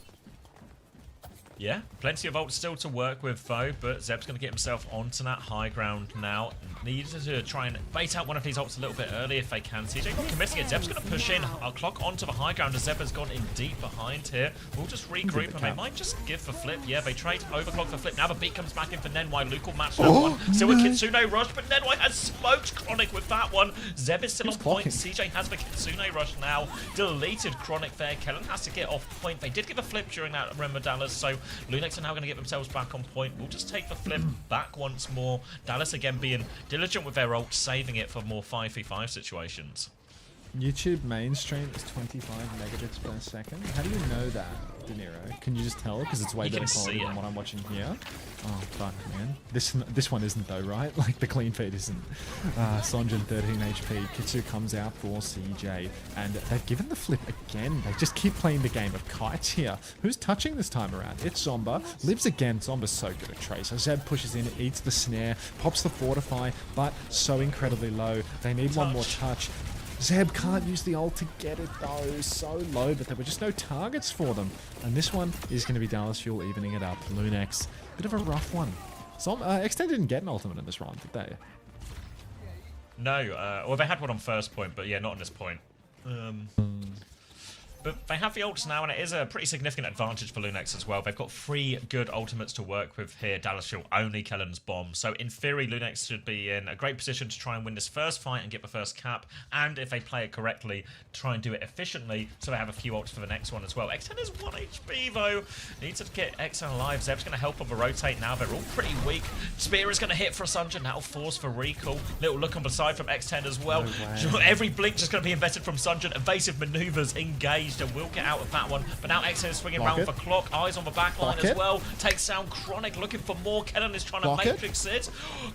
Yeah, plenty of ults still to work with though, but Zeb's going to get himself onto that high ground now. Needs to try and bait out one of these ults a little bit early if they can. CJ not committing it. Zeb's going to push in. I'll clock onto the high ground as Zeb has gone in deep behind here. We'll just regroup and they might just give the flip. Yeah, they trade overclock for flip. Now the beat comes back in for Nenwhite. Luke will match that one. Still a Kitsune rush, but Nenwhite has smoked Chronic with that one. Zeb is still on point. CJ has the Kitsune rush now. Deleted Chronic there. Kellen has to get off point. They did give a flip during that, remember, Dallas, so Lunex are now going to get themselves back on point. We'll just take the flip back once more. Dallas again being diligent with their ult, saving it for more 5v5 situations. YouTube mainstream is 25 megabits per second. How do you know that, De Niro? Can you just tell? Because it's way better quality than what I'm watching here. Oh, fuck, man. This one isn't, though, right? Like, the clean feed isn't. Sonjin, 13 HP. Kitsu comes out for CJ. And they've given the flip again. They just keep playing the game of kites here. Who's touching this time around? It's Zomba. Lives again. Zomba's so good at Tracer. Zeb pushes in, eats the snare, pops the fortify, but so incredibly low. They need one more touch. Zeb can't use the ult to get it though, so low, but there were just no targets for them. And this one is going to be Dallas Fuel evening it up. Lunex, bit of a rough one. X10 didn't get an ultimate in this round, did they? No, well they had one on first point, but yeah, not on this point. But they have the ults now, and it is a pretty significant advantage for Lunex as well. They've got 3 good ultimates to work with here. Dallas Fuel only Kellen's bomb. So in theory, Lunex should be in a great position to try and win this first fight and get the first cap. And if they play it correctly, try and do it efficiently so they have a few ults for the next one as well. X10 is 1 HP though. Needs to get X10 alive. Zeb's going to help on the rotate now. They're all pretty weak. Spear is going to hit for a Sunjin. That'll force for recall. Little look on the side from X10 as well. No Every blink just going to be invested from Sunjin. Evasive maneuvers engaged and will get out of that one. But now X10 is swinging around for clock. Eyes on the back line as well. Takes down Chronic, looking for more. Kellen is trying to matrix it.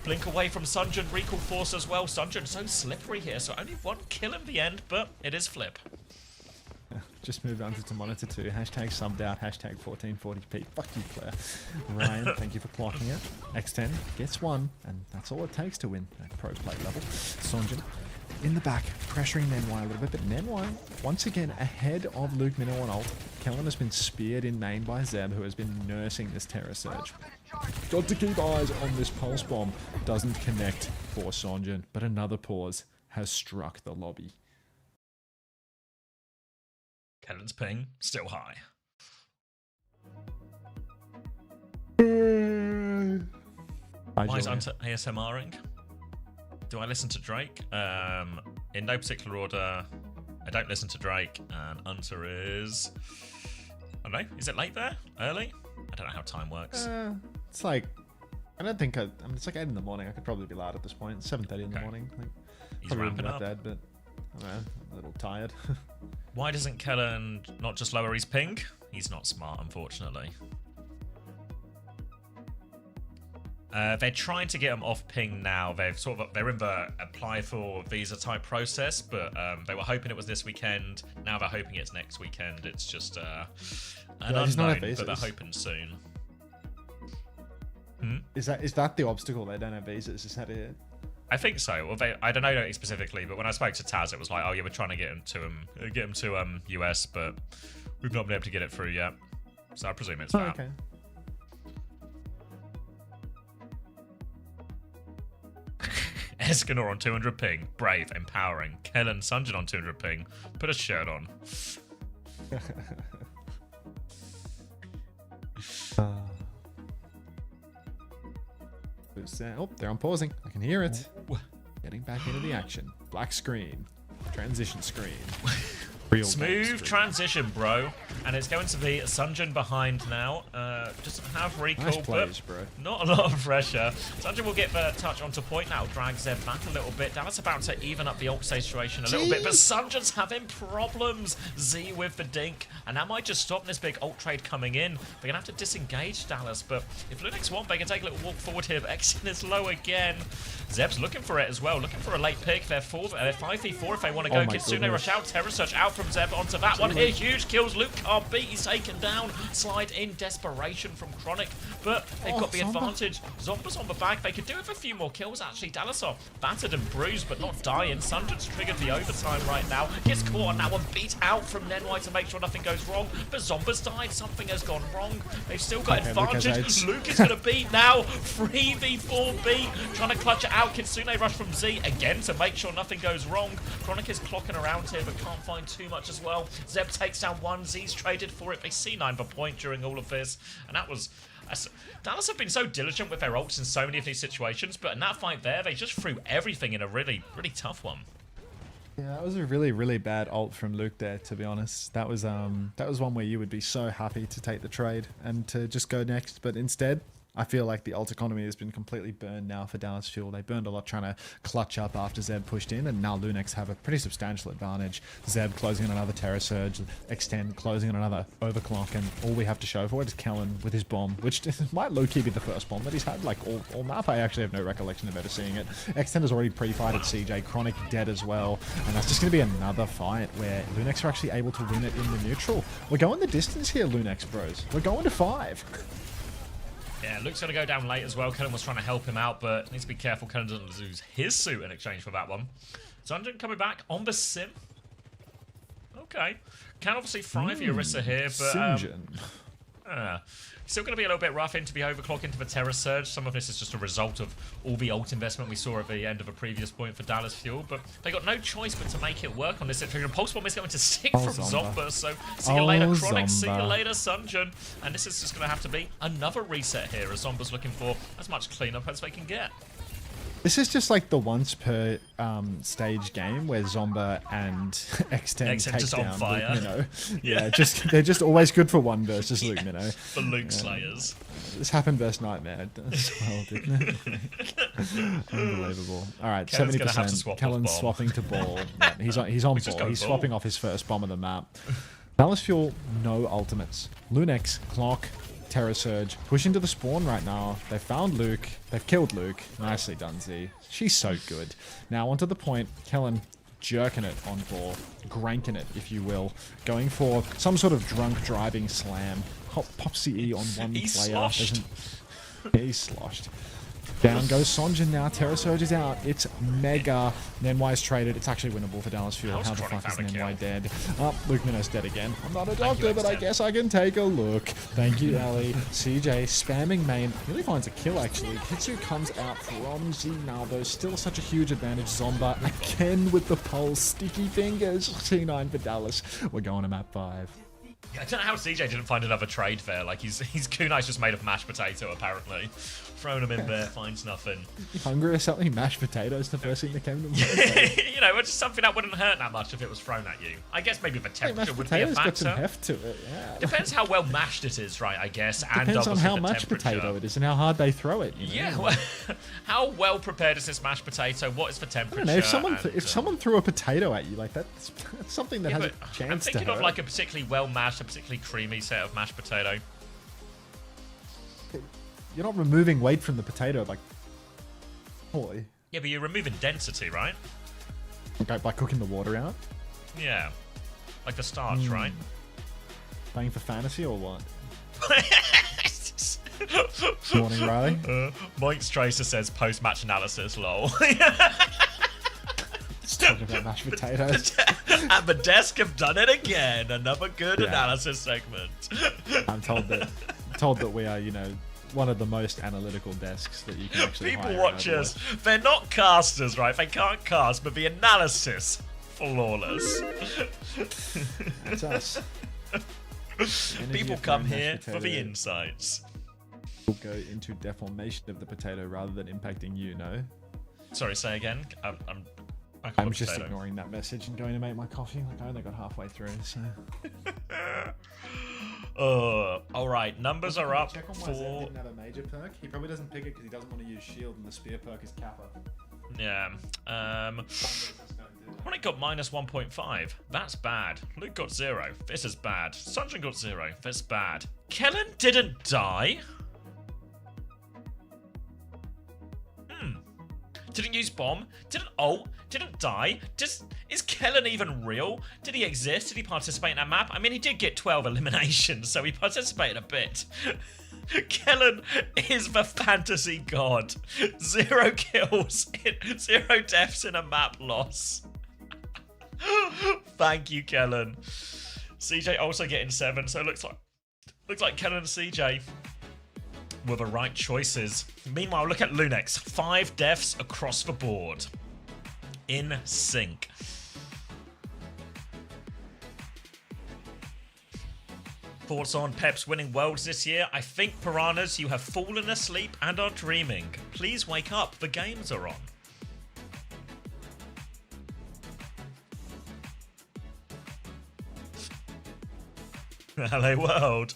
Blink away from Sunjin. Recall force as well. Sunjin so slippery here. So only 1 kill in the end, but it is flip. Just moved on to monitor 2. Hashtag subbed out. Hashtag 1440p. Fuck you, player. Ryan, thank you for clocking it. X10 gets 1, and that's all it takes to win at pro play level. Sonjin in the back, pressuring Nenwhite a little bit, but Nenwhite, once again, ahead of Luke Minnow on ult. Kellen has been speared in main by Zeb, who has been nursing this Terror Surge. Got to keep eyes on this Pulse Bomb. Doesn't connect for Sonjin, but another pause has struck the lobby. Kellen's ping, still high. Why is ASMRing? Do I listen to Drake? In no particular order, I don't listen to Drake, and answer is... I don't know, is it late there? Early? I don't know how time works. It's like... I don't think I mean, it's like 8 in the morning. I could probably be loud at this point. 7:30 in the morning. Like, he's ramping up. That, but I don't know, a little tired. Why doesn't Kellen not just lower his ping? He's not smart, unfortunately. They're trying to get him off ping now. They're in the apply for visa type process, but they were hoping it was this weekend. Now they're hoping it's next weekend. It's just an unknown, but they're hoping soon. Is that the obstacle? They don't have visas. Is that it? I think so. Well, I don't know specifically, but when I spoke to Taz, it was like, oh yeah, we're trying to get him to US, but we've not been able to get it through yet. So I presume it's that. Okay. Escanor on 200 ping. Brave, empowering. Kellen Sunjin on 200 ping. Put a shirt on. Oh, they're unpausing. I can hear it. Getting back into the action. Black screen. Transition screen. Real Smooth transition, bro. And it's going to be Sunjin behind now. Doesn't have recall, Nice plays, but bro. not a lot of pressure. Sunjin will get the touch onto point now. Drag Zeb back a little bit. Dallas about to even up the ult stage situation a little bit, but Sunjin's having problems. Z with the dink. And that might just stop this big ult trade coming in. They're going to have to disengage Dallas, but if Lunix want, they can take a little walk forward here. But Exin is low again. Zeb's looking for it as well, looking for a late pick. They're 5v4 if they want to go. Oh my Kitsune goodness. rush out, Terror Search out from Zeb onto that one here. Huge kills, Luke can't beat, he's taken down. Slide in, desperation from Chronic, but they've got the advantage. Zomba's on the back, they could do with a few more kills actually. Dallas are battered and bruised, but not dying. Sunjin's triggered the overtime right now. Gets caught on that one, beat out from Nenwai to make sure nothing goes wrong, but Zomba's died, something has gone wrong. They've still got advantage. Luke is going to beat now. 3v4 beat, trying to clutch it out. Kitsune rush from Z again to make sure nothing goes wrong. Chronic is clocking around here, but can't find too much as well. Zeb takes down one. Z's traded for it. They C9 the point during all of this, and that was... Dallas have been so diligent with their ults in so many of these situations, but in that fight there, they just threw everything in a really, really tough one. Yeah, that was a really, really bad ult from Luke there, to be honest. That was one where you would be so happy to take the trade and to just go next, but instead, I feel like the ult economy has been completely burned now for Dallas Fuel. They burned a lot trying to clutch up after Zeb pushed in, and now Lunix have a pretty substantial advantage. Zeb closing on another Terror Surge, Extend closing on another Overclock, and all we have to show for it is Kellen with his bomb, which might low-key be the first bomb that he's had, like, all map. I actually have no recollection of ever seeing it. Extend has already pre-fighted CJ, Chronic dead as well, and that's just going to be another fight where Lunix are actually able to win it in the neutral. We're going the distance here, Lunix bros. We're going to 5. Yeah, Luke's going to go down late as well. Kellen was trying to help him out, but needs to be careful Kellen doesn't lose his suit in exchange for that one. Sunjin coming back on the sim. Okay. Can obviously fry for Orisa here, but... still going to be a little bit rough into the overclock, into the Terror Surge. Some of this is just a result of all the ult investment we saw at the end of a previous point for Dallas Fuel, but they got no choice but to make it work on this situation. Pulse Bomb is going to stick from Zomba, so see you later, Chronic, see you later, Sunjin. And this is just going to have to be another reset here as Zomba's looking for as much cleanup as they can get. This is just like the once per stage game where Zomba and Extend take just down on fire. Luke Minnow. Yeah, they're just always good for one versus Luke Minnow. The Luke Slayers. This happened versus Nightmare as well, didn't it? Unbelievable. All right, Kellen's 70%. Kellen's swapping to ball. Yeah, he's on ball. He's swapping off his first bomb of the map. Dallas Fuel, no ultimates. Lunix, Clock, Terror Surge, push into the spawn right now. They found Luke. They've killed Luke. Nicely done, Z. She's so good. Now onto the point. Kellen jerking it on ball. Granking it, if you will. Going for some sort of drunk driving slam. Pop CE on one player. Sloshed. He's sloshed. Down goes Sonjin now. Terror Surge is out. It's mega. Nenwai's traded. It's actually winnable for Dallas Fuel. How the fuck is Nenwai dead? Oh, Luke Minnow's dead again. I'm not a doctor, but I guess I can take a look. Thank you, Ellie. CJ spamming main. Really finds a kill, actually. Kitsu comes out from Z now, though. Still such a huge advantage. Zomba again with the pulse. Sticky fingers. T9 for Dallas. We're going to map 5. Yeah, I don't know how CJ didn't find another trade there. Like, his kunai's just made of mashed potato, apparently. Throwing him in there, finds nothing. You hungry or something? Mashed potatoes, the first thing that came to mind. You know, it's just something that wouldn't hurt that much if it was thrown at you. I guess maybe the Hey, temperature mashed would be a potatoes got some factor. heft to it. Yeah. Depends how well mashed it is, right, I guess. And Depends on obviously how the much temperature. potato it is and how hard they throw it. You know? Yeah, well, how well prepared is this mashed potato? What is the I temperature? don't know. If someone and, if someone threw a potato at you, like that's something that yeah, has but a chance I'm thinking to of hurt. like a particularly well mashed, a particularly creamy set of mashed potato. You're not removing weight from the potato, like, boy. Yeah, but you're removing density, right? Okay, by cooking the water out. Yeah, like the starch, right? Playing for fantasy or what? Morning, Riley. Moinks Tracer says post-match analysis, lol. Just talking about mashed potatoes. At the desk have done it again. Another good Yeah. analysis segment. I'm told that we are, you know, one of the most analytical desks that you can actually People hire watch in us. They're not casters, right? They can't cast, but the analysis, flawless. That's us. Energy People of come mashed here for the potato insights. will go into deformation of the potato rather than impacting you, no? Sorry, say again. I'm back on I'm the just potato. ignoring that message and going to make my coffee. Like, I only got halfway through, so... All right, numbers are up Check on why Zed for... didn't have a major perk. He probably doesn't pick it because he doesn't want to use shield, and the spear perk is Kappa. Yeah. When it got minus 1.5, that's bad. Luke got 0. This is bad. Sunshine got 0. That's bad. Kellen didn't die. Didn't use bomb. Didn't ult. Didn't die. Is Kellen even real? Did he exist? Did he participate in that map? I mean, he did get 12 eliminations, so he participated a bit. Kellen is the fantasy god. 0 kills, 0 deaths in a map loss. Thank you, Kellen. CJ also getting 7, so it looks like Kellen and CJ were the right choices. Meanwhile, look at Lunex. 5 deaths across the board. In sync. Thoughts on Pep's winning Worlds this year? I think, Piranhas, you have fallen asleep and are dreaming. Please wake up. The games are on. LA World.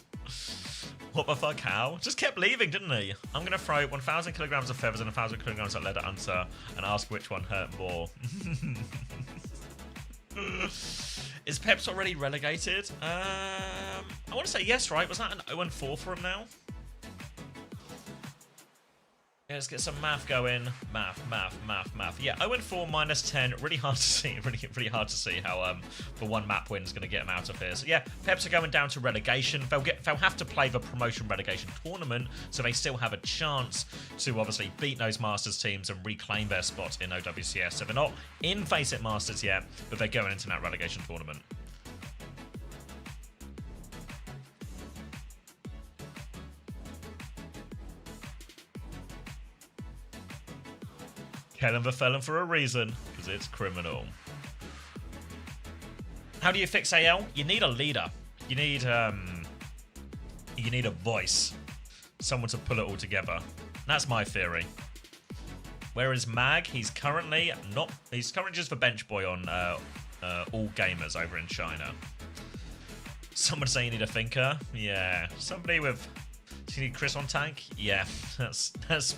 What the fuck, how? Just kept leaving, didn't he? I'm going to throw 1,000 kilograms of feathers and 1,000 kilograms of leather answer and ask which one hurt more. Is Peps already relegated? I want to say yes, right? Was that an 0-4 for him now? Yeah, let's get some math going. Math. Yeah, 0-4 minus 10. Really hard to see. Really hard to see how the one map win is going to get them out of here. So yeah, Peps are going down to relegation. They'll have to play the promotion relegation tournament, so they still have a chance to obviously beat those Masters teams and reclaim their spot in OWCS. So they're not in Face It Masters yet, but they're going into that relegation tournament. Kellen the felon for a reason, because it's criminal. How do you fix AL? You need a leader. You need a voice. Someone to pull it all together. That's my theory. Where is Mag? He's currently just the bench boy on All Gamers over in China. Someone say you need a thinker? Yeah. Somebody with... Do you need Chris on tank? Yeah. That's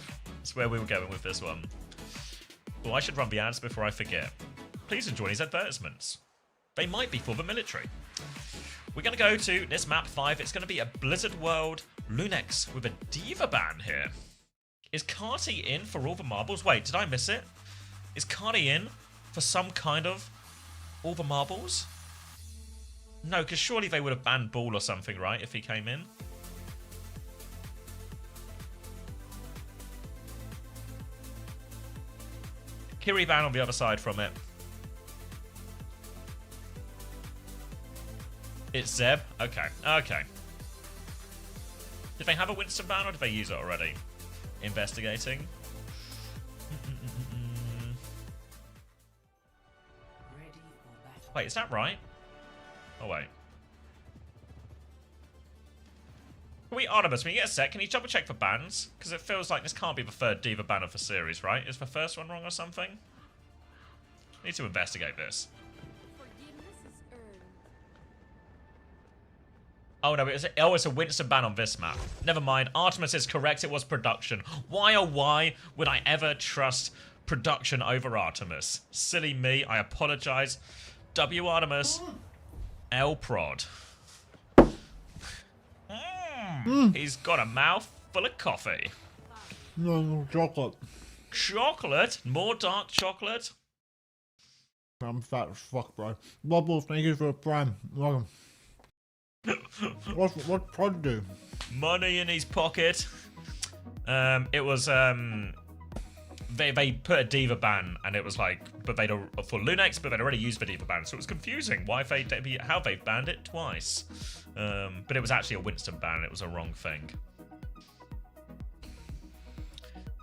where we were going with this one. Well, I should run the ads before I forget. Please enjoy these advertisements. They might be for the military. We're going to go to this map 5. It's going to be a Blizzard World Lunex with a Diva ban here. Is Carty in for all the marbles? Wait, did I miss it? Is Carty in for some kind of all the marbles? No, because surely they would have banned Ball or something, right, if he came in? Kiri ban on the other side from it. It's Zeb? Okay. Did they have a Winston ban or did they use it already? Investigating. Wait, is that right? Oh, wait. Wait, Artemis, when you get a sec, can you double check for bans? Because it feels like this can't be the third Diva ban of the series, right? Is the first one wrong or something? Need to investigate this. Oh no, it's a Winston ban on this map. Never mind, Artemis is correct, it was production. Why oh why would I ever trust production over Artemis? Silly me, I apologize. W Artemis, L prod. He's got a mouth full of coffee. No, chocolate. Chocolate? More dark chocolate? I'm fat as fuck, bro. Bubble, thank you for the prime. Welcome. What prod do? Money in his pocket. It was they put a Diva ban and it was like, but they'd for Lunex, but they'd already used the Diva ban, so it was confusing. How they've banned it twice. But it was actually a Winston ban and it was a wrong thing.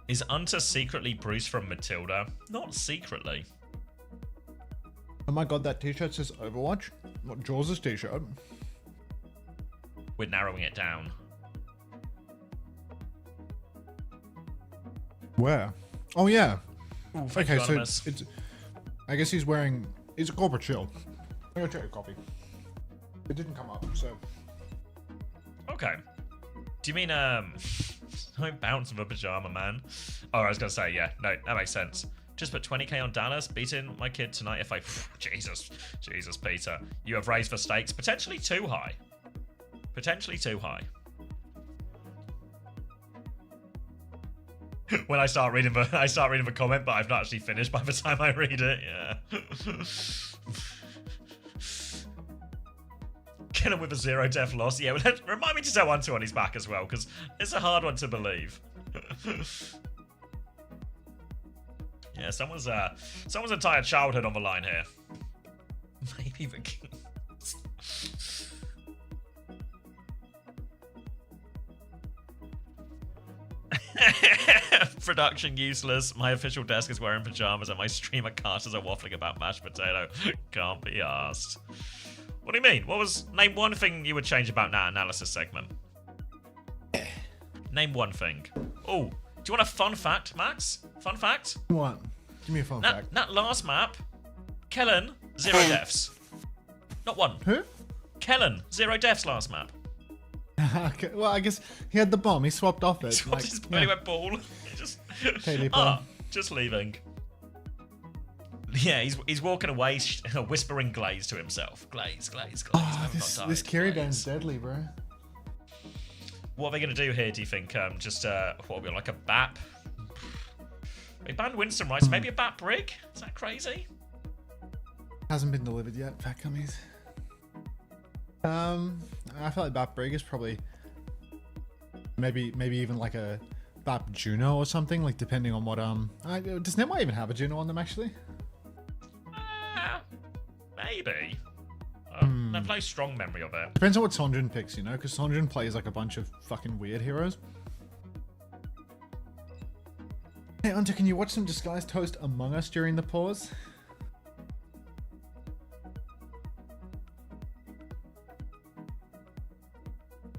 Is Unter secretly Bruce from Matilda? Not secretly. Oh my god, that t-shirt says Overwatch. Not Jaws' t-shirt. We're narrowing it down. Where? Oh yeah. Ooh, thank Okay, you, so Anonymous. it's. I guess he's wearing. It's a corporate shield. I'm gonna check your copy. It didn't come up, so. Okay. Do you mean don't bounce with a pajama man? Oh, I was gonna say yeah. No, that makes sense. Just put 20k on Dallas, beating my kid tonight if I. Jesus, Peter, you have raised the stakes potentially too high. Potentially too high. When I start reading the comment, but I've not actually finished by the time I read it. Yeah. Kill him with a 0 death loss. Yeah, well, remind me to tell 1-2 on his back as well, because it's a hard one to believe. Yeah, someone's entire childhood on the line here. Maybe the king. Production useless. My official desk is wearing pajamas and my streamer casters are waffling about mashed potato. Can't be asked. What do you mean? Name one thing you would change about that analysis segment. Name one thing. Oh, do you want a fun fact, Max? Fun fact? What? Give me a fun fact. That last map, Kellen, 0 deaths. Not one. Who? Kellen, 0 deaths last map. Okay, well, I guess he had the bomb. He swapped off it. Swapped his belly went ball. Just, just leaving. Yeah, he's walking away, whispering glaze to himself. Glaze. Oh, this carry down's deadly, bro. What are they going to do here, do you think? What, like a BAP? They banned Winston, right? So maybe a BAP rig? Is that crazy? Hasn't been delivered yet, fat cummies. I feel like BAP rig is probably maybe even like a BAP Juno or something, like depending on what does Netmite even have a Juno on them actually? Maybe. I have no strong memory of it. Depends on what Sondrin picks, you know, because Sondrin plays like a bunch of fucking weird heroes. Hey, Hunter, can you watch some Disguised Toast Among Us during the pause?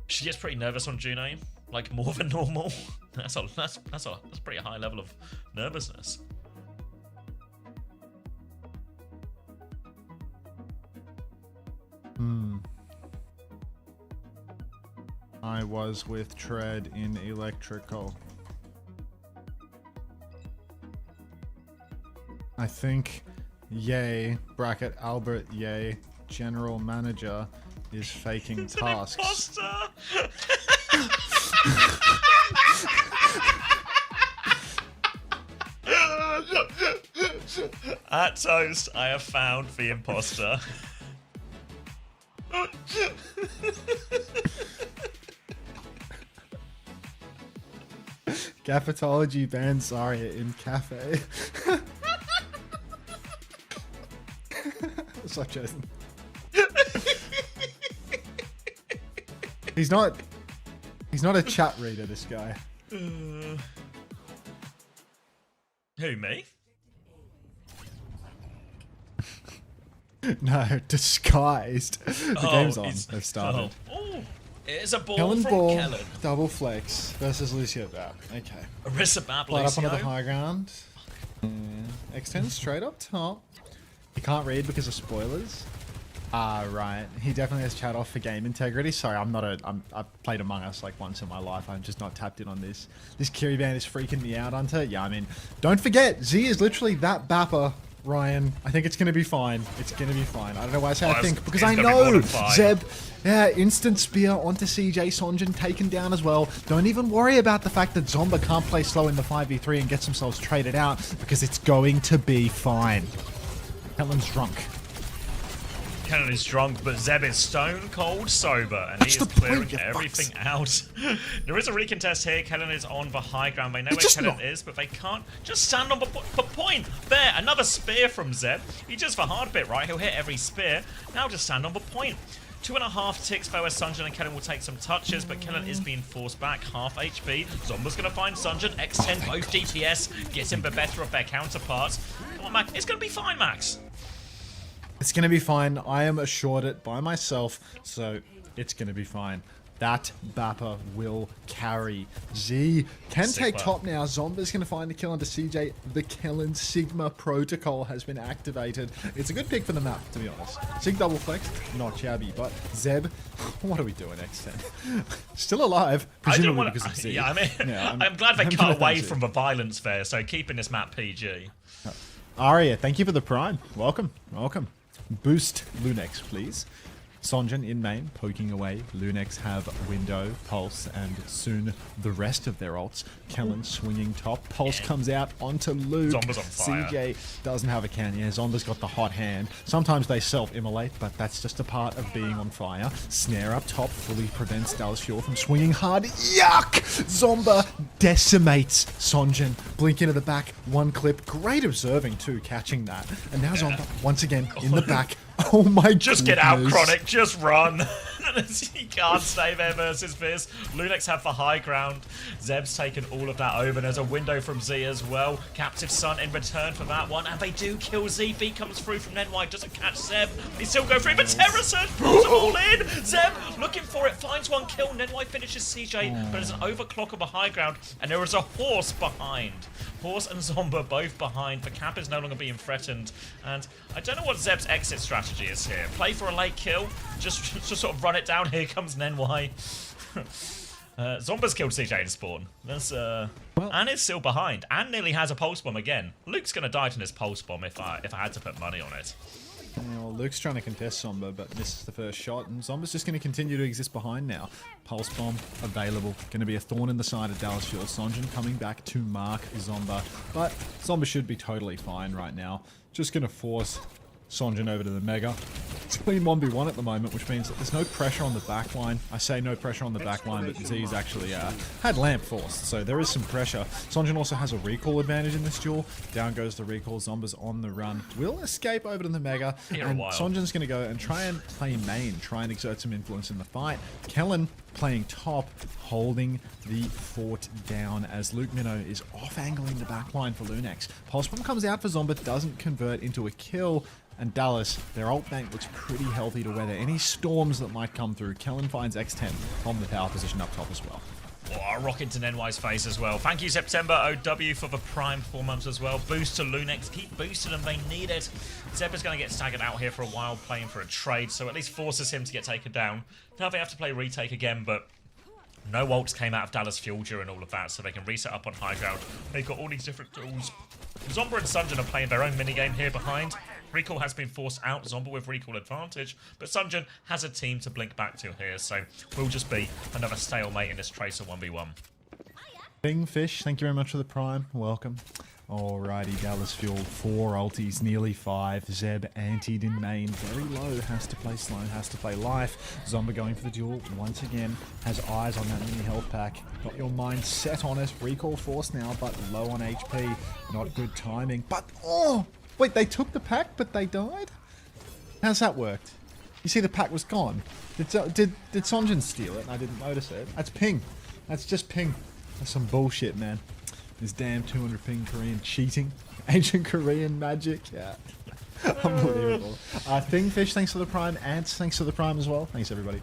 She gets pretty nervous on Juno, like more than normal. That's a pretty high level of nervousness. I was with Tread in electrical. I think Yay, bracket Albert Yay, general manager, is faking It's tasks. An imposter! At Toast, I have found the imposter. Gaffetology banned Zarya in cafe. Such as he's not a chat reader, this guy. Who, me? No, disguised. The game's on. They've started. Oh, It is a ball Kellen from Ball, Kellen. double flex versus Lucio Bab. Okay. Arissa Bab, Light up onto the Lucio. high ground. X10 straight up top. You can't read because of spoilers. Right. He definitely has chat off for game integrity. Sorry, I've played Among Us like once in my life. I'm just not tapped in on this. This Kiri band is freaking me out, Hunter. Yeah, I mean, don't forget, Z is literally that bapper, Ryan. I think it's going to be fine. It's going to be fine. I don't know why I say I think, because I know Zeb, yeah, instant spear onto CJ Sonjin, taken down as well. Don't even worry about the fact that Zomba can't play slow in the 5v3 and gets themselves traded out, because it's going to be fine. Helen's drunk. Kellen is drunk, but Zeb is stone cold sober, and he is clearing everything out. There is a recontest here. Kellen is on the high ground. They know where Kellen is, but they can't just stand on the point. There, another spear from Zeb. He just the hard bit, right? He'll hit every spear. Now just stand on the point. 2.5 ticks though, as Sunjin and Kellen will take some touches, but Kellen is being forced back, half HP. Zomba's going to find Sunjin, X10, both DPS, getting the better of their counterparts. Come on, Max. It's going to be fine, Max. It's going to be fine. I am assured it by myself, so it's going to be fine. That Bapper will carry. Z can take top now. Zomba's going to find the kill onto CJ. The Kellen Sigma protocol has been activated. It's a good pick for the map, to be honest. Sig double flex, not shabby, but Zeb, what are we doing, X10? Still alive, presumably because of Z. Yeah, I mean, yeah, I'm glad they cut away from the violence there, so keeping this map PG. Aria, thank you for the prime. Welcome, welcome. Boost Lunex, please. Sonjin in main, poking away. Lunex have Window, Pulse, and soon the rest of their ults. Kellen swinging top. Pulse comes out onto Luke. Zomba's on fire. CJ doesn't have a can. Yeah, Zomba's got the hot hand. Sometimes they self-immolate, but that's just a part of being on fire. Snare up top fully prevents Dallas Fuel from swinging hard. Yuck! Zomba decimates Sonjin. Blink into the back, one clip. Great observing too, catching that. And now Zomba, once again, in the back. Oh my god. Just get out, Chronic. Just run. He can't stay there versus this. Lunex have the high ground. Zeb's taken all of that over. There's a window from Z as well. Captive Sun in return for that one. And they do kill Z. B comes through from NY. Doesn't catch Zeb. They still go through. But Terror Surge pulls them all in. Zeb looking for it. Finds one kill. NY finishes CJ. But there's an overclock on the high ground. And there is a horse behind. Horse and Zomba both behind. The cap is no longer being threatened. And I don't know what Zeb's exit strategy is here. Play for a late kill. Just sort of run it down. Here comes NY. Zomba's killed CJ in spawn. That's and is still behind. And nearly has a pulse bomb again. Luke's gonna die to this pulse bomb if I had to put money on it. Yeah, well, Luke's trying to contest Zomba, but misses the first shot, and Zomba's just going to continue to exist behind now. Pulse bomb available. Going to be a thorn in the side of Dallas Fuel. Sonjin coming back to mark Zomba, but Zomba should be totally fine right now. Just going to force Sonjin over to the Mega. It's a clean 1v1 at the moment, which means that there's no pressure on the backline. I say no pressure on the backline, but Z's actually had lamp forced, so there is some pressure. Sonjin also has a recall advantage in this duel. Down goes the recall. Zomba's on the run. Will escape over to the Mega, and Sonjin's going to go and try and play main, try and exert some influence in the fight. Kellen playing top, holding the fort down as Luke Minnow is off-angling the backline for Lunex. Pulse bomb comes out for Zomba, doesn't convert into a kill. And Dallas, their ult bank looks pretty healthy to weather any storms that might come through. Kellen finds X10 on the tower position up top as well. Oh, rock into NY's face as well. Thank you, September OW, for the prime 4 months as well. Boost to Lunex. Keep boosting them. They need it. Zeb is going to get staggered out here for a while, playing for a trade, so at least forces him to get taken down. Now they have to play retake again, but no ults came out of Dallas Fuel during all of that, so they can reset up on high ground. They've got all these different tools. Zomba and Sunjin are playing their own minigame here behind. Recall has been forced out, Zomba with recall advantage, but Sunjin has a team to blink back to here, so will just be another stalemate in this Tracer 1v1. Bingfish, thank you very much for the prime. Welcome. Alrighty, Dallas Fuel, 4 ultis, nearly 5. Zeb antied in main, very low, has to play slow, has to play life. Zomba going for the duel once again, has eyes on that mini health pack. Got your mind set on it, recall force now, but low on HP. Not good timing, but oh! Wait, they took the pack, but they died? How's that worked? You see the pack was gone. Did Sonjin steal it and I didn't notice it? That's ping. That's just ping. That's some bullshit, man. This damn 200 ping Korean cheating. Ancient Korean magic. Yeah. Unbelievable. Thingfish, thanks for the prime. Ants, thanks for the prime as well. Thanks, everybody.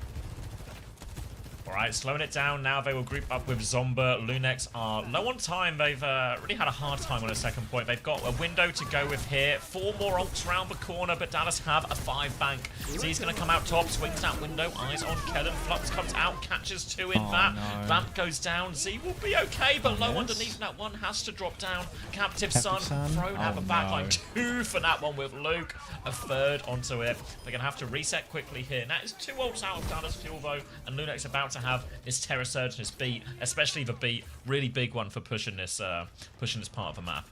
Alright, slowing it down now. They will group up with Zomba. Lunex are low on time. They've really had a hard time on a second point. They've got a window to go with here. 4 more ults around the corner, but Dallas have a 5 bank. So he's going to come out top, swings that window, eyes on Kellen. Flux comes out, catches 2 in that. No. Vamp goes down. Z will be okay, but low yes. underneath that one has to drop down. Captive Captive Sun Sun. thrown out Oh, the back line. no. 2 for that one with Luke. A 3rd onto it. They're going to have to reset quickly here. That is 2 ults out of Dallas Fuel though, and Lunex about to have this Terra Surge, this beat, especially the beat, really big one for pushing this part of the map.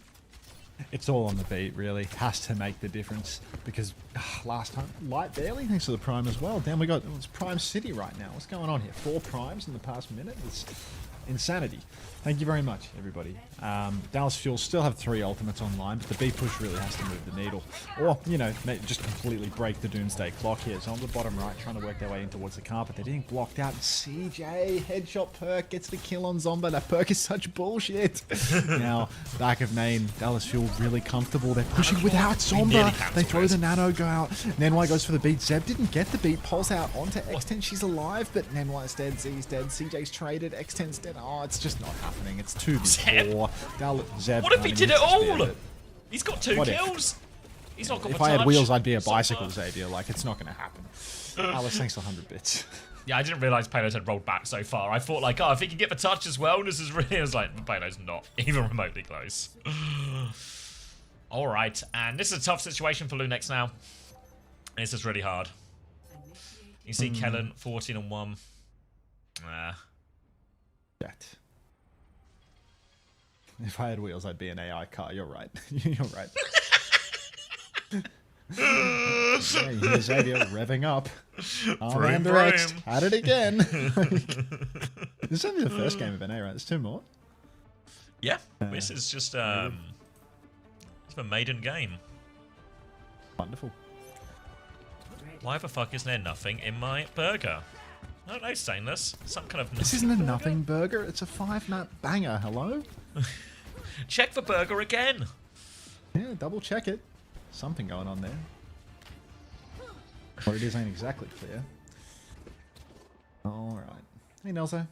It's all on the beat, really. Has to make the difference because last time, Light barely thanks to the Prime as well. Damn, it's Prime City right now. What's going on here? 4 Primes in the past minute? It's insanity. Thank you very much, everybody. Dallas Fuel still have 3 ultimates online, but the B push really has to move the needle. Or, you know, just completely break the Doomsday clock here. So on the bottom right, trying to work their way in towards the carpet. They're getting blocked out. CJ, headshot perk, gets the kill on Zomba. That perk is such bullshit. Now, back of main, Dallas Fuel really comfortable. They're pushing without Zomba. They throw the nano, go out. Nenwai goes for the beat. Zeb didn't get the beat. Pulls out onto X10. She's alive, but Nenwai's dead. Z's dead. CJ's traded. X10's dead. Oh, it's just not happening. It's 2v4. Zeb, What if he did it all? He's got 2 What if? kills. He's not got If the I had touch. wheels, I'd be a bicycle, Xavier. Like, it's not going to happen. Alice, thanks for 100 bits. Yeah, I didn't realise Payload had rolled back so far. I thought, like, oh, if he can get the touch as well, this is really... I was like, the Payload's not even remotely close. Alright, and this is a tough situation for Lunex now. This is really hard. You see Kellen, 14 and 1. That. If I had wheels, I'd be an AI car. You're right. You're right. Yeah, here's Xavier revving up. Vroom, Armander X vroom. had it again. This is only the first game of NA, right? There's 2 more. Yeah, this is just it's a maiden game. Wonderful. Why the fuck is there nothing in my burger? Oh, no, stainless. Some kind of... This isn't a nothing burger. It's a 5-nut banger. Hello? Check the burger again. Yeah, double check it. Something going on there. Or it ain't exactly clear. Alright. Hey, Nelzo.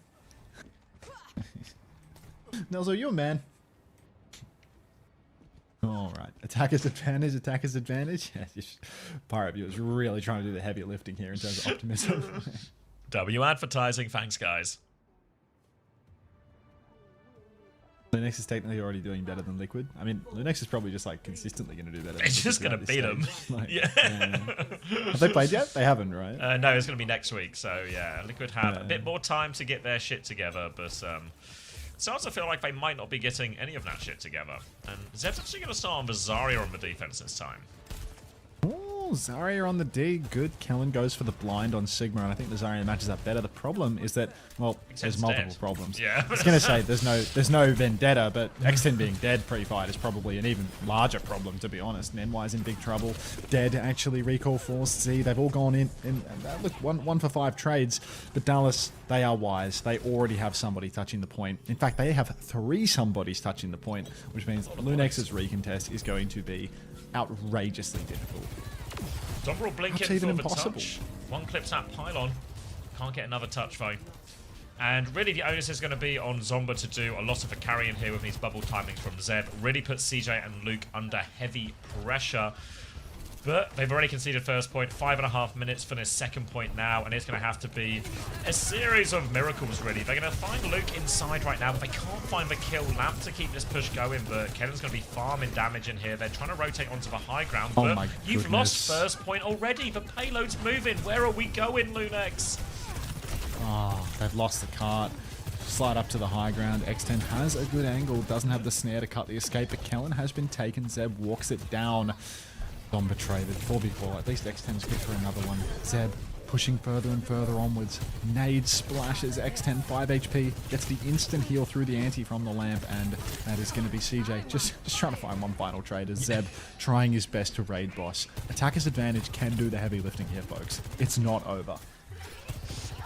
Nelzo, you a man. Alright. Attacker's advantage, attacker's advantage. Yeah, Pirate Viewers really trying to do the heavy lifting here in terms of optimism. W advertising, thanks guys. Lunex is technically already doing better than Liquid. I mean, Lunex is probably just like consistently going to do better. They're just going to beat them. Like, Yeah. Have they played yet? They haven't, right? No, it's going to be next week. So yeah, Liquid have a bit more time to get their shit together, but it starts to feel like they might not be getting any of that shit together. And Zeb's actually going to start on the Zarya on the defense this time. Oh, Zarya on the D. Good. Kellen goes for the blind on Sigma, and I think the Zarya matches up better. The problem is that, well, there's multiple dead. problems. Yeah. I was going to say there's no vendetta, but X10 being dead pre-fight is probably an even larger problem, to be honest. Nenwai's in big trouble. Dead, actually, recall force. Z, they've all gone in. Look, one for 5 trades, but Dallas, they are wise. They already have somebody touching the point. In fact, they have 3 somebodies touching the point, which means Lunex's recontest is going to be outrageously difficult. Zomba will blink That's in even for the impossible. touch. One clips that pylon. Can't get another touch though. And really the onus is going to be on Zomba to do a lot of the carrying here with these bubble timings from Zeb. Really puts CJ and Luke under heavy pressure. But they've already conceded first point. 5.5 minutes for this second point now. And it's going to have to be a series of miracles, really. They're going to find Luke inside right now, but they can't find the kill. Lamp to keep this push going, but Kellen's going to be farming damage in here. They're trying to rotate onto the high ground, Oh but my you've lost goodness. first point already. The payload's moving. Where are we going, Lunex? Oh, they've lost the cart. Slide up to the high ground. X10 has a good angle. Doesn't have the snare to cut the escape, but Kellen has been taken. Zeb walks it down. Zomba traded. 4v4. At least X10's good for another one. Zeb pushing further and further onwards. Nade splashes. X10 5 HP. Gets the instant heal through the anti from the lamp, and that is going to be CJ. Just trying to find one final trade as Zeb trying his best to raid boss. Attacker's advantage can do the heavy lifting here, folks. It's not over.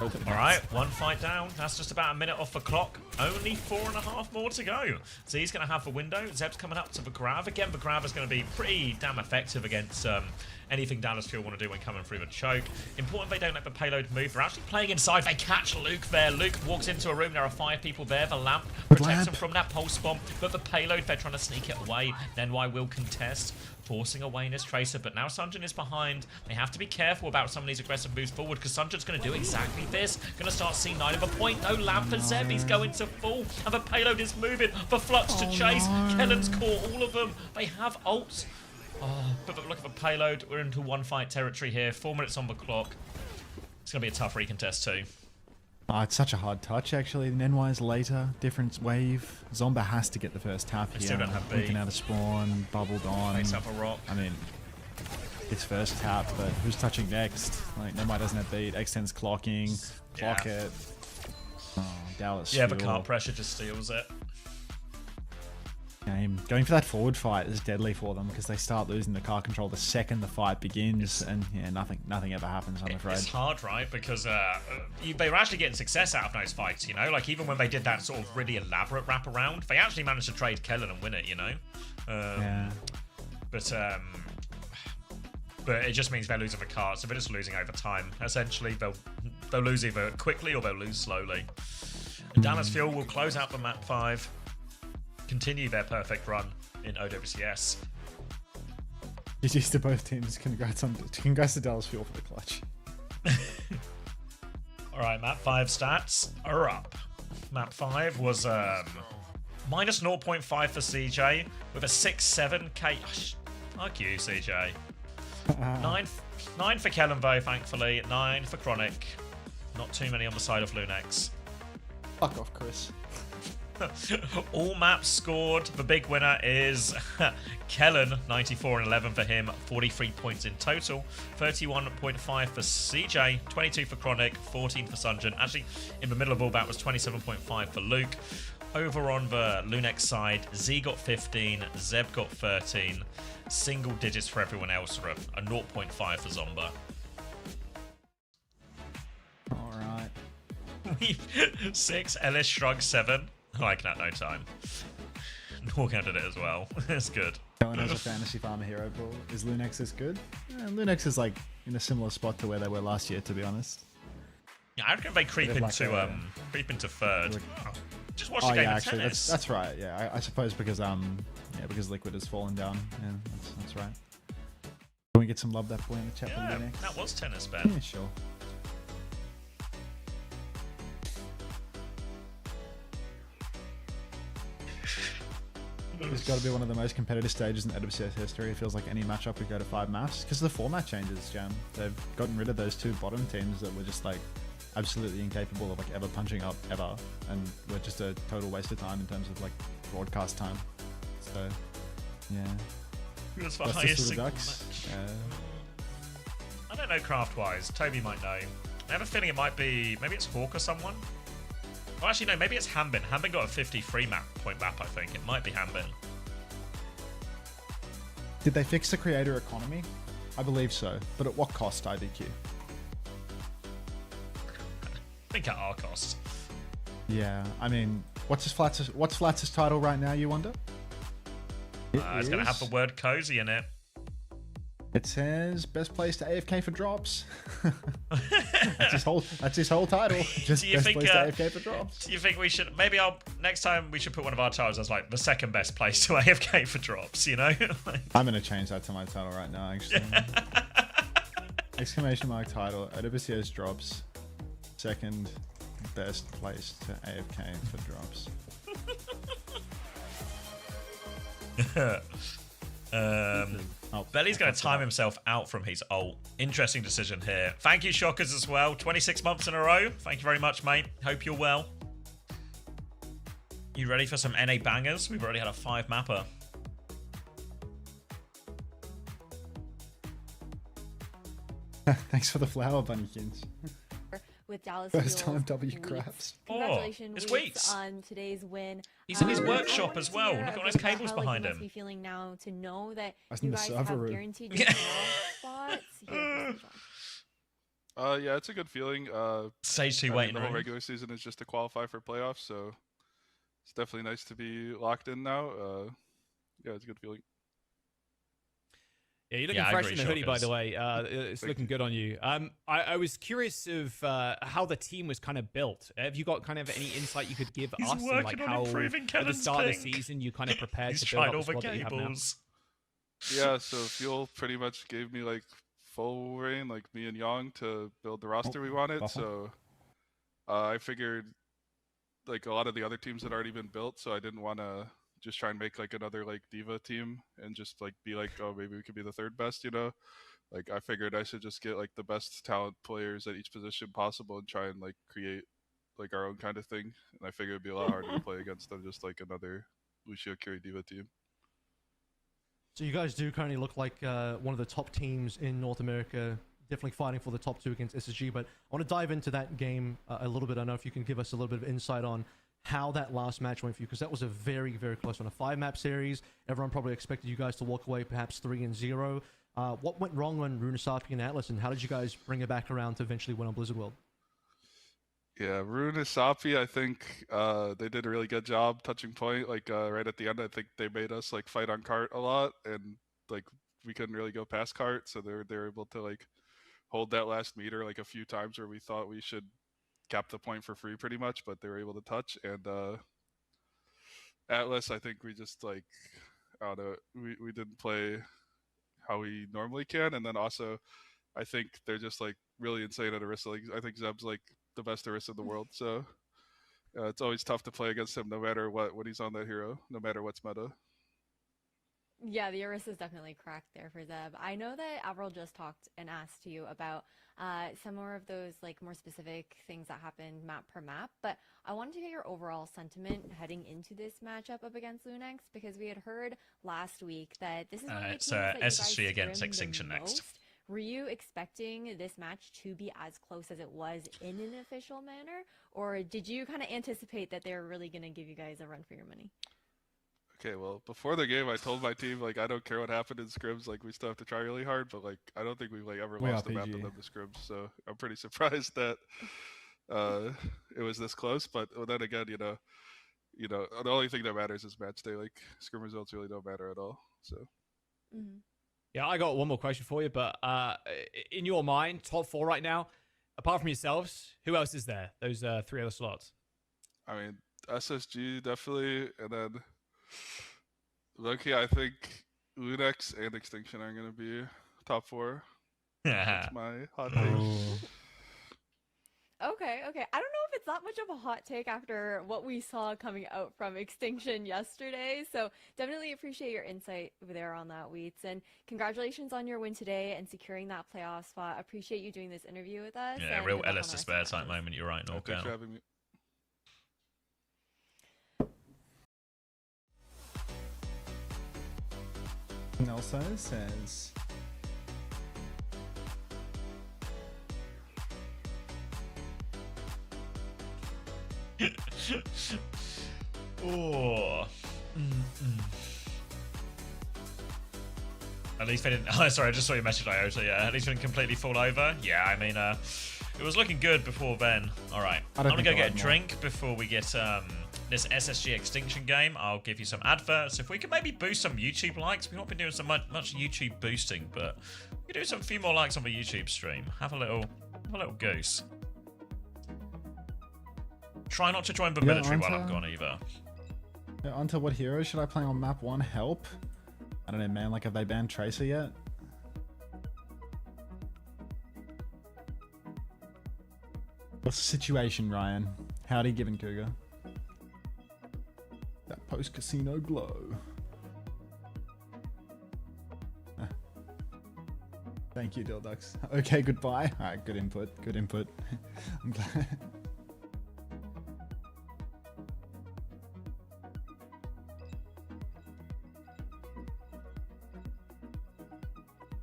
Alright, one fight down. That's just about a minute off the clock. Only 4.5 more to go. So he's going to have the window. Zeb's coming up to the grab. Again, the grab is going to be pretty damn effective against anything Dallas Fuel want to do when coming through the choke. Important they don't let the payload move. They're actually playing inside. They catch Luke there. Luke walks into a room. There are 5 people there. The lamp protects him from that pulse bomb, but the payload, they're trying to sneak it away. Then why will contest, forcing away this Tracer, but now Sunjin is behind. They have to be careful about some of these aggressive moves forward because Sunjin's going to do exactly this. Going to start C9 of a point. No lamp for Zeb. He's going to fall, and the payload is moving. The Flux to chase. Kellen's caught all of them. They have ults. Oh, but look at the payload. We're into one fight territory here. 4 minutes on the clock. It's going to be a tough recontest too. Oh, it's such a hard touch, actually. NY's later, different wave. Zomba has to get the first tap here. They still don't have B. Looking out of spawn, bubbled on. Face up a rock. I mean, it's first tap, but who's touching next? Like, NY doesn't have beat. X10's clocking. Clock it. Oh, Dallas. Yeah, the cart pressure just steals it. Game. Going for that forward fight is deadly for them because they start losing the car control the second the fight begins, and yeah, nothing ever happens. I'm afraid it's hard, right? Because they were actually getting success out of those fights, you know. Like even when they did that sort of really elaborate wraparound, they actually managed to trade Kellen and win it, you know. Yeah. But it just means they're losing the cart, so they're just losing over time. Essentially, they'll lose either quickly or they'll lose slowly. Dallas Fuel will close out the map 5. Continue their perfect run in OWCS. GG's to both teams. Congrats to Dallas Fuel for the clutch. Alright, map 5 stats are up. Map 5 was minus 0.5 for CJ with a 6-7k. Fuck you, CJ. 9 for Kellen though, thankfully. 9 for Chronic. Not too many on the side of Lunex. Fuck off, Chris. All maps scored. The big winner is Kellen, 94 and 11 for him, 43 points in total, 31.5 for CJ, 22 for Chronic, 14 for Sunjin. Actually, in the middle of all that was 27.5 for Luke. Over on the Lunex side, Z got 15, Zeb got 13, single digits for everyone else, a 0.5 for Zomba. Alright. We've 6, Ellis Shrug 7. I can at no time. Norgan did it as well. It's good. Going as a fantasy farmer hero pool. Is Lunex as good? Lunex is like in a similar spot to where they were last year, to be honest. Yeah, I reckon they creep into third. Just watch the game of tennis. That's right. Yeah, I suppose because because Liquid has fallen down. Yeah, that's right. Can we get some love that point in the chat for Lunex? That was tennis, Ben. Yeah, sure. It's got to be one of the most competitive stages in OWCS history. It feels like any matchup could go to 5 maps because of the format changes, Jam. They've gotten rid of those 2 bottom teams that were just like absolutely incapable of like ever punching up ever, and were just a total waste of time in terms of like broadcast time. So, yeah. Who's the That's highest just the single Ducks. match? I don't know craft-wise. Toby might know. I have a feeling it might be... Maybe it's Hawk or someone? Well, actually, no. Maybe it's Hanbin. Hanbin got a 53 point map, I think. It might be Hanbin. Did they fix the creator economy? I believe so. But at what cost, IDQ? I think at our cost. Yeah, I mean, what's Flatz's title right now, you wonder? It's going to have the word cozy in it. It says best place to AFK for drops. That's his whole title. Just best place to AFK for drops. Do you think we should next time we should put one of our titles as like the second best place to AFK for drops, you know? I'm gonna change that to my title right now, actually. Exclamation mark title, OWCS drops, second best place to AFK for drops. Belly's going to time himself out from his ult. Interesting decision here. Thank you, Shockers, as well. 26 months in a row. Thank you very much, mate. Hope you're well. You ready for some NA bangers? We've already had a 5-mapper. Thanks for the flower, Bunnykins. With Dallas First Fuel's time W Weeks. craps. Congratulations, it's Weeks, Weeks. on today's win. He's in his I workshop wanted as to well. hear Look at a all those bit about cables how, behind you him. must be feeling now to know that That's you in the guys server have room. guaranteed your spots. Here, Yeah, it's a good feeling. Stage 2 I mean, waiting the whole room. regular season is just to qualify for playoffs, so it's definitely nice to be locked in now. Yeah, it's a good feeling. Yeah, you're looking Yeah, I fresh agree, in the hoodie, by the Shockers. way. It's looking good on you. I was curious of how the team was kind of built. Have you got kind of any insight you could give He's us and working like on how improving at the Kellen's start of the ping. season you kind of prepared He's to build tried up the all the squad that you have now? cables. Yeah, so Fuel pretty much gave me like full reign, like me and Yang, to build the roster we wanted. buffer. So I figured like a lot of the other teams had already been built, so I didn't want to just try and make like another like diva team and just like be like, oh, maybe we could be the third best, you know? Like I figured I should just get like the best talent players at each position possible and try and like create like our own kind of thing. And I figured it'd be a lot harder to play against than just like another Lucio Curie diva team. So you guys do currently look like one of the top teams in North America, definitely fighting for the top 2 against SSG. But I want to dive into that game a little bit. I don't know if you can give us a little bit of insight on how that last match went for you, because that was a very, very close one. A 5-map series. Everyone probably expected you guys to walk away perhaps 3-0. What went wrong on Runesapi and Atlas, and how did you guys bring it back around to eventually win on Blizzard World? Yeah, Rune and Sapi, I think they did a really good job touching point. Like right at the end, I think they made us like fight on cart a lot, and like we couldn't really go past cart, so they were able to like hold that last meter like a few times where we thought we should cap the point for free pretty much, but they were able to touch. And Atlas, I think we just like I don't know, we didn't play how we normally can, and then also I think they're just like really insane at Orisa. Like I think Zeb's like the best Orisa in the world, so it's always tough to play against him no matter what when he's on that hero, no matter what's meta. Yeah, the Orisa is definitely cracked there for Zeb. I know that Avril just talked and asked you about some more of those like more specific things that happened map per map, but I wanted to get your overall sentiment heading into this matchup up against Lunex, because we had heard last week that this is one of the It's teams that you guys SSG against scrimmed the Extinction next. most. Were you expecting this match to be as close as it was in an official manner, or did you kind of anticipate that they were really going to give you guys a run for your money? Okay, well, before the game, I told my team like I don't care what happened in scrims, like we still have to try really hard. But like I don't think we've like ever We lost a RPG. map to them to scrims, so I'm pretty surprised that it was this close. But then again, you know, the only thing that matters is match day. Like scrim results really don't matter at all. So. Mm-hmm. Yeah, I got one more question for you, but in your mind, top 4 right now, apart from yourselves, who else is there? Those 3 other slots. I mean, SSG definitely, and then Loki, I think Lunex and Extinction are going to be top 4. That's my hot take. Okay. I don't know if it's that much of a hot take after what we saw coming out from Extinction yesterday. So definitely appreciate your insight over there on that, Wheats. And congratulations on your win today and securing that playoff spot. Appreciate you doing this interview with us. Yeah, and real good luck on Ellis the to rest spare of the type matches. moment. You're right, Thanks for having me. Nelso says, Oh. At least they didn't. Oh, sorry, I just saw your message, Iota. Yeah, at least they didn't completely fall over. Yeah, I mean, it was looking good before then. All right, I'm gonna go get a drink before we get this SSG Extinction game. I'll give you some adverts. If we could maybe boost some YouTube likes, we've not been doing so much YouTube boosting, but we could do few more likes on the YouTube stream. Have a little goose. Try not to join the military while I'm gone either. Yeah, onto what hero should I play on map 1? Help? I don't know, man. Like, have they banned Tracer yet? What's the situation, Ryan? Howdy, Given Cougar. That post-casino glow. Ah. Thank you, Dildux. Okay, goodbye. Alright, good input. Good input. I'm glad.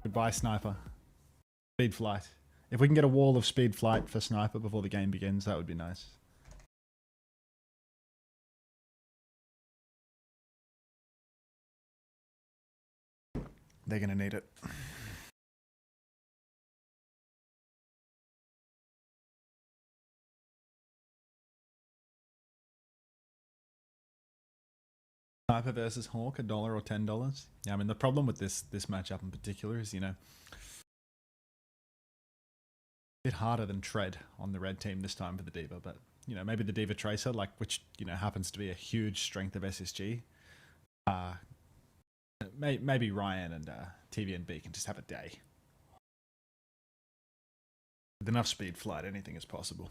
Goodbye, Sniper. Speed flight. If we can get a wall of speed flight for Sniper before the game begins, that would be nice. They're gonna need it. Sniper versus Hawk, $1 or $10. Yeah, I mean the problem with this matchup in particular is, a bit harder than Tread on the red team this time for the D.Va, but maybe the D.Va Tracer, which happens to be a huge strength of SSG. Maybe Ryan and TVNB can just have a day. With enough speed flight, anything is possible.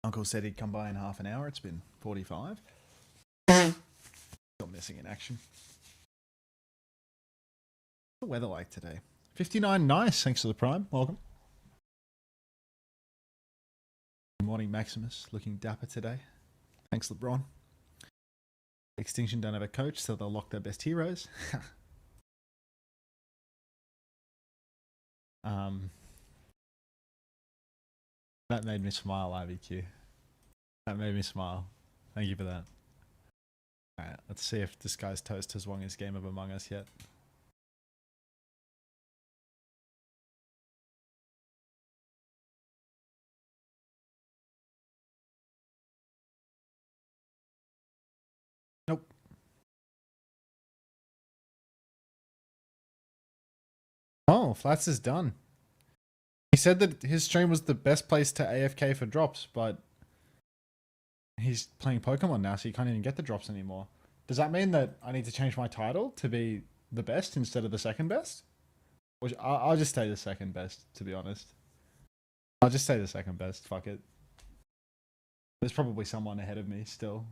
Uncle said he'd come by in half an hour. It's been 45. Still missing in action. What's the weather like today? 59, nice. Thanks for the prime. Welcome. Good morning, Maximus. Looking dapper today. Thanks, LeBron. Extinction don't have a coach, so they'll lock their best heroes. That made me smile, IVQ. That made me smile. Thank you for that. Alright, let's see if this guy's toast has won his game of Among Us yet. Nope. Oh, Flats is done. He said that his stream was the best place to AFK for drops, but he's playing Pokemon now, so you can't even get the drops anymore. Does that mean that I need to change my title to be the best instead of the second best? Which I'll just say the second best, to be honest. I'll just say the second best. Fuck it. There's probably someone ahead of me still.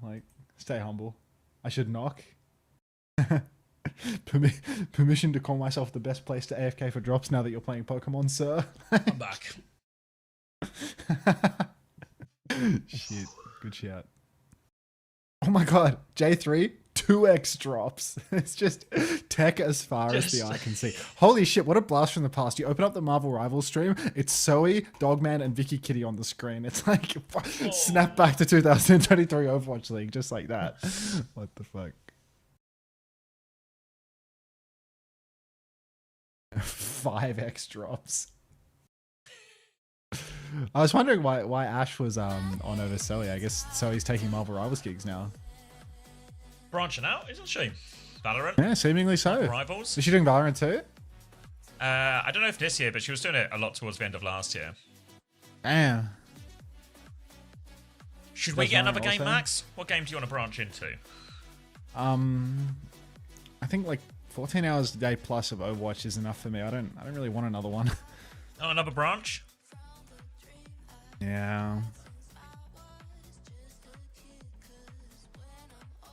Stay humble. I should knock. Permission to call myself the best place to AFK for drops now that you're playing Pokemon, sir. I'm back. Shit. Good shout. Oh my god. J3, 2x drops. It's just tech as far as the eye can see. Holy shit, what a blast from the past. You open up the Marvel Rivals stream, it's Zoe, Dogman, and Vicky Kitty on the screen. It's like, snap back to 2023 Overwatch League, just like that. What the fuck? 5x drops. I was wondering why Ash was on over Zoe. I guess Zoe's taking Marvel Rivals gigs now. Branching out, isn't she? Valorant? Yeah, seemingly so. Rivals? Is she doing Valorant too? I don't know if this year, but she was doing it a lot towards the end of last year. Damn. Should we get another game, Max? What game do you want to branch into? I think 14 hours a day plus of Overwatch is enough for me. I don't really want another one. Oh, another branch? Yeah. I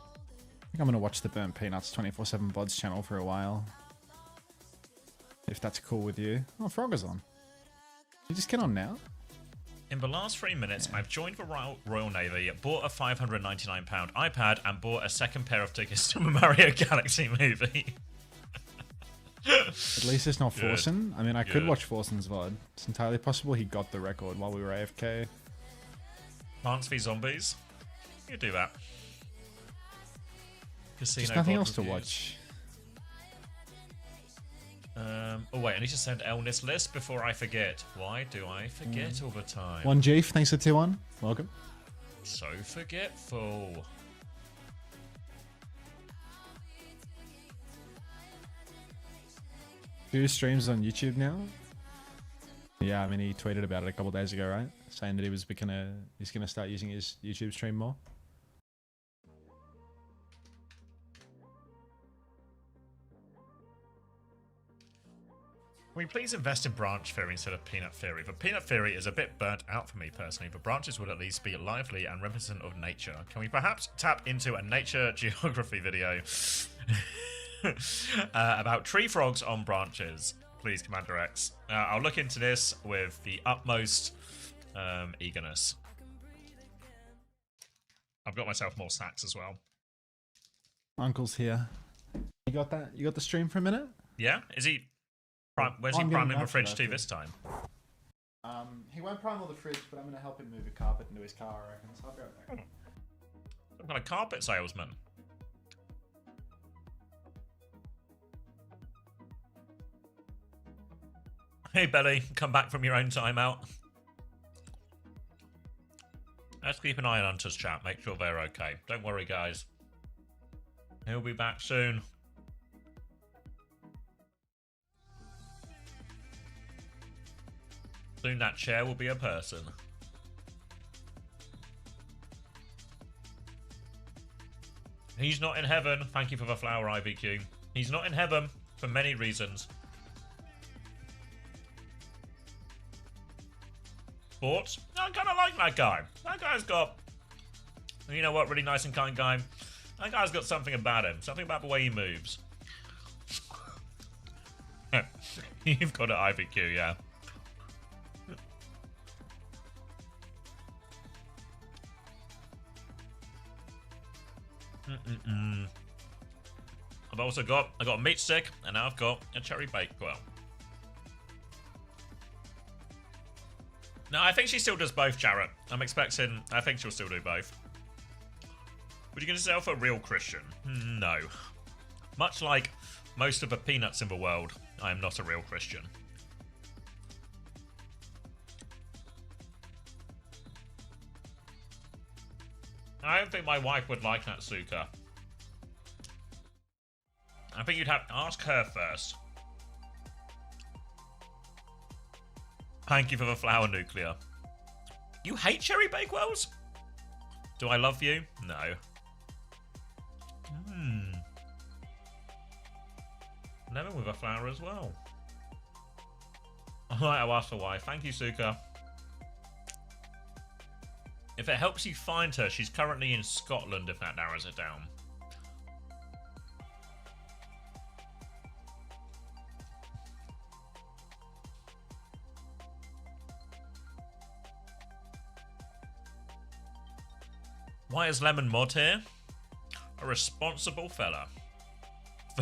think I'm going to watch the Burnt Peanuts 24/7 VODs channel for a while. If that's cool with you. Oh, Frog is on. You just get on now? In the last 3 minutes, I've joined the Royal Navy, bought a £599 iPad, and bought a second pair of tickets to the Mario Galaxy movie. At least it's not Forsen. I mean, I could watch Forsen's VOD. It's entirely possible he got the record while we were AFK. Plants v Zombies. You do that. Casino There's nothing VOD else to reviews. watch. Oh wait, I need to send Elnis list before I forget. Why do I forget all the time? One G, thanks for 2-1. Welcome. So forgetful. Do streams on YouTube now? Yeah, I mean he tweeted about it a couple days ago, right? Saying that he's gonna start using his YouTube stream more. Can we please invest in Branch Theory instead of Peanut Theory? But Peanut Theory is a bit burnt out for me personally, but branches would at least be lively and reminiscent of nature. Can we perhaps tap into a nature geography video about tree frogs on branches? Please, Commander X. I'll look into this with the utmost eagerness. I've got myself more snacks as well. Uncle's here. You got that? You got the stream for a minute? Yeah? Is he... Where's he priming the fridge to this time? He won't prime all the fridge, but I'm going to help him move a carpet into his car, I reckon. So I'll be right back. Some kind of carpet salesman. Hey, Belly, come back from your own timeout. Let's keep an eye on Hunter's chat. Make sure they're okay. Don't worry, guys. He'll be back soon. Soon that chair will be a person. He's not in heaven. Thank you for the flower, IBQ. He's not in heaven for many reasons. Thoughts? I kind of like that guy. That guy's got, you know what, really nice and kind guy. That guy's got something about him. Something about the way he moves. You've got it, IBQ, yeah. I got a meat stick, and now I've got a cherry bakewell. No, I think she still does both, Jarrett. I think she'll still do both. Would you consider yourself a real Christian? No. Much like most of the peanuts in the world, I am not a real Christian. I don't think my wife would like that, Suka. I think you'd have to ask her first. Thank you for the flower, Nuclear. You hate cherry bakewells? Do I love you? No. Lemon with a flower as well. Alright, I'll ask her why. Thank you, Suka. If it helps you find her, she's currently in Scotland, if that narrows it down. Why is Lemon Mod here? A responsible fella.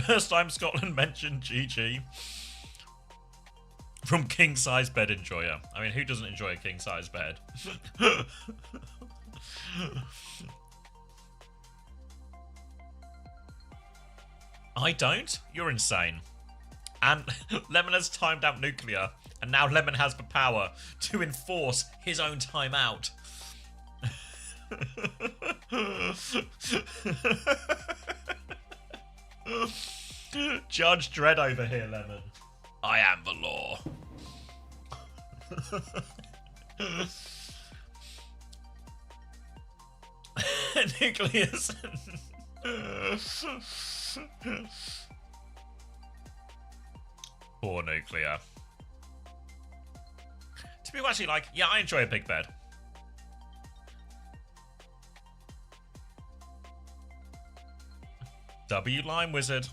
First time Scotland mentioned GG. From king size bed enjoyer. I mean, who doesn't enjoy a king size bed? I don't? You're insane. And Lemon has timed out Nuclear, and now Lemon has the power to enforce his own timeout. Judge Dredd over here, Lemon. I am the law. Nucleus. Poor Nuclear. To be actually like, yeah, I enjoy a big bed. W Lime Wizard.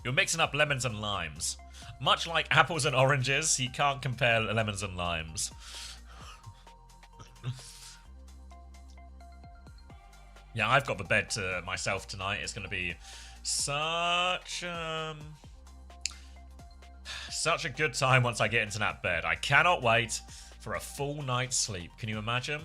You're mixing up lemons and limes. Much like apples and oranges, you can't compare lemons and limes. Yeah, I've got the bed to myself tonight. It's going to be such a good time once I get into that bed. I cannot wait for a full night's sleep. Can you imagine?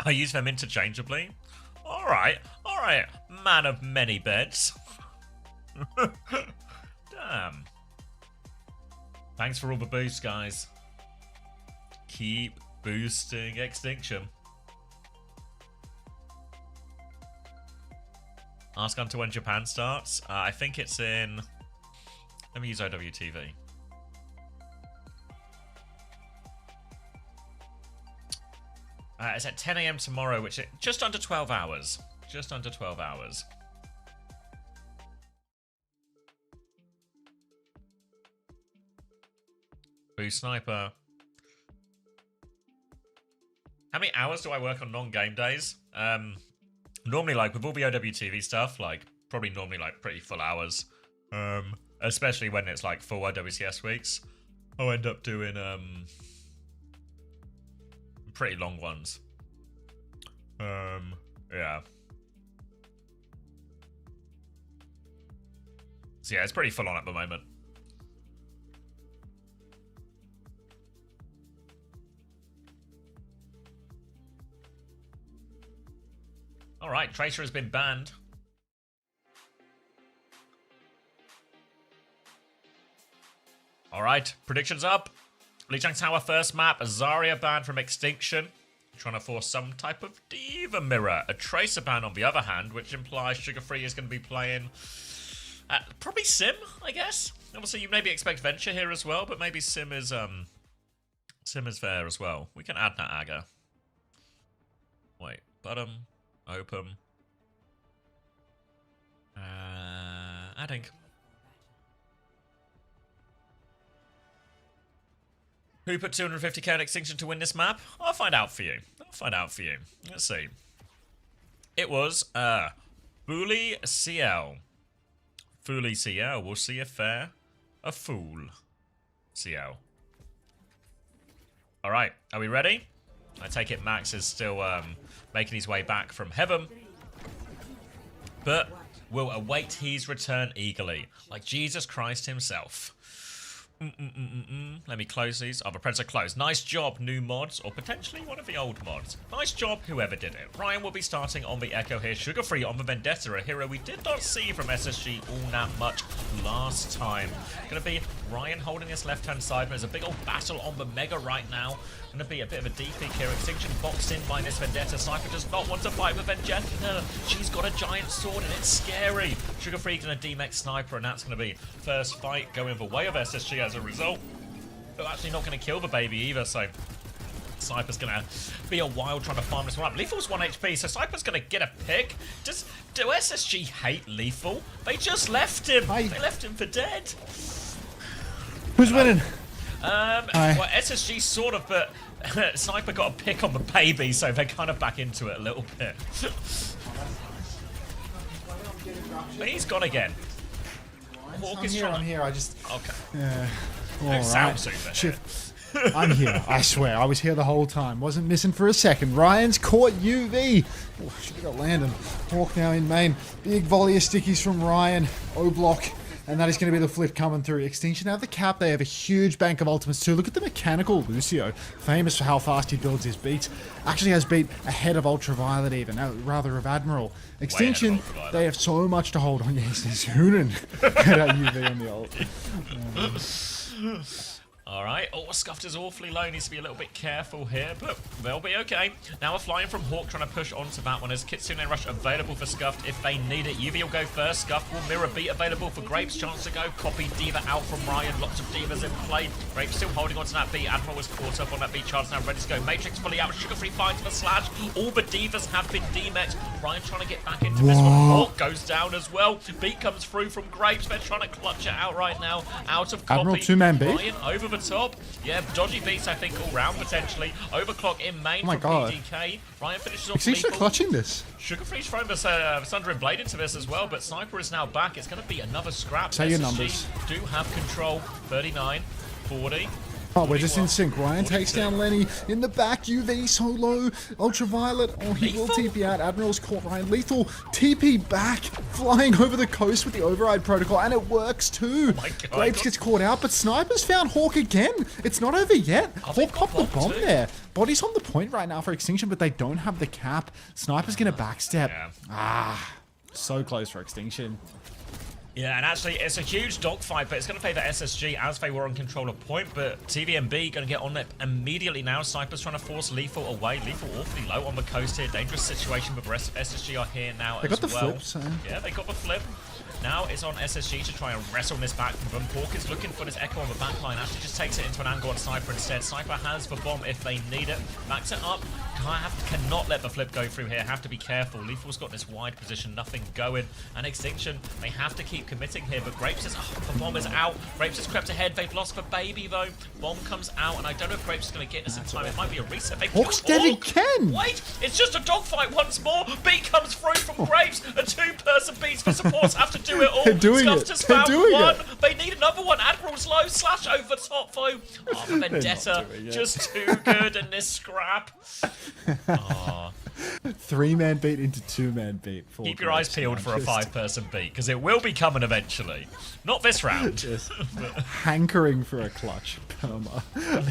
I use them interchangeably. All right, man of many beds. Damn. Thanks for all the boosts, guys. Keep boosting Extinction. Ask Hunter when Japan starts. I think it's in... Let me use OWTV. It's at 10 AM tomorrow, which is just under 12 hours. Just under 12 hours. Boo Sniper. How many hours do I work on non-game days? Normally, like, with all the OWTV stuff, like, probably normally, like, pretty full hours. Especially when it's, like, full OWCS weeks. I'll end up doing, pretty long ones. Yeah. So yeah, it's pretty full on at the moment. Alright, Tracer has been banned. Alright, predictions up. Lijiang Tower first map, Azaria banned from Extinction. Trying to force some type of Diva mirror. A Tracer ban on the other hand, which implies Sugar Free is going to be playing probably Sim, I guess. Obviously, you maybe expect Venture here as well, but maybe Sim is there as well. We can add that Aga. Wait, bottom, open. Adding. Who put 250k in Extinction to win this map? I'll find out for you. Let's see. It was Bully CL. Fooly CL. We'll see if they're a fool. CL. Alright, are we ready? I take it Max is still making his way back from heaven. But will await his return eagerly, like Jesus Christ himself. Let me close these. Oh, the Predator closed. Nice job, new mods, or potentially one of the old mods. Nice job, whoever did it. Ryan will be starting on the Echo here. Sugar Free on the Vendetta, a hero we did not see from SSG all that much last time. Gonna be Ryan holding his left-hand side. There's a big old battle on the Mega right now. Gonna be a bit of a defeat here. Extinction boxed in by this Vendetta. Sniper does not want to fight with Vendetta. She's got a giant sword and it's scary. Sugar Free gonna DMX Sniper, and that's gonna be first fight going the way of SSG as a result. But actually not gonna kill the baby either, so Sniper's gonna be a while trying to farm this one up. Lethal's 1 HP, so Sniper's gonna get a pick. Do SSG hate Lethal? They just left him. They left him for dead. Who's winning? Well, SSG sort of, but Sniper got a pick on the baby, so they're kind of back into it a little bit. But he's gone again. Hawk is I'm here. I just. Okay. Yeah. No sound super here. I'm here. I swear. I was here the whole time. Wasn't missing for a second. Ryan's caught UV. Oh, should have got Landon. Hawk now in main. Big volley of stickies from Ryan. O-block. And that is going to be the flip coming through. Extinction have the cap. They have a huge bank of ultimates too. Look at the mechanical Lucio. Famous for how fast he builds his beats. Actually has beat ahead of Ultraviolet even. Rather of Admiral. Extinction, they have so much to hold on. Yes, there's Hoonan. Get UV on the ult. Alright, oh, Scuffed is awfully low, needs to be a little bit careful here, but they'll be okay. Now we're flying from Hawk, trying to push onto that one. As Kitsune Rush available for Scuffed if they need it. UV will go first, Scuffed will mirror beat available for Grapes. Chance to go, copy Diva out from Ryan. Lots of Divas in play. Grapes still holding onto that beat. Admiral was caught up on that beat. Chance now ready to go. Matrix fully out. Sugar Free finds the slash. All the Divas have been DMX'd. Ryan trying to get back into this one. Hawk goes down as well. Beat comes through from Grapes. They're trying to clutch it out right now. Out of copy. Admiral 2-man beat. Ryan over the top. Yeah, dodgy beats, I think, all round potentially. Overclock in main from PDK. Ryan finishes off Extinction clutching this. Sugar Free's throwing the Sundering Blade into this as well, but Sniper is now back. It's going to be another scrap. Say your SSG numbers. do have control. 39, 40. Oh, we're just in sync. Ryan takes down Lenny in the back. UV solo. Ultraviolet. Oh, he will TP out. Admiral's caught Ryan. Lethal TP back. Flying over the coast with the override protocol. And it works too. Oh my God. Grapes gets caught out, but Sniper's found Hawk again. It's not over yet. Hawk popped the bomb there. Body's on the point right now for Extinction, but they don't have the cap. Sniper's going to backstep. Yeah. So close for Extinction. Yeah, and actually, it's a huge dogfight, but it's going to favour SSG as they were on control of point, but TVMB going to get on it immediately now. Sniper's trying to force Lethal away. Lethal awfully low on the coast here. Dangerous situation, but the rest of SSG are here now as well. They got the flip, so... Yeah, they got the flip. Now it's on SSG to try and wrestle this back from them. Hawk is looking for this Echo on the back line. Actually just takes it into an angle on Sniper instead. Sniper has the bomb if they need it. Backs it up. Cannot let the flip go through here. Have to be careful. Lethal's got this wide position. Nothing going. And Extinction, they have to keep committing here. But Grapes is... Oh, the bomb is out. Grapes has crept ahead. They've lost the baby, though. Bomb comes out. And I don't know if Grapes is going to get this in time. It might be a reset. Hawk's dead again! Wait! It's just a dogfight once more. Beat comes through from Grapes. A two-person beats. The supports have to do it all. They're doing Scuffed it. has They're found doing one. it. They need another one. Admiral's low. Slash over top, though. Oh, the Vendetta. Just too good in this scrap. Oh. 3-man beat into 2-man beat. For Keep your eyes Grapes. peeled I'm for a just 5-person beat, because it will be coming eventually. Not this round. Just hankering for a clutch. Perma.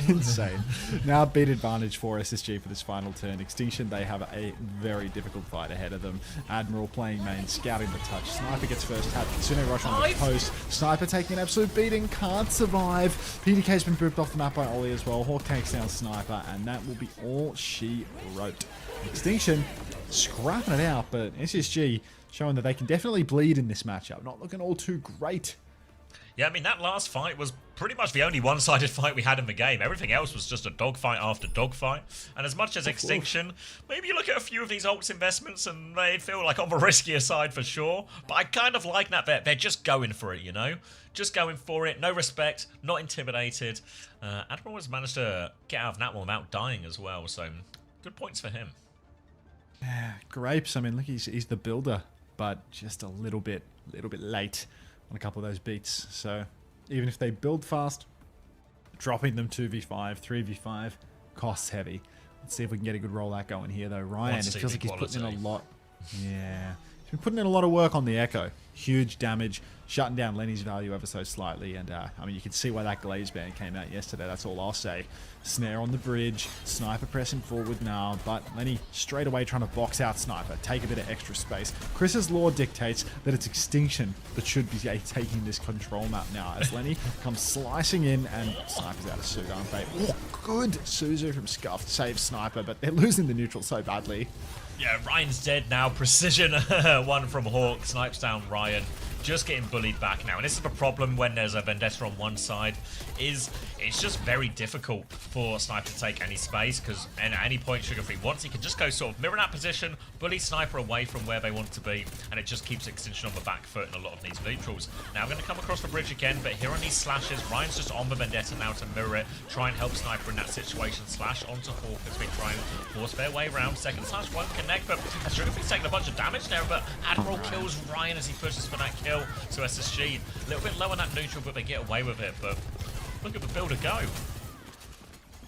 Insane. Now beat advantage for SSG for this final turn. Extinction, they have a very difficult fight ahead of them. Admiral playing main, scouting the touch. Sniper gets first tap. Kitsune rush on the post. Sniper taking an absolute beating, can't survive. PDK's been booped off the map by Ollie as well. Hawk takes down Sniper, and that will be all she wrote. Extinction scrapping it out, but SSG showing that they can definitely bleed in this matchup. Not looking all too great. Yeah, I mean, that last fight was pretty much the only one-sided fight we had in the game. Everything else was just a dogfight after dogfight. And as much as Extinction, maybe you look at a few of these ults investments and they feel like on the riskier side for sure. But I kind of like that they're just going for it, you know? Just going for it, no respect, not intimidated. Admiral has managed to get out of that one without dying as well, so good points for him. Grapes, I mean, look, he's the builder, but just a little bit late on a couple of those beats. So even if they build fast, dropping them 2v5, 3v5 costs heavy. Let's see if we can get a good rollout going here, though. Ryan, it feels like he's putting in a lot. Yeah. He's been putting in a lot of work on the Echo. Huge damage, shutting down Lenny's value ever so slightly. And, I mean, you can see why that Glaze ban came out yesterday. That's all I'll say. Snare on the bridge. Sniper pressing forward now. But Lenny straight away trying to box out Sniper. Take a bit of extra space. Chris's law dictates that it's Extinction that should be taking this control map now. As Lenny comes slicing in and Sniper's out of suit, aren't they? Oh, good Suzu from Scuffed. Saves Sniper, but they're losing the neutral so badly. Yeah, Ryan's dead now. Precision one from Hawk. Snipes down Ryan. Just getting bullied back now. And this is the problem when there's a Vendetta on one side, is it's just very difficult for Sniper to take any space, because at any point Sugar Free wants, he can just go sort of mirror that position, bully Sniper away from where they want to be, and it just keeps Extinction on the back foot in a lot of these neutrals. Now I'm going to come across the bridge again, but here on these slashes, Ryan's just on the Vendetta now to mirror it, try and help Sniper in that situation. Slash onto Hawk as they try and force their way around. Second slash won't connect, but Sugar Free's taking a bunch of damage there, but Admiral kills Ryan as he pushes for that kill. So SSG, a little bit low on that neutral, but they get away with it. But look at the builder go.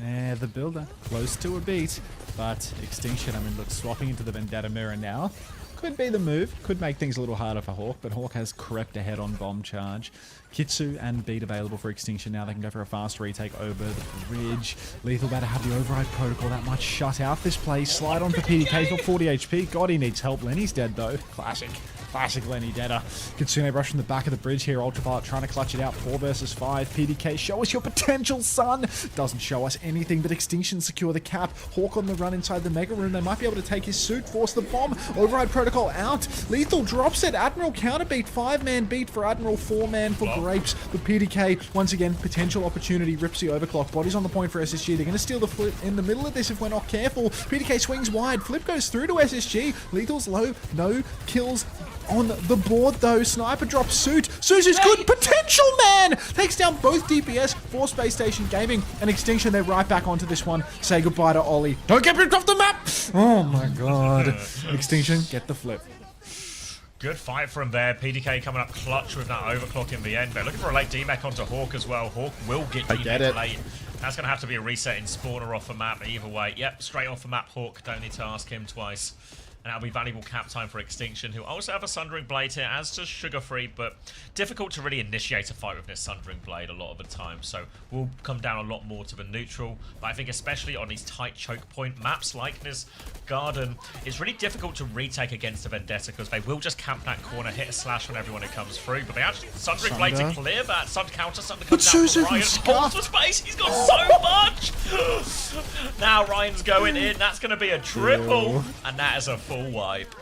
Yeah, the builder close to a beat, but Extinction, I mean, look, swapping into the Vendetta mirror now. Could be the move, could make things a little harder for Hawk, but Hawk has crept ahead on bomb charge. Kitsu and Beat available for Extinction now. They can go for a fast retake over the bridge. Lethal about to have the override protocol. That might shut out this play. Slide on for PDK for 40 HP. God, he needs help. Lenny's dead, though. Classic Lenny deader. Kitsune rush from the back of the bridge here. Ultraviolet trying to clutch it out. 4 versus 5. PDK, show us your potential, son. Doesn't show us anything, but Extinction secure the cap. Hawk on the run inside the Mega Room. They might be able to take his suit, force the bomb. Override protocol out. Lethal drops it. Admiral counterbeat. 5-man beat for Admiral, 4-man for Grapes. But PDK, once again, potential opportunity. Rips the overclock. Body's on the point for SSG. They're going to steal the flip in the middle of this if we're not careful. PDK swings wide. Flip goes through to SSG. Lethal's low. No kills on the board, though. Sniper drops Suit. Suzu's good. Potential, man! Takes down both DPS for Space Station Gaming and Extinction. They're right back onto this one. Say goodbye to Ollie. Don't get ripped off the map! Oh, my God. Extinction, get the flip. Good fight from there. PDK coming up clutch with that overclock in the end. They're looking for a late DMAC onto Hawk as well. Hawk will get DMAC late. That's going to have to be a reset in spawner off the map either way. Yep, straight off the map, Hawk. Don't need to ask him twice. And that'll be valuable cap time for Extinction, who also have a Sundering Blade here, as does Sugar Free, but difficult to really initiate a fight with this Sundering Blade a lot of the time, so we'll come down a lot more to the neutral. But I think especially on these tight choke point maps like this Garden, it's really difficult to retake against a Vendetta, because they will just camp that corner, hit a slash on everyone who comes through, but they actually Sundering Blade to clear that. Sun counter, Sunder comes down from Ryan, holds for space, he's got so much! Now Ryan's going in, that's going to be a triple, and that is a full wipe.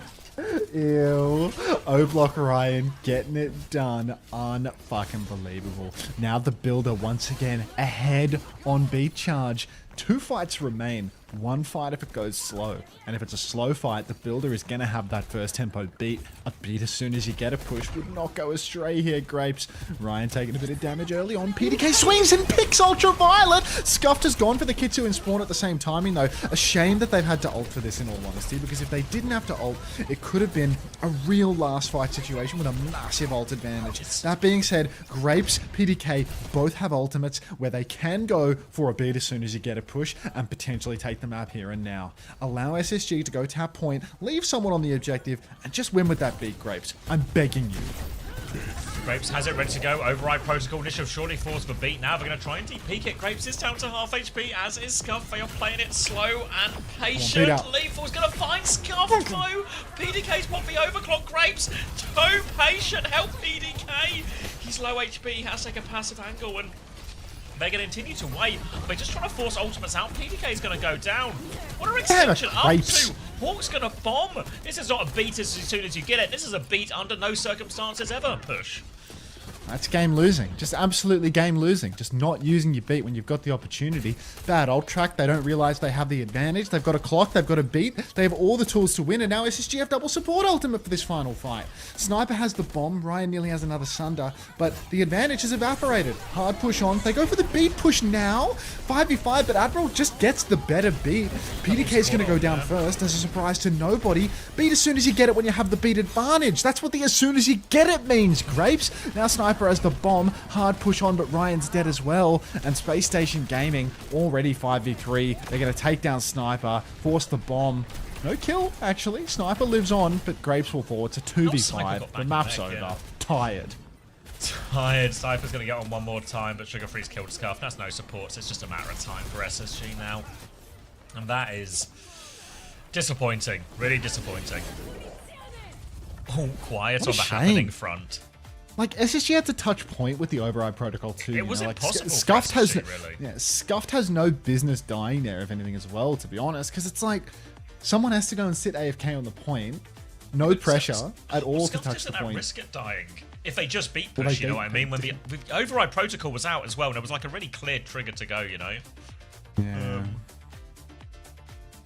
Ew. O-Block Ryan getting it done. Unfucking believable. Now the builder once again ahead on beat charge. 2 fights remain. 1 fight if it goes slow. And if it's a slow fight, the builder is going to have that first tempo beat. A beat as soon as you get a push would not go astray here, Grapes. Ryan taking a bit of damage early on. PDK swings and picks Ultraviolet. Scuffed has gone for the Kitsu and Spawn at the same timing, though. A shame that they've had to ult for this, in all honesty, because if they didn't have to ult, it could have been a real last fight situation with a massive ult advantage. That being said, Grapes, PDK both have ultimates where they can go for a beat as soon as you get a push and potentially take the map here and now. Allow SSG to go tap point, leave someone on the objective, and just win with that beat, Grapes. I'm begging you. Grapes has it ready to go. Override protocol. Initial surely falls for beat. Now they're going to try and DP it. Grapes is down to half HP, as is Scuff. They are playing it slow and patient. Lethal's going to find Scuff though. PDK's what the overclock. Grapes too patient. Help PDK. He's low HP. He has to take a passive angle, and they're going to continue to wait. They're just trying to force ultimates out. PDK is going to go down. What are extension up to? Hawk's going to bomb. This is not a beat as soon as you get it. This is a beat under no circumstances ever. Push. That's game losing. Just absolutely game losing. Just not using your beat when you've got the opportunity. Bad ult track. They don't realize they have the advantage. They've got a clock. They've got a beat. They have all the tools to win. And now SSG have double support ultimate for this final fight. Sniper has the bomb. Ryan nearly has another Sunder. But the advantage is evaporated. Hard push on. They go for the beat push now. 5v5, but Admiral just gets the better beat. PDK is going to go down first as a surprise to nobody. Beat as soon as you get it when you have the beat advantage. That's what the as soon as you get it means, Grapes. Now Sniper has the bomb. Hard push on, but Ryan's dead as well. And Space Station Gaming already 5v3. They're going to take down Sniper, force the bomb. No kill, actually. Sniper lives on, but Grapes will fall. It's a 2v5. The map's over. Tired. Tired. Sniper's going to get on one more time, but Sugar Free's killed Scuff. That's no supports. It's just a matter of time for SSG now. And that is disappointing. Really disappointing. Oh, quiet on the happening front. Like, SSG had to touch point with the override protocol too. It was like, impossible Scuffed for has, SSG, really. yeah, Scuffed has no business dying there, if anything, as well, to be honest, because it's like someone has to go and sit AFK on the point, no pressure at all to touch the point. Risk it dying if they just beat push, you know what I mean? When the override protocol was out as well, and it was like a really clear trigger to go, you know. Yeah.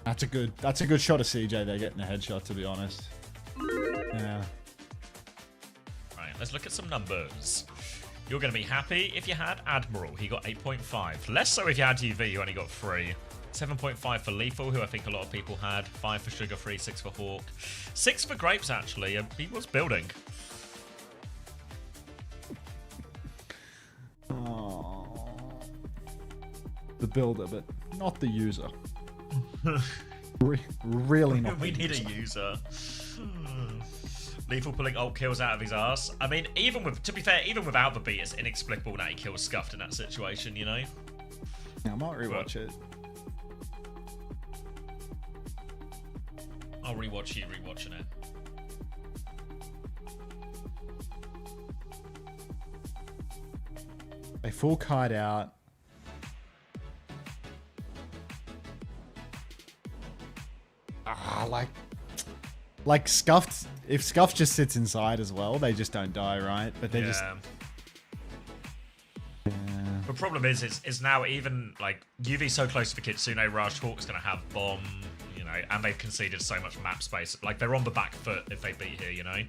That's a good shot of CJ there, getting a headshot, to be honest. Yeah. Let's look at some numbers. You're going to be happy if you had Admiral. He got 8.5. Less so if you had UV, you only got 3. 7.5 for Lethal, who I think a lot of people had. 5 for Sugar Free, 6 for Hawk. 6 for Grapes, actually. He was building. Oh. The builder, but not the user. Really not. We need a user. Lethal pulling ult kills out of his ass. I mean, to be fair, even without the beat, it's inexplicable that he kills Scuffed in that situation, you know? Yeah, I might rewatch it. I'll rewatch you rewatching it. They full kite out. Like Scuffed, if Scuffed just sits inside as well, they just don't die, right? But they just... Yeah. The problem is now even like UV so close to the Kitsune Rush, Hawk's gonna have bomb, you know, and they've conceded so much map space. Like they're on the back foot if they beat here, you know.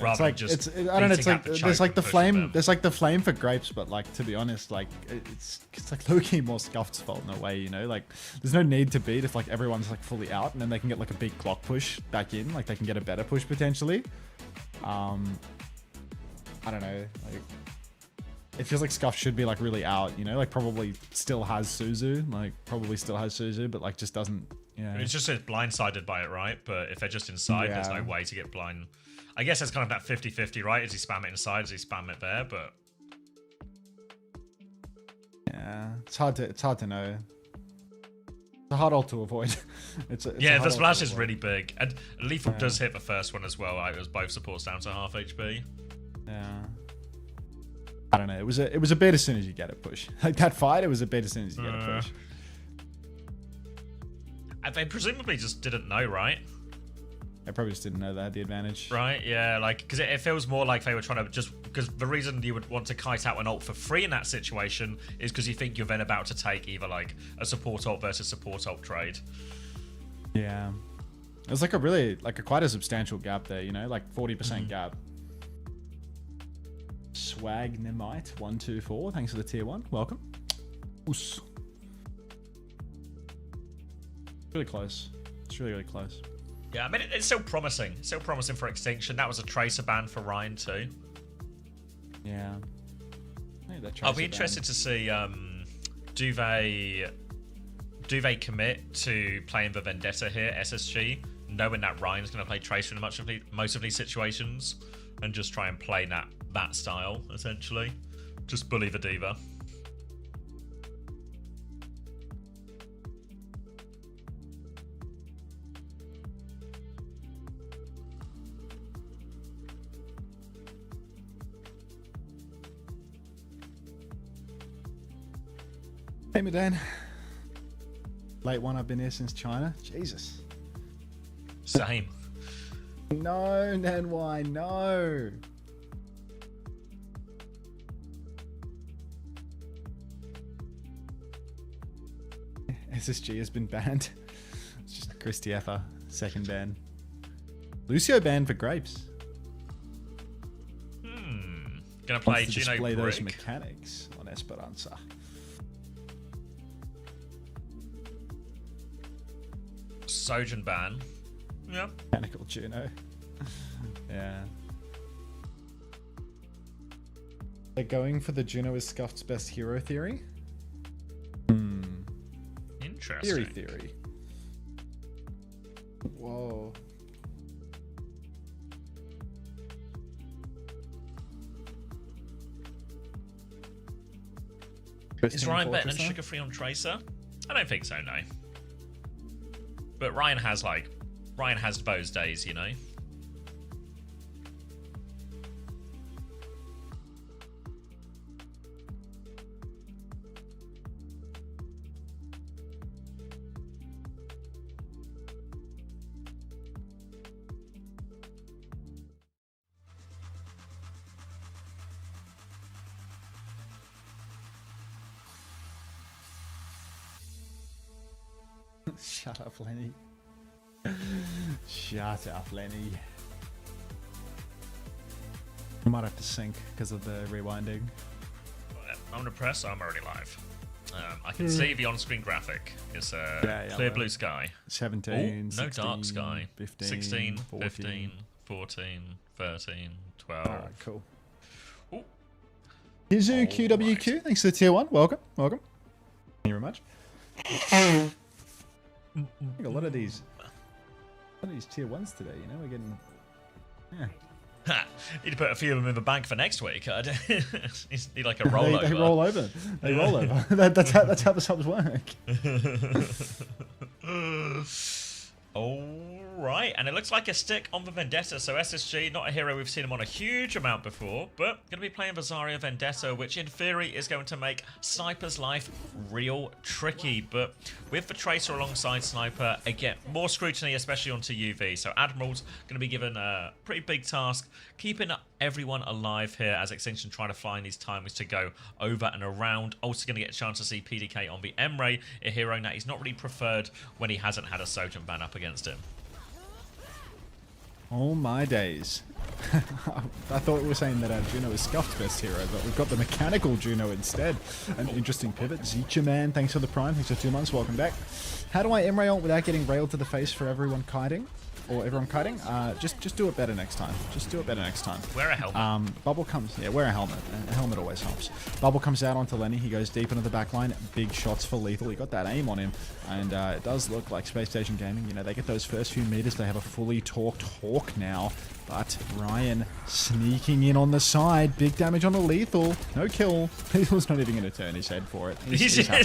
Rather than just I don't know. It's like there's like the flame. There's like the flame for Grapes, but like to be honest, like it's like low-key more Scuffed's fault in a way, you know. Like there's no need to beat if like everyone's like fully out, and then they can get like a big clock push back in. Like they can get a better push potentially. I don't know. Like it feels like Scuff should be like really out, you know. Like probably still has Suzu, but like just doesn't. Yeah. It's just blindsided by it, right? But if they're just inside, there's no way to get blind. I guess it's kind of that 50-50, right? Does he spam it inside? Does he spam it there? But yeah, it's hard to know. It's a hard ult to avoid. The splash is really big, and Lethal does hit the first one as well. Like, it was both supports down to half HP. Yeah. I don't know. It was a bit as soon as you get it push. Like that fight, it was a bit as soon as you get it push. They presumably just didn't know, right? They probably just didn't know they had the advantage. Right, yeah, like, because it feels more like they were trying to because the reason you would want to kite out an ult for free in that situation is because you think you're then about to take either, like, a support ult versus support ult trade. Yeah. It was like quite a substantial gap there, you know, like 40% gap. Swag Nemite 124, thanks for the tier 1. Welcome. Oos. Really close. It's really close. Yeah, I mean, it's still promising. It's still promising for Extinction. That was a Tracer ban for Ryan too. Yeah. Hey, I'll be interested to see, do they do they commit to playing the Vendetta here, SSG, knowing that Ryan's going to play Tracer in most of these situations, and just try and play that style, essentially? Just bully the D.Va. Hey, Medan. Late one, I've been here since China. Jesus. Same. No, Nanwai, no. SSG has been banned. It's just Chris Tieffer, second ban. Lucio banned for grapes. Gonna play Wants to Juno display those Brick. mechanics on Esperanza. Sojourn ban. Yep. Mechanical Juno. Yeah. They're going for the Juno is Scuffed's best hero theory. Interesting. Theory. Whoa. Is Ryan better than Sugar Free on Tracer? I don't think so, no. But Ryan has those days, you know. Shut up, Lenny. Shut up, Lenny. I might have to sync because of the rewinding. I'm gonna press. I'm already live. I can see the on-screen graphic. It's clear blue sky. 17, Ooh, no 16, dark sky. 15, 16, 14. 15, 14, 13, 12. Alright, cool. Ooh. Hizu QWQ, thanks for the tier 1. Welcome. Thank you very much. I think a lot of these tier 1s today, you know, we're getting... Yeah. Ha! Need to put a few of them in the bank for next week. I need like a rollover. They roll over. They roll over. That's how the subs work. Alright, and it looks like a stick on the Vendetta, so SSG, not a hero we've seen him on a huge amount before, but going to be playing the Zarya Vendetta, which in theory is going to make Sniper's life real tricky, but with the Tracer alongside Sniper, again, more scrutiny, especially onto UV, so Admiral's going to be given a pretty big task, keeping everyone alive here as Extinction trying to find these timers to go over and around. Also going to get a chance to see PDK on the Emre, a hero that he's not really preferred when he hasn't had a Sojourn ban up against him. Oh my days. I thought we were saying that Juno is Scuffed's best hero, but we've got the mechanical Juno instead. An interesting pivot. Zeecha Man, thanks for the prime. Thanks for 2 months. Welcome back. How do I Emre ult without getting railed to the face for everyone kiting? Or everyone kiting? Just do it better next time. Just do it better next time. Wear a helmet. Bubble comes... Yeah, wear a helmet. A helmet always helps. Bubble comes out onto Lenny. He goes deep into the back line. Big shots for Lethal. He got that aim on him. And it does look like Space Station Gaming. You know, they get those first few meters. They have a fully torqued Hawk now. But Ryan sneaking in on the side. Big damage on the Lethal. No kill. Lethal's not even going to turn his head for it. He's happy.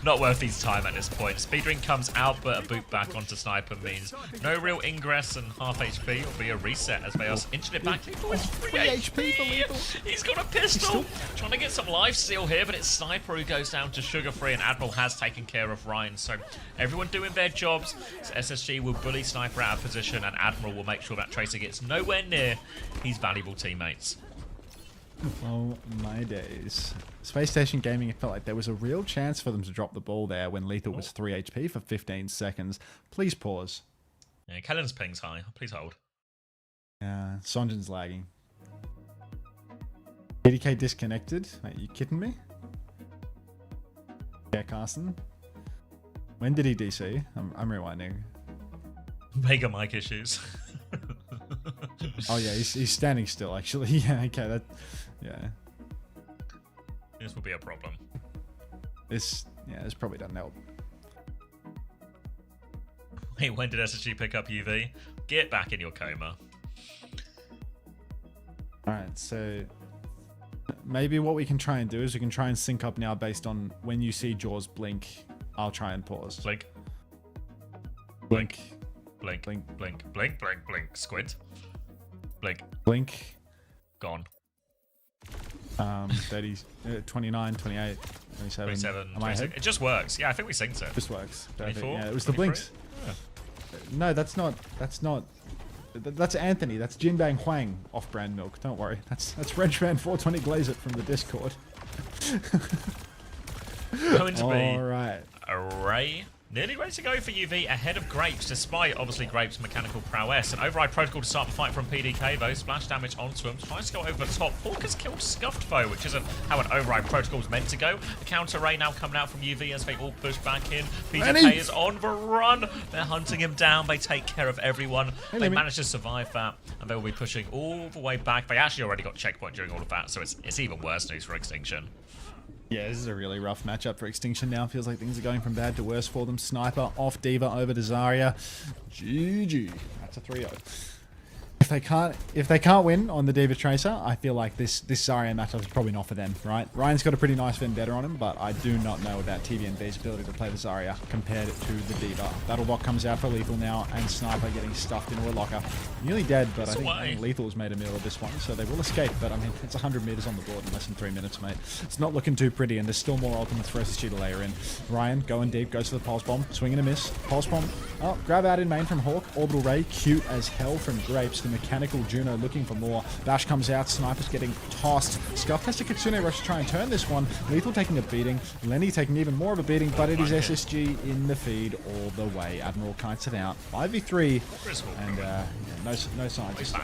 Not worth his time at this point. Speedring comes out, but a boot back onto Sniper means no real ingress and half HP will be a reset as they are inching it back. Lethal is 3 HP for Lethal. He's got a pistol. Trying to get some life steal here, but it's Sniper who goes down to Sugar Free, and Admiral has taken care of Ryan. So everyone doing their jobs. So SSG will bully Sniper out of position, and Admiral will make sure that Tracer gets nowhere near his valuable teammates. Oh my days. Space Station Gaming, it felt like there was a real chance for them to drop the ball there when Lethal was 3 HP for 15 seconds. Please pause. Yeah, Kellen's ping's high. Please hold. Yeah, Sonjin's lagging. PDK disconnected? Mate, you kidding me? Yeah, Carson. When did he DC? I'm rewinding. Mega mic issues. Oh yeah, he's standing still actually. Yeah, okay, that... Yeah. This will be a problem. This Yeah, this probably doesn't help. Hey, when did SSG pick up UV? Get back in your coma. Alright, so maybe what we can try and do is we can try and sync up now based on when you see Jaws blink, I'll try and pause. Blink. Blink. Blink. Blink. Blink. Blink. Blink. Blink. Squint. Blink. Blink. Gone. 30, 29, 28, 27. 27. Am I 26. ahead? It just works. Yeah, I think we synced it. Just works. Perfect. 24? Yeah, it was the 23? blinks. No, that's not. That's Anthony. That's Jinbang Huang off-brand milk. Don't worry. That's Wrenchman 420 Glaze It from the Discord. Going to be All right. Array. Nearly ready to go for UV ahead of Grapes, despite obviously Grapes' mechanical prowess. An override protocol to start the fight from PDK though. Splash damage onto him. Tries to go over the top. Hawk has killed Scuffed Foe, which isn't how an override protocol is meant to go. A counter ray now coming out from UV as they all push back in. PDK is on the run. They're hunting him down. They take care of everyone. They manage to survive that, and they will be pushing all the way back. They actually already got checkpoint during all of that, so it's even worse news for Extinction. Yeah, this is a really rough matchup for Extinction now. Feels like things are going from bad to worse for them. Sniper off Diva over to Zarya. GG. That's a 3-0. If they can't win on the Diva Tracer, I feel like this Zarya matchup is probably not for them, right? Ryan's got a pretty nice Vendetta on him, but I do not know about TVNB's ability to play the Zarya compared to the Diva. Battlebot comes out for Lethal now, and Sniper getting stuffed into a locker. Nearly dead, but I think Lethal's made a meal of this one, so they will escape. But I mean, it's 100 meters on the board in less than 3 minutes, mate. It's not looking too pretty, and there's still more ultimates for SSG to layer in. Ryan going deep, goes for the Pulse Bomb, swing and a miss. Pulse Bomb, oh, grab out in main from Hawk. Orbital Ray, cute as hell from Grapes. The mechanical Juno looking for more. Bash comes out, Sniper's getting tossed. Scuff has to Kitsune Rush to try and turn this one. Lethal taking a beating, Lenny taking even more of a beating, but it is SSG in the feed all the way. Admiral kites it out. 5v3, and no signs.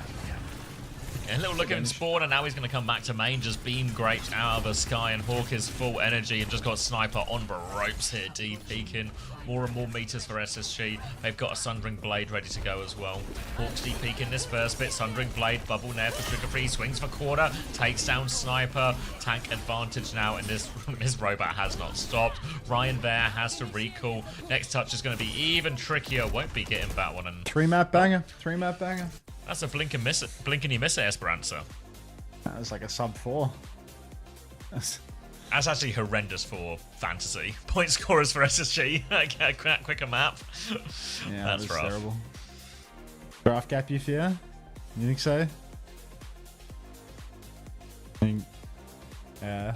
Yeah, a little look at him spawn, and now he's going to come back to main, just beam Grapes out of the sky, and Hawk is full energy and just got Sniper on the ropes here, peeking. More and more meters for SSG. They've got a Sundering Blade ready to go as well. Hawk's peeking this first bit. Sundering Blade, bubble nair for trigger free, swings for quarter, takes down Sniper. Tank advantage now, and this robot has not stopped. Ryan there has to recall. Next touch is going to be even trickier. Won't be getting that one. And 3-map banger. 3-map banger. That's a blink and miss it. Blink and you miss it, Esperanza. That was like a sub 4. That's actually horrendous for fantasy. Point scorers for SSG. Quicker map. Yeah, that's that was rough. terrible. Draft gap, you fear? You think so? Yeah.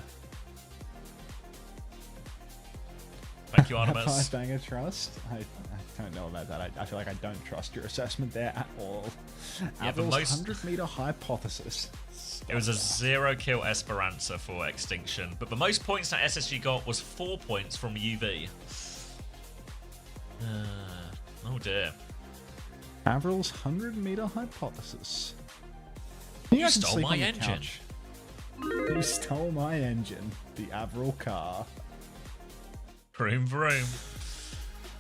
Thank you, Artemis. Banger trust? I don't know about that. I feel like I don't trust your assessment there at all. Yeah, Avril's 100-meter hypothesis. It was a 0-kill Esperanza for Extinction, but the most points that SSG got was 4 points from UV. Oh dear. Avril's 100-meter hypothesis. You stole my engine. You stole my engine. The Avril car. Vroom vroom.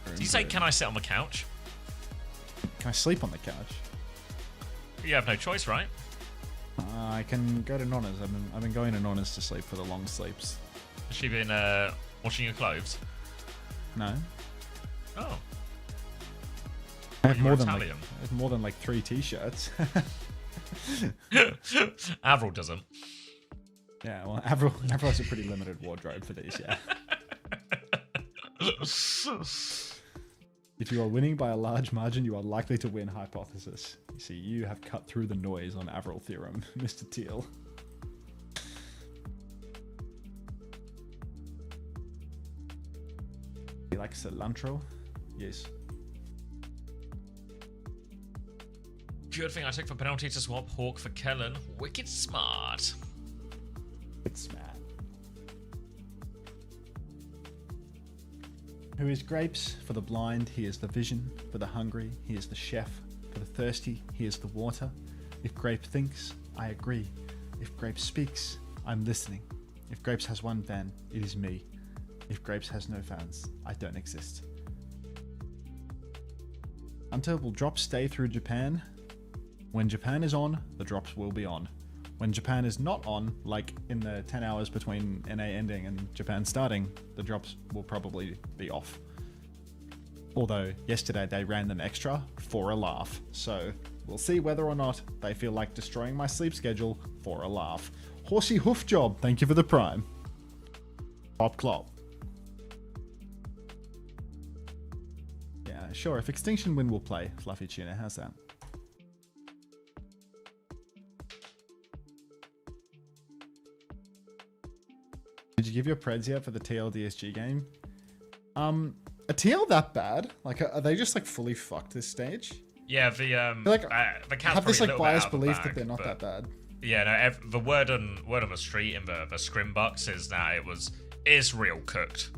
Did you say, can I sit on the couch? Can I sleep on the couch? You have no choice, right? I can go to Nonna's. I've been going to Nonna's to sleep for the long sleeps. Has she been washing your clothes? No. Oh. I have more than Italian. I have more than like 3 t-shirts. Avril doesn't. Yeah, well, Avril has a pretty limited wardrobe for these, yeah. If you are winning by a large margin, you are likely to win hypothesis. You see, you have cut through the noise on Avril theorem, Mr. Teal. You like cilantro? Yes. Good thing I took for penalty to swap Hawk for Kellen. Wicked smart. It's smart. Who is Grapes? For the blind, he is the vision. For the hungry, he is the chef. For the thirsty, he is the water. If Grape thinks, I agree. If Grape speaks, I'm listening. If Grapes has one fan, it is me. If Grapes has no fans, I don't exist. Hunter will drop stay through Japan. When Japan is on, the drops will be on. When Japan is not on, like in the 10 hours between NA ending and Japan starting, the drops will probably be off. Although yesterday they ran them extra for a laugh. So we'll see whether or not they feel like destroying my sleep schedule for a laugh. Horsey Hoof Job, thank you for the prime. Pop clop. Yeah, sure, if Extinction Wind will play, Fluffy Tuna, how's that? Did you give your preds yet for the TLDSG game? A TL that bad? Like, are they just like fully fucked this stage? Yeah, the I have this like biased belief that they're not that bad. Yeah, no. The word on the street in the scrimbucks is that it's real cooked.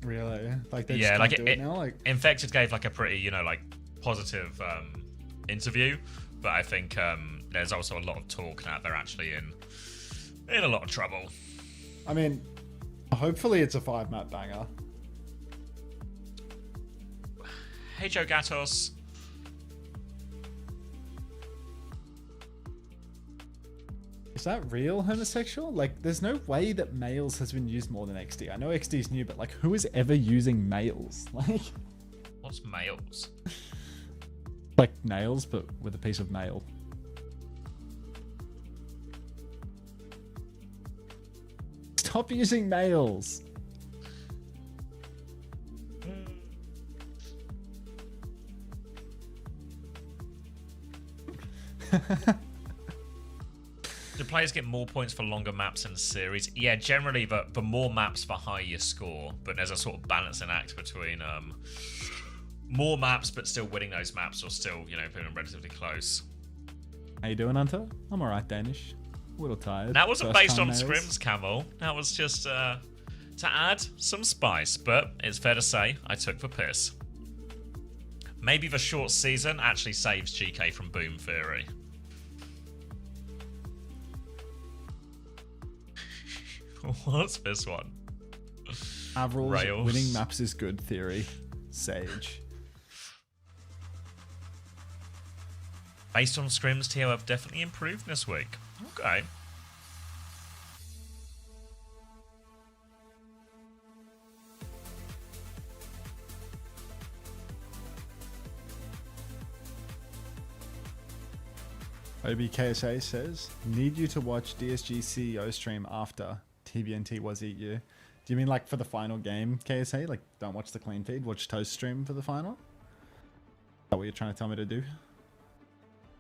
Really? Like they yeah, just like can't do it now? Like Infected gave like a pretty like positive interview, but I think there's also a lot of talk that they're actually in a lot of trouble. I mean, hopefully it's a 5-map banger. Hey Joe Gatos. Is that real homosexual? Like, there's no way that males has been used more than XD. I know XD is new, but like, who is ever using males? Like, what's males? Like nails, but with a piece of mail. Stop using males. Do players get more points for longer maps in the series? Yeah, generally, the more maps, the higher you score. But there's a sort of balancing act between more maps, but still winning those maps, or still, you know, putting them relatively close. How you doing, Hunter? I'm alright, Danish. A little tired. That wasn't First based on time males. scrims, Camel. That was just to add some spice. But it's fair to say I took the piss. Maybe the short season actually saves GK from Boom Theory. What's this one? Avril's Rails. winning maps is good theory. Sage. Based on scrims, TO have definitely improved this week. Okay. OBKSA says, need you to watch DSG CEO stream after TBNT was eat you. Do you mean like for the final game, KSA? Like, don't watch the clean feed, watch Toast stream for the final? Is that what you're trying to tell me to do?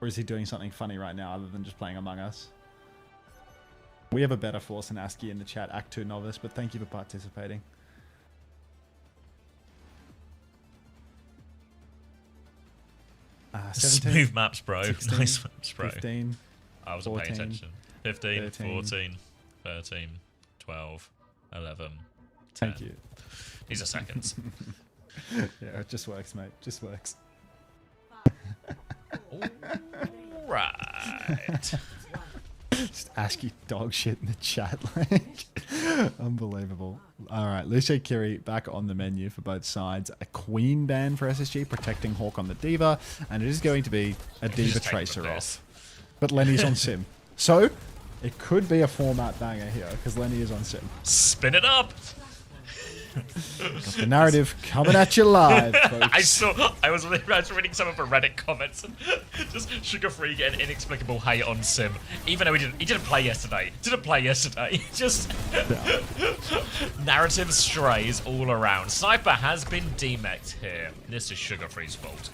Or is he doing something funny right now other than just playing Among Us? We have a better force than ASCII in the chat, Act 2 novice, but thank you for participating. Smooth maps, bro. 16, Nice maps, bro. 15, I wasn't 14, paying attention. 15, 13. 14, 13, 12, 11, 10. Thank you. These are seconds. Yeah, it just works, mate. Just works. Right. Just ASCII dog shit in the chat. Like, unbelievable. All right, Lucio Kiri back on the menu for both sides. A Queen ban for SSG, protecting Hawk on the Diva, and it is going to be a Diva Just take Tracer the off. But Lenny's on Sim. So, it could be a format banger here, because Lenny is on Sim. Spin it up. Got the narrative coming at you live, folks. I was reading some of the Reddit comments and just Sugar Free getting inexplicable hate on Sim, even though he didn't play yesterday. Just narrative strays all around. Sniper has been demeched here. This is Sugar Free's fault.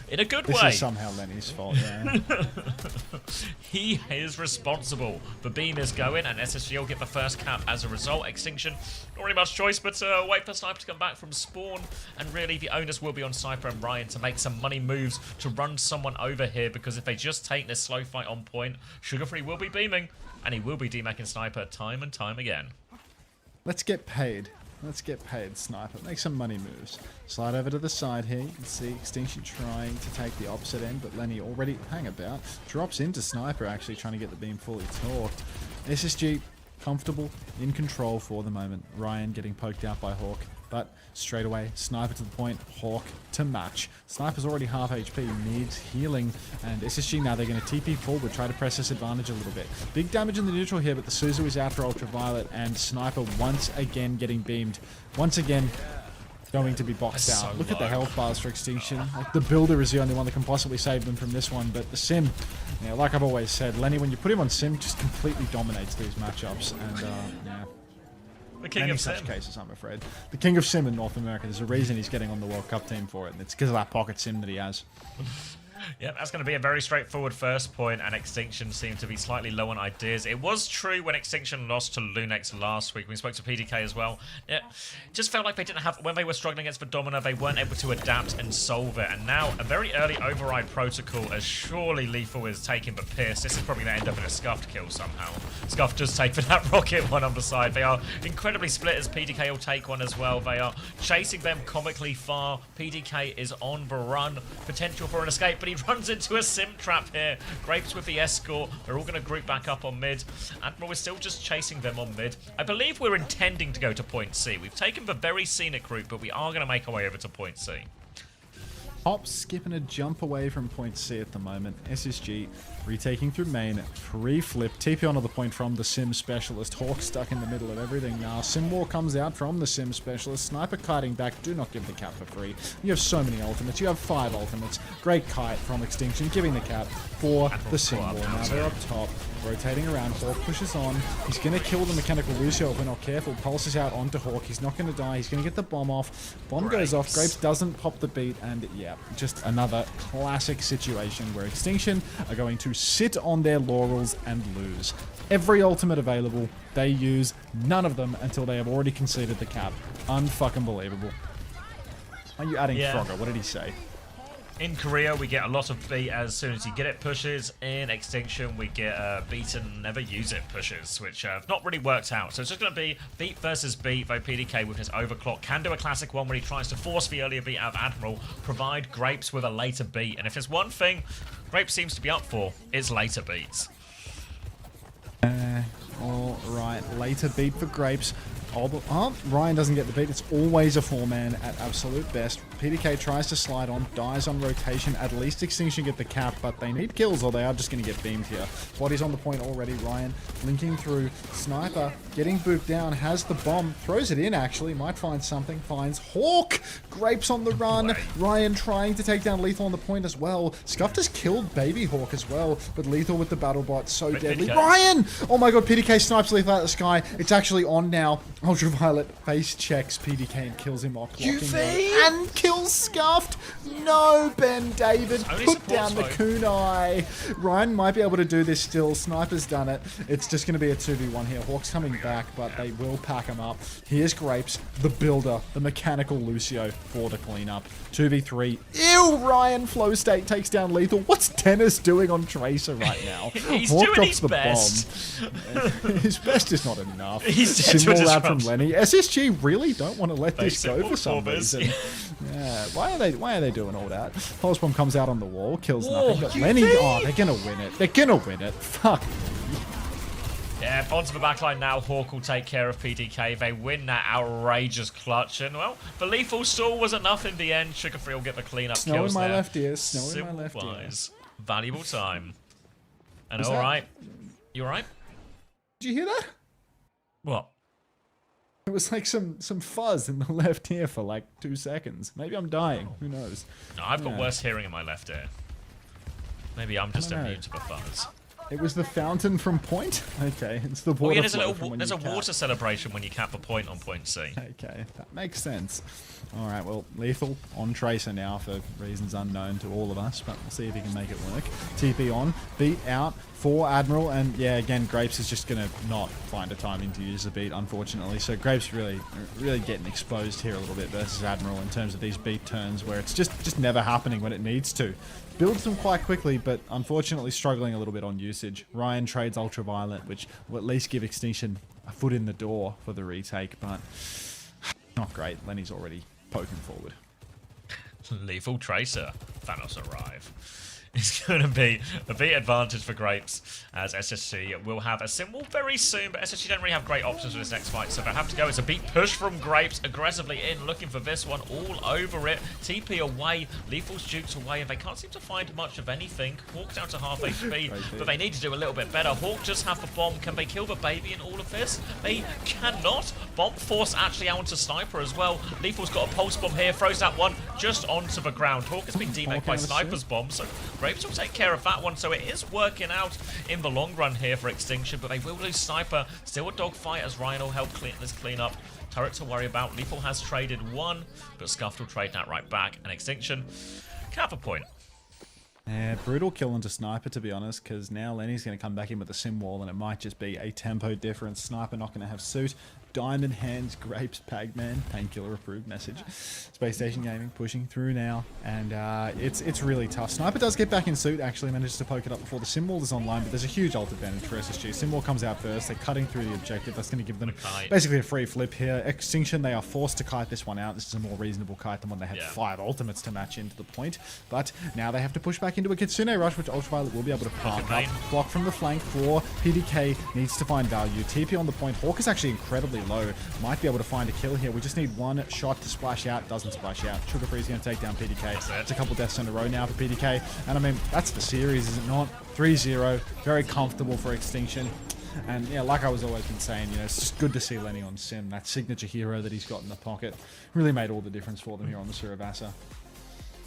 In a good This way. is somehow Lenny's fault, yeah. He is responsible. The beam is going, and SSG will get the first cap as a result. Extinction, not really much choice, but wait for Sniper to come back from spawn. And really, the onus will be on Sniper and Ryan to make some money moves to run someone over here, because if they just take this slow fight on point, Sugar Free will be beaming, and he will be demacking Sniper time and time again. Let's get paid. Let's get paid, Sniper. Make some money moves. Slide over to the side here. You can see Extinction trying to take the opposite end, but Lenny already, hang about, drops into Sniper, actually trying to get the beam fully torqued. SSG comfortable, in control for the moment. Ryan getting poked out by Hawk. but straight away, Sniper to the point, Hawk to match. Sniper's already half HP, needs healing, and SSG now they're going to TP forward, try to press this advantage a little bit. Big damage in the neutral here, but the Suzu is out for Ultraviolet, and Sniper once again getting beamed. Once again, going to be boxed That's out. so Look at the low. health bars for Extinction. Like, the Builder is the only one that can possibly save them from this one, but the Sim, yeah, like I've always said, Lenny, when you put him on Sim, just completely dominates these matchups, and yeah. The king Many of such Sim. cases, I'm afraid. The king of Sim in North America. There's a reason he's getting on the World Cup team for it, and it's because of that pocket Sim that he has. Yeah, that's going to be a very straightforward first point, and Extinction seemed to be slightly low on ideas. It was true when Extinction lost to Lunex last week. We spoke to PDK as well. Yeah, just felt like they didn't have, when they were struggling against Domina, they weren't able to adapt and solve it. And now, a very early override protocol, as surely Lethal is taken, but Pierce, this is probably going to end up in a Scuffed kill somehow. Scuffed does take for that rocket one on the side. They are incredibly split as PDK will take one as well. They are chasing them comically far. PDK is on the run. Potential for an escape, but he runs into a sim trap here. Grapes with the escort. They're all going to group back up on mid. Admiral is still just chasing them on mid. I believe we're intending to go to point C. We've taken the very scenic route, but we are going to make our way over to point C. Hop skipping a jump away from point C at the moment. SSG retaking through main, pre-flip, TP onto the point from the Sim Specialist. Hawk stuck in the middle of everything now. Sim War comes out from the Sim Specialist. Sniper kiting back, do not give the cap for free. You have so many ultimates, you have 5 ultimates. Great kite from Extinction, giving the cap for the Sim War. Now they're up top, rotating around. Hawk pushes on. He's going to kill the Mechanical Lucio if we're not careful. Pulses out onto Hawk. He's not going to die. He's going to get the bomb off. Bomb goes off. Grapes doesn't pop the beat, and yeah, just another classic situation where Extinction are going to sit on their laurels and lose. Every ultimate available, they use none of them until they have already conceded the cap. Unfucking believable. Are you adding Frogger? What did he say? In Korea, we get a lot of beat as soon as you get it pushes. In Extinction, we get beat and never use it pushes, which have not really worked out. So it's just going to be beat versus beat, though PDK with his overclock can do a classic one where he tries to force the earlier beat out of Admiral, provide Grapes with a later beat. And if there's one thing Grapes seems to be up for, it's later beats. All right, later beat for Grapes. Oh, Ryan doesn't get the beat. It's always a 4-man at absolute best. PDK tries to slide on, dies on rotation. At least Extinction get the cap, but they need kills or they are just going to get beamed here. Body's on the point already. Ryan linking through. Sniper getting booped down, has the bomb, throws it in actually, might find something, finds Hawk. Grapes on the run. Ryan trying to take down Lethal on the point as well. Scuffed has killed Baby Hawk as well, but Lethal with the battle bot, so deadly. Ryan! Oh my god, PDK snipes Lethal out of the sky. It's actually on now. Ultraviolet face checks PDK and kills him off clocking and kills Scuffed. No, Ben David, put down the kunai. Ryan might be able to do this still. Sniper's done it. It's just going to be a 2v1 here. Hawk's coming back, but they will pack him up. Here's Grapes, the builder, the mechanical Lucio for the cleanup. 2v3. Ew, Ryan flow state takes down Lethal. What's Dennis doing on Tracer right now? He's Hawk doing drops his the best. bomb. His best is not enough. He's Symbol out from Lenny. SSG really don't want to let this go for some reason. Yeah, why are they doing all that? Pulse bomb comes out on the wall, kills nothing. But Lenny, they're gonna win it. They're gonna win it. Fuck. Yeah, onto the backline now. Hawk will take care of PDK. They win that outrageous clutch. And, well, the lethal stall was enough in the end. Sugar Free will get the cleanup Snow kills in my there. left ear. Snow in my left ear. Simple-wise, valuable time. And Was all that- right. You all right? Did you hear that? What? It was like some fuzz in the left ear for like 2 seconds. Maybe I'm dying. Who knows? No, I've got Yeah. worse hearing in my left ear. Maybe I'm just don't know. immune to the fuzz. It was the fountain from point? Okay, it's the water Oh, yeah, there's a flow little from when there's you a cap. water celebration when you cap a point on point C. Okay, that makes sense. All right, well, Lethal on Tracer now for reasons unknown to all of us, but we'll see if he can make it work. TP on, beat out for Admiral, and yeah, again, Grapes is just going to not find a timing to use the beat, unfortunately. So Grapes really getting exposed here a little bit versus Admiral in terms of these beat turns where it's just never happening when it needs to. Builds them quite quickly, but unfortunately struggling a little bit on usage. Ryan trades Ultraviolet, which will at least give Extinction a foot in the door for the retake, but not great. Lenny's already poking forward. Lethal Tracer. Thanos arrive. It's going to be a big advantage for Grapes, as SSG will have a symbol very soon, but SSG don't really have great options for this next fight, so they'll have to go. It's a beat push from Grapes, aggressively in, looking for this one, all over it. TP away, Lethal's jukes away, and they can't seem to find much of anything. Hawk down to half HP, but they need to do a little bit better. Hawk just have the bomb. Can they kill the baby in all of this? They cannot. Bomb force actually out to Sniper as well. Lethal's got a pulse bomb here, throws that one just onto the ground. Hawk has been demeked by Sniper's bomb, so Grapes will take care of that one, so it is working out in the long run here for Extinction, but they will lose Sniper. Still a dogfight as Ryan will help clean this clean up. Turret to worry about. Lethal has traded one, but Scuffed will trade that right back, and Extinction can have a point. Yeah, brutal kill into Sniper, to be honest, because now Lenny's going to come back in with the sim wall, and it might just be a tempo difference. Sniper not going to have suit. Diamond Hands, Grapes, Pagman, Painkiller approved message. Space Station Gaming pushing through now, and it's really tough. Sniper does get back in suit, actually manages to poke it up before the sim wall is online, but there's a huge ult advantage for SSG. Sim wall comes out first, they're cutting through the objective. That's going to give them basically a free flip here. Extinction, they are forced to kite this one out. This is a more reasonable kite than when they had 5 ultimates to match into the point, but now they have to push back into a Kitsune Rush, which Ultraviolet will be able to park up. Block from the flank for PDK, needs to find value. TP on the point. Hawk is actually incredibly low. Might be able to find a kill here. We just need one shot to splash out. Doesn't splash out. Sugar Free is going to take down PDK. It's a couple deaths in a row now for PDK. And I mean, that's the series, is it not? 3-0. Very comfortable for Extinction. And yeah, like I was always been saying, you know, it's just good to see Lenny on Sim. That signature hero that he's got in the pocket really made all the difference for them here on the Surabasa.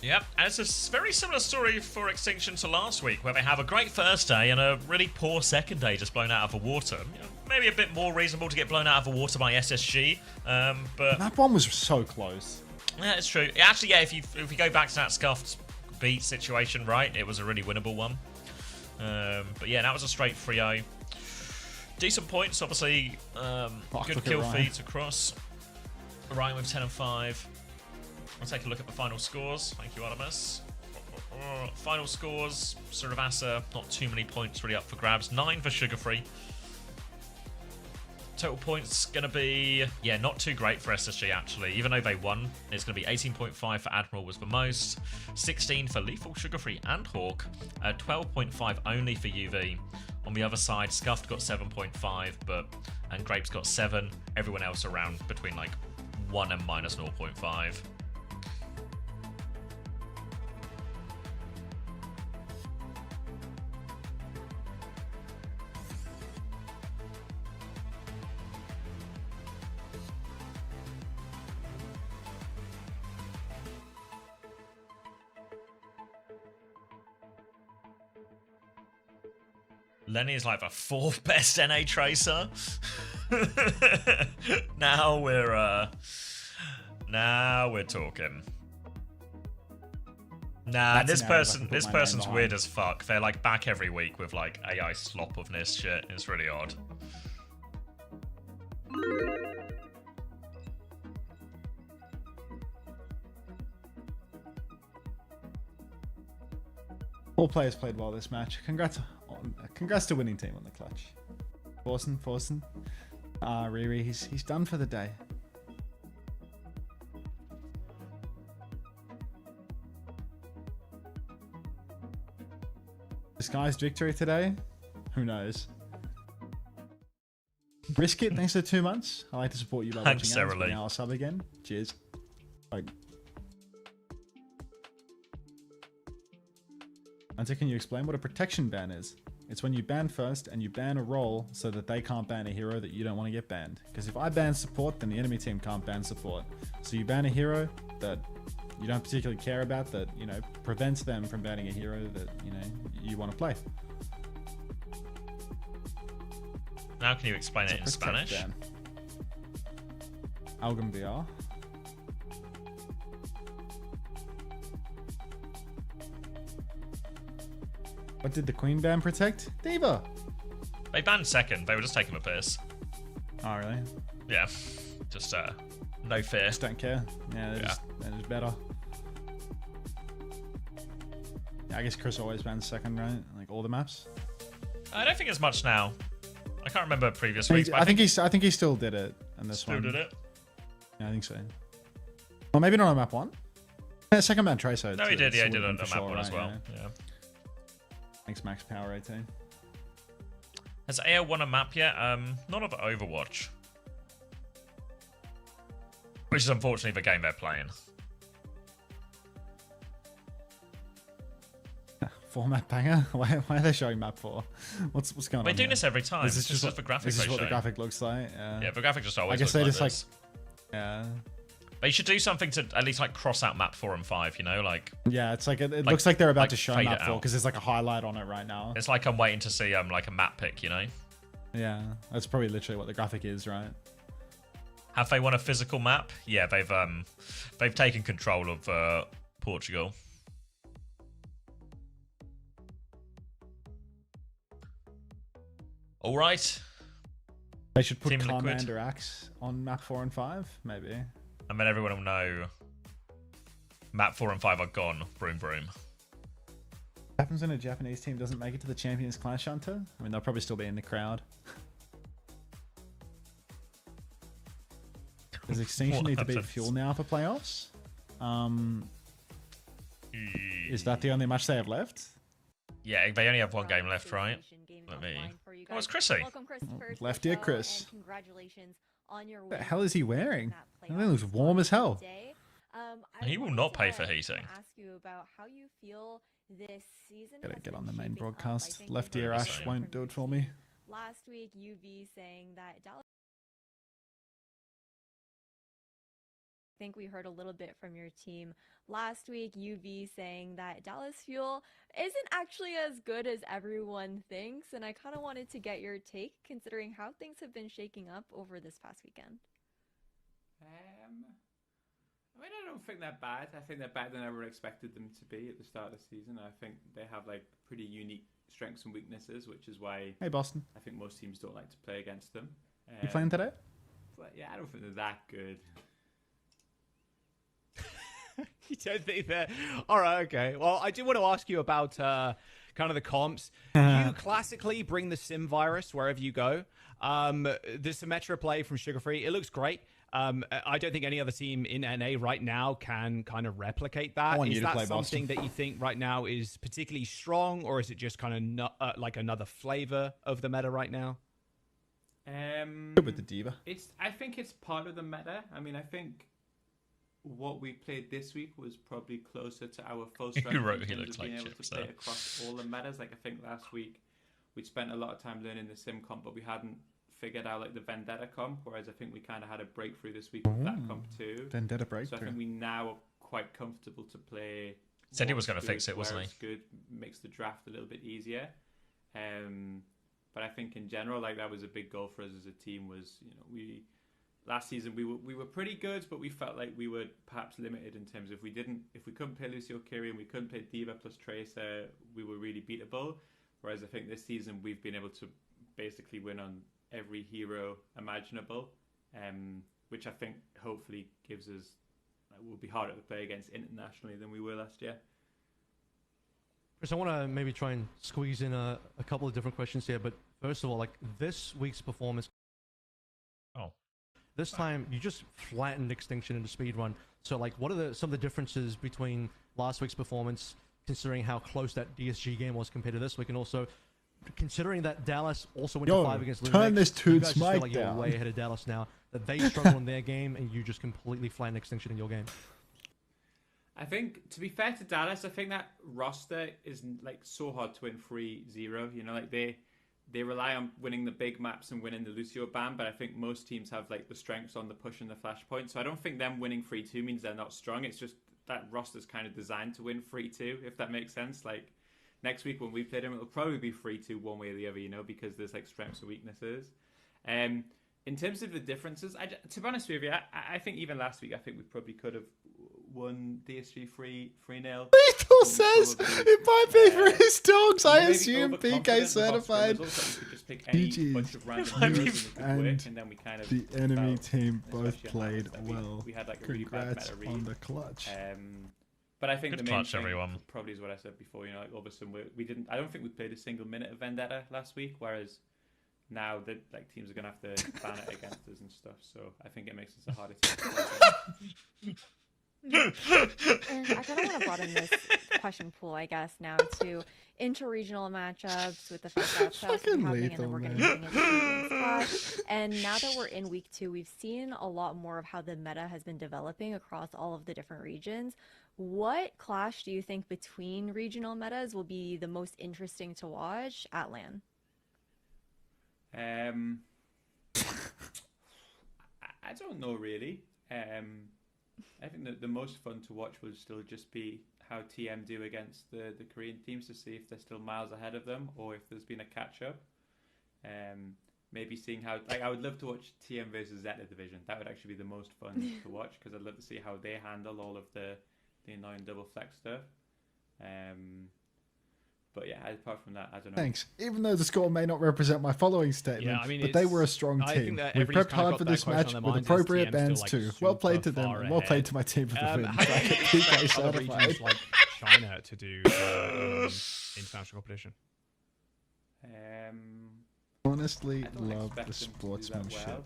Yep, and it's a very similar story for Extinction to last week, where they have a great first day and a really poor second day just blown out of the water. You know, maybe a bit more reasonable to get blown out of the water by SSG, but... That one was so close. Yeah, it's true. Actually, yeah, if you go back to that Scuffed beat situation, right, it was a really winnable one. But yeah, that was a straight 3-0. Decent points, obviously. Good kill feeds across. Ryan with 10 and 5. I'll take a look at the final scores. Thank you, Artemis. Final scores, Surabasa, not too many points really up for grabs. 9 for Sugar Free. Total points going to be, yeah, not too great for SSG actually. Even though they won, it's going to be 18.5 for Admiral was the most. 16 for Lethal, Sugar Free and Hawk. 12.5 only for UV. On the other side, Scuffed got 7.5, and Grapes got 7. Everyone else around between like 1 and minus 0.5. Lenny is like the 4th best NA tracer. Now we're talking. Nah, this person's weird as fuck. They're like back every week with like AI slop of this shit. It's really odd. All players played well this match. Congrats to winning team on the clutch. Forsen. Riri, he's done for the day. Disguised victory today? Who knows? Brisket, thanks for 2 months. I like to support you by Thanks, watching Sarah Lee. Now I'll sub again. Cheers. Bye. Hunter, can you explain what a protection ban is? It's when you ban first and you ban a role so that they can't ban a hero that you don't want to get banned. Because if I ban support, then the enemy team can't ban support. So you ban a hero that you don't particularly care about, that, you know, prevents them from banning a hero that, you know, you want to play. Now can you explain it in Spanish? Algún VR. What did the Queen ban protect? Diva! They banned second. They were just taking a piss. Oh, really? Yeah. Just, no fear. Just don't care. Yeah, they're just better. Yeah, I guess Chris always bans second, right? Like all the maps? I don't think as much now. I can't remember previous weeks. I think he still did it in this one. Still did it? Yeah, I think so. Well, maybe not on map 1. Yeah, second ban Tracer. No, he did. Yeah, he did on map 1 as well. Yeah. Thanks, Max Power 18. Has AO won a map yet? Not of Overwatch. Which is unfortunately the game they're playing. Format banger? Why are they showing map 4? What's going on? They're doing here? this every time. Is this This is the graphic This is they what the show. graphic looks like. Yeah, the graphic just always I guess looks they like just this. yeah. They should do something to at least like cross out map 4 and 5. You know, like Yeah, it's like it looks like they're about like to show fade map it 4 out. because there's like a highlight on it right now. It's like I'm waiting to see like a map pick. You know. Yeah, that's probably literally what the graphic is, right? Have they won a physical map? Yeah, they've taken control of Portugal. All right. They should put Team Liquid. Commander Axe on map 4 and 5, maybe. And then everyone will know map 4 and 5 are gone. Broom, broom. What happens when a Japanese team doesn't make it to the Champions Clash Hunter? I mean, they'll probably still be in the crowd. Does Extinction What need to be happens? fuel now for playoffs? Is that the only match they have left? Yeah, they only have one game left, right? Let me. Oh, it's Chrissy. Welcome, Christopher. to Left the ear show, Chris. and congratulations on your What the win hell is he wearing? in That looks warm as hell. today. He will wanted not pay to for heating. Ask you about how you feel this season. Gotta has get been on the main shaping up. I broadcast. think Left we ear heard Ash from won't do your it for team me. Last week, UV saying that Dallas. I think we heard a little bit from your team last week. UV saying that Dallas Fuel isn't actually as good as everyone thinks, and I kind of wanted to get your take, considering how things have been shaking up over this past weekend. I mean, I don't think they're bad. I think they're better than I ever expected them to be at the start of the season. I think they have like pretty unique strengths and weaknesses, which is why Hey, Boston. I think most teams don't like to play against them. You playing today? But yeah, I don't think they're that good. You don't think that? All right, okay. Well, I do want to ask you about kind of the comps. You classically bring the sim virus wherever you go. The Symmetra play from Sugar Free, it looks great. I don't think any other team in NA right now can kind of replicate that. want Is you to that play something Boston. that you think right now is particularly strong, or is it just kind of like another flavor of the meta right now? Good with the diva. I think it's part of the meta. I mean, I think what we played this week was probably closer to our full strength in wrote he terms looks of being like able chips to play there. across all the metas. Like I think last week we spent a lot of time learning the sim comp, but we hadn't figured out like the Vendetta comp. Whereas I think we kind of had a breakthrough this week with that comp too. Vendetta So I breakthrough. think we now are quite comfortable to play. Said he what's was gonna fix good, it, wasn't where he? it's good, makes the draft a little bit easier. But I think in general, like that was a big goal for us as a team. Was last season we were pretty good, but we felt like we were perhaps limited in terms of if we couldn't play Lucio Kiri and we couldn't play Diva plus Tracer, we were really beatable. Whereas I think this season we've been able to basically win on every hero imaginable, which I think hopefully gives us will be harder to play against internationally than we were last year. Chris, I want to maybe try and squeeze in a couple of different questions here, but first of all, like this week's performance. Oh. This time, you just flattened Extinction in the speedrun. So, like, what are some of the differences between last week's performance, considering how close that DSG game was compared to this week, and also considering that Dallas also went Yo, to 5 against turn Lumex, this you to guys just feel like you're Smackdown. way ahead of Dallas now, that they struggle in their game, and you just completely flattened Extinction in your game. I think, to be fair to Dallas, I think that roster is like so hard to win 3-0. You know, like they rely on winning the big maps and winning the Lucio ban, but I think most teams have like the strengths on the push and the flashpoint. So I don't think them winning 3-2 means they're not strong. It's just that roster's kind of designed to win 3-2, if that makes sense. Like next week when we play them, it'll probably be 3-2 one way or the other, you know, because there's like strengths and weaknesses. In terms of the differences, to be honest with you, I think even last week, I think we probably could have won DSG 3-0. Lethal says it might be for his dogs. I Maybe assume overconfident PK in box certified. scrum as well, so we could just pick any GG's. bunch of random heroes and it could And work, and then we kind of the enemy felt, team both especially on played that, that well. we had like a really bad Congrats meta read. on the clutch. But I think Good the main clutch, thing everyone. probably is what I said before. You know, like all of a sudden we didn't. I don't think we played a single minute of Vendetta last week, whereas now that like teams are gonna have to ban it against us and stuff. So I think it makes us a harder team. to play against. And I kind of want to broaden this question pool, I guess, now to interregional matchups with the fact that playoffs will be Fucking happening and then lethal, we're going to man. be getting into Champions Clash. And now that we're in week 2, we've seen a lot more of how the meta has been developing across all of the different regions. What clash do you think between regional metas will be the most interesting to watch at LAN? I don't know really. I think that the most fun to watch will still just be how TM do against the Korean teams to see if they're still miles ahead of them or if there's been a catch up. Maybe seeing how, like, I would love to watch TM versus Zeta Division. That would actually be the most fun to watch because I'd love to see how they handle all of the annoying double flex stuff. But yeah, apart from that, I don't know. Thanks. Even though the score may not represent my following statement, Yeah, I mean, but they it's- were a strong I team. think that We everybody's prepped kinda hard got for that this question match on their with minds. Is appropriate TM still, bans like, too. Well played to super them, far and well ahead? played to my team for the win. How do you PK expect other certified. regions like China to do in international competition? Honestly, I don't love expect the them to do that sportsmanship. well.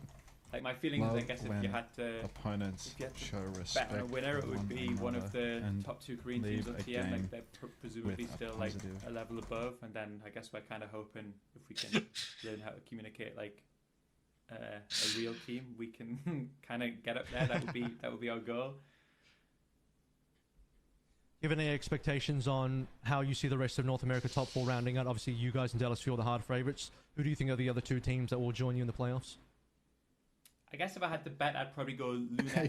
Like, my feeling is, I Love guess if when you had to opponents show bet respect on a winner, it for would be one of the and top 2 Korean teams on leave a TM. game Like, they're presumably with a still like positive. a level above, and then I guess we're kind of hoping if we can learn how to communicate like a real team, we can kind of get up there. That would be our goal. Do you have any expectations on how you see the rest of North America top 4 rounding out? Obviously, you guys and Dallas feel the hard favorites. Who do you think are the other 2 teams that will join you in the playoffs? I guess if I had to bet, I'd probably go Hey,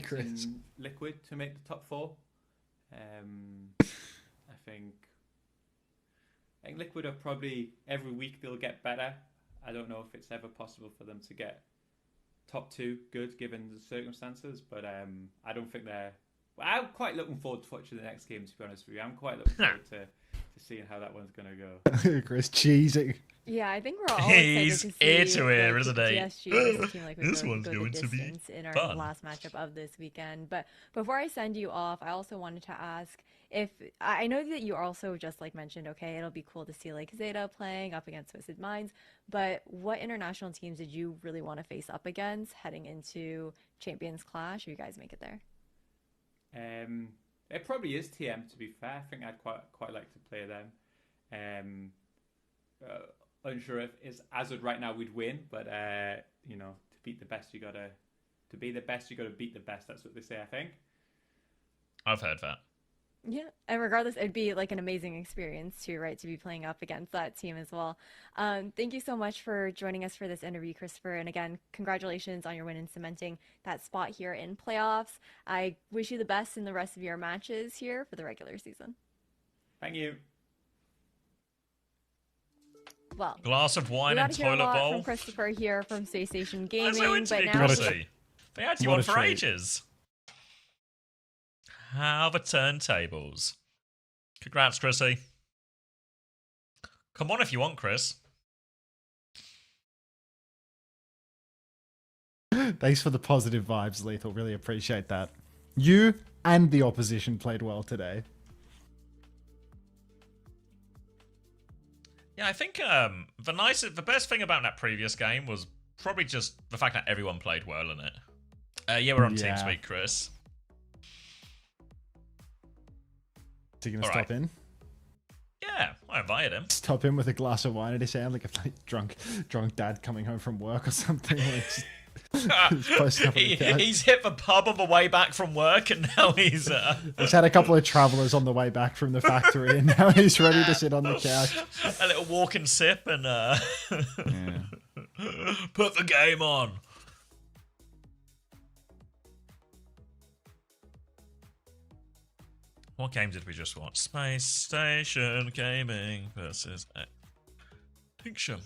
Lunex Chris. and Liquid to make the top 4. I think Liquid are probably every week they'll get better. I don't know if it's ever possible for them to get top 2 good given the circumstances, but I don't think they're. Well, I'm quite looking forward to watching the next game. To be honest with you, I'm quite looking forward to seeing how that one's gonna go. Chris cheesing. Yeah, I think we're all He's excited to ear see to ear, like, isn't he? PSG versus a team like This Liquid one's go the going to be distance in our fun. last matchup of this weekend. But before I send you off, I also wanted to ask if I know that you also just like mentioned, okay, it'll be cool to see like Zeta playing up against Twisted Minds, but what international teams did you really want to face up against heading into Champions Clash if you guys make it there? It probably is TM, to be fair. I think I'd quite like to play them. Unsure if it's as of right now we'd win, but you know, to beat the best you gotta beat the best. That's what they say, I think. I've heard that. Yeah, and regardless, it'd be like an amazing experience too, right? To be playing up against that team as well. Thank you so much for joining us for this interview, Christopher. And again, congratulations on your win in cementing that spot here in playoffs. I wish you the best in the rest of your matches here for the regular season. Thank you. Well, Glass of wine we and got to hear a toilet lot bowl. from Christopher here from Space Station I'm so Gaming. into But you, now Chrissy. They had you What on a for treat. ages. How the turntables. Congrats, Chrissy. Come on if you want, Chris. Thanks for the positive vibes, Lethal. Really appreciate that. You and the opposition played well today. Yeah, I think the best thing about that previous game was probably just the fact that everyone played well in it. Yeah, we're on Yeah. TeamSpeak, Chris. Is he gonna All stop right. in? Yeah, I invited him. Stop in with a glass of wine at his hand, like a drunk dad coming home from work or something. Like, he's posted up on the couch. He's hit the pub on the way back from work, and now he's He's had a couple of travelers on the way back from the factory, and now he's ready to sit on the couch. a little walk and sip, and put the game on. What game did we just watch? Space Station Gaming versus Extinction.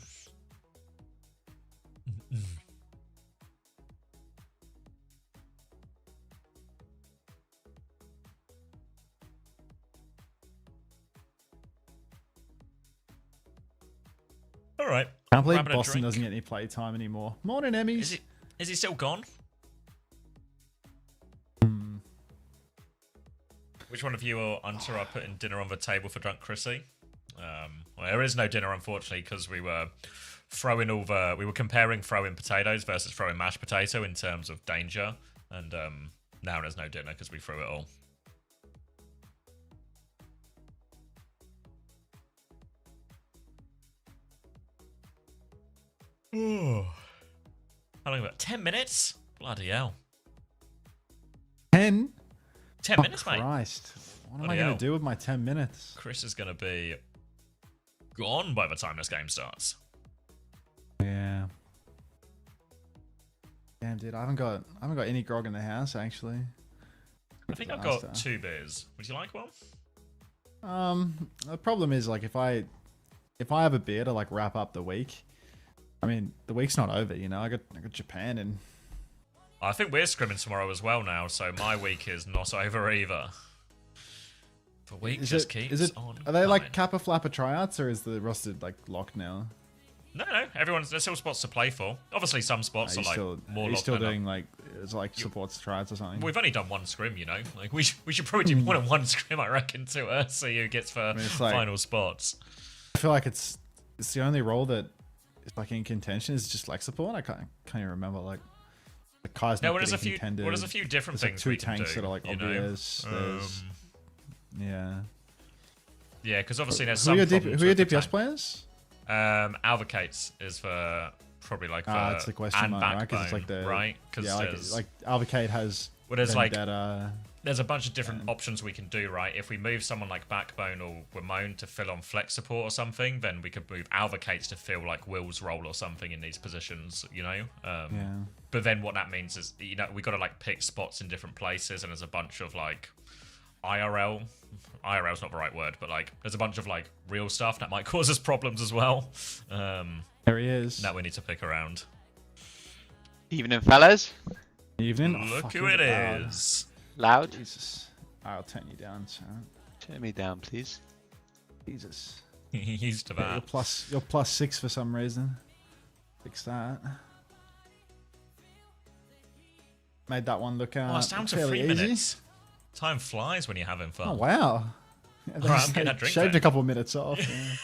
All right. Can't believe Grabbing a Boston drink. doesn't get any playtime anymore. Morning, Emmys. Is he still gone? Which one of you or Hunter are putting dinner on the table for drunk Chrissy? Well, there is no dinner, unfortunately, because we were comparing throwing potatoes versus throwing mashed potato in terms of danger, and now there's no dinner because we threw it all. Ooh. How long about 10 minutes? Bloody hell. 10? 10 minutes, mate. Christ. What am Bloody I going hell. to do with my 10 minutes? Chris is going to be gone by the time this game starts. Yeah. Damn, dude, I haven't got any grog in the house actually. I think I've got 2 beers. Would you like one? The problem is like if I have a beer to like wrap up the week, I mean the week's not over, you know. I got Japan and I think we're scrimming tomorrow as well now, so my week is not over either. The week just keeps on. Are they like Kappa Flapper tryouts or is the roster like locked now? No, there's still spots to play for. Obviously, some spots are like more locked. Still doing like it's like supports tryouts or something. We've only done 1 scrim, you know. Like we should probably do more than 1 scrim, I recken, to see who gets for like, final spots. I feel like it's the only role that is like in contention is just like support. I can't even remember like the Kai's not there's a few. contended. There's a few different there's things. Like we 2 can tanks do, that are like obvious. There's yeah, because obviously there's who some. are problems your with the DPS tank. players? Advocates is for probably like the it's the question and mark, right? Because it's like the right. Because like Advocate has. Well, there's Vendetta, there's a bunch of different options we can do, right? If we move someone like Backbone or Ramon to fill on flex support or something, then we could move Advocates to fill like Will's role or something in these positions, you know? But then what that means is, you know, we got to like pick spots in different places, and there's a bunch of like IRL's not the right word, but like there's a bunch of like real stuff that might cause us problems as well. There he is. That we need to pick around. Evening, fellas. Evening. Look who it is. Loud. Jesus. I'll turn you down, sir. Turn me down, please. Jesus. He's to that. You're plus 6 for some reason. Fix that. Made that one look Oh, it's down to fairly 3 easy. minutes. Time flies when you're having fun. Oh wow. Yeah, All right, I'm getting that drink shaved then. a couple of minutes off.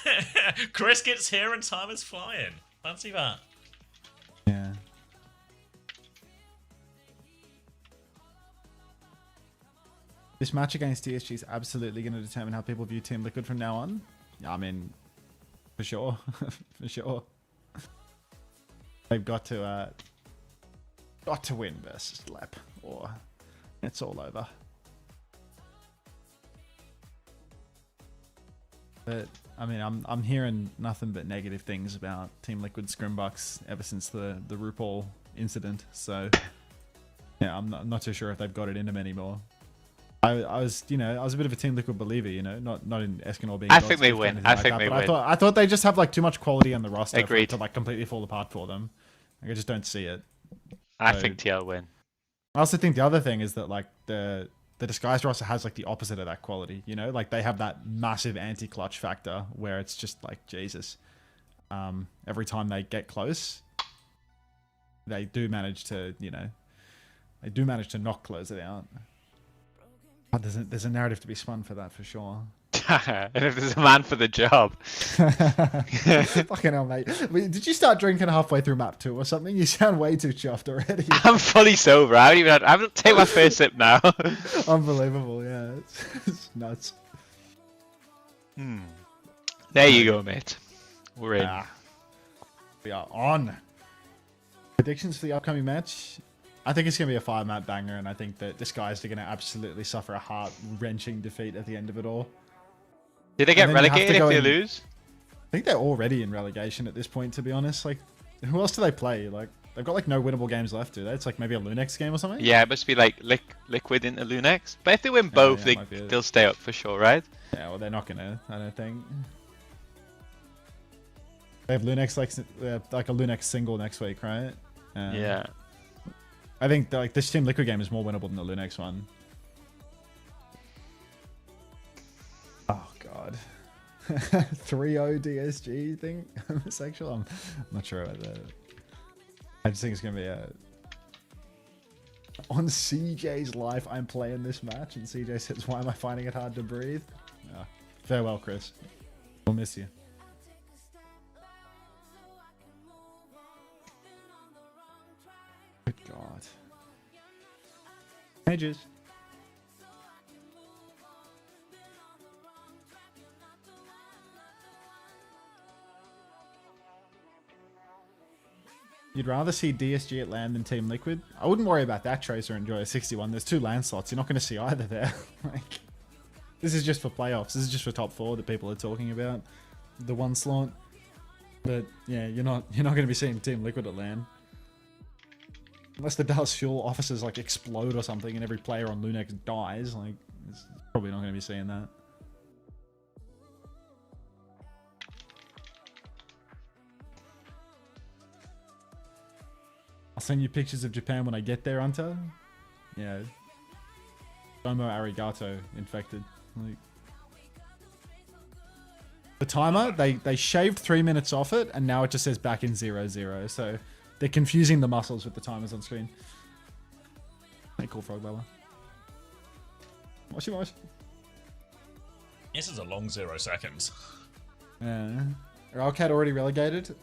Yeah. Chris gets here and time is flying. Fancy that. Yeah. This match against TSG is absolutely going to determine how people view Team Liquid from now on. Yeah, I mean, for sure, for sure. They've got to win versus Lep, or it's all over. But I mean, I'm hearing nothing but negative things about Team Liquid Scrimbucks ever since the RuPaul incident. So yeah, I'm not too sure if they've got it in them anymore. I was a bit of a Team Liquid believer, you know, not in Escanor being. I think they win. I think they win. I thought they just have like too much quality on the roster for Agreed. it to like completely fall apart for them. Like, I just don't see it. I So- think TL win. I also think the other thing is that like the disguised roster has like the opposite of that quality, you know, like they have that massive anti-clutch factor where it's just like Jesus. Every time they get close, they do manage to, not close it out. But there's a narrative to be spun for that for sure. And if there's a man for the job. Fucking hell, mate. Wait, did you start drinking halfway through map 2 or something? You sound way too chuffed already. I'm fully sober. I haven't taken my first sip now. Unbelievable, yeah. It's nuts. There you go, mate. We're in. We are on. Predictions for the upcoming match? I think it's going to be a 5-map banger, and I think that Disguised are going to absolutely suffer a heart-wrenching defeat at the end of it all. Did they get And then you have to relegated if go they in- lose? I think they're already in relegation at this point, to be honest. Like, who else do they play? Like, they've got like no winnable games left, do they? It's like maybe a Lunex game or something? Yeah, it must be like Liquid into Lunex. But if they win both, yeah, it might be it. they'll stay up for sure, right? Yeah, well, they're not going to, I don't think. They have Lunex like a Lunex single next week, right? Yeah. I think like this Team Liquid game is more winnable than the Lunex one. Oh god. 3-0 DSG thing? Homosexual? I'm not sure about that. I just think it's gonna be a on CJ's life. I'm playing this match, and CJ says, "Why am I finding it hard to breathe?" Farewell, Chris. We'll miss you. Good God. Pages. You'd rather see DSG at LAN than Team Liquid? I wouldn't worry about that, Tracer and Joy 61. There's 2 LAN slots. You're not going to see either there. Like, this is just for playoffs. This is just for top 4 that people are talking about. The 1 slot. But yeah, you're not going to be seeing Team Liquid at LAN. Unless the Dallas Fuel offices like explode or something and every player on Lunex dies, like, it's probably not going to be seeing that. I'll send you pictures of Japan when I get there, Hunter. Yeah. Domo arigato infected. Like, the timer, they shaved 3 minutes off it, and now it just says back in 0-0. So they're confusing the muscles with the timers on screen. Hey, cool frog bella. Moshi. This is a long 0 seconds. Yeah. Are Alcat already relegated?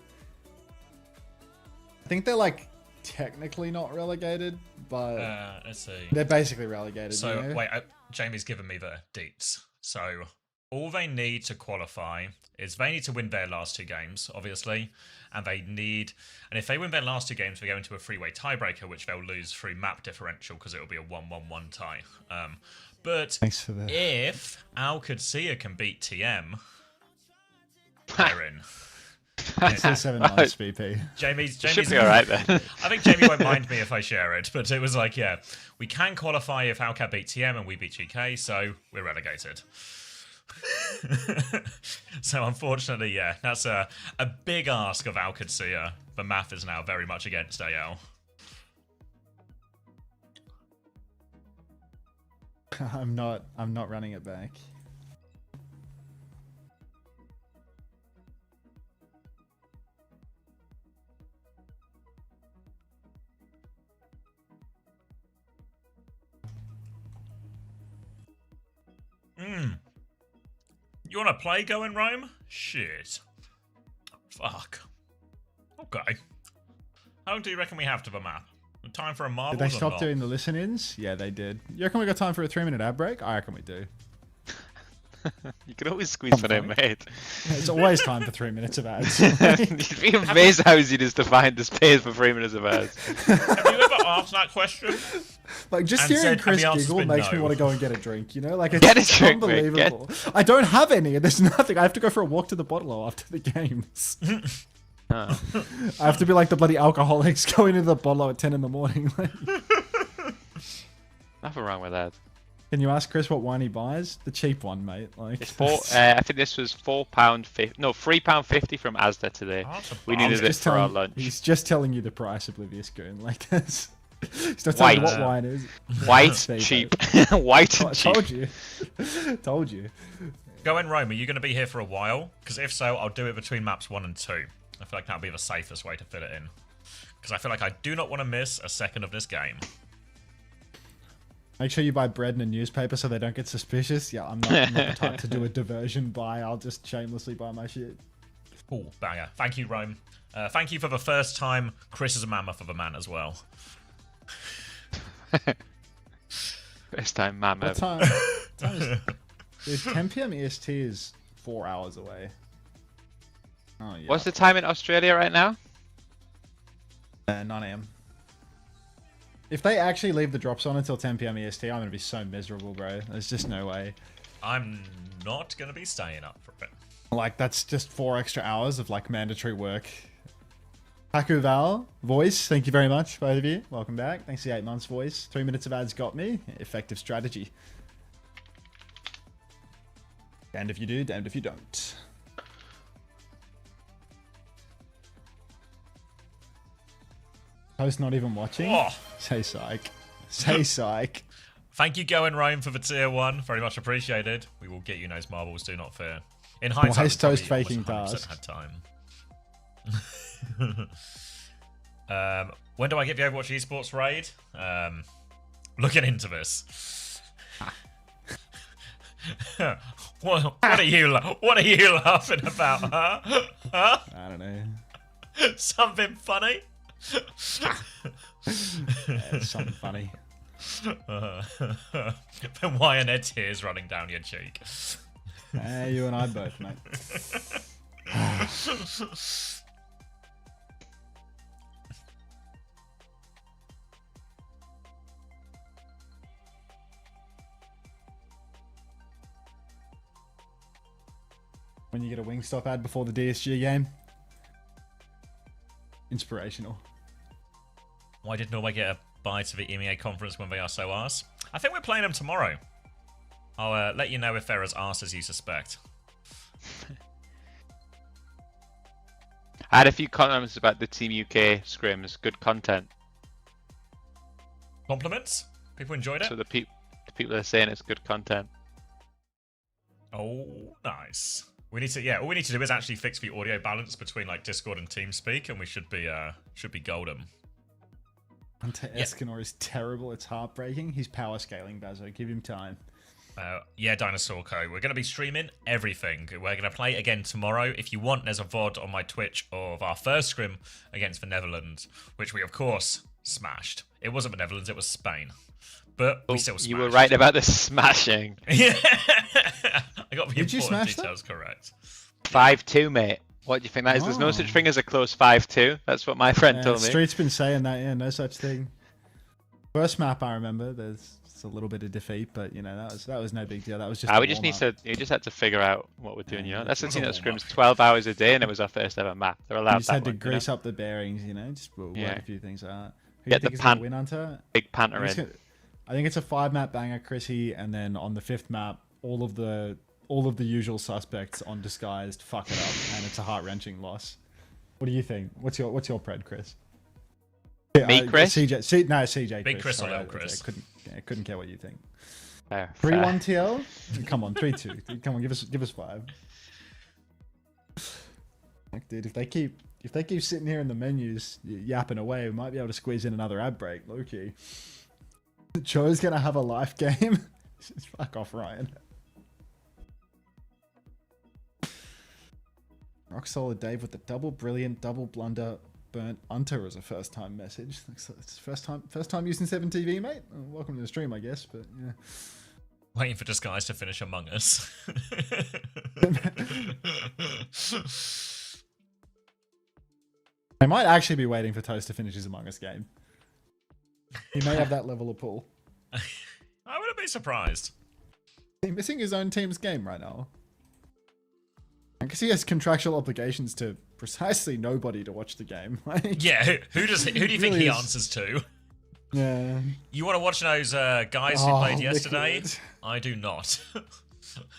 I think they're like technically not relegated, but let's see. They're basically relegated. So you know? wait, Jamie's given me the deets. So all they need to qualify is they need to win their last 2 games, obviously, and if they win their last 2 games, they go into a 3-way tiebreaker, which they'll lose through map differential because it'll be a 1-1-1 tie. But thanks for that. If OWCS can beat TM, they're in. It's still 7 months, VP. Jamie's should be alright then. I think Jamie won't mind me if I share it, but it was like, yeah, we can qualify if OWCS beat TM and we beat GK, so we're relegated. So unfortunately, yeah, that's a big ask of OWCS. The math is now very much against AL. I'm not running it back. You want to play Go in Rome? Shit. Fuck. Okay. How long do you reckon we have to the map? Time for a marble? Did they stop doing the listen-ins? Yeah, they did. You reckon we got time for a 3-minute ad break? I reckon we do. You can always squeeze one in, mate. It's always time for 3 minutes of ads. You'd be amazed how easy it is to find the space for 3 minutes of ads. Have you ever asked that question? Like, just And hearing said, Chris and the answer's giggle been makes me no. want to go and get a drink, you know? Like, it's Get a drink, mate, unbelievable. I don't have any, and there's nothing. I have to go for a walk to the bottle after the games. I have to be like the bloody alcoholics going into the bottle at 10 in the morning. Nothing wrong with that. Can you ask Chris what wine he buys? The cheap one, mate. Like, It's I think this was £4.50. No, £3.50 from Asda today. We needed it for our lunch. He's just telling you the price, Oblivious Goon. Like, that's... He's not telling you what wine is. White, cheap. White and cheap. Told you. Told you. Go in Rome, are you going to be here for a while? Because if so, I'll do it between maps 1 and 2. I feel like that'll be the safest way to fit it in. Because I feel like I do not want to miss a second of this game. Make sure you buy bread and a newspaper so they don't get suspicious. Yeah, I'm not the type to do a diversion buy. I'll just shamelessly buy my shit. Cool, banger. Thank you, Rome. Thank you for the first time Chris is a mammoth of a man as well. First time mammoth. What time dude, 10 PM EST is 4 hours away. Oh, yeah. What's the time in Australia right now? 9 AM. If they actually leave the drops on until 10 PM EST, I'm going to be so miserable, bro. There's just no way. I'm not going to be staying up for it. Like, that's just 4 extra hours of, like, mandatory work. Haku Val, Voice, thank you very much, both of you. Welcome back. Thanks for the 8 months, Voice. 3 minutes of ads got me. Effective strategy. Damned if you do, damned if you don't. Host not even watching? Oh. Say psych. Say psych. Thank you, Go in Rome, for the tier 1. Very much appreciated. We will get you those marbles, do not fear. In hindsight, Why we is Toast probably faking almost 100% task? had time. When do I get the Overwatch Esports raid? Looking into this. what are you laughing about, huh? Huh? I don't know. Something funny? Yeah, something funny. Then why are there tears running down your cheek? You and I both, mate. When you get a Wingstop ad before the DSG game. Inspirational. Why did Norway get a bye to the EMEA conference when they are so arse? I think we're playing them tomorrow. I'll let you know if they're as arse as you suspect. I had a few comments about the Team UK scrims. Good content. Compliments? People enjoyed it? So the people are saying it's good content. Oh, nice. We need to, all we need to do is actually fix the audio balance between like Discord and TeamSpeak, and we should be golden. Hunter Escanor is terrible. It's heartbreaking. He's power scaling, Bazo. Give him time. Yeah, Dinosaur Co. We're going to be streaming everything. We're going to play again tomorrow. If you want, there's a VOD on my Twitch of our first scrim against the Netherlands, which we, of course, smashed. It wasn't the Netherlands, it was Spain. But we still smashed. You were right about the smashing. Yeah. I got the important details correct. 5-2, mate. What do you think that is? There's no such thing as a close 5-2. That's what my friend told me. Street's been saying that, yeah, no such thing. First map, I remember, there's a little bit of defeat, but you know that was no big deal. That was just. We just had to figure out what we're doing. You know, that's the thing that scrims 12 hours a day, and it was our first ever map. They're allowed. You just had to grease up the bearings, you know, just work a few things out. Who Get do you the think is gonna win, Hunter? Big Panther in. I think it's a 5-map banger, Chrissy, and then on the 5th map, all of the usual suspects on Disguised fuck it up, and it's a heart-wrenching loss. What do you think? What's your pred, Chris? Me, Chris? CJ. Big Chris or Sorry, little Chris? Couldn't care what you think. 3-1 TL? Come on, 3-2. Come on, give us 5. Like, dude, if they keep sitting here in the menus yapping away, we might be able to squeeze in another ad break, low-key. Joe's gonna have a life game. Just fuck off, Ryan. Rock solid Dave with the double brilliant, double blunder, burnt Unter as a first time message. It's first time using 7TV, mate. Welcome to the stream, I guess, but yeah. Waiting for Disguise to finish Among Us. I might actually be waiting for Toast to finish his Among Us game. He may have that level of pull. I wouldn't be surprised. He's missing his own team's game right now. Because he has contractual obligations to precisely nobody to watch the game. Like, yeah, who do you think he answers to? Yeah. You want to watch those guys who played yesterday? Liquid. I do not.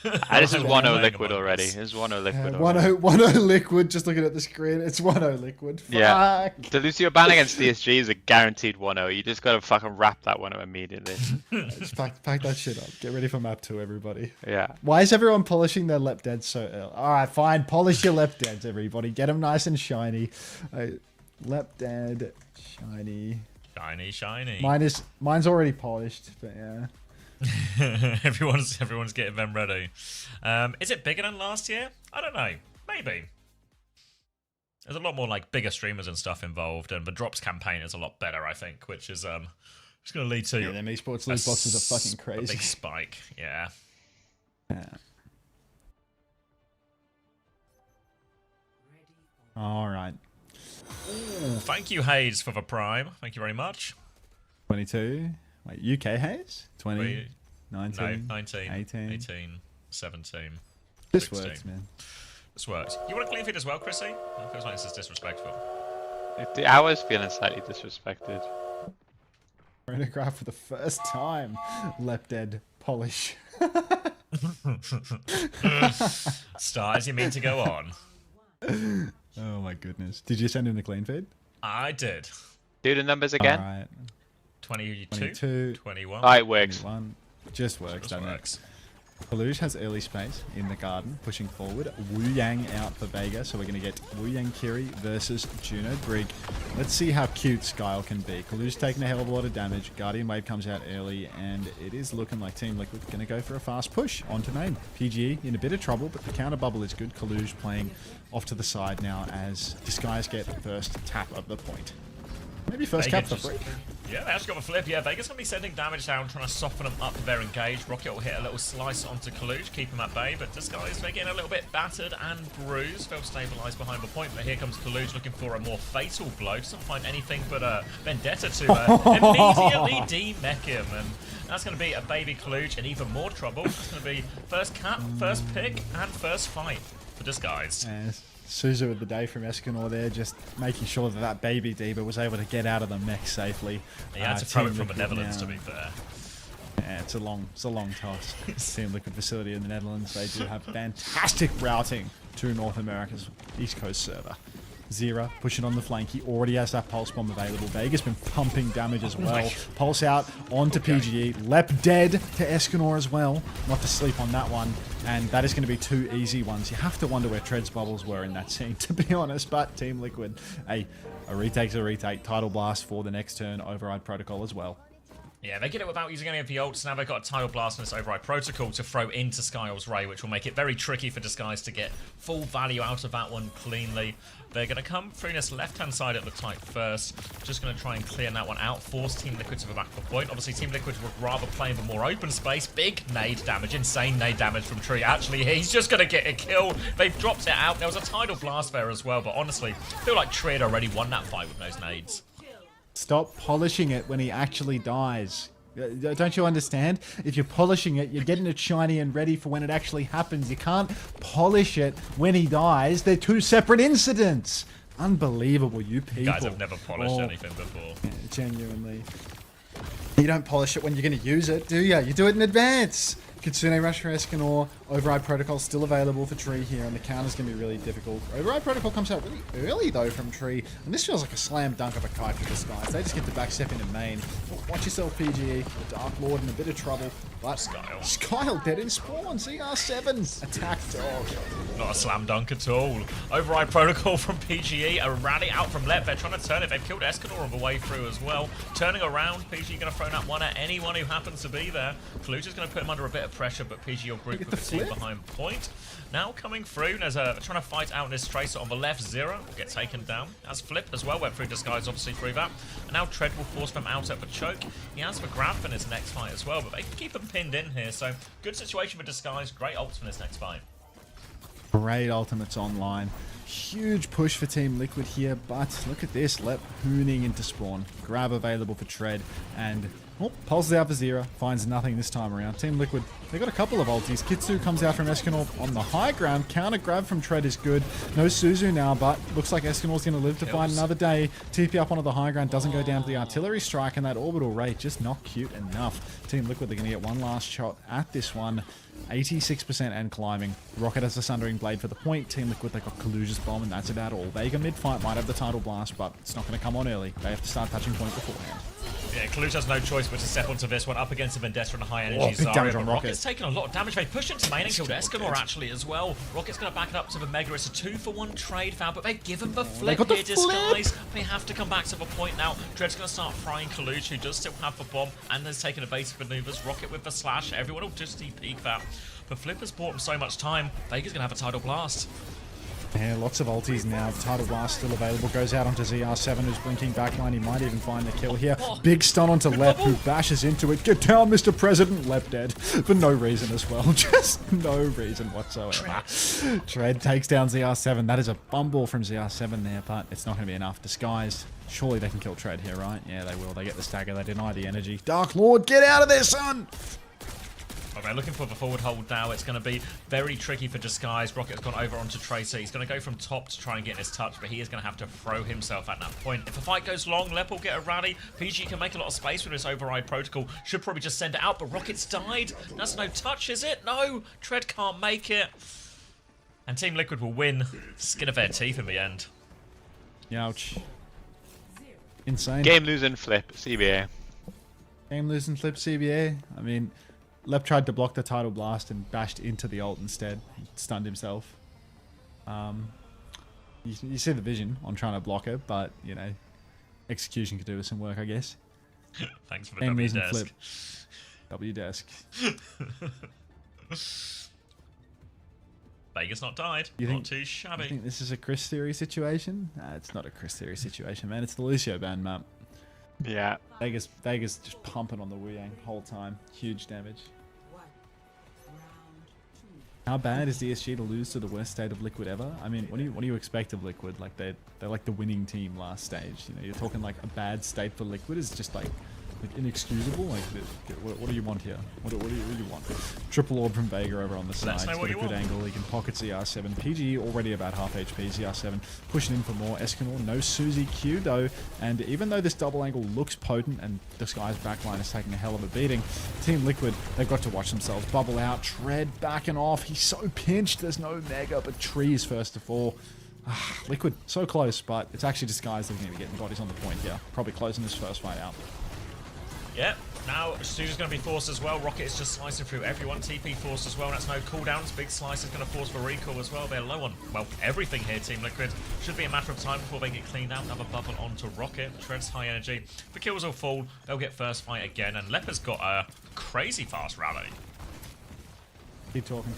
This is 1-0 Liquid already. This is 1-0 Liquid. 1-0 Liquid, just looking at the screen. It's 1-0 Liquid. Fuck. Yeah. The Lucio ban against DSG is a guaranteed 1-0. You just gotta fucking wrap that 1-0 immediately. Just pack that shit up. Get ready for map 2, everybody. Yeah. Why is everyone polishing their lep deads so early? Alright, fine. Polish your lep deads, everybody. Get them nice and shiny. Lep dead, shiny. Shiny. Mine's already polished, but yeah. everyone's getting them ready. Is it bigger than last year? I don't know. Maybe. There's a lot more like bigger streamers and stuff involved, and the drops campaign is a lot better, I think, which is just going to lead to them esports loot boxes are fucking crazy. A big spike, yeah. All right. Ooh, thank you, Hayes, for the prime. Thank you very much. 22. Wait, UK Hayes? 20, 19, 19, 18, 17. This 16. works, man. This works. You want a clean feed as well, Chrissy? It feels like this is disrespectful. I was feeling slightly disrespected. Chronograph for the first time. Lep dead polish. Stars, you mean to go on? Oh my goodness. Did you send him the clean feed? I did. Do the numbers again. All right. 22, 21. Oh, it works. 21. Just works, doesn't it? Kaluge has early space in the garden, pushing forward. Wu Yang out for Vega, so we're going to get Wu Yang Kiri versus Juno Brig. Let's see how cute Skyle can be. Kaluge taking a hell of a lot of damage. Guardian Wave comes out early, and it is looking like Team Liquid going to go for a fast push onto main. PGE in a bit of trouble, but the counter bubble is good. Kaluge playing off to the side now as Disguise get first tap of the point. Maybe first cap for free. Yeah, they actually got a flip. Yeah, Vega's going to be sending damage down, trying to soften them up for their engage. Rocket will hit a little slice onto Kaluge, keep him at bay, but Disguise, they're getting a little bit battered and bruised. They'll stabilise behind the point, but here comes Kaluge looking for a more fatal blow. Doesn't find anything but a Vendetta to immediately de-mech him, and that's going to be a baby Kaluge in even more trouble. That's going to be first cap, first pick, and first fight. for Disguised. Suzu with the day from Escanor there, just making sure that that baby Diva was able to get out of the mech safely. He had to throw it from the Liquid Netherlands, now. to be fair. Yeah, it's a long toss. Team Liquid facility in the Netherlands. They do have fantastic routing to North America's East Coast server. Zera pushing on the flank. He already has that pulse bomb available. Vega's been pumping damage as well. Pulse out onto PGE. Lep dead to Escanor as well. Not to sleep on that one. And that is going to be 2 easy ones. You have to wonder where Tread's bubbles were in that scene, to be honest. But Team Liquid, a retake's a retake. Tidal Blast for the next turn. Override Protocol as well. Yeah, they get it without using any of the ults. Now they've got a Tidal Blast and this Override Protocol to throw into Skyle's Ray, which will make it very tricky for Disguise to get full value out of that one cleanly. They're going to come through this left-hand side, it looks like, first. Just going to try and clear that one out, force Team Liquid to the back of the point. Obviously, Team Liquid would rather play in the more open space. Big nade damage, insane nade damage from Tree. Actually, he's just going to get a kill. They've dropped it out. There was a Tidal Blast there as well, but honestly, I feel like Tree had already won that fight with those nades. Stop polishing it when he actually dies. Don't you understand? If you're polishing it, you're getting it shiny and ready for when it actually happens. You can't polish it when he dies. They're 2 separate incidents. Unbelievable, you people. You guys have never polished anything before. Yeah, genuinely. You don't polish it when you're going to use it, do you? You do it in advance. Kitsune Rush for Escanor. Override Protocol still available for Tree here, and the counter's going to be really difficult. Override Protocol comes out really early, though, from Tree, and this feels like a slam dunk of a kite for Disguise. They just get the back step into main. Watch yourself, PGE. The Dark Lord in a bit of trouble, but Skyle dead in spawn. CR7 attack dog. Not a slam dunk at all. Override Protocol from PGE. A rally out from Lep. They're trying to turn it. They've killed Escanor on the way through as well. Turning around, PGE going to throw that one at anyone who happens to be there. Kaluja's going to put him under a bit of pressure, but PGE will group with the team behind point. Now coming through, there's trying to fight out this Tracer on the left. Zera will get taken down. As Flip as well went through Disguise, obviously through that. And now Tread will force them out at the choke. He has the grab in his next fight as well, but they can keep him pinned in here. So good situation for Disguise. Great ults for this next fight. Great ultimates online. Huge push for Team Liquid here, but look at this. Lep hooning into spawn. Grab available for Tread, and pulses out for Zera. Finds nothing this time around. Team Liquid, they got a couple of ultis. Kitsu comes out from Escanor on the high ground. Counter grab from Tread is good. No Suzu now, but looks like Escanor's going to live to fight another day. TP up onto the high ground, doesn't go down to the artillery strike, and that orbital rate just not cute enough. Team Liquid, they're going to get one last shot at this one. 86% and climbing. Rocket has the Sundering Blade for the point. Team Liquid, they got Kaluja's bomb, and that's about all. Vega mid-fight might have the Tidal Blast, but it's not going to come on early. They have to start touching point beforehand. Yeah, Kaluja has no choice but to step onto this one up against the Vendetta and a high energy big Zarya. damage on But Rocket. Rocket's taken a lot of damage. They push into main and killed Escanor actually as well. Rocket's going to back it up to the Mega. It's a 2-for-1 trade foul, but they've given the flip got the here, Disguise. They have to come back to the point now. Dread's going to start frying Kaluja, who does still have the bomb and has taken evasive maneuvers. Rocket with the slash. Everyone will just peek that. But Flip has bought him so much time. Vega's going to have a Tidal Blast. Yeah, lots of ultis now. The Tidal Blast still available. Goes out onto ZR7, who's blinking backline. He might even find the kill here. Big stun onto Lep, who bashes into it. Get down, Mr. President. Lep dead. For no reason as well. Just no reason whatsoever. Tread takes down ZR7. That is a bumble from ZR7 there, but it's not going to be enough. Disguised. Surely they can kill Tread here, right? Yeah, they will. They get the stagger. They deny the energy. Dark Lord, get out of there, son! Okay, looking for the forward hold now. It's going to be very tricky for Disguise. Rocket's gone over onto Tracer. He's going to go from top to try and get his touch, but he is going to have to throw himself at that point. If the fight goes long, Lep will get a rally. PG can make a lot of space with his Override Protocol. Should probably just send it out, but Rocket's died. That's no touch, is it? No! Tread can't make it. And Team Liquid will win. Skin of their teeth in the end. Ouch. Insane. Game losing Flip, CBA. Game losing Flip, CBA. I mean, Lep tried to block the Tidal Blast and bashed into the ult instead. He stunned himself. You see the vision on trying to block it, but, you know, execution could do with some work, I guess. Thanks for the Game W losing desk. Flip. W desk. Vegas not died. Not too shabby. You think this is a Chris Theory situation? It's not a Chris Theory situation, man. It's the Lucio ban map. Yeah. Vegas just pumping on the Wu Yang whole time. Huge damage. How bad is DSG to lose to the worst state of Liquid ever? I mean, what do you expect of Liquid? Like they're like the winning team last stage. You know, you're talking like a bad state for Liquid is just like like inexcusable? Like, what do you want here? What do you want? Triple orb from Vega over on the side. Let's know He's what got a you good want. angle. He can pocket ZR7. PG already about half HP. ZR7 pushing in for more. Escanor, no Suzy Q though. And even though this double angle looks potent and Disguise backline is taking a hell of a beating, Team Liquid, they've got to watch themselves bubble out. Tread backing off. He's so pinched. There's no Mega, but Trees first to fall. Liquid, so close, but it's actually Disguise that are going to be getting bodies on the point here. Probably closing this first fight out. Yep, now Suzu's going to be forced as well. Rocket is just slicing through everyone. TP forced as well. That's no cooldowns. Big Slice is going to force for recall as well. They're low on, well, everything here, Team Liquid. Should be a matter of time before they get cleaned out. Another bubble onto Rocket. Tread's high energy. The kills will fall. They'll get first fight again. And Leper's got a crazy fast rally. Keep talking.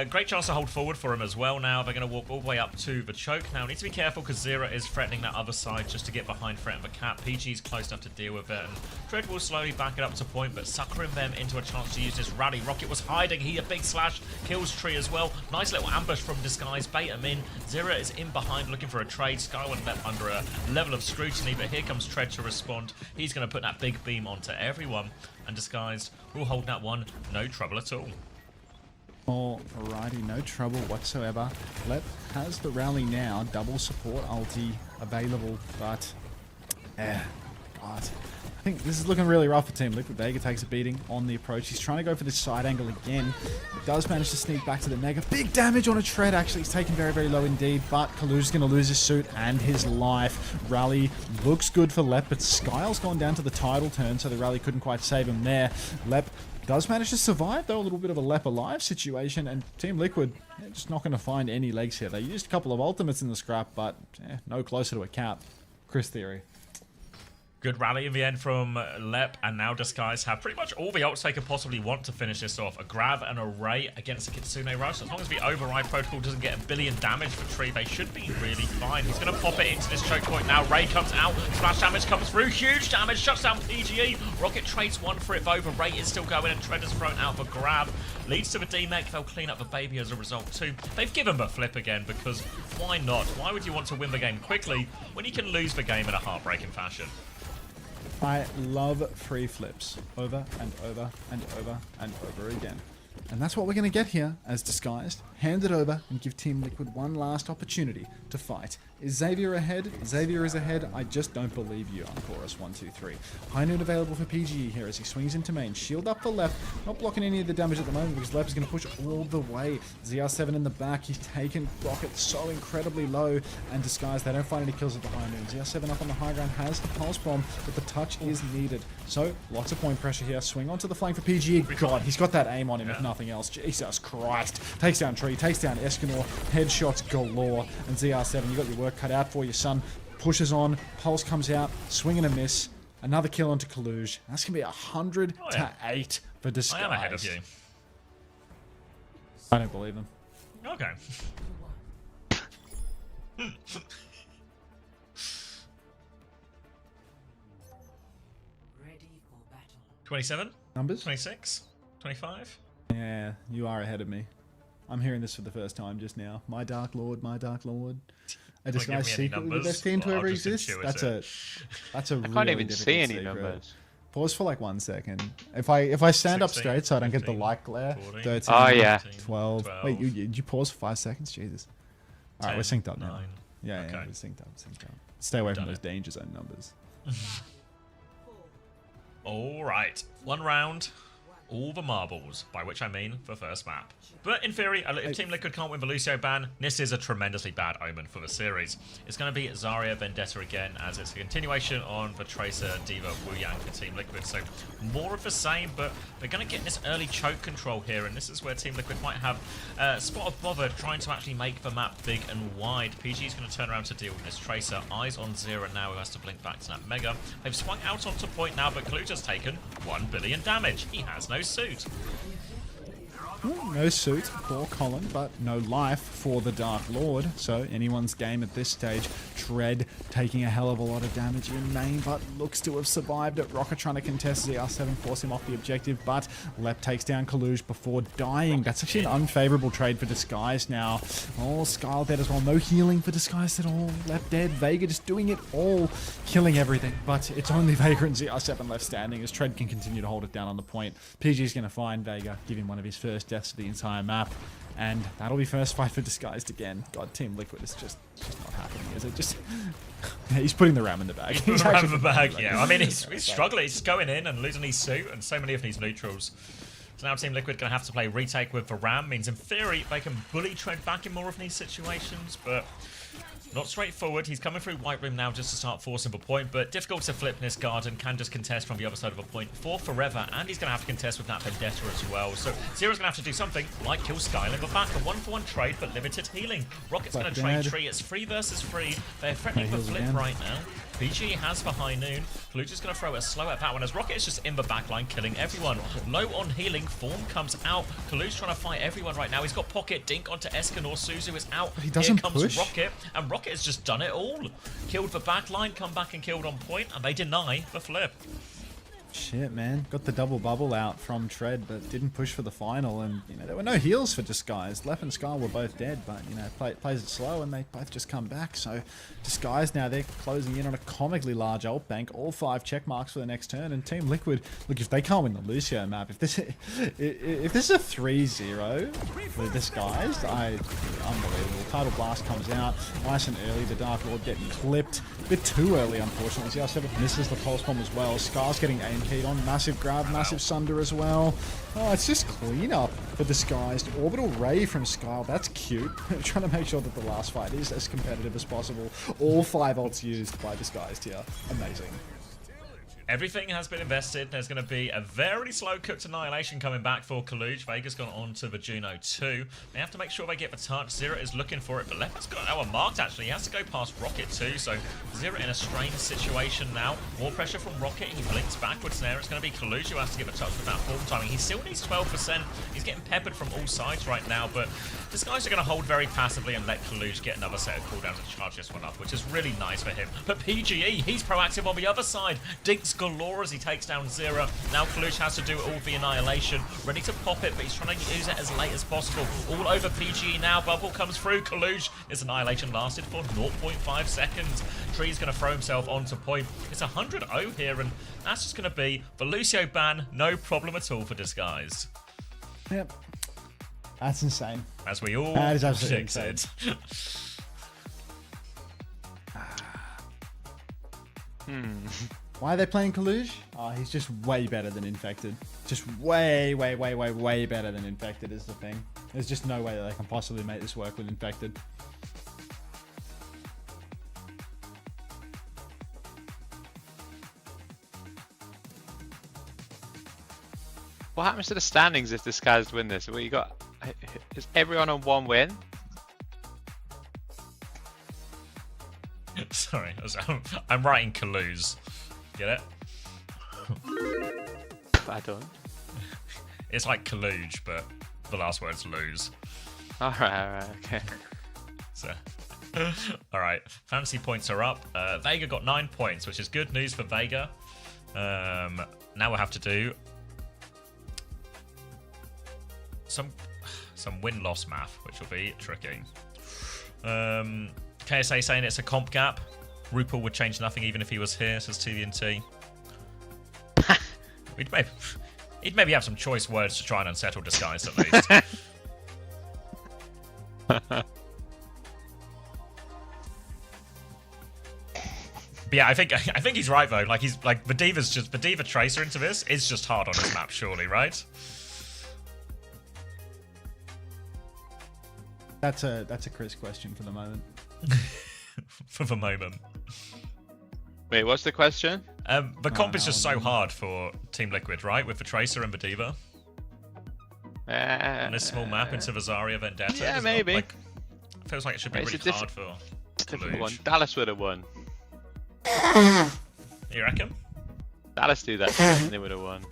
Great chance to hold forward for him as well now. They're going to walk all the way up to the choke. Now, need to be careful because Zera is threatening that other side just to get behind threat of the cap. PG's close enough to deal with it. And Tread will slowly back it up to point, but suckering them into a chance to use this rally. Rocket was hiding. He a big slash. Kills Tree as well. Nice little ambush from Disguise. Bait him in. Zera is in behind looking for a trade. Skyward left under a level of scrutiny, but here comes Tread to respond. He's going to put that big beam onto everyone. And Disguise will hold that one. No trouble at all. Alrighty, no trouble whatsoever. Lep has the rally now, double support ulti available, but God, I think this is looking really rough for Team Liquid. Vega takes a beating on the approach. He's trying to go for this side angle again. But does manage to sneak back to the Mega. Big damage on a Tread, actually. He's taken very, very low indeed, but Kaluj is going to lose his suit and his life. Rally looks good for Lep, but Skyle's gone down to the tidal turn, so the rally couldn't quite save him there. Lep does manage to survive, though, a little bit of a Lep alive situation, and Team Liquid just not going to find any legs here. They used a couple of ultimates in the scrap, but no closer to a cap. Chris Theory. Good rally in the end from Lep, and now Disguise have pretty much all the ults they could possibly want to finish this off. A grab and a ray against a Kitsune Rush. As long as the override protocol doesn't get a billion damage for Tree, they should be really fine. He's going to pop it into this choke point now. Ray comes out, splash damage comes through, huge damage, shuts down PGE. Rocket trades one for it though. The Ray is still going, and Tread is thrown out for grab. Leads to the D-Mech. They'll clean up the baby as a result too. They've given the flip again because why not? Why would you want to win the game quickly when you can lose the game in a heartbreaking fashion? I love free flips over and over and over and over again. And that's what we're going to get here as Disguised. Hand it over and give Team Liquid one last opportunity to fight. Is Xavier ahead? Xavier is ahead. I just don't believe you on chorus 1, 2, 3. High noon available for PGE here as he swings into main. Shield up for left. Not blocking any of the damage at the moment because left is going to push all the way. ZR7 in the back. He's taken Rocket so incredibly low. And Disguised, they don't find any kills at the high noon. ZR7 up on the high ground has the pulse bomb, but the touch is needed. So lots of point pressure here. Swing onto the flank for PGE. God, he's got that aim on him if nothing else. Jesus Christ. Takes down Tree, takes down Escanor. Headshots galore. And ZR7, you got your work cut out for you, son. Pushes on, pulse comes out, swing and a miss. Another kill onto Kaluj. That's gonna be 100 to 8 for Disguise. I am ahead of you. I don't believe them. Okay. 27? Numbers? 26? 25? Yeah, you are ahead of me. I'm hearing this for the first time just now. My Dark Lord, my Dark Lord. A Disguise secretly the best team to ever exist? That's a I really can't even see any secret. numbers. Pause for like 1 second. If I stand up 16, straight so I don't 15, get the light glare. 14, 13, Oh, yeah. 12. Wait, you pause for 5 seconds? Jesus. Alright, we're 10, synced up now. 9. Yeah, Okay. we're synced up, synced up. Stay away from Done those it. danger zone numbers. Alright, 1 round, all the marbles, by which I mean the first map. But in theory, if Team Liquid can't win the Lucio ban, this is a tremendously bad omen for the series. It's going to be Zarya Vendetta again, as it's a continuation on the Tracer Diva Wu Yang for Team Liquid. So more of the same, but they're going to get this early choke control here, and this is where Team Liquid might have spot of bother trying to actually make the map big and wide. PG is going to turn around to deal with this Tracer. Eyes on Zera now, who has to blink back to that Mega. They've swung out onto point now, but Kaluj has taken 1 billion damage. He has no suit. Ooh, no suit for Colin, but no life for the Dark Lord. So anyone's game at this stage. Tread taking a hell of a lot of damage in main, but looks to have survived it. Rocket trying to contest ZR7, force him off the objective, but Lep takes down Kaluj before dying. That's actually an unfavorable trade for Disguise now. Oh, Skyle dead as well. No healing for Disguise at all. Lep dead. Vega just doing it all, killing everything. But it's only Vega and ZR7 left standing as Tread can continue to hold it down on the point. PG's going to find Vega, give him one of his first deaths of the entire map. And that'll be first fight for Disguised again. God, Team Liquid is just not happening, is it? Just he's putting the ram in the bag. He's ram in the bag, yeah. I mean, he's struggling. He's going in and losing his suit and so many of these neutrals. So now Team Liquid going to have to play retake with the ram. Means in theory they can bully Tread back in more of these situations, but not straightforward. He's coming through White Room now just to start forcing the point, but difficult to flip in this garden. Can just contest from the other side of a point for forever, and he's going to have to contest with that Vendetta as well. So Zero's going to have to do something like kill Skyline, but back a 1-for-1 trade, but limited healing. Rocket's going to trade Tree. It's 3 versus 3. They're threatening the flip right now. PG has for High Noon. Kaluj is going to throw a slow at that one as Rocket is just in the backline killing everyone. Low on healing. Form comes out. Kaluj trying to fight everyone right now. He's got Pocket. Dink onto Escanor. Suzu is out. He doesn't Here comes push. Rocket. And Rocket has just done it all. Killed the backline. Come back and killed on point. And they deny the flip. Shit, man. Got the double bubble out from Tread, but didn't push for the final. And, you know, there were no heals for Disguise. Lep and Sky were both dead, but, you know, plays it slow and they both just come back. So, Disguise now, they're closing in on a comically large ult bank. All 5 check marks for the next turn. And Team Liquid, look, if they can't win the Lucio map, if this is a 3-0 for Disguise, unbelievable. Tidal Blast comes out. Nice and early. The Dark Lord getting clipped. A bit too early, unfortunately. ZR7 misses the Pulse Bomb as well. Scar's getting aim keyed on. Massive grab, massive sunder as well. Oh, it's just clean up for Disguised. Orbital Ray from Skyle. That's cute. Trying to make sure that the last fight is as competitive as possible. All 5 ults used by Disguised here. Amazing. Everything has been invested. There's going to be a very slow cooked annihilation coming back for Kaluj. Vega's gone on to the Juno 2. They have to make sure they get the touch. Zero is looking for it, but Leopard's got that one marked actually. He has to go past Rocket too, so Zero in a strange situation now. More pressure from Rocket. He blinks backwards there. It's going to be Kaluj who has to give a touch with that form timing. He still needs 12%. He's getting peppered from all sides right now, but this guy's going to hold very passively and let Kaluj get another set of cooldowns and charge this one up, which is really nice for him. But PGE, he's proactive on the other side. Dinks galore as he takes down Zero. Now Kaluj has to do all the annihilation. Ready to pop it, but he's trying to use it as late as possible. All over PGE now. Bubble comes through. Kaluj. His annihilation lasted for 0.5 seconds. Tree's going to throw himself onto point. It's 100-0 here, and that's just going to be the Lucio ban. No problem at all for Disguise. Yep. That's insane. As we all that is absolutely predicted. Why are they playing Kaluj? Oh, he's just way better than Infected. Just way better than Infected is the thing. There's just no way that they can possibly make this work with Infected. What happens to the standings if this guy's win this? What you got? Is everyone on 1 win? Sorry, I'm writing Kaluj. Get it? I don't. It's like Kaluj, but the last word's lose. Alright, okay. So, alright, fantasy points are up. Vega got 9 points, which is good news for Vega. Now we'll have to do some win-loss math, which will be tricky. KSA saying it's a comp gap. RuPaul would change nothing even if he was here, says TVNT. He'd maybe have some choice words to try and unsettle Disguise at least. But yeah, I think he's right though. Like the Diva Tracer into this is just hard on this map, surely, right? That's a Chris question for the moment. For the moment. Wait, what's the question? The comp is just so hard for Team Liquid, right? With the Tracer and the Diva. And this small map into the Zarya Vendetta. Yeah, maybe. Feels like it should be really hard for different one. Dallas would have won. You reckon? Dallas do that. They would have won.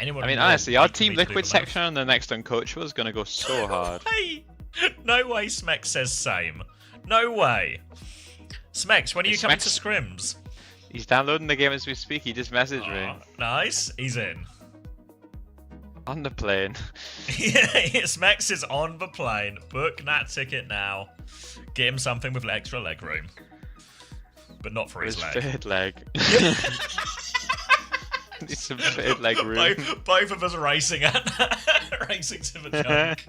Anyone I mean, more honestly, our like Team me to do Liquid the math? section on the next Uncoachable is going to go so hard. Hey! No way Smex says same. No way. Smex, when are you coming to scrims? He's downloading the game as we speak. He just messaged me. Nice. He's in. On the plane. Smex is on the plane. Book that ticket now. Get him something with extra leg room. But not for his leg. Third leg. Need some third leg room. Both of us are racing racing to the junk.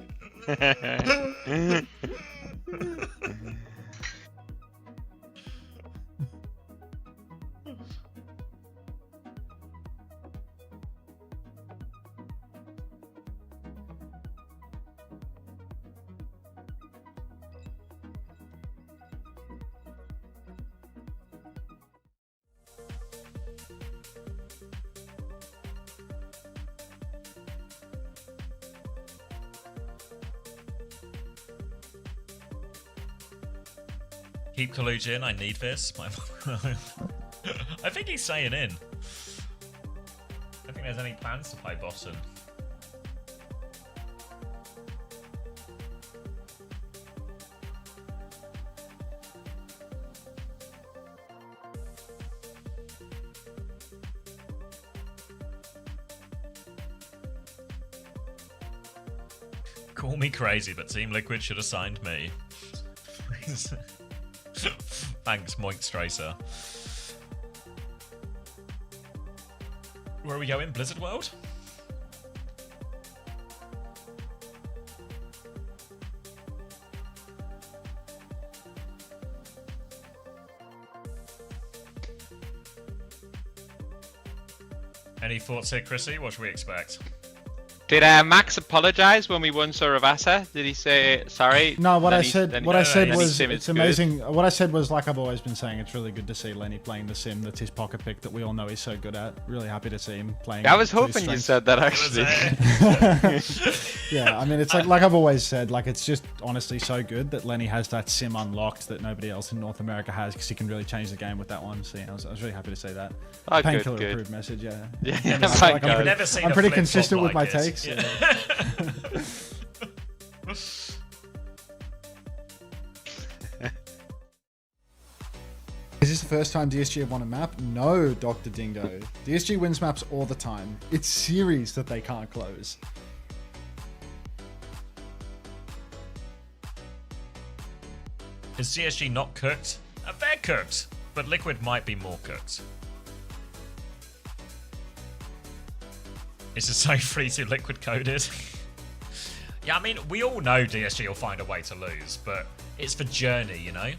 Keep Kaluja in, I need this. I think he's staying in. I don't think there's any plans to play Boston. Call me crazy, but Team Liquid should have signed me. Thanks, Moink Stracer. Where are we going? Blizzard World? Any thoughts here, Chrissy? What should we expect? Did Max apologize when we won Saravasa? Did he say sorry? No, what I Then said, he- what I said then he was said it's good. amazing. What I said was, like I've always been saying, it's really good to see Lenny playing the sim. That's his pocket pick that we all know he's so good at. Really happy to see him playing. I was to his hoping you strengths. said that actually. Yeah, I mean, it's like I've always said, like it's just honestly so good that Lenny has that sim unlocked that nobody else in North America has, because he can really change the game with that one. So yeah, I was really happy to say that. Oh, good, Painkiller good. approved message, yeah. Yeah, Never- thank like, God. I've never seen I'm a pretty flip-flop consistent with my like it. takes. Yeah. Is this the first time DSG have won a map? No, Dr. Dingo. DSG wins maps all the time. It's series that they can't close. Is CSG not cooked? They're cooked, but Liquid might be more cooked. Is it so free to Liquid coded? Yeah, I mean, we all know DSG will find a way to lose, but it's the journey, you know?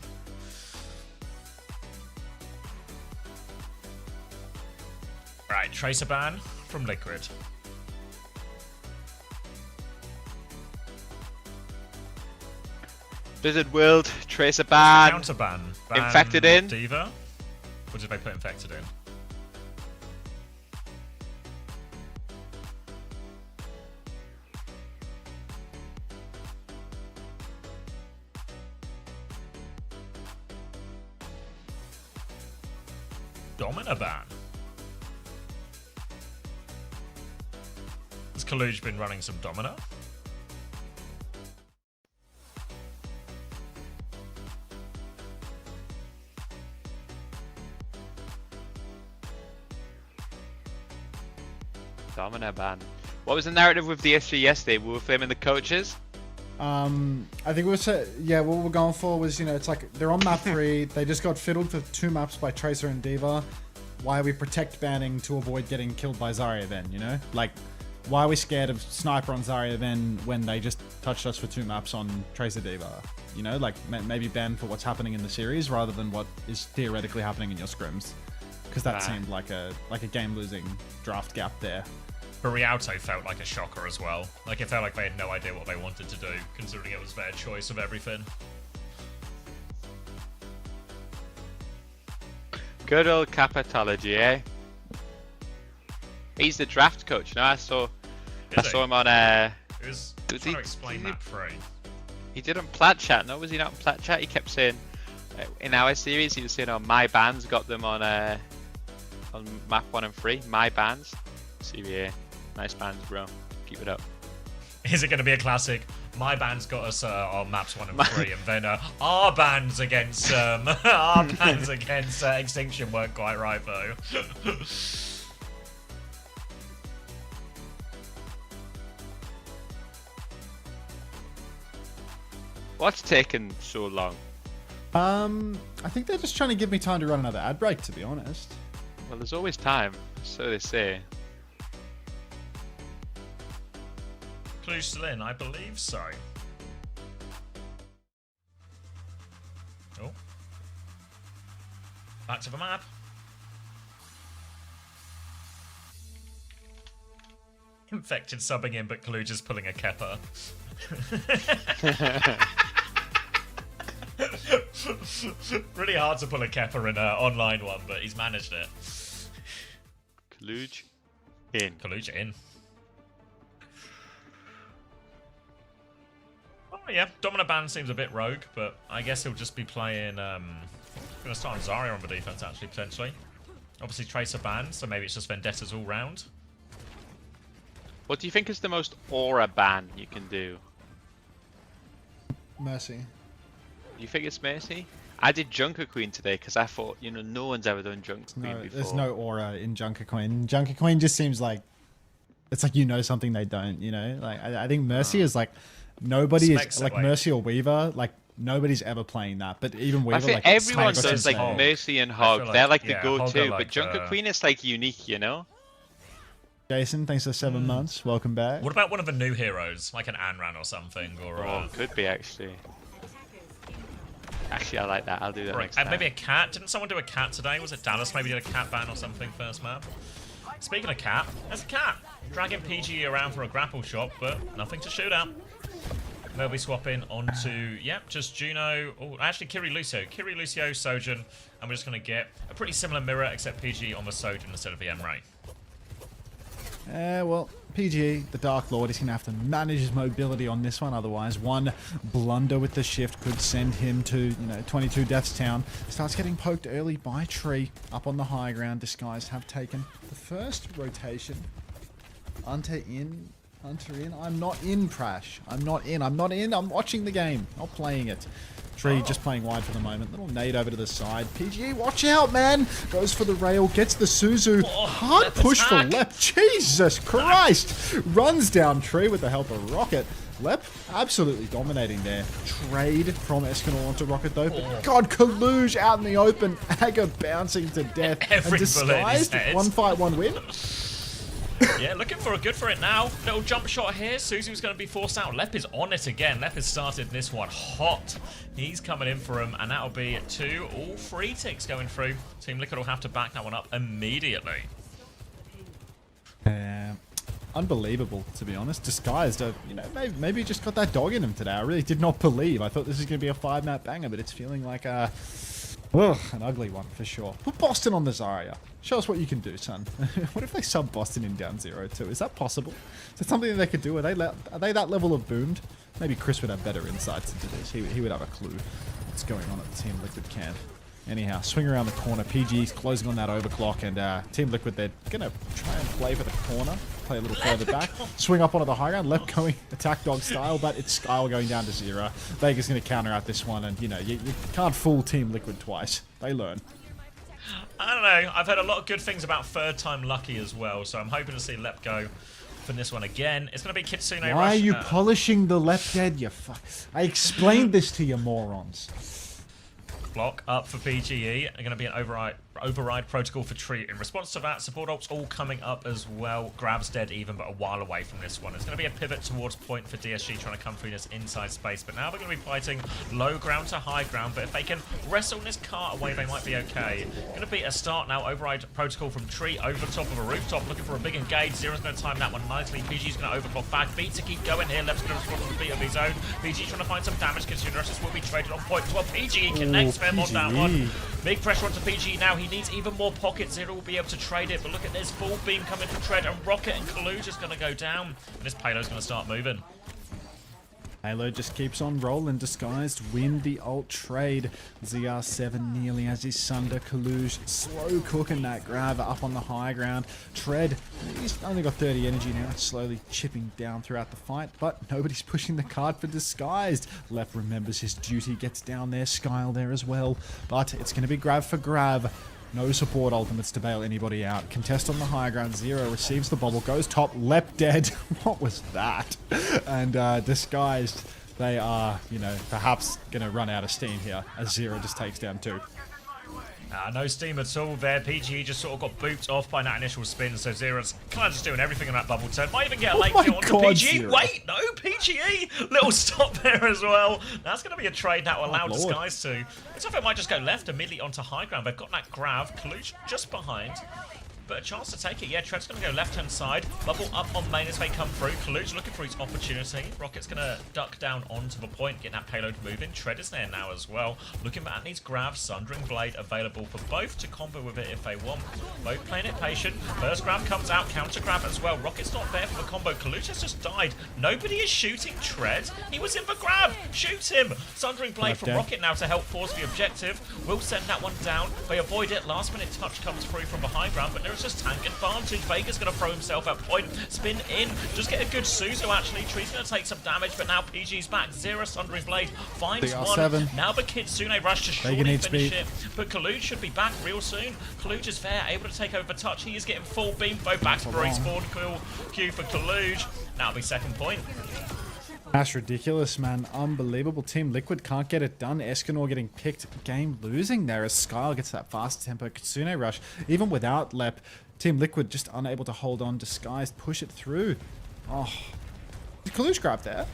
Right, Tracer ban from Liquid. Blizzard World, Tracer ban. Counter ban. Infected in. Diva? Or did they put Infected in? Domina ban. Has Kaluj been running some Domina? Domino ban. What was the narrative with DSG yesterday? We were flaming the coaches. I think we were yeah, what we're going for was, you know, it's like they're on map 3. They just got fiddled for 2 maps by Tracer and Diva. Why are we protect banning to avoid getting killed by Zarya then, you know? Like, why are we scared of Sniper on Zarya then when they just touched us for 2 maps on Tracer Diva? You know, like maybe ban for what's happening in the series rather than what is theoretically happening in your scrims. Because that seemed like a game-losing draft gap there. But Rialto felt like a shocker as well. Like, it felt like they had no idea what they wanted to do, considering it was their choice of everything. Good old Capitology, eh? He's the draft coach. No, I saw him on It was trying to explain map 3. He did on Plat Chat. No, was he not on Plat Chat? He kept saying in our series he was saying, "Oh, my bands got them on map 1 and 3. My bands." CBA. Nice bands, bro. Keep it up. Is it going to be a classic? My band's got us on maps 1 and 3, and then our bands against Extinction weren't quite right though. What's taken so long? I think they're just trying to give me time to run another ad break, to be honest. Well, there's always time, so they say. Clue still in? I believe so. Oh. Back to the map. Infected subbing in, but Clue just pulling a Kepper. Really hard to pull a Kepper in an online one, but he's managed it. Kaluge in. Kaluge in. Oh yeah, Dominant Band seems a bit rogue, but I guess he'll just be playing. Going to start on Zarya on the defense actually potentially. Obviously Tracer ban, so maybe it's just Vendettas all round. What do you think is the most aura ban you can do? Mercy. You think it's Mercy? I did Junker Queen today because I thought, you know, no one's ever done Junker Queen before. There's no aura in Junker Queen. Junker Queen just seems like it's like you know something they don't. You know, like I think Mercy is like nobody is like Mercy or Weaver. Like nobody's ever playing that. But even Weaver, I think like everyone does like Mercy and Hog. like, They're like the yeah, go-to. like, but Junker Queen is like unique, you know. Jason, thanks for 7 months. Welcome back. What about one of the new heroes, like an Anran or something, or could be actually. Actually, I like that. I'll do that next and time. maybe a cat. Didn't someone do a cat today? Was it Dallas? Maybe did a cat ban or something first map. Speaking of cat, there's a cat dragging PG around for a grapple shot, but nothing to shoot at. They'll be swapping onto just Juno. Oh, actually Kiri Lucio, Sojin, and we're just gonna get a pretty similar mirror except PG on the Sojin instead of the M-Ray. Well, PG, the Dark Lord, is going to have to manage his mobility on this one. Otherwise, one blunder with the shift could send him to, 22 Death's Town. Starts getting poked early by Tree. Up on the high ground, Disguised have taken the first rotation. Hunter in. I'm not in, Prash. I'm not in. I'm watching the game, not playing it. Tree just playing wide for the moment. Little nade over to the side. PGE, watch out, man! Goes for the rail, gets the Suzu. Hard push for Lep. Jesus Christ! Runs down Tree with the help of Rocket. Lep absolutely dominating there. Trade from Escanor onto Rocket though. But God, Kaluge out in the open. Aga bouncing to death. And Disguised, 1 fight, 1 win. Yeah, looking for a good for it now. Little jump shot here. Suzu was going to be forced out. Lep is on it again. Lep has started this one hot. He's coming in for him, and that'll be 2. All 3 ticks going through. Team Liquid will have to back that one up immediately. Unbelievable, to be honest. Disguised, maybe just got that dog in him today. I really did not believe. I thought this was going to be a 5-map banger, but it's feeling like an ugly one for sure. Put Boston on the Zarya. Show us what you can do, son. What if they sub Boston in down 0-2? Is that possible? Is that something that they could do? Are they that level of boomed? Maybe Chris would have better insights into this. He would have a clue what's going on at the Team Liquid camp. Anyhow, swing around the corner. PG's closing on that overclock, and Team Liquid, they're going to try and play for the corner. Play a little further back. Swing up onto the high ground. Left going attack dog style, but it's Skyle going down to 0. Vegas going to counter out this one, and, you can't fool Team Liquid twice. They learn. I don't know. I've heard a lot of good things about third time lucky as well, so I'm hoping to see Lep go for this one again. It's going to be Kitsune Rush. Why are you polishing the left head, you fuck? I explained this to you morons. Block up for PGE. They're going to be an override protocol for Tree. In response to that, support ults all coming up as well. Grab's dead even, but a while away from this one. It's going to be a pivot towards point for DSG trying to come through this inside space. But now they're going to be fighting low ground to high ground. But if they can wrestle this cart away, they might be okay. Going to be a start now. Override protocol from Tree over the top of a rooftop, looking for a big engage. Zero's going to time that one nicely. PG's going to overclock back. Beat to keep going here. Left's going to respond to the beat of his own. PG trying to find some damage. Considering Rushes will be traded on point as well. PGE connects them on that one. Big pressure onto PG now. He needs even more pockets. Zero will be able to trade it, but look at this full beam coming from Tread, and Rocket and Kaluge is going to go down, and this payload's going to start moving. Halo just keeps on rolling. Disguised win the ult trade. ZR7 nearly has his Sunder. Kaluge slow cooking that grab up on the high ground. Tread, he's only got 30 energy now, slowly chipping down throughout the fight, but nobody's pushing the card for Disguised. Left remembers his duty, gets down there, Skyle there as well, but it's going to be grab for grab. No support ultimates to bail anybody out. Contest on the high ground. Zero receives the bubble, goes top, Lep dead. What was that? And Disguised, they are, you know, perhaps going to run out of steam here as Zero just takes down 2. No steam at all there. PGE just sort of got booped off by that initial spin, so Zero's kind of just doing everything on that bubble turn. Might even get a late kill onto PGE. Zero. Wait, no, PGE! Little stop there as well. That's going to be a trade that will allow Disguise to. Looks like it might just go left immediately onto high ground. They've got that grab. Kaluge just behind. But a chance to take it. Yeah, Tread's going to go left-hand side. Bubble up on main as they come through. Kaluge looking for his opportunity. Rocket's going to duck down onto the point, getting that payload moving. Tread is there now as well. Looking at these grabs. Sundering Blade available for both to combo with it if they want. Both playing it patient. First grab comes out. Counter grab as well. Rocket's not there for the combo. Kaluge has just died. Nobody is shooting Tread. He was in the grab. Shoot him. Sundering Blade from Rocket now to help force the objective. Will send that one down. They avoid it. Last minute touch comes through from the high ground, but there is just tank advantage. Vega's going to throw himself at point, spin in, just get a good Suzo actually. Tree's going to take some damage, but now PG's back. Zero Sundering Blade finds one. Now the Kitsune rush to surely finish it, but Kaluge should be back real soon. Kaluge is there, able to take over touch. He is getting full beam, both back for a spawn Q for Kaluge. Now it'll be second point. That's ridiculous, man. Unbelievable. Team Liquid can't get it done. Escanor getting picked, game losing there as Skyle gets that fast tempo Kitsune rush. Even without Lep, Team Liquid just unable to hold on. Disguised, push it through. Oh, did Kaluge grab there?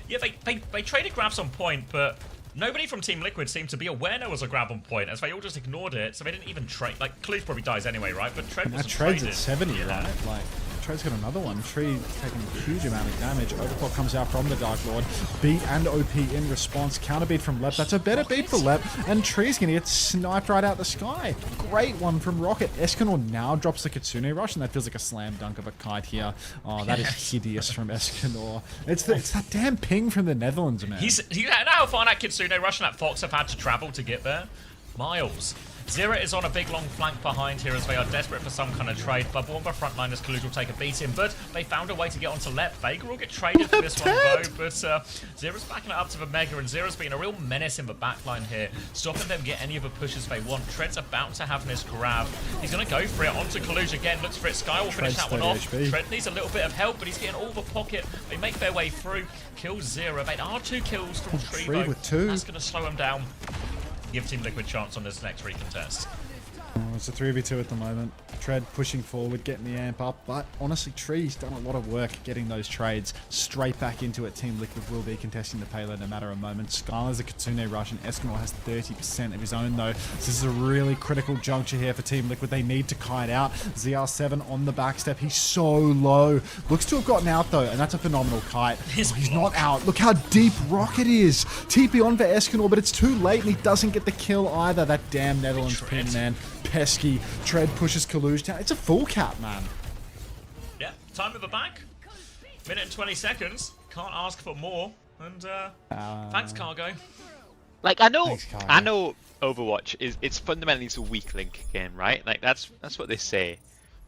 Yeah, they traded grabs on point, but nobody from Team Liquid seemed to be aware there was a grab on point, as they all just ignored it, so they didn't even trade. Like, Kaluge probably dies anyway, right? But Tread wasn't traded. Tread's at 70, right? Like, Tread's got another one. Tree taking a huge amount of damage. Overclock comes out from the Dark Lord. Beat and OP in response. Counter beat from Lep. That's a better beat for Lep. And Tree's going to get sniped right out the sky. Great one from Rocket. Escanor now drops the Kitsune rush, and that feels like a slam dunk of a kite here. Oh, that is hideous from Escanor. It's that damn ping from the Netherlands, man. You know how far that Kitsune rush and that Fox have had to travel to get there? Miles. Zero is on a big long flank behind here as they are desperate for some kind of trade. Bubble on the front line as Kaluge will take a beating, but they found a way to get onto Lep. Vega will get traded for this one though, but Zero's backing it up to the Mega, and Zero's being a real menace in the backline here, stopping them get any of the pushes they want. Tread's about to have this grab. He's going to go for it onto Kaluge again, looks for it. Sky will finish that one off. HP. Tread needs a little bit of help, but he's getting all the pocket. They make their way through. Kills Zero. They are 2 kills from Tree though. With 2. That's going to slow him down. Give Team Liquid chance on this next recontest. Oh, it's a 3v2 at the moment. Tread pushing forward, getting the amp up, but honestly, Tree's done a lot of work getting those trades straight back into it. Team Liquid will be contesting the payload in a matter of moments. Skylar's a Kitsune rush, and Escanor has 30% of his own, though. So this is a really critical juncture here for Team Liquid. They need to kite out. ZR7 on the backstep. He's so low. Looks to have gotten out, though, and that's a phenomenal kite. He's not out. Look how deep Rocket is. TP on for Escanor, but it's too late, and he doesn't get the kill either. That damn Netherlands pin, man. Pesky. Tread pushes Kaluge down. It's a full cap, man. Yeah, time of the back. Minute and 20 seconds. Can't ask for more. And thanks, Cargo. Like I know Overwatch it's fundamentally a weak link game, right? Like that's what they say.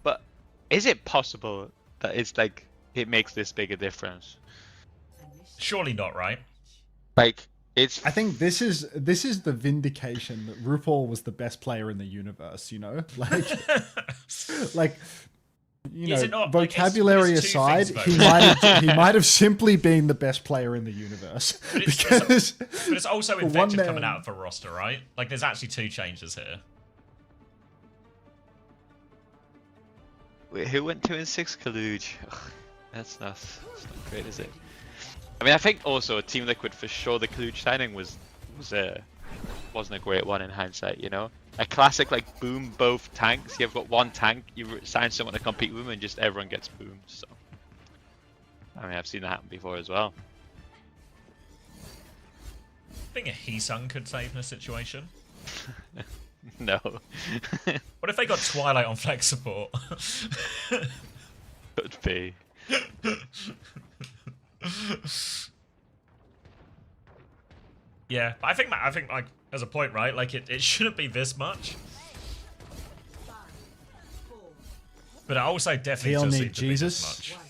But is it possible that it's like it makes this big a difference? Surely not, right? Like I think this is the vindication that RuPaul was the best player in the universe, you know? Like you know, vocabulary aside, he might have simply been the best player in the universe. But it's also Infected coming out of the roster, right? Like there's actually 2 changes here. Wait, who went 2-6? Kaluge. Ugh, that's not great, is it? I mean, I think also Team Liquid for sure. The Kaluge signing wasn't a great one in hindsight. You know, a classic like boom both tanks. You've got one tank, you sign someone to compete with them, and just everyone gets boomed. So, I mean, I've seen that happen before as well. I think a Heesung could save in a situation. No. What if they got Twilight on flex support? Could be. Yeah, but I think like there's a point, right? Like it shouldn't be this much. But I also definitely TL does need seem to be Jesus. this much.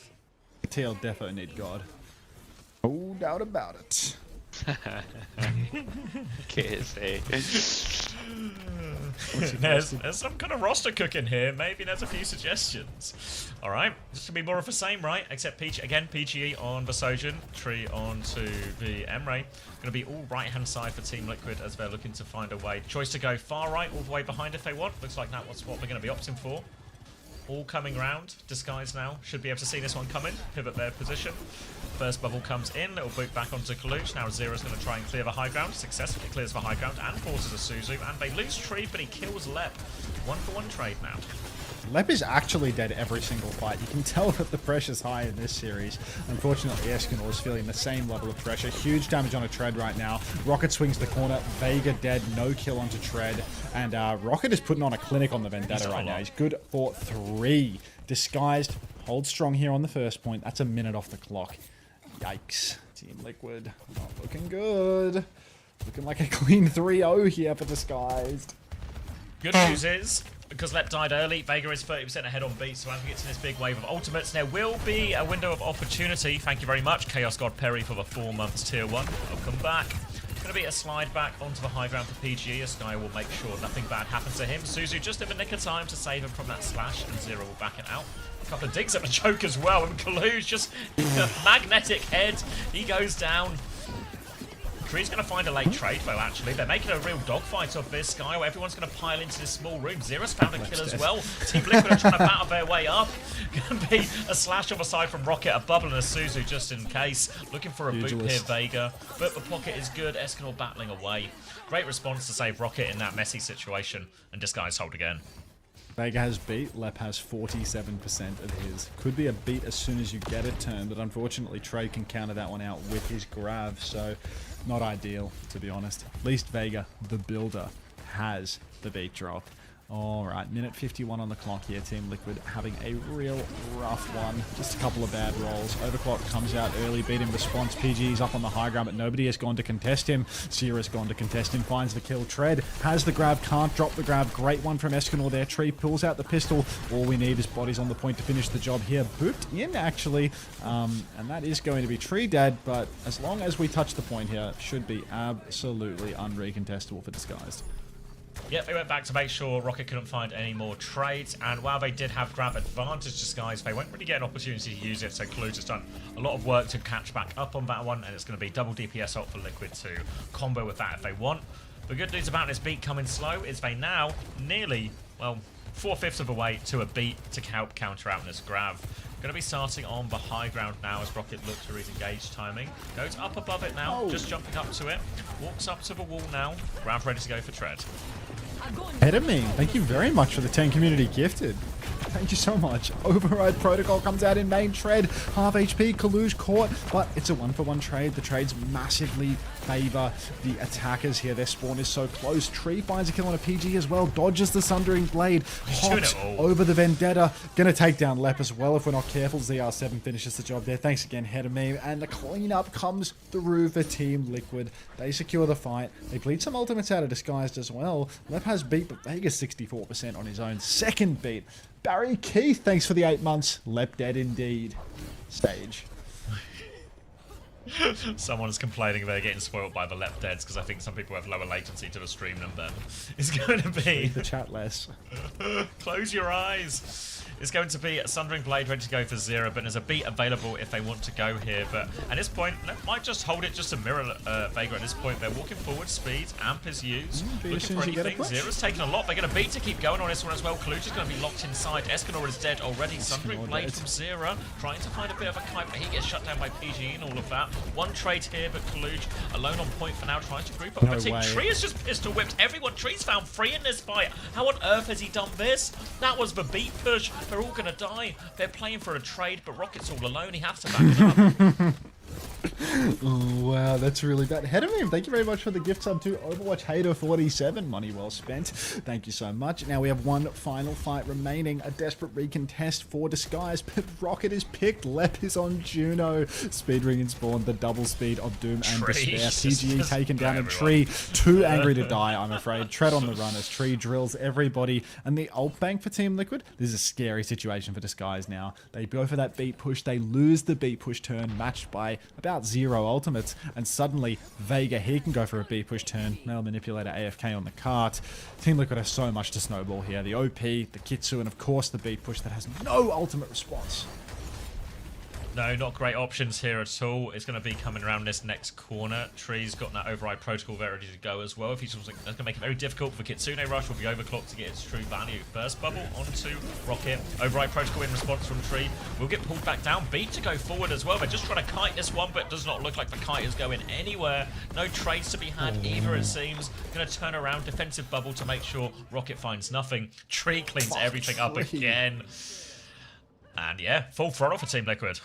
TL defo need God. No doubt about it. There's some kind of roster cooking here. Maybe there's a few suggestions. All right, this should be more of the same, right? Except Peach again, PGE on the Sojourn, Tree onto the Emre. Going to be all right-hand side for Team Liquid as they're looking to find a way. Choice to go far right, all the way behind if they want. Looks like that's what they're going to be opting for. All coming round. Disguise now. Should be able to see this one coming. Pivot their position. First bubble comes in. Little boot back onto Kaluch. Now Zero's going to try and clear the high ground. Successfully clears the high ground and forces a Suzu. And they lose Tree, but he kills Lep. 1-for-1 trade now. Lep is actually dead every single fight. You can tell that the pressure's high in this series. Unfortunately, Escanor is feeling the same level of pressure. Huge damage on a Tread right now. Rocket swings the corner. Vega dead. No kill onto Tread. And Rocket is putting on a clinic on the Vendetta right now. He's good for 3. Disguised. Hold strong here on the first point. That's a minute off the clock. Yikes. Team Liquid not looking good. Looking like a clean 3-0 here for Disguised. Good news is, because Lep died early, Vega is 30% ahead on beat, so as we get to this big wave of ultimates, there will be a window of opportunity. Thank you very much, Chaos God Perry, for the 4 months tier 1. Welcome back. Going to be a slide back onto the high ground for PGE. A Sky will make sure nothing bad happens to him. Suzu just in the nick of time to save him from that slash, and Zero will back it out. A couple of digs at the choke as well, and Kalu's just the magnetic head. He goes down. Tree's going to find a late trade, though, actually. They're making a real dogfight of this, Sky, where everyone's going to pile into this small room. Zero's found a kill as well. Team Liquid are trying to battle their way up. Going to be a slash off a side from Rocket, a bubble, and a Suzu just in case. Looking for a boot here, Vega. But the pocket is good. Escanor battling away. Great response to save Rocket in that messy situation. And Disguise hold again. Vega has beat. Lep has 47% of his. Could be a beat as soon as you get a turn, but unfortunately Trey can counter that one out with his grav, so not ideal, to be honest. At least Vega, the builder, has the beat drop. Alright, minute 51 on the clock here. Team Liquid having a real rough one. Just a couple of bad rolls. Overclock comes out early, beat in response. PG's up on the high ground, but nobody has gone to contest him. Sierra's gone to contest him, finds the kill. Tread has the grab, can't drop the grab. Great one from Escanor there. Tree pulls out the pistol. All we need is bodies on the point to finish the job here. Booped in, actually. And that is going to be Tree dead, but as long as we touch the point here, should be absolutely unrecontestable for Disguised. Yep, they went back to make sure Rocket couldn't find any more trades, and while they did have grab advantage Disguise, they won't really get an opportunity to use it, so Kalu's has done a lot of work to catch back up on that one, and it's going to be double DPS up for Liquid to combo with that if they want. The good news about this beat coming slow is they now nearly, well, 4/5 of the way to a beat to help counter out this grab. Going to be starting on the high ground now as Rocket looks to re-engage timing. Goes up above it now, just jumping up to it. Walks up to the wall now. Grab ready to go for Tread. Ahead of me. Thank you very much for the 10 community gifted. Thank you so much. Override Protocol comes out in main. Tread, half HP, Kalush caught, but it's a 1-for-1 trade. The trades massively favor the attackers here. Their spawn is so close. Tree finds a kill on a PG as well. Dodges the Sundering Blade. Hops over the Vendetta. Gonna take down Lep as well if we're not careful. ZR7 finishes the job there. Thanks again, Head of Me. And the cleanup comes through for Team Liquid. They secure the fight. They bleed some ultimates out of Disguised as well. Lep has beat, but Vega's 64% on his own. Second beat. Barry Keith, thanks for the 8 months. Lep dead indeed. Stage. Someone's complaining they're getting spoiled by the Lep deads because I think some people have lower latency to the stream than them. It's going to be... Read the chat less. Close your eyes. It's going to be a Sundering Blade ready to go for Zero, but there's a beat available if they want to go here. But at this point, Lep might just hold it just to mirror Vega at this point. They're walking forward, speed, amp is used. Looking for anything. Zero's taking a lot. They're going to beat to keep going on this one as well. Kaluch is going to be locked inside. Escanor is dead already. Sundering Blade from Zero, trying to find a bit of a kite, but he gets shut down by PG and all of that. One trade here, but Kaluch alone on point for now, trying to group up. No But Team way. Tree has just pistol whipped everyone. Tree's found 3 in this fight. How on earth has he done this? That was the beat push. They're all going to die. They're playing for a trade, but Rocket's all alone. He has to back it up. Oh, wow, that's really bad. Head of him, thank you very much for the gift sub to Overwatch Hater 47. Money well spent. Thank you so much. Now we have one final fight remaining. A desperate recontest for Disguise, but Rocket is picked. Lep is on Juno. Speedring and Spawn, the double speed of Doom and Tree. Despair. PGE taken down in Tree. Too angry to die, I'm afraid. Tread on the run as Tree drills everybody. And the ult bank for Team Liquid. This is a scary situation for Disguise now. They go for that beat push. They lose the beat push turn, matched by about 0 ultimates, and suddenly Vega, he can go for a beat push turn. Male Manipulator AFK on the cart. Team Liquid has so much to snowball here. The OP, the Kitsu, and of course the beat push that has no ultimate response. No, not great options here at all. It's going to be coming around this next corner. Tree's got that override protocol ready to go as well. If he's that's going to make it very difficult for Kitsune Rush. Will be overclocked to get its true value. First bubble onto Rocket. Override protocol in response from Tree. Will get pulled back down. Beat to go forward as well. They're just trying to kite this one, but it does not look like the kite is going anywhere. No trades to be had either, it seems. Going to turn around. Defensive bubble to make sure Rocket finds nothing. Tree cleans everything up again. And yeah, full throttle for Team Liquid.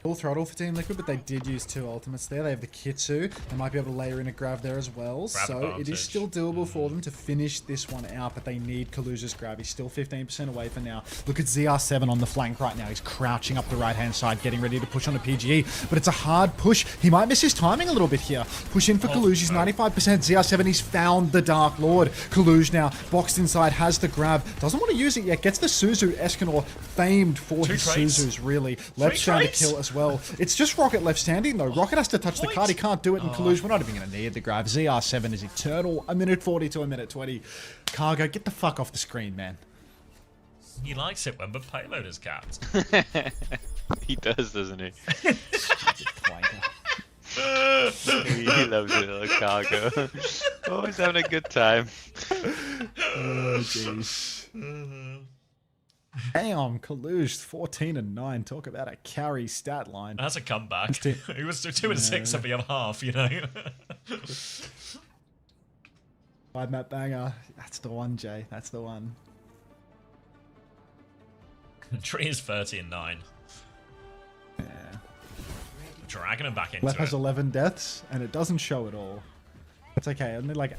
Full throttle for Team Liquid, but they did use 2 ultimates there. They have the Kitsu. They might be able to layer in a Grav there as well. Grab so advantage. it is still doable for them to finish this one out, but they need Kaluja's Grav. He's still 15% away for now. Look at ZR7 on the flank right now. He's crouching up the right-hand side, getting ready to push on the PGE, but it's a hard push. He might miss his timing a little bit here. Push in for Kaluj. He's 95%. ZR7, he's found the Dark Lord. Kaluj now, boxed inside, has the Grav. Doesn't want to use it yet. Gets the Suzu. Escanor, famed for his Suzus, really. Left's trying to kill as well. It's just Rocket left standing, though. Rocket has to touch the card. He can't do it in Kaluj. We're not even going to need the Grav. ZR7 is eternal. 1:40 to 1:20. Cargo, get the fuck off the screen, man. He likes it when the payload is capped. He does, doesn't he? Planker. He loves a little cargo. Always having a good time. Oh, jeez. Damn, Kaluj, 14-9. Talk about a carry stat line. That's a comeback. He was 2 and 6 at the other half, you know. 5-map banger. That's the one, Jay. That's the one. Tree is 30-9. Yeah. Dragging him back into Lep it. has 11 deaths, and it doesn't show at all. It's okay. Only like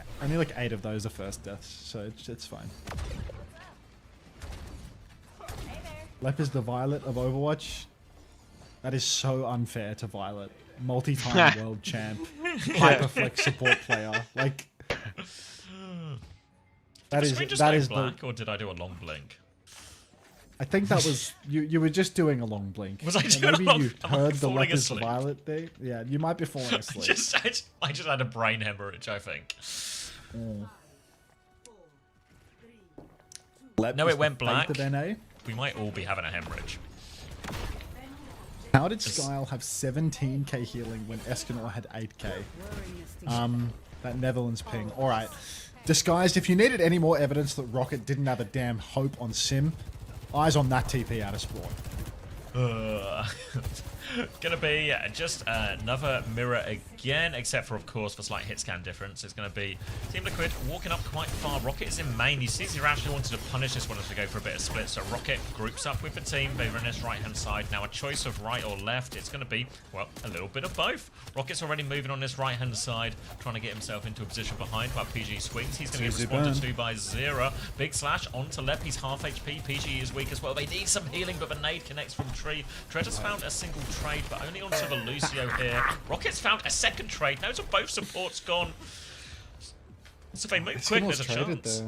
8 of those are first deaths, so it's fine. Lep is the Violet of Overwatch. That is so unfair to Violet. Multi-time world champ. Hyperflex support player. Like... Did the screen just go black, or did I do a long blink? I think that was... You were just doing a long blink. Was I doing maybe a long... you am I heard the falling Lep is the asleep? Violet thing? Yeah, you might be falling asleep. I just had a brain hemorrhage, I think. Lep No, is it went the fate black. of NA. We might all be having a hemorrhage. How did Skyle have 17k healing when Escanor had 8k? That Netherlands ping. Alright. Disguised, if you needed any more evidence that Rocket didn't have a damn hope on Sim, eyes on that TP out of spawn. Gonna be just another mirror again, except for, of course, the slight hit scan difference. It's gonna be Team Liquid walking up quite far. Rocket is in main. You see he actually wanted to punish this one as to go for a bit of split. So Rocket groups up with the team. They're on this right-hand side. Now a choice of right or left. It's gonna be, well, a little bit of both. Rocket's already moving on this right-hand side, trying to get himself into a position behind while PG swings. He's gonna get responded to by Zera. Big slash onto Lep. He's half HP. PG is weak as well. They need some healing, but the nade connects from Tree. Tread has found a single trade, but only onto the Lucio here. Rocket's found a second trade. Those are both supports gone. So if they move quick, there's a chance.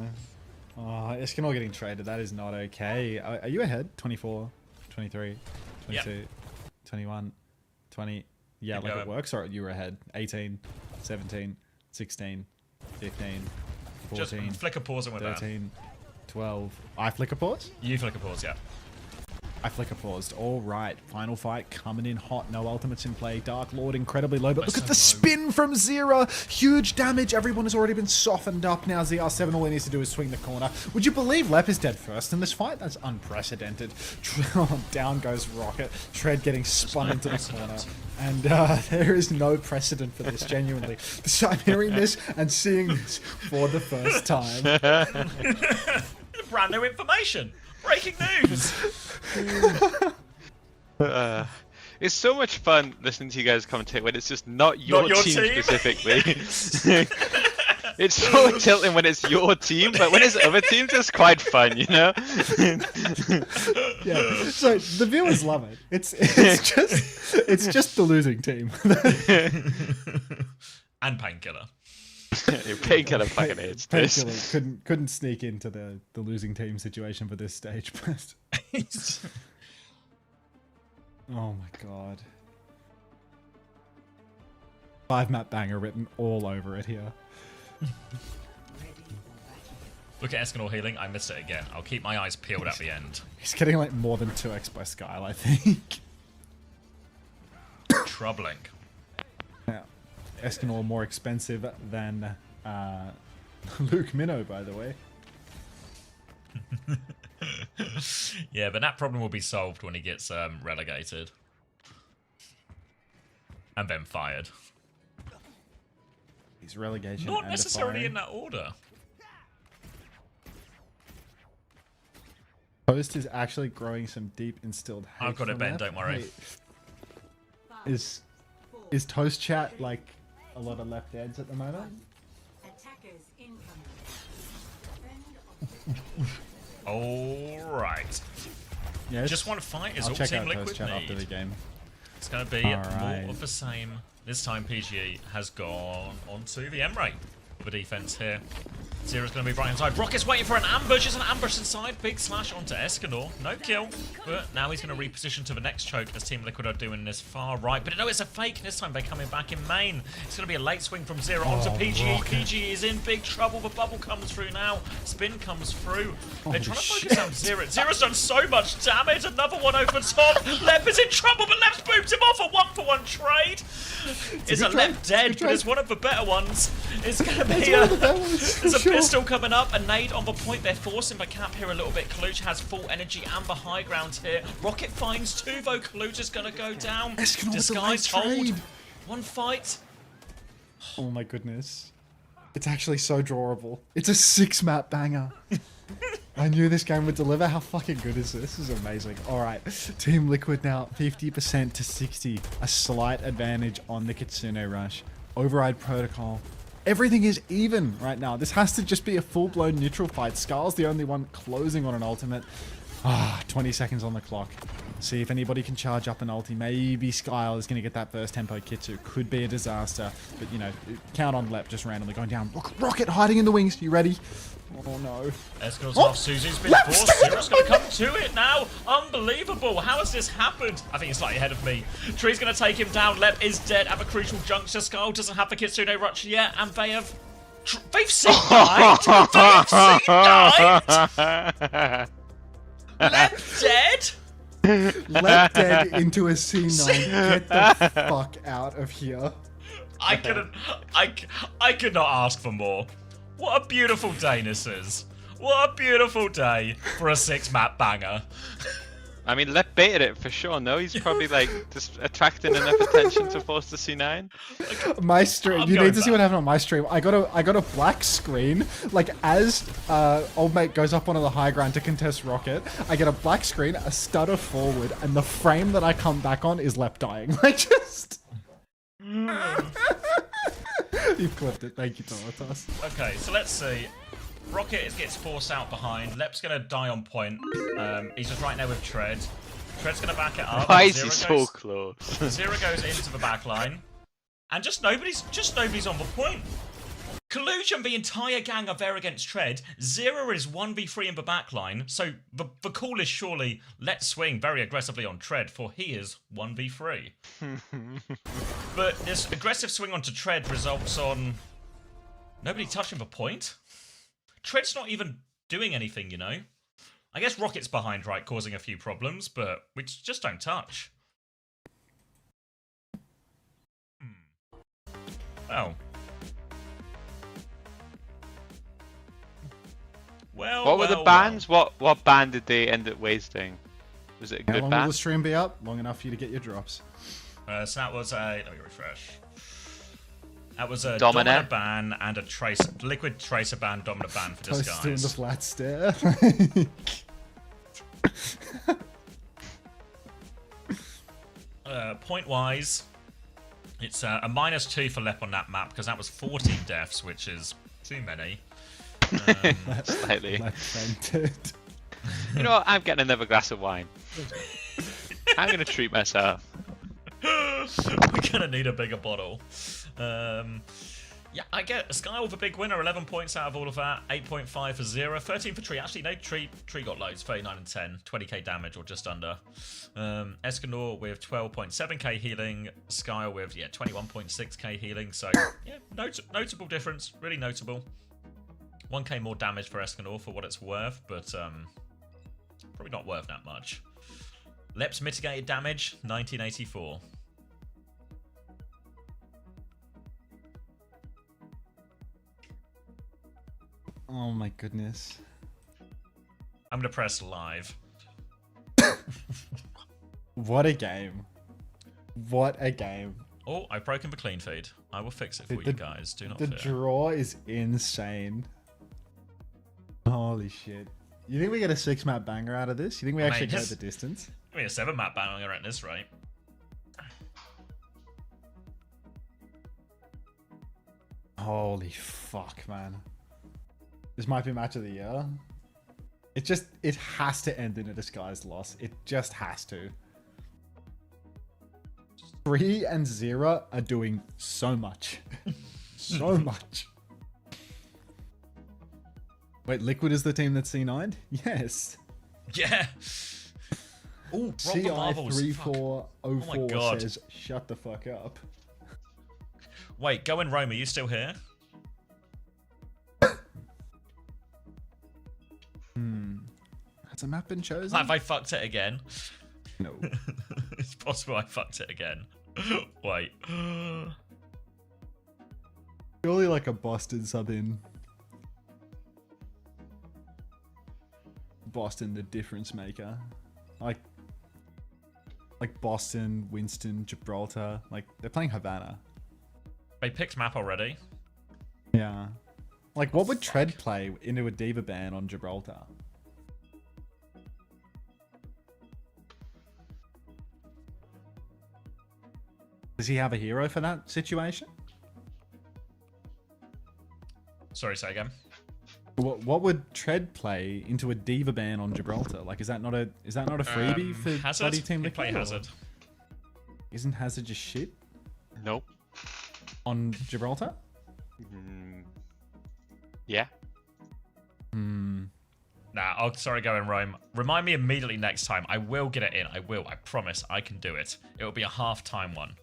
Oh, Escanor getting traded. That is not okay. Are you ahead? 24, 23, 22, 21, 20. Yeah, Keep like going. it works. Or you were ahead. 18, 17, 16, 15, 14, Just flicker pause and we're there. 13, 12. I flicker pause? You flicker pause, yeah. I flicker paused. All right, final fight coming in hot. No ultimates in play. Dark Lord incredibly low, but look at the spin from Zera. Huge damage. Everyone has already been softened up now. ZR7, all he needs to do is swing the corner. Would you believe Lep is dead first in this fight? That's unprecedented. Down goes Rocket. Tread getting spun into the corner. And there is no precedent for this, genuinely. So I'm hearing this and seeing this for the first time. Brand new information. Breaking news. It's so much fun listening to you guys commentate when it's just not your team specifically. It's so tilting when it's your team, but when it's other teams, it's quite fun, you know? Yeah. So the viewers love it. It's just the losing team. And Painkiller. Painkiller fucking hates this. Painkiller couldn't sneak into the losing team situation for this stage, but oh my god. 5-map banger written all over it here. Look at Escanor healing. I missed it again. I'll keep my eyes peeled at the end. He's getting like more than 2x by Skyle, I think. Troubling. Yeah. Escanor more expensive than Luke Minnow, by the way. Yeah, but that problem will be solved when he gets relegated. And then fired. He's relegation. Not and necessarily a in that order. Post is actually growing some deep instilled hate. I've got it, from Ben, that. don't worry. Hey, is Toast chat like a lot of left ads at the moment? Alright. Yes. Just one fight is I'll all check Team out Liquid Toast chat need. after the game. It's going to be more of the same. This time PGE has gone onto the M-Ray with a defense here. Zero's going to be right inside. Rocket's waiting for an ambush. There's an ambush inside. Big slash onto Escanor. No kill. But now he's going to reposition to the next choke as Team Liquid are doing this far right. But no, it's a fake. This time they're coming back in main. It's going to be a late swing from Zero onto PGE. Rocket. PGE is in big trouble. The bubble comes through now. Spin comes through. They're trying to focus on Zero. Zero's done so much damage. Another one over top. Lep is in trouble, but Lep's booped him off a 1-for-1 trade. Is a Lep dead, but it's one of the better ones. It's going to be there's a pistol coming up, a nade on the point. They're forcing the cap here a little bit. Kaluch has full energy and the high ground here. Rocket finds two, though. Kaluch is going to go down. Disguise hold. One fight. Oh my goodness. It's actually so drawable. It's a 6-map banger. I knew this game would deliver. How fucking good is this? This is amazing. Alright, Team Liquid now 50% to 60. A slight advantage on the Kitsune Rush. Override protocol. Everything is even right now. This has to just be a full-blown neutral fight. Scar's the only one closing on an ultimate. 20 seconds on the clock. See if anybody can charge up an ulti. Maybe Skyle is going to get that burst tempo Kitsu. Could be a disaster. But, you know, count on Lep just randomly going down. Rocket hiding in the wings. You ready? Oh, no. Escanor's off. Susie's been forced. Zero's going to come to it now. Unbelievable. How has this happened? I think he's slightly ahead of me. Tree's going to take him down. Lep is dead at a crucial juncture. Skyle doesn't have the Kitsune Rush yet. And they have... They've seen died. They've seen died. Lep dead? Lep dead into a C9. Get the fuck out of here. I could not ask for more. What a beautiful day this is. What a beautiful day for a 6-map banger. I mean, Lep baited it for sure. No, he's probably like just attracting enough attention to force the C9. My stream, you need to see what happened on my stream. I got a black screen. Like as old mate goes up onto the high ground to contest Rocket, I get a black screen, a stutter forward, and the frame that I come back on is Lep dying. Like just. You've clipped it. Thank you, Tomatos. Okay, so let's see. Rocket gets forced out behind. Lep's going to die on point. He's just right now with Tread. Tread's going to back it up. Why is he so close? Zero goes into the back line. And just nobody's on the point. Kaluch and the entire gang are there against Tread. Zero is 1v3 in the back line. So the call is surely let's swing very aggressively on Tread, for he is 1v3. But this aggressive swing onto Tread results on nobody touching the point. Tread's not even doing anything, you know. I guess Rocket's behind, right, causing a few problems, but we just don't touch. Oh. Well, what were the bans? What ban did they end up wasting? Was it a How good long ban? will the stream be up? Long enough for you to get your drops. So that was a... Let me refresh. That was a Domino ban and a liquid tracer ban, dominant ban for Toast Disguise. doing the flat stare. Point-wise, it's a -2 for Lep on that map because that was 14 deaths, which is too many. Slightly. Left-handed. You know what? I'm getting another glass of wine. I'm going to treat myself. We're going to need a bigger bottle. Yeah, I get Sky with a big winner, 11 points out of all of that, 8.5 for Zero, 13 for Tree. Actually, no, Tree got loads, 39 and 10, 20k damage or just under. Escanor with 12.7k healing, Sky with, 21.6k healing. So, yeah, notable difference, really notable. 1k more damage for Escanor for what it's worth, but probably not worth that much. Lep's mitigated damage, 1984. Oh my goodness. I'm going to press live. What a game. What a game. Oh, I've broken the clean feed. I will fix it for you guys. Do not The fear. draw is insane. Holy shit. You think we get a 6-map banger out of this? You think we actually go the distance? I mean, a 7-map banger at this rate. Holy fuck, man. This might be match of the year. It has to end in a disguised loss. It just has to. 3 and 0 are doing so much. So much. Wait, Liquid is the team that's C9'd? Yes. Yeah. Ooh, CI3404 says, shut the fuck up. Wait, Go and Rome, are you still here? Has a map been chosen? Have I fucked it again? No. It's possible I fucked it again. Wait. Surely like a Boston sub in. Boston, the difference maker. Like Boston, Winston, Gibraltar. Like, they're playing Havana. They picked map already. Yeah. Like, what would Tread play into a Diva ban on Gibraltar? Does he have a hero for that situation? Sorry, say again. What would Tread play into a Diva ban on Gibraltar? Like, is that not a freebie for Hazard? bloody Team He'd play Liquid? Hazard. Isn't Hazard just shit Nope. on Gibraltar? Yeah. Nah, oh, sorry, Go in Rome. Remind me immediately next time. I will get it in. I will. I promise I can do it. It will be a half-time one.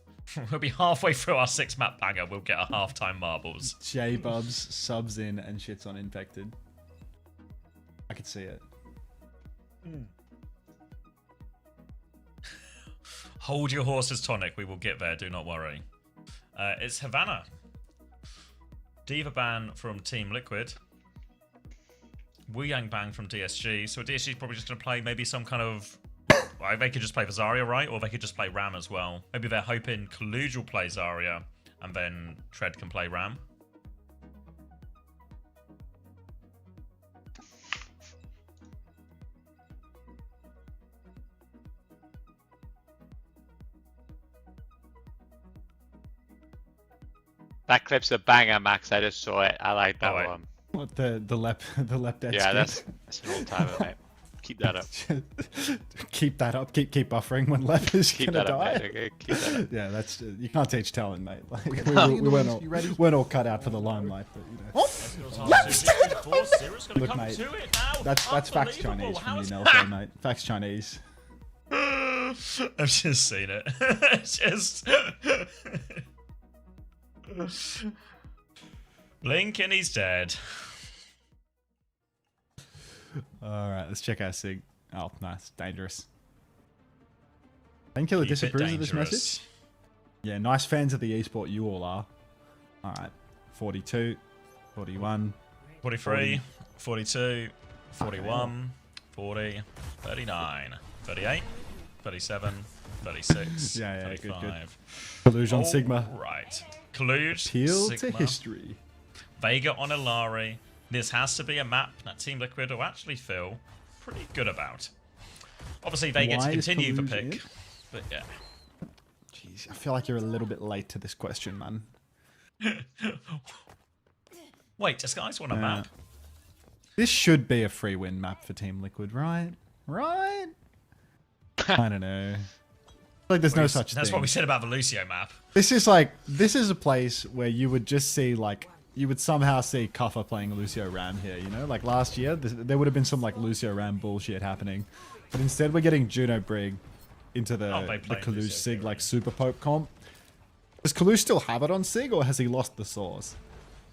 We'll be halfway through our 6-map banger. We'll get a half-time marbles. J-Bubs subs in and shits on Infected. I could see it. Hold your horses, Tonic. We will get there. Do not worry. It's Havana. Diva ban from Team Liquid. Wu Yang ban from DSG. So DSG is probably just going to play maybe some kind of... Well, they could just play for Zarya, right? Or they could just play Ram as well. Maybe they're hoping Kaluj will play Zarya and then Tread can play Ram. That clip's a banger, Max. I just saw it. I like that one. What, the lep dead Yeah, skip? that's an all-timer, mate. Keep that up. Keep that up. Keep buffering when lep is Keep gonna that up, die. mate. Okay, keep that up. Yeah, that's you can't teach talent, mate. Like, No. we weren't all cut out for the limelight, but you know. Look, mate, that's facts Chinese from you, Nelson, mate. Facts Chinese. I've just seen it. Blink and he's dead. Alright, let's check our sig. Oh, nice. Dangerous. Painkiller Keep it disapproves of this dangerous. message? Yeah, nice fans of the esport you all are. Alright. 42, 41, 43, 42, 41, 40, 39, 38, 37, 36, Yeah, 35. good. Kaluj on Sigma. Right. Kaluj, Appeal Sigma, to history. Vega on Ilari. This has to be a map that Team Liquid will actually feel pretty good about. Obviously, they get to Why is continue the Kaluj pick, in? but yeah. I feel like you're a little bit late to this question, man. Wait, Disguise want a map? This should be a free win map for Team Liquid, right? Right? I don't know. Like there's no such thing. That's what we said about the Lucio map. This is a place where you would just see you would somehow see Kuffa playing Lucio Ram here, you know? Like last year, there would have been some like Lucio Ram bullshit happening. But instead we're getting Juno Brig into the Kalush Sig like Super Pope comp. Does Kalush still have it on Sig or has he lost the source?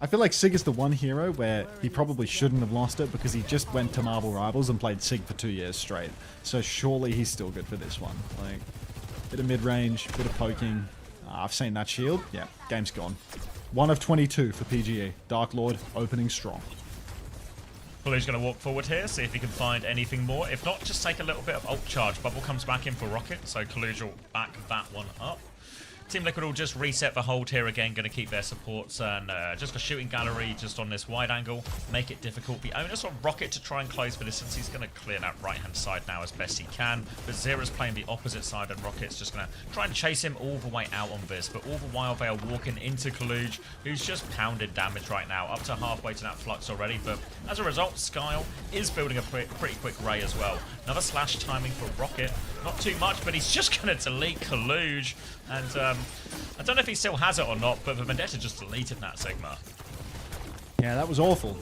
I feel like Sig is the one hero where he probably shouldn't have lost it because he just went to Marvel Rivals and played Sig for 2 years straight. So surely he's still good for this one. Like, bit of mid-range, bit of poking. I've seen that shield. Yeah, game's gone. 1 of 22 for PGE. Dark Lord opening strong. Kalu's going to walk forward here, see if he can find anything more. If not, just take a little bit of ult charge. Bubble comes back in for Rocket, so Kalu will back that one up. Team Liquid will just reset the hold here again, going to keep their supports and just a shooting gallery just on this wide angle, make it difficult. The onus on Rocket to try and close for this since he's going to clear that right hand side now as best he can. But Zera's playing the opposite side and Rocket's just going to try and chase him all the way out on this. But all the while they are walking into Kaluj, who's just pounded damage right now, up to halfway to that flux already. But as a result, Skyle is building a pretty quick Ray as well. Another slash timing for Rocket. Not too much, but he's just going to delete Kaluj. And I don't know if he still has it or not, but the Vendetta just deleted that Sigma. Yeah, that was awful.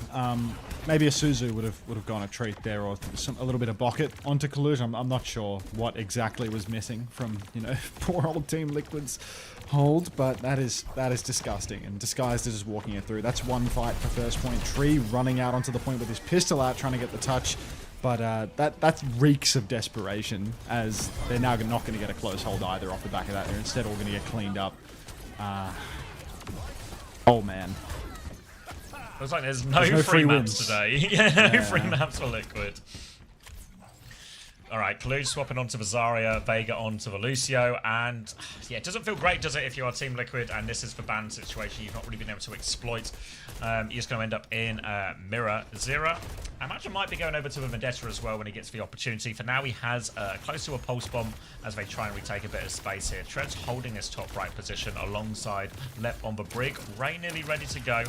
Maybe a Suzu would have gone a treat there, or a little bit of Bucket onto Kaluj. I'm not sure what exactly was missing from, you know, poor old Team Liquid's hold, but that is disgusting. And Disguised is just walking it through. That's one fight for first point. Tree running out onto the point with his pistol out, trying to get the touch. But that reeks of desperation, as they're now not going to get a close hold either off the back of that. They're instead all going to get cleaned up. Oh, man. Looks like there's no free maps today. Yeah, no free maps for Liquid. Alright, Kaluj swapping onto the Zarya, Vega onto the Lucio, and yeah, it doesn't feel great, does it, if you are Team Liquid, and this is the ban situation you've not really been able to exploit. You're just going to end up in Mirror Zera. I imagine might be going over to the Vendetta as well when he gets the opportunity. For now, he has close to a Pulse Bomb as they try and retake a bit of space here. Tread's holding this top right position alongside Lep on the Brig. Ray nearly ready to go.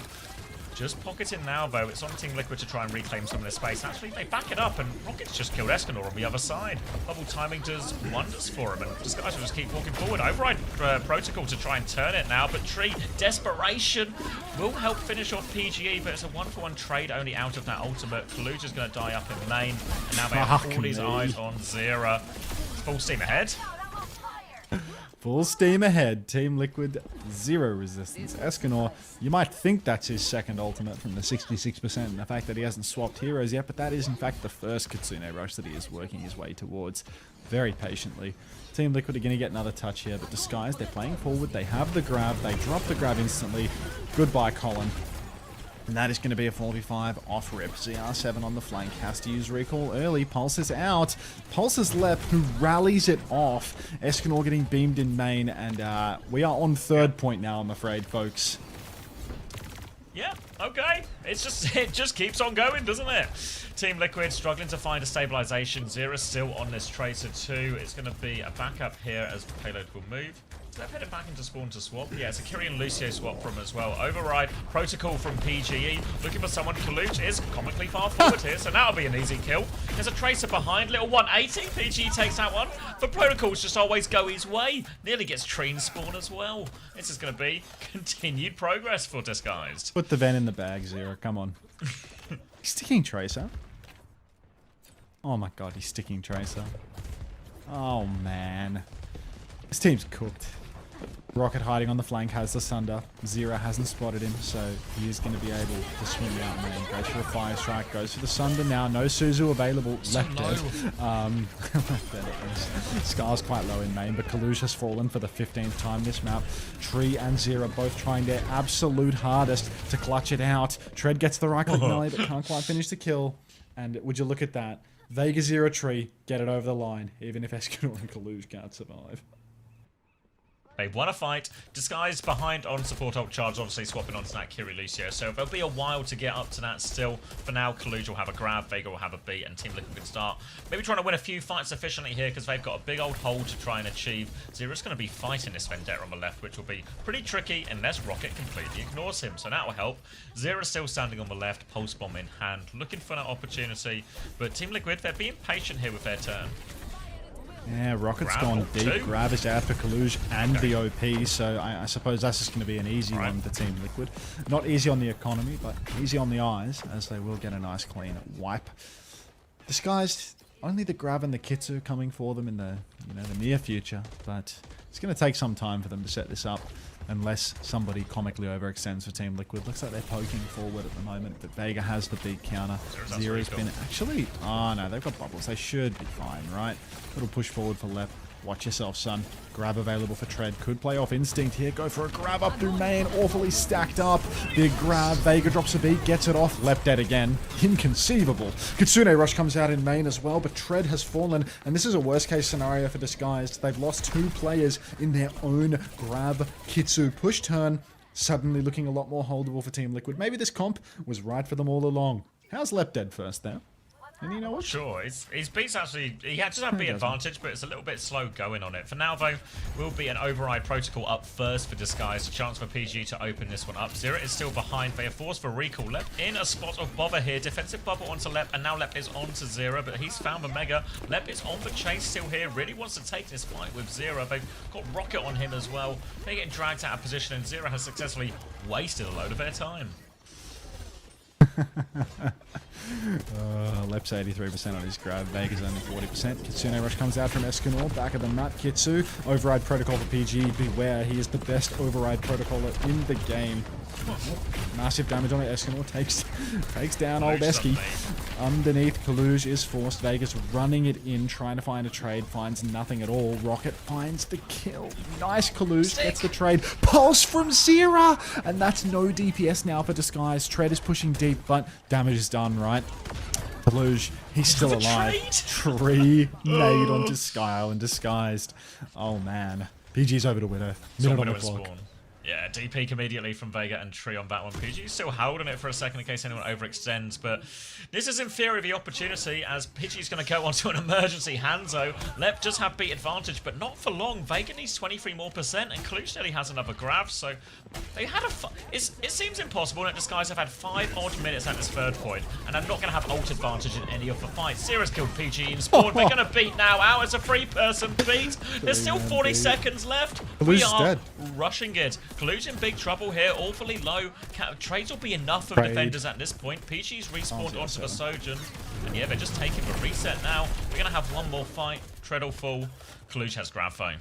Just pocketing now, though. It's on Team Liquid to try and reclaim some of their space. Actually, they back it up, and Rocket's just killed Escanor on the other side. Bubble timing does wonders for him, and this guys will just keep walking forward. Override Protocol to try and turn it now, but Tree, desperation, will help finish off PGE, but it's a 1-for-1 trade only out of that ultimate. Kaluj is going to die up in main, and now they have all these eyes on Zera. Full steam ahead. Full steam ahead. Team Liquid, 0 resistance. Escanor, you might think that's his second ultimate from the 66% and the fact that he hasn't swapped heroes yet, but that is in fact the first Kitsune rush that he is working his way towards very patiently. Team Liquid are going to get another touch here, but Disguised, they're playing forward, they have the grab, they drop the grab instantly. Goodbye, Colin. And that is going to be a 4v5 off rip. ZR7 on the flank has to use recall early. Pulse is out. Pulse is Lep, who rallies it off. Escanor getting beamed in main, and we are on third point now, I'm afraid, folks. Yeah, okay. It just keeps on going, doesn't it? Team Liquid struggling to find a stabilization. Zera's still on this Tracer too. It's going to be a backup here as the payload will move. They've headed back into spawn to swap. Yeah, it's a Kyrian Lucio swap from as well. Override, Protocol from PGE. Looking for someone. Kaluch is comically far forward here, so that'll be an easy kill. There's a Tracer behind. Little 180. PGE takes that one. The Protocols just always go his way. Nearly gets Treen spawn as well. This is going to be continued progress for Disguised. Put the Ven in the bag, Zera. Come on. He's sticking Tracer. Oh my god, he's sticking Tracer. Oh man. This team's cooked. Rocket hiding on the flank has the Sunder. Zera hasn't spotted him, so he is going to be able to swing out main. Goes for a Fire Strike, goes for the Sunder now. No Suzu available. Left dead. Scar's quite low in main, but Kalush has fallen for the 15th time this map. Tree and Zera both trying their absolute hardest to clutch it out. Tread gets the right click melee, but can't quite finish the kill. And would you look at that? Vega Zera Tree get it over the line, even if Escanor and Kalush can't survive. They've won a fight. Disguise behind on support ult charge, obviously swapping onto that Kiri Lucio. So there'll be a while to get up to that still. For now, Kaluj will have a grab, Vega will have a beat, and Team Liquid can start maybe trying to win a few fights efficiently here because they've got a big old hole to try and achieve. Zero's going to be fighting this Vendetta on the left, which will be pretty tricky unless Rocket completely ignores him. So that will help. Zero's still standing on the left, pulse bomb in hand, looking for that opportunity. But Team Liquid, they're being patient here with their turn. Yeah, Rocket's Grab gone deep. two. Grab is out for Kaluj and the OP, so I suppose that's just going to be an easy one for Team Liquid. Not easy on the economy, but easy on the eyes, as they will get a nice clean wipe. Disguised, only the grab and the Kitsu coming for them in the the near future, but it's going to take some time for them to set this up. Unless somebody comically overextends for Team Liquid. Looks like they're poking forward at the moment, but Vega has the beat counter. Zero's been actually... Oh no, they've got bubbles. They should be fine, right? Little push forward for Lep. Watch yourself, son. Grab available for Tread. Could play off Instinct here. Go for a grab up through main. Awfully stacked up. Big grab. Vega drops a beat. Gets it off. Lep dead again. Inconceivable. Kitsune Rush comes out in main as well, but Tread has fallen. And this is a worst case scenario for Disguised. They've lost 2 players in their own grab Kitsu push turn. Suddenly looking a lot more holdable for Team Liquid. Maybe this comp was right for them all along. How's Lep dead first there? And you know what? Sure, his beat's actually... He just had beat advantage, but it's a little bit slow going on it. For now, though, will be an override protocol up first for Disguise. A chance for PG to open this one up. Zero is still behind. They are forced for recall. Lep in a spot of bother here. Defensive bubble onto Lep, and now Lep is on to Zero, but he's found the Mega. Lep is on the chase still here. Really wants to take this fight with Zero. They've got Rocket on him as well. They're getting dragged out of position, and Zero has successfully wasted a load of their time. Lep's 83% on his grab. Vega's only 40%. Kitsune Rush comes out from Escanor. Back of the mat. Kitsu. Override protocol for PG. Beware. He is the best override protocoler in the game. Massive damage on it. Escanor takes down old Esky. Underneath, Kaluj is forced. Vegas running it in, trying to find a trade. Finds nothing at all. Rocket finds the kill. Nice Kaluj. Gets the trade. Pulse from Zera! And that's no DPS now for Disguise. Tread is pushing deep, but damage is done, right? Kaluj, he's still alive. Tree nade onto Skyle and Disguised. Oh man. PG's over to Widow. Minute on the clock. Yeah, DP immediately from Vega and Tree on that one. PG's still holding it for a second in case anyone overextends, but this is in theory the opportunity as PG's going to go onto an emergency Hanzo. Lep just have beat advantage, but not for long. Vega needs 23% more, and Kaluj nearly has another grab, so they had a... It seems impossible that Disguise have had 5 odd minutes at this third point, and are not going to have ult advantage in any of the fights. Zero's killed PG in spawn. They're going to beat now out as a 3-person beat. There's still 40 seconds left. We are rushing it. Kaluj in big trouble here, awfully low. Trades will be enough for defenders at this point. PG's respawned onto the Sojourn. And yeah, they're just taking the reset now. We're going to have one more fight. Treadle full. Kaluj has grab phone.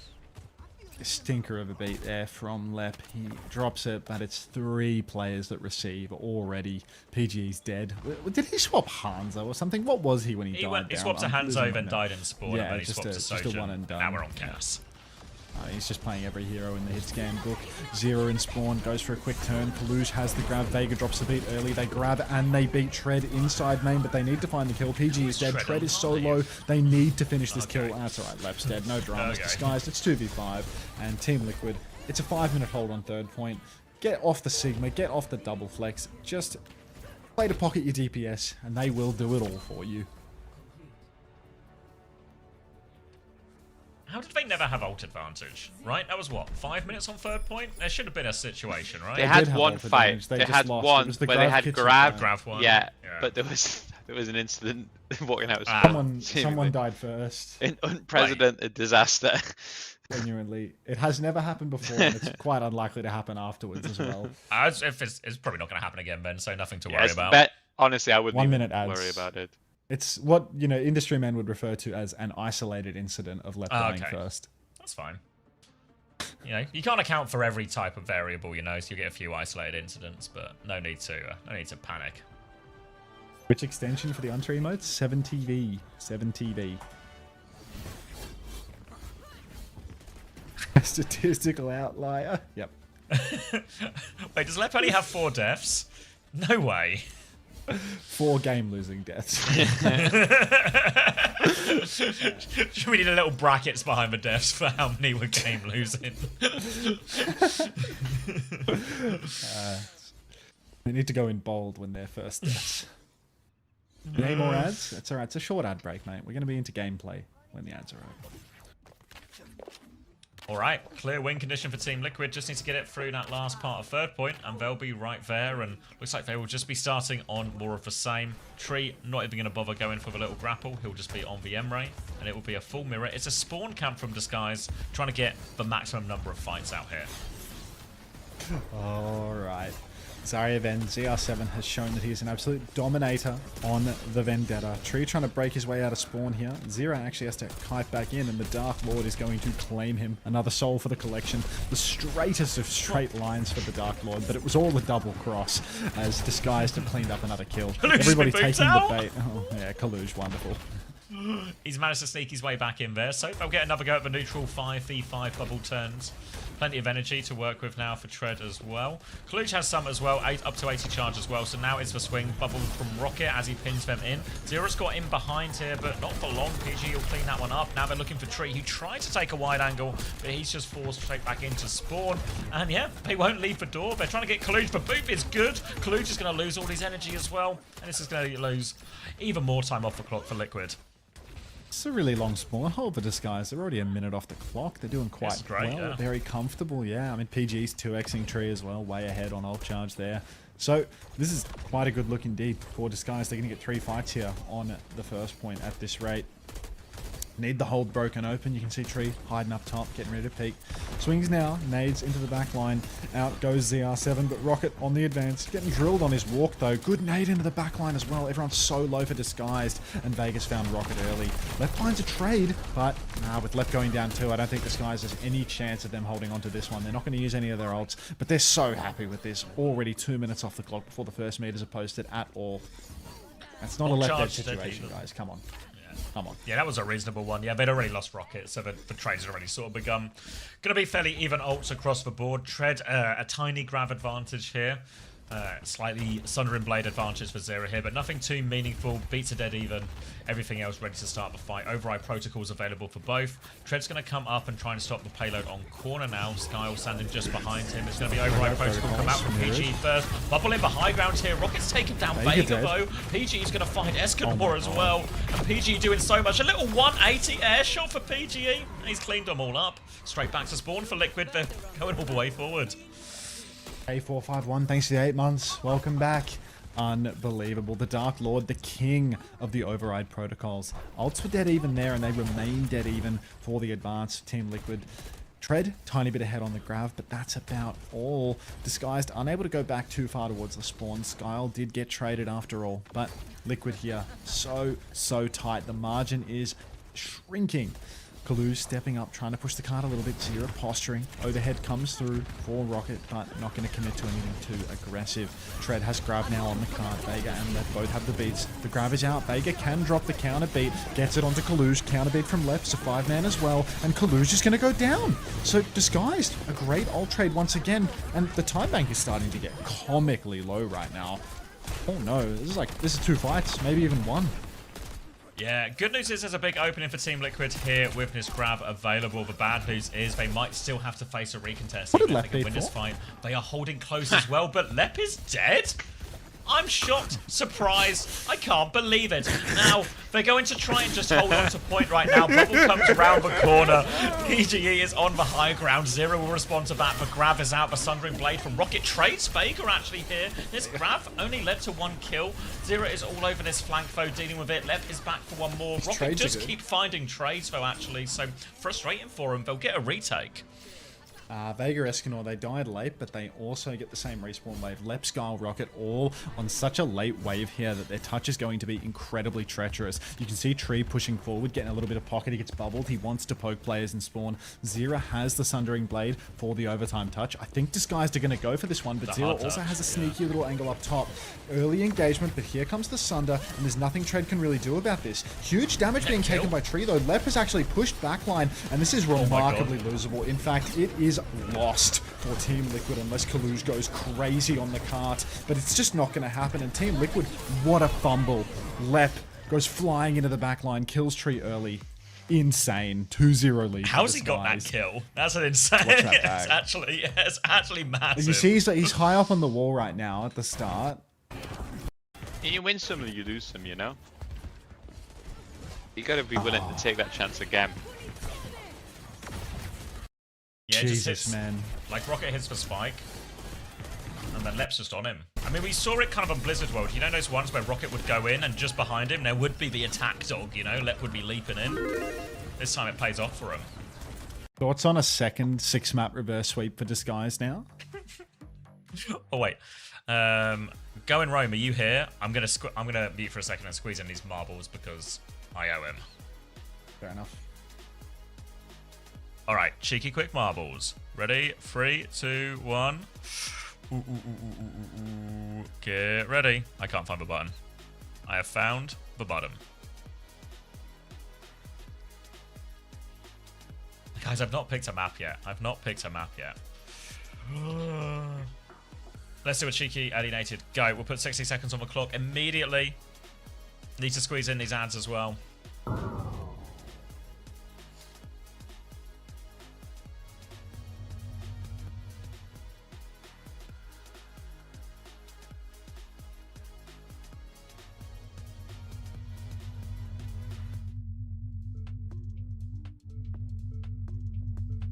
Stinker of a beat there from Lep. He drops it, but it's 3 players that receive already. PG's dead. Did he swap Hanzo or something? What was he when he died? He swapped to Hanzo, then died in spawn, and then he swapped to Sojourn. Just a one and done. Now we're on chaos. He's just playing every hero in the hit scan book. Zero in spawn, goes for a quick turn. Kaluj has the grab. Vega drops the beat early. They grab and they beat Tread inside main, but they need to find the kill. PG is dead. Tread is so low. They need to finish this kill. That's alright. Lep's dead. No dramas. Disguised. It's 2v5. And Team Liquid, it's a 5-minute hold on third point. Get off the Sigma. Get off the double flex. Just play to pocket your DPS, and they will do it all for you. How did they never have ult advantage? Right? That was what? 5 minutes on third point? There should have been a situation, right? They had one fight. They had one where they had grab one. Yeah, but there was an incident walking out. Someone died first. An unprecedented disaster. Genuinely, it has never happened before, and it's quite unlikely to happen afterwards as well. It's probably not going to happen again, Ben. So nothing to worry about. Honestly, I wouldn't 1 minute ads. worry about it. It's what, industry men would refer to as an isolated incident of Lep dying first. That's fine. You can't account for every type of variable, so you get a few isolated incidents, but no need to panic. Which extension for the Untree mode? 7TV. 7TV. Statistical outlier. Yep. Wait, does Lep only have 4 deaths? No way. 4 game-losing deaths. Should we need a little brackets behind the deaths for how many were game losing? We need to go in bold when they're first deaths. Any more ads? That's alright. It's a short ad break, mate. We're going to be into gameplay when the ads are over. Alright, clear win condition for Team Liquid. Just need to get it through that last part of third point, and they'll be right there. And looks like they will just be starting on more of the same. Tree not even going to bother going for the little grapple. He'll just be on the M-Ray, and it will be a full mirror. It's a spawn camp from Disguise, trying to get the maximum number of fights out here. Alright. Zarya then, ZR7 has shown that he is an absolute dominator on the Vendetta. Tree trying to break his way out of spawn here. Zira actually has to kite back in, and the Dark Lord is going to claim him. Another soul for the collection. The straightest of straight lines for the Dark Lord, but it was all a double cross as Disguised have cleaned up another kill. Everybody taking the bait. Oh, yeah, Kaluj, wonderful. He's managed to sneak his way back in there, so they'll get another go at the neutral 5v5 bubble turns. Plenty of energy to work with now for Tread as well. Kaluj has some as well, up to 80 charge as well, so now it's the swing bubble from Rocket as he pins them in. Zera's got in behind here, but not for long. PG will clean that one up. Now they're looking for Tree, who tried to take a wide angle, but he's just forced straight back into spawn. And yeah, they won't leave the door. They're trying to get Kaluj, but Boop is good. Kaluj is going to lose all his energy as well, and this is going to lose even more time off the clock for Liquid. It's a really long spawn hold for Disguise. They're already a minute off the clock. They're doing quite great, well. yeah. Very comfortable, yeah. I mean, PG's 2xing Tree as well. Way ahead on ult charge there. So this is quite a good look indeed for Disguise. They're going to get 3 fights here on the first point at this rate. Need the hold broken open. You can see Tree hiding up top, getting ready to peek. Swings now, nades into the back line. Out goes ZR7, but Rocket on the advance. Getting drilled on his walk though. Good nade into the back line as well. Everyone's so low for Disguised, and Vegas found Rocket early. Lep finds a trade, but with Lep going down too, I don't think Disguised has any chance of them holding on to this one. They're not going to use any of their ults, but they're so happy with this. Already 2 minutes off the clock before the first meters are posted at all. That's not a Lep dead situation, guys. Come on. Come on. Yeah, that was a reasonable one. Yeah, they'd already lost Rocket, so the trades had already sort of begun. Going to be fairly even ults across the board. Tread, a tiny grab advantage here. Slightly Sundering Blade advantage for Zera here, but nothing too meaningful. Beats a dead even. Everything else ready to start the fight. Override protocols available for both. Tread's going to come up and try and stop the payload on corner now. Skyle standing just behind him. It's going to be override protocol come out from PG first. Bubble in the high ground here. Rocket's taken down Vega though. PG's going to find Escanor as well. And PG doing so much. A little 180 air shot for PGE. And he's cleaned them all up. Straight back to spawn for Liquid. They're going all the way forward. A451, thanks for the 8 months. Welcome back. Unbelievable. The Dark Lord, the king of the override protocols. Ults were dead even there, and they remain dead even for the advanced Team Liquid. Tread, tiny bit ahead on the grav, but that's about all. Disguised, unable to go back too far towards the spawn. Skyle did get traded after all, but Liquid here, so tight. The margin is shrinking. Kaluj stepping up, trying to push the card a little bit. Zero posturing. Overhead comes through for Rocket, but not going to commit to anything too aggressive. Tread has grab now on the card. Vega and Lep both have the beats. The grab is out. Vega can drop the counter beat. Gets it onto Kaluj. Counter beat from Lep. So 5-man as well. And Kaluj is going to go down. So Disguised. A great ult trade once again. And the time bank is starting to get comically low right now. Oh no. This is 2 fights. Maybe even 1. Yeah, good news is there's a big opening for Team Liquid here with this grab available. The bad news is they might still have to face a recontest even if they can win this fight. They are holding close as well, but Lep is dead? I'm shocked, surprised, I can't believe it. Now, they're going to try and just hold on to point right now. Bubble comes around the corner. PGE is on the high ground. Zero will respond to that. The grab is out. The Sundering Blade from Rocket trades. Vega actually here. This grab only led to 1 kill. Zero is all over this flank though, dealing with it. Lep is back for 1 more. Rocket just keep finding trades though, actually. So frustrating for them. They'll get a retake. Vega Escanor, they died late, but they also get the same respawn wave. Lep, Skyle, Rocket, all on such a late wave here that their touch is going to be incredibly treacherous. You can see Tree pushing forward, getting a little bit of pocket. He gets bubbled. He wants to poke players in spawn. Zera has the Sundering Blade for the overtime touch. I think Disguised are going to go for this one, but Zera also has a sneaky little angle up top. Early engagement, but here comes the Sunder, and there's nothing Tread can really do about this. Huge damage being taken by Tree, though. Lep has actually pushed backline, and this is remarkably losable. In fact, it is lost for Team Liquid unless Kaluge goes crazy on the cart. But it's just not going to happen. And Team Liquid, what a fumble. Lep goes flying into the back line, kills Tree early. Insane. 2-0 lead. How's he got that kill? That's an insane. It's actually massive. You see, he's high up on the wall right now at the start. You win some, you lose some, you know? You gotta be willing to take that chance again. Yeah, Jesus, just hits, man. Like Rocket hits for Spike, and then Lep's just on him. I mean, we saw it kind of on Blizzard World. You know those ones where Rocket would go in and just behind him there would be the attack dog, you know? Lep would be leaping in. This time it pays off for him. Thoughts on a second 6-map reverse sweep for Disguise now? Oh, wait. Go in Rome, are you here? I'm gonna mute for a second and squeeze in these marbles because I owe him. Fair enough. Alright, cheeky quick marbles. Ready? 3, 2, 1. Get ready. I can't find the button. I have found the button. Guys, I've not picked a map yet. Let's do a cheeky alienated. Go. We'll put 60 seconds on the clock immediately. Need to squeeze in these ads as well.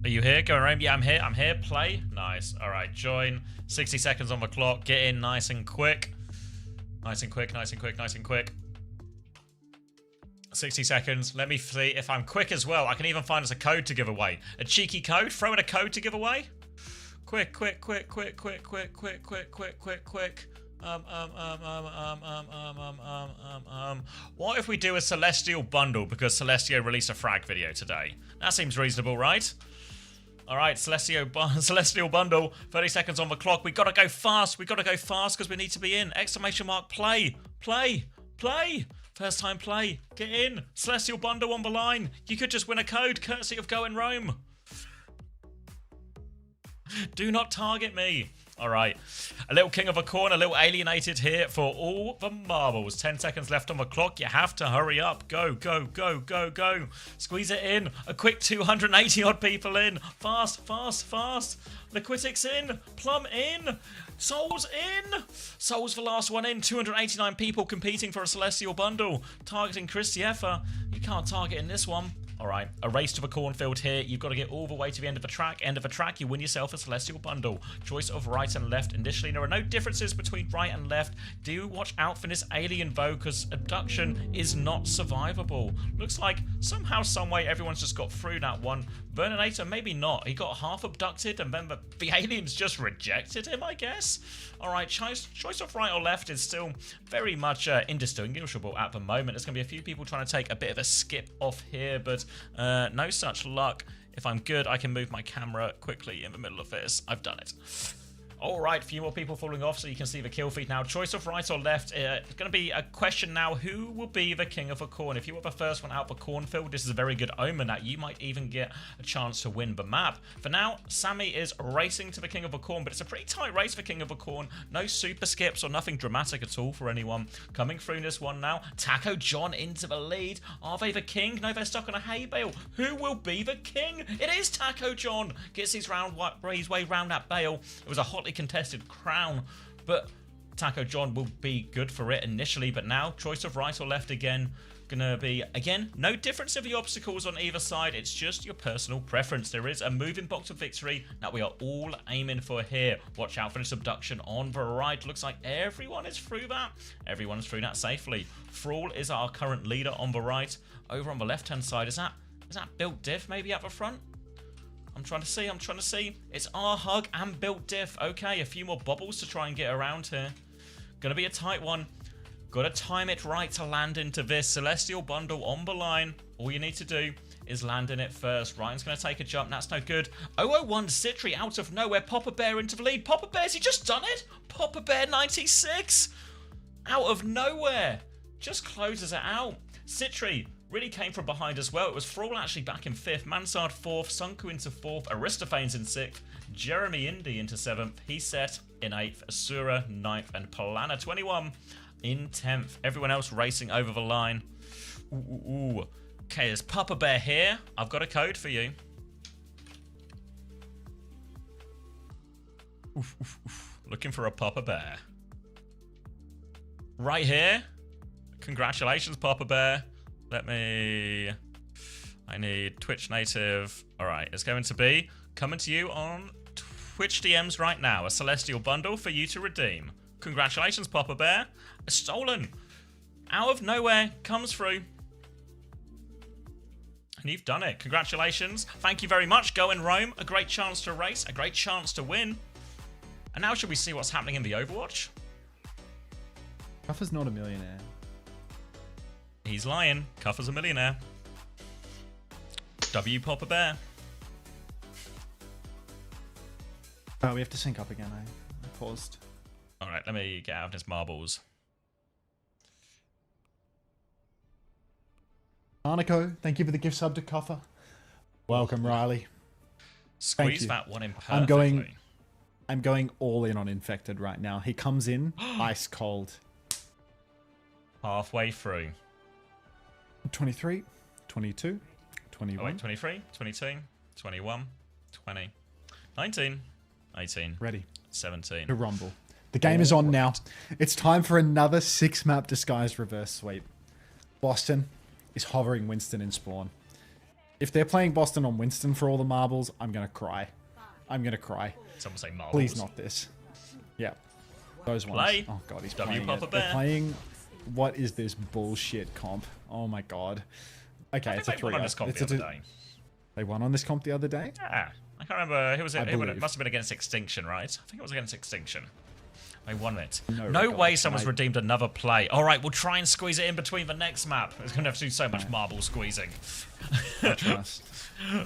Are you here? Going around? Yeah, I'm here. I'm here. Play. Nice. All right. Join. 60 seconds on the clock. Get in nice and quick. Nice and quick. 60 seconds. Let me see if I'm quick as well. I can even find us a code to give away. A cheeky code. Throw in a code to give away. Quick. What if we do a Celestial bundle because Celestio released a frag video today? That seems reasonable, right? Alright, Celestial bundle. 30 seconds on the clock. We gotta go fast. Because we need to be in. Exclamation mark, play. First time play. Get in. Celestial bundle on the line. You could just win a code courtesy of Go in Rome. Do not target me. Alright, a little King of a Corn, a little alienated here for all the marbles. 10 seconds left on the clock. You have to hurry up. Go. Squeeze it in. A quick 280 odd people in. Fast. Liquitics in. Plum in. Souls in. Souls the last one in. 289 people competing for a Celestial bundle. Targeting Chris Yeffa. You can't target in this one. Alright, a race to the cornfield here. You've got to get all the way to the end of the track. You win yourself a Celestial bundle. Choice of right and left. Initially, there are no differences between right and left. Do watch out for this alien though, because abduction is not survivable. Looks like somehow, someway, everyone's just got through that one. Burninator, maybe not. He got half abducted and then the aliens just rejected him, I guess. Alright, choice of right or left is still very much indistinguishable at the moment. There's going to be a few people trying to take a bit of a skip off here, but no such luck. If I'm good, I can move my camera quickly in the middle of this. I've done it. Alright, a few more people falling off so you can see the kill feed now. Choice of right or left. It's going to be a question now. Who will be the King of a Corn? If you were the first one out the cornfield, this is a very good omen that you might even get a chance to win the map. For now, Sammy is racing to the King of a Corn, but it's a pretty tight race for King of a Corn. No super skips or nothing dramatic at all for anyone. Coming through this one now. Taco John into the lead. Are they the king? No, they're stuck on a hay bale. Who will be the king? It is Taco John. Gets his way round that bale. It was a hotly contested crown, but Taco John will be good for it initially, but now choice of right or left again. Gonna be, again, no difference of the obstacles on either side. It's just your personal preference. There is a moving box of victory that we are all aiming for here. Watch out for this abduction on the right. Looks like everyone is through that. Everyone's through that safely. Thrall is our current leader on the right. Over on the left-hand side, is that Built Diff maybe at the front? I'm trying to see. It's R-Hug and Built Diff. Okay, a few more bubbles to try and get around here. Gonna be a tight one. Gotta time it right to land into this Celestial bundle on the line. All you need to do is land in it first. Ryan's gonna take a jump. That's no good. 001 Citri out of nowhere. Papa Bear into the lead. Papa Bear's he just done it? Papa Bear 96 out of nowhere. Just closes it out. Citri really came from behind as well. It was Thrall actually back in 5th, Mansard 4th, Sunku into 4th, Aristophanes in 6th, Jeremy Indy into 7th, Heset in 8th, Asura 9th, and Polana 21 in 10th. Everyone else racing over the line. Ooh. Okay, there's Papa Bear here. I've got a code for you. Looking for a Papa Bear. Right here. Congratulations, Papa Bear. I need Twitch native. Alright, it's going to be coming to you on Twitch DMs right now. A Celestial bundle for you to redeem. Congratulations, Papa Bear. A stolen. Out of nowhere. Comes through. And you've done it. Congratulations. Thank you very much. Go in Rome. A great chance to race. A great chance to win. And now should we see what's happening in the Overwatch? Cuffer's not a millionaire. He's lying. Cuffer's a millionaire. W Papa Bear. Oh, we have to sync up again. I paused. Alright, let me get out of his marbles. Arnico, thank you for the gift sub to Cuffer. Welcome, Riley. Squeeze that one in perfectly. I'm going all in on Infected right now. He comes in ice cold. Halfway through. 23, 22, 21. Oh, wait, 23, 22, 21, 20, 19, 18. Ready. 17. To rumble. The game is on now. It's time for another 6-map disguised reverse sweep. Boston is hovering Winston in spawn. If they're playing Boston on Winston for all the marbles, I'm going to cry. I'm going to cry. Someone say marbles. Please not this. Yeah. Those ones. Play. Oh god, he's W playing Papa it. Bear. They're playing... What is this bullshit comp? Oh my god. Okay, it's a 3. On this comp the other day. They won on this comp the other day? Yeah. I can't remember. Who was it? Believe. It must have been against Extinction, right? I think it was against Extinction. They won it. No No record, way someone's mate. redeemed another play. All right, we'll try and squeeze it in between the next map. It's going to have to do so much marble squeezing. I trust.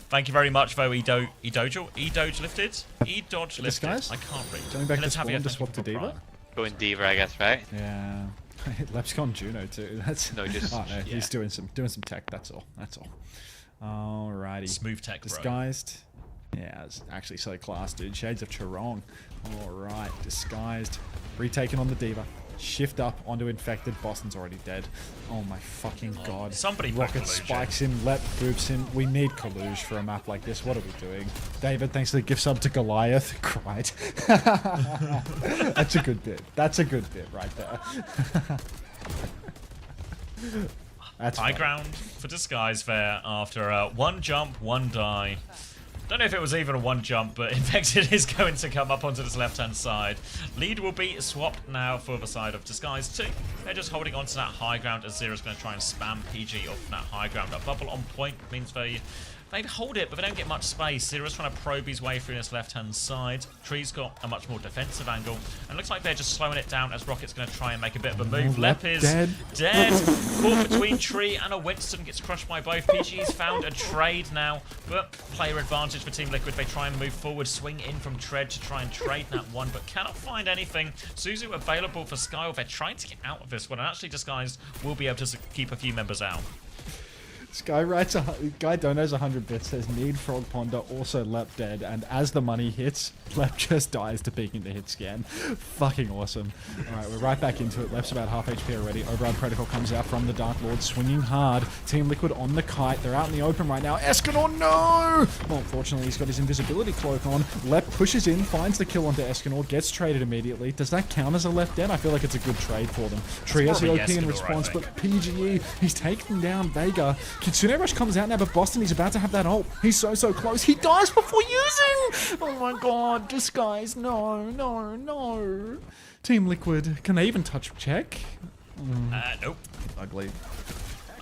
Thank you very much, though, E-Doge lifted? E-Dodge lifted. Disguise? I can't read. Going back to Let's have spawn you to swap to thank you for Diva? Going Diva, I guess, right? Yeah. Lepscon Juno too. That's No, just oh, no, yeah. he's doing some tech, that's all. That's all. Alrighty. Smooth tech, bro. Disguised. Yeah, it's actually so class, dude. Shades of Charong. Alright, disguised. Retaken on the Diva. Shift up onto Infected. Boston's already dead. Oh my fucking god. Somebody put Rocket Kaluge spikes him, Lep boops him. We need Kaluge for a map like this. What are we doing? David, thanks for the gift sub to Goliath. Cried. That's a good bit. That's a good bit right there. That's High fun. ground for Disguise there after one jump, one die. Don't know if it was even a one jump, but Infected is going to come up onto this left-hand side. Lead will be swapped now for the side of Disguise 2. They're just holding on to that high ground as Zero's going to try and spam PG off that high ground. A bubble on point means they hold it, but they don't get much space. Zero's trying to probe his way through this left-hand side. Tree's got a much more defensive angle. And looks like they're just slowing it down as Rocket's going to try and make a bit of a move. Lep is dead. Caught between Tree and a Winston. Gets crushed by both. PG's found a trade now, but player advantage for Team Liquid. They try and move forward, swing in from Tread to try and trade that one, but cannot find anything. Suzu available for Skyle. They're trying to get out of this one, and actually Disguised will be able to keep a few members out. Sky writes, Guy donos 100 bits, says need Frog Ponder, also Lep dead, and as the money hits, Lep just dies to peek into hit scan. Fucking awesome. Alright, we're right back into it. Lep's about half HP already. Override Protocol comes out from the Dark Lord, swinging hard. Team Liquid on the kite. They're out in the open right now. Escanor, no! Well, unfortunately, he's got his invisibility cloak on. Lep pushes in, finds the kill onto Escanor, gets traded immediately. Does that count as a Lep dead? I feel like it's a good trade for them. Tree has the OP in response, but PGE, he's taking down Vega. Kitsune Rush comes out now, but Boston, he's about to have that ult. He's so close. He dies before using! Oh my god, Disguise, no. Team Liquid, can they even touch check? Nope. Ugly.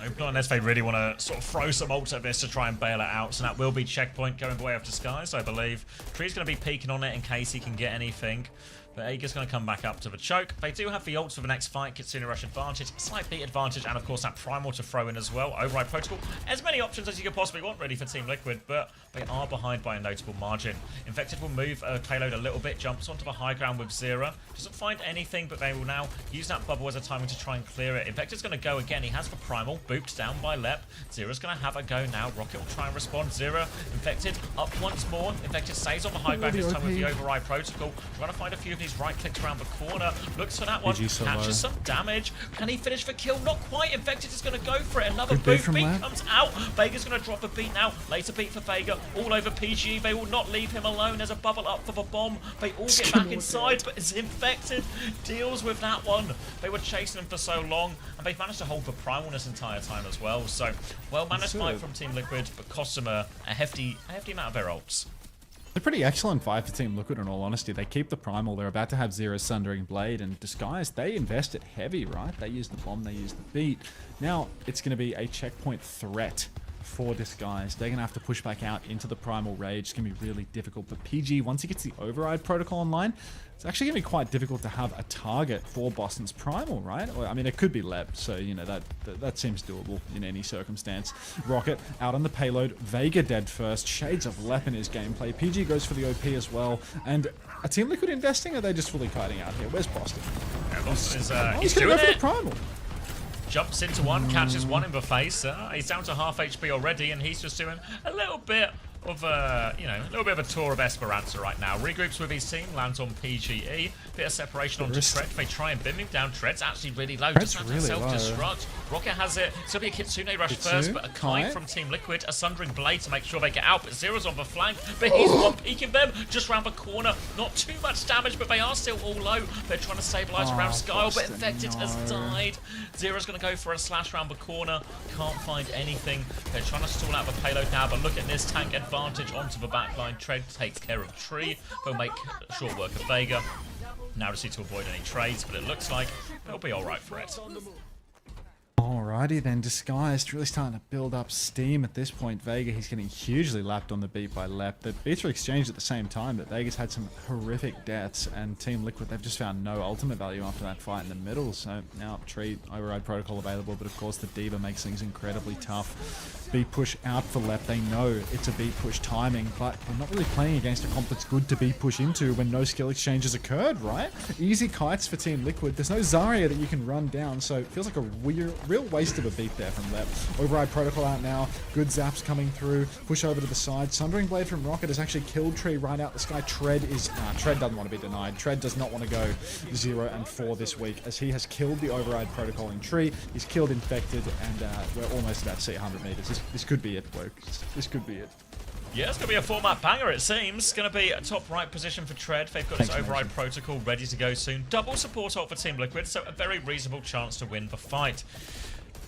Nope, not unless they really want to sort of throw some ults at this to try and bail it out. So that will be checkpoint going the way of Disguise, I believe. Tree's going to be peeking on it in case he can get anything. But Ager's going to come back up to the choke. They do have the ults for the next fight. Kitsune Rush advantage, slight beat advantage, and of course that Primal to throw in as well. Override Protocol, as many options as you could possibly want ready for Team Liquid, but they are behind by a notable margin. Infected will move payload a little bit, jumps onto the high ground with Zera. Doesn't find anything, but they will now use that bubble as a timing to try and clear it. Infected's going to go again. He has the Primal, booped down by Lep. Zera's going to have a go now. Rocket will try and respond. Zera, Infected, up once more. Infected stays on the high ground this time with the Override Protocol. Trying to find a few of these right clicks around the corner. Looks for that one. Catches some damage. Can he finish the kill? Not quite. Infected is going to go for it. Another boot. Beat comes out. Vega's going to drop a beat now. Later beat for Vega. All over PGE. They will not leave him alone. There's a bubble up for the bomb. They all get back inside, but it's Infected. Deals with that one. They were chasing him for so long, and they've managed to hold the Primal this entire time as well. So, well managed fight from Team Liquid, but costs them a hefty amount of their ults. A pretty excellent fight for Team Liquid, in all honesty. They keep the Primal. They're about to have Zera's Sundering Blade, and Disguise, they invest it heavy, right? They use the bomb, they use the beat. Now, it's going to be a checkpoint threat for Disguise. They're going to have to push back out into the Primal Rage. It's going to be really difficult. But PG, once he gets the Override Protocol online, it's actually going to be quite difficult to have a target for Boston's Primal, right? Or, I mean, it could be Lep, so, you know, that seems doable in any circumstance. Rocket out on the payload. Vega dead first. Shades of Lep in his gameplay. PG goes for the OP as well. And a Team Liquid investing, or are they just fully kiting out here? Where's Boston? Yeah, Boston is, he's doing it. Primal. Jumps into one, catches one in the face. He's down to half HP already, and he's just doing a little bit of a little bit of a tour of Esperanza right now. Regroups with his team, lands on PGE. Bit of separation onto Tread. They try and bim him down. Tread's actually really low. Just has to self-destruct. Rocket has it. It's going to be a Kitsune rush first, but a kite from Team Liquid. A Sundering Blade to make sure they get out, but Zera's on the flank. But he's one peeking them just round the corner. Not too much damage, but they are still all low. They're trying to stabilize around Skyle, but Infected has died. Zera's going to go for a slash round the corner. Can't find anything. They're trying to stall out the payload now, but look at this tank advantage onto the backline. Tread takes care of Tree. They'll make short work of Vega. Now just need to avoid any trades, but it looks like they'll be alright for it. Alrighty then, Disguised really starting to build up steam at this point. Vega, he's getting hugely lapped on the beat by Lep. The beats are exchanged at the same time, but Vega's had some horrific deaths, and Team Liquid, they've just found no ultimate value after that fight in the middle. So now Tree, Override Protocol available, but of course the Diva makes things incredibly tough. Beat push out for Lep. They know it's a beat push timing, but they're not really playing against a comp that's good to beat push into when no skill exchanges occurred, right? Easy kites for Team Liquid. There's no Zarya that you can run down, so it feels like a real waste of a beat there from Lep. Override Protocol out now. Good zaps coming through. Push over to the side. Sundering Blade from Rocket has actually killed Tree right out the sky. Tread doesn't want to be denied. Tread does not want to go 0-4 this week, as he has killed the Override Protocol in Tree. He's killed Infected, and we're almost about to see 100 meters. This could be it, folks. This could be it. Yeah, it's going to be a format banger, it seems. It's going to be a top right position for Tread. They've got his Override Protocol ready to go soon. Double support ult for Team Liquid, so a very reasonable chance to win the fight.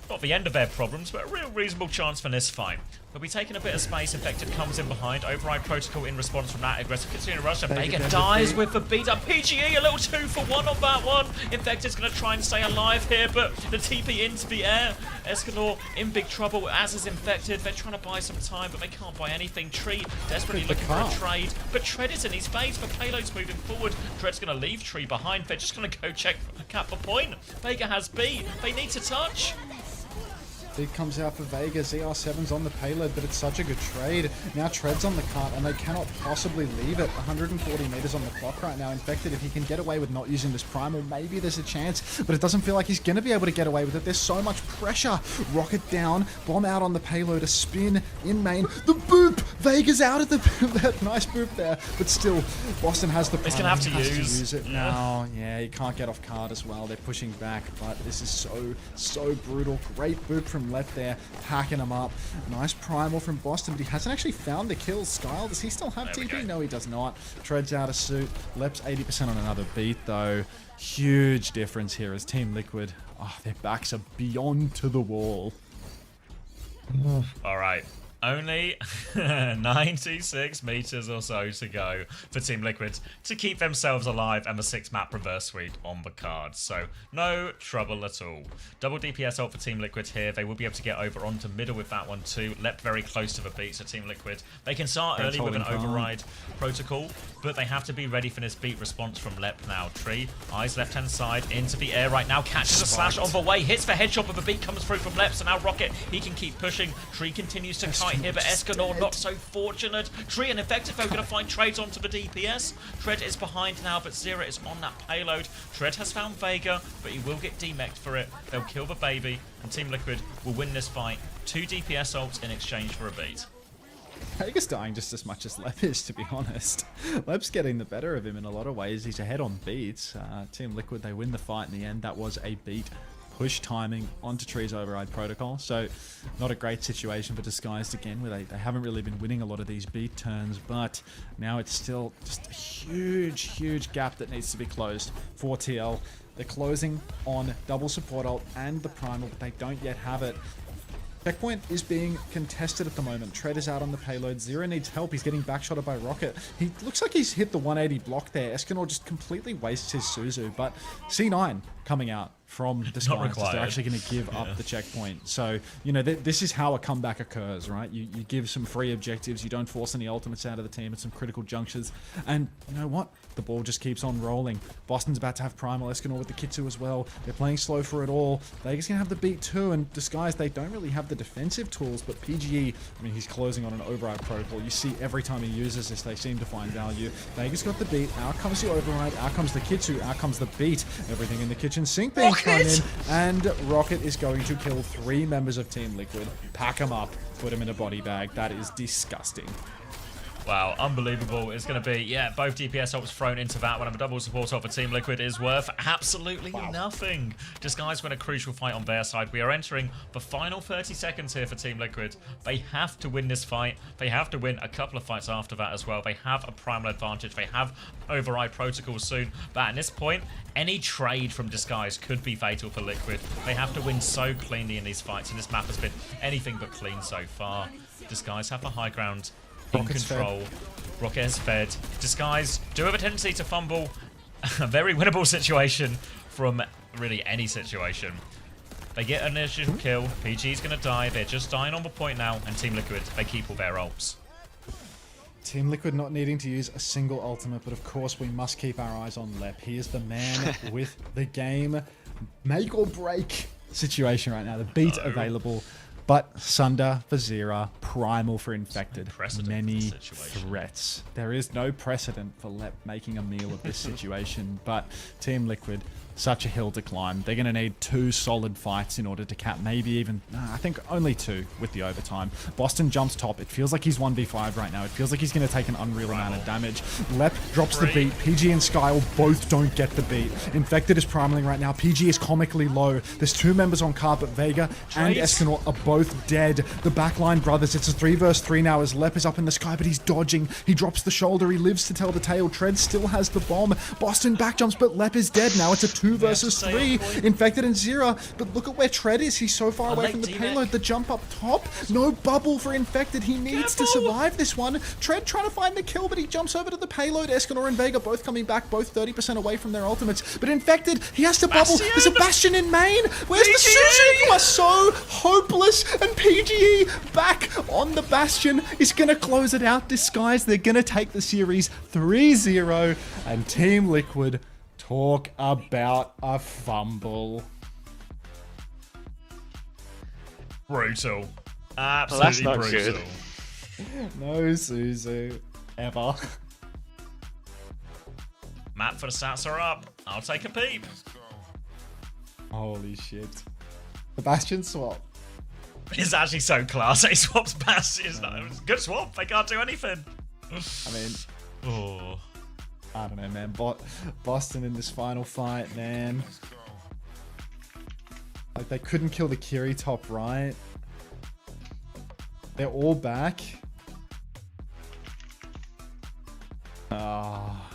Not the end of their problems, but a real reasonable chance for this fight. They'll be taking a bit of space. Infected comes in behind. Override Protocol in response from that aggressive Kitsune rush. And Vega dies with the beat up. PGE, a little 2-for-1 on that one. Infected's going to try and stay alive here, but the TP into the air. Escanor in big trouble, as is Infected. They're trying to buy some time, but they can't buy anything. Tree desperately looking for a trade, but Tread is in his base. The payload's moving forward. Tread's going to leave Tree behind. They're just going to go check cap for point. Vega has B. They need to touch. Beat comes out for Vega. ZR7's on the payload, but it's such a good trade. Now Tread's on the cart, and they cannot possibly leave it. 140 meters on the clock right now. Infected, if he can get away with not using this Primal, maybe there's a chance, but it doesn't feel like he's going to be able to get away with it. There's so much pressure. Rocket down, bomb out on the payload, a spin in main. The boop! Vega's out of the that nice boop there, but still, Boston has the Primal. He's going to have to use it now. Yeah, he can't get off card as well. They're pushing back, but this is so brutal. Great boop from Lep there, packing him up. Nice Primal from Boston, but he hasn't actually found the kill. Skyle, does he still have TP? No, he does not. Tread's out of suit. Lep's 80% on another beat, though. Huge difference here as Team Liquid, their backs are beyond to the wall. All right. Only 96 meters or so to go for Team Liquid to keep themselves alive and the 6-map reverse sweep on the card. So no trouble at all. Double DPS ult for Team Liquid here. They will be able to get over onto middle with that one too. Lep very close to the beat, so Team Liquid, they can start early with an override protocol, but they have to be ready for this beat response from Lep now. Tree, eyes left-hand side, into the air right now, catches a slash on the way, hits the headshot, but the beat comes through from Lep, so now Rocket, he can keep pushing. Tree continues to kite here, but Escanor not so fortunate. Tree and Infected though going to find Trades onto the DPS. Tread is behind now, but Zera is on that payload. Tread has found Vega, but he will get demeched for it. They'll kill the baby, and Team Liquid will win this fight. 2 DPS ults in exchange for a beat. Vega's dying just as much as Lep is, to be honest. Lep's getting the better of him in a lot of ways. He's ahead on beats. Team Liquid, they win the fight in the end. That was a beat. Push timing onto Tree's override protocol. So not a great situation for Disguised again, where they haven't really been winning a lot of these beat turns, but now it's still just a huge gap that needs to be closed for TL. They're closing on double support ult and the primal, but they don't yet have it. Checkpoint is being contested at the moment. Tread is out on the payload. Zera needs help. He's getting backshotted by Rocket. He looks like he's hit the 180 block there. Escanor just completely wastes his Suzu, but C9 coming out from Disguise. They're actually going to give up the checkpoint. So, you know, this is how a comeback occurs, right? You give some free objectives. You don't force any ultimates out of the team at some critical junctures. And you know what? The ball just keeps on rolling. Boston's about to have Primal, Escanor with the Kitsu as well. They're playing slow for it all. Vegas going to have the beat too, and Disguise, they don't really have the defensive tools, but PGE, I mean, he's closing on an override protocol. You see every time he uses this, they seem to find value. Vegas got the beat. Out comes the override. Out comes the Kitsu. Out comes the beat. Everything in the kitchen sink being thrown in, and Rocket is going to kill 3 members of Team Liquid. Pack them up. Put them in a body bag. That is disgusting. Wow, unbelievable. It's going to be, yeah, both DPS ults thrown into that one, and a double support ult for Team Liquid is worth absolutely nothing. Disguise win a crucial fight on their side. We are entering the final 30 seconds here for Team Liquid. They have to win this fight. They have to win a couple of fights after that as well. They have a primal advantage. They have override protocols soon. But at this point, any trade from Disguise could be fatal for Liquid. They have to win so cleanly in these fights, and this map has been anything but clean so far. Disguise have the high ground. In control. Rocket has fed. Disguise do have a tendency to fumble a very winnable situation from really any situation. They get an initial kill. PG's going to die. They're just dying on the point now. And Team Liquid, they keep all their ults. Team Liquid not needing to use a single ultimate, but of course we must keep our eyes on Lep. He is the man with the game make or break situation right now. The beat available. But Sunder for Zera, Primal for Infected, many threats. There is no precedent for Lep making a meal of this situation, but Team Liquid, such a hill to climb. They're going to need 2 solid fights in order to cap, maybe even, I think only 2 with the overtime. Boston jumps top. It feels like he's 1v5 right now. It feels like he's going to take an unreal amount of damage. Lep drops the beat. PG and Skyle both don't get the beat. Infected is primaling right now. PG is comically low. There's 2 members on card, but Vega and Escanor are both dead. The backline brothers, it's a 3 versus 3 now as Lep is up in the sky, but he's dodging. He drops the shoulder. He lives to tell the tale. Tread still has the bomb. Boston back jumps, but Lep is dead now. It's a 2 versus 3. Infected and Zera, but look at where Tread is. He's so far away from the payload. The jump up top. No bubble for Infected. He needs to survive this one. Tread trying to find the kill, but he jumps over to the payload. Escanor and Vega both coming back, both 30% away from their ultimates. But Infected, he has to bubble. There's a Bastion in main. Where's the Suzu? You are so hopeless. And PGE back on the Bastion is going to close it out. Disguise, they're going to take the series 3-0. And Team Liquid, talk about a fumble. Brutal. Absolutely well, brutal. Good. No Suzu. Ever. Map for the stats are up. I'll take a peep. Holy shit. The Bastion swap. It's actually so class. He swaps Bastions. Good swap. They can't do anything. I mean... Oh... I don't know, man. Boston in this final fight, man. Like, they couldn't kill the Kiri top right. They're all back. Ah.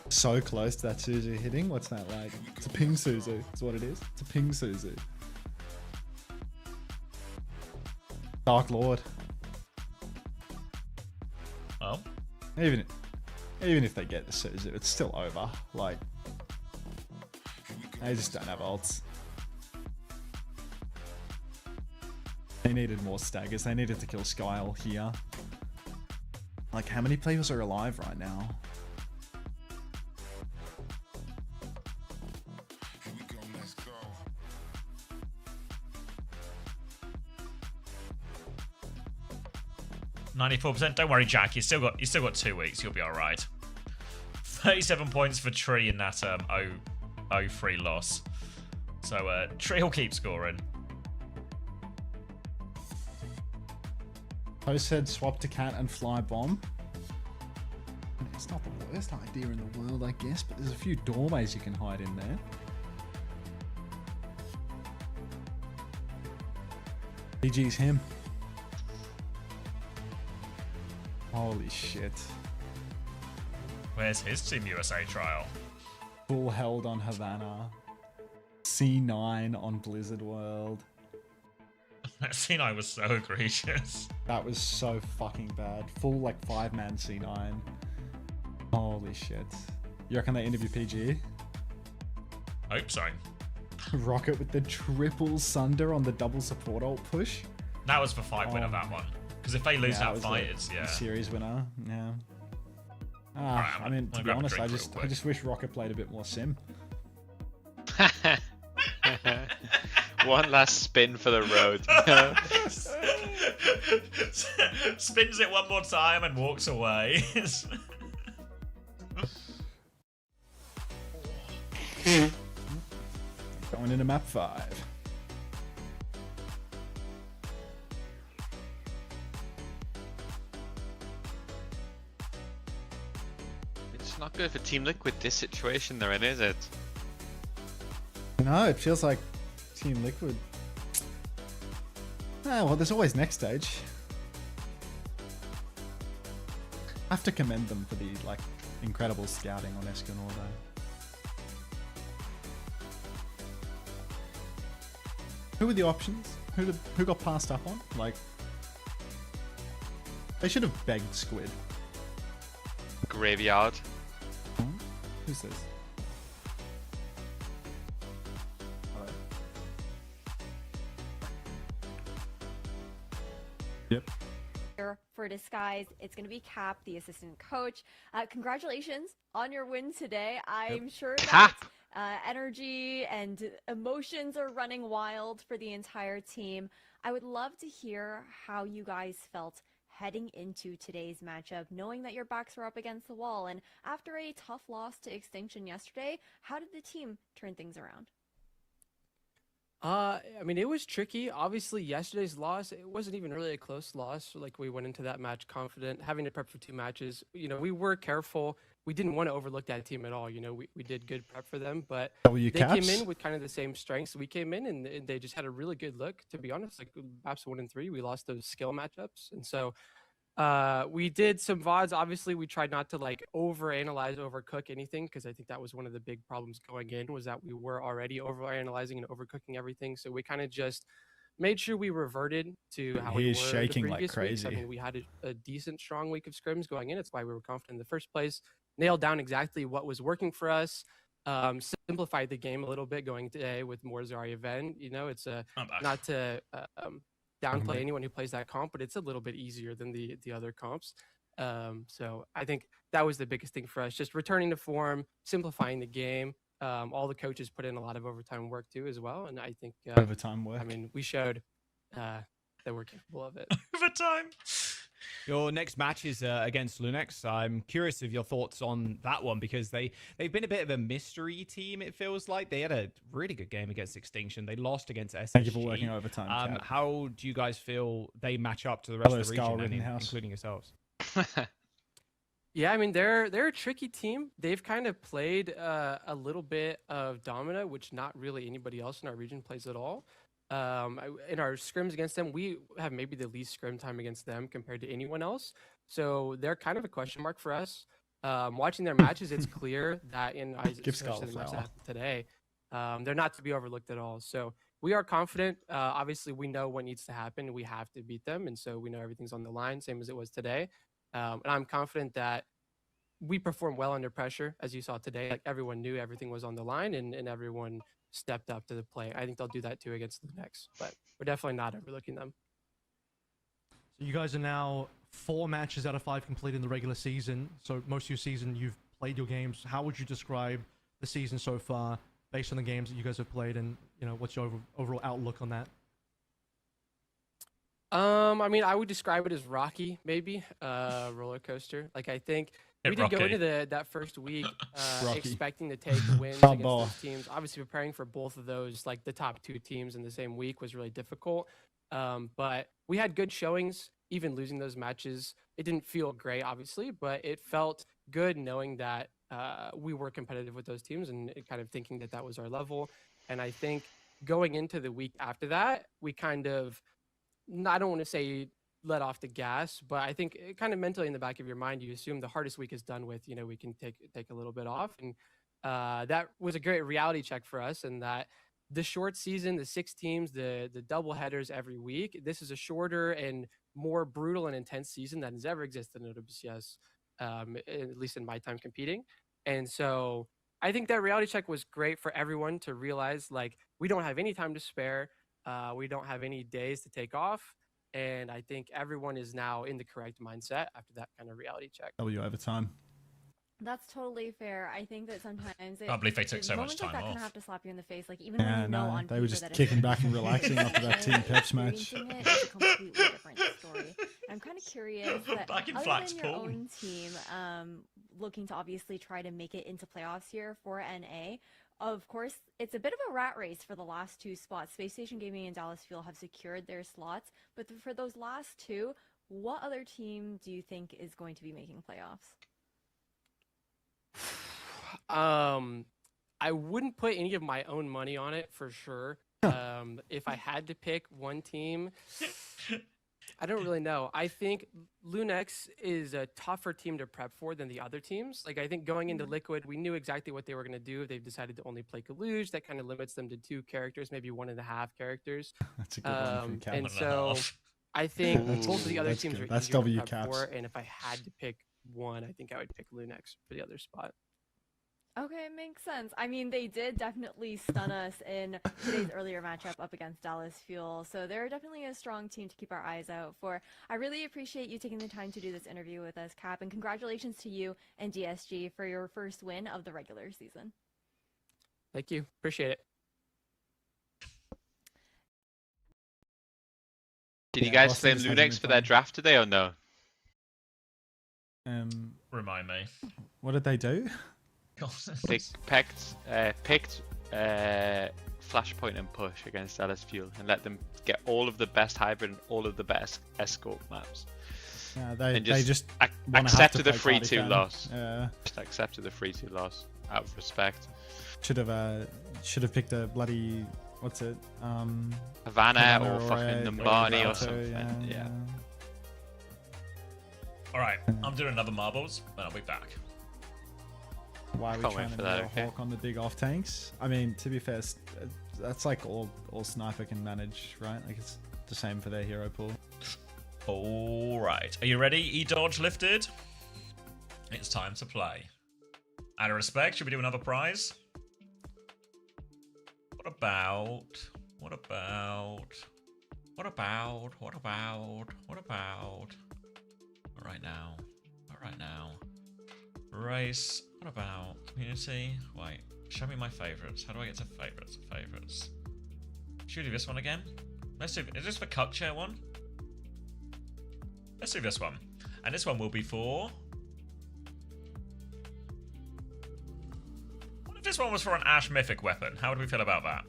So close to that Suzu hitting. What's that like? It's a ping Suzu. That's what it is. It's a ping Suzu. Dark Lord. Even if they get the Suzu, it's still over. Like, they just don't have ults. They needed more staggers. They needed to kill Skyle here. Like, how many players are alive right now? Here we go, let's go. 94%. Don't worry, Jack. You still got 2 weeks. You'll be all right. 37 points for Tree in that 0-3 loss. So Tree will keep scoring. Post said swap to cat and fly bomb. It's not the worst idea in the world, I guess, but there's a few doorways you can hide in there. GG's him. Holy shit. Where's his Team USA trial? Full held on Havana. C9 on Blizzard World. That C9 was so egregious. That was so fucking bad. Full like 5-man C9. Holy shit. You reckon they interview PG? Hope so. Rocket with the triple Sunder on the double support ult push. That was for fight winner, that one. Because if they lose that was fight, it's a series winner. Yeah. Right, I mean, to be honest, I just wish Rocket played a bit more sim. One last spin for the road. Spins it one more time and walks away. Going into map 5. It's not good for Team Liquid, this situation they're in, is it? No, it feels like Team Liquid. Ah, well, there's always next stage. I have to commend them for the like incredible scouting on Escanor though. Who were the options? Who got passed up on? Like, they should have begged Squid. Graveyard. Who's this? Yep. For Disguise, it's going to be Cap, the assistant coach. Congratulations on your win today. I'm sure that energy and emotions are running wild for the entire team. I would love to hear how you guys felt heading into today's matchup, knowing that your backs were up against the wall. And after a tough loss to Extinction yesterday, how did the team turn things around? I mean, it was tricky. Obviously, yesterday's loss, it wasn't even really a close loss. Like, we went into that match confident, having to prep for 2 matches. You know, we were careful. We didn't want to overlook that team at all. You know, we did good prep for them, but they came in with kind of the same strengths we came in, and they just had a really good look, to be honest. Like, maps 1 and 3, we lost those skill matchups. And so we did some VODs. Obviously, we tried not to like overanalyze, overcook anything, because I think that was one of the big problems going in, was that we were already overanalyzing and overcooking everything. So we kind of just made sure we reverted to how we were shaking the like previous weeks. crazy. I mean, we had a decent, strong week of scrims going in. It's why we were confident in the first place. Nailed down exactly what was working for us. Simplified the game a little bit going today with more Zarya Ven. You know, it's not to downplay anyone who plays that comp, but it's a little bit easier than the other comps. So I think that was the biggest thing for us, just returning to form, simplifying the game. All the coaches put in a lot of overtime work too as well, and I think overtime work. I mean, we showed that we're capable of it. Overtime. Your next match is against Lunex. I'm curious of your thoughts on that one, because they've been a bit of a mystery team, it feels like. They had a really good game against Extinction. They lost against SSG. Thank you for working overtime, Cap. How do you guys feel they match up to the rest of the Skull region, Rittenhouse. including yourselves? Yeah, I mean, they're a tricky team. They've kind of played a little bit of Domina, which not really anybody else in our region plays at all. In our scrims against them, we have maybe the least scrim time against them compared to anyone else. So they're kind of a question mark for us. Watching their matches, it's clear that especially the match today, they're not to be overlooked at all. So we are confident. Obviously, we know what needs to happen. We have to beat them, and so we know everything's on the line, same as it was today. And I'm confident that we perform well under pressure, as you saw today. Like everyone knew everything was on the line, and everyone stepped up to the plate. I think they'll do that too against the Knicks, but we're definitely not overlooking them. So you guys are now 4 matches out of 5 complete in the regular season. So most of your season, you've played your games. How would you describe the season so far, based on the games that you guys have played, and what's your overall outlook on that? I mean, I would describe it as rocky, maybe roller coaster. Like I think we did go into that first week expecting to take wins against those teams. Obviously, preparing for both of those, like the top 2 teams in the same week, was really difficult. But we had good showings. Even losing those matches, it didn't feel great, obviously, but it felt good knowing that we were competitive with those teams and kind of thinking that that was our level. And I think going into the week after that, we kind of, I don't want to say let off the gas, but I think kind of mentally in the back of your mind, you assume the hardest week is done with, we can take a little bit off. And that was a great reality check for us, and that the short season, the 6 teams, the double headers every week, this is a shorter and more brutal and intense season that has ever existed in OWCS, at least in my time competing. And so I think that reality check was great for everyone to realize, like, we don't have any time to spare. We don't have any days to take off. And I think everyone is now in the correct mindset after that kind of reality check. W overtime. That's totally fair. I think that sometimes I can't believe they took so much time like that off. kind of have to slap you in the face. Like even when you know on they were paper just that kicking it's back and relaxing after that Team Peps match. It's a completely different story. I'm kind of curious that Back in other Flax than your Pool. own team, looking to obviously try to make it into playoffs here for NA. Of course, it's a bit of a rat race for the last 2 spots. Space Station Gaming and Dallas Fuel have secured their slots, but for those last 2, what other team do you think is going to be making playoffs? I wouldn't put any of my own money on it for sure. If I had to pick one team, I don't really know. I think Lunex is a tougher team to prep for than the other teams. Like I think going into Liquid, we knew exactly what they were going to do. They've decided to only play Kaluge. That kind of limits them to 2 characters, maybe 1.5 characters. That's a good one for and so I think both of the other teams are That's easier W to prep caps. for. And if I had to pick one, I think I would pick Lunex for the other spot. Okay, makes sense. I mean, they did definitely stun us in today's earlier matchup up against Dallas Fuel, so they're definitely a strong team to keep our eyes out for. I really appreciate you taking the time to do this interview with us, Cap, and congratulations to you and DSG for your first win of the regular season. Thank you. Appreciate it. Did you guys claim Lunex for their draft today or no? Remind me. What did they do? They picked Flashpoint and Push against Dallas Fuel and let them get all of the best hybrid and all of the best escort maps. Yeah, and they just accepted the 3-2 fan. loss. Yeah. Just accepted the 3-2 loss out of respect. Should have picked a bloody what's it? Havana or a fucking Numbani or Grotto, something. Yeah. All right, I'm doing another marbles, and I'll be back. Why are we Can't trying wait to for nail that, okay. Hawk on the big off tanks? I mean, to be fair, that's like all sniper can manage, right? Like it's the same for their hero pool. All right, are you ready? E-Dodge lifted. It's time to play. Out of respect, should we do another prize? What about? All right now. Race. What about community? Wait, show me my favorites. How do I get to favorites? Should we do this one again? Let's do. Is this the cup chair one? Let's do this one. And this one will be for. What if this one was for an Ash Mythic weapon? How would we feel about that?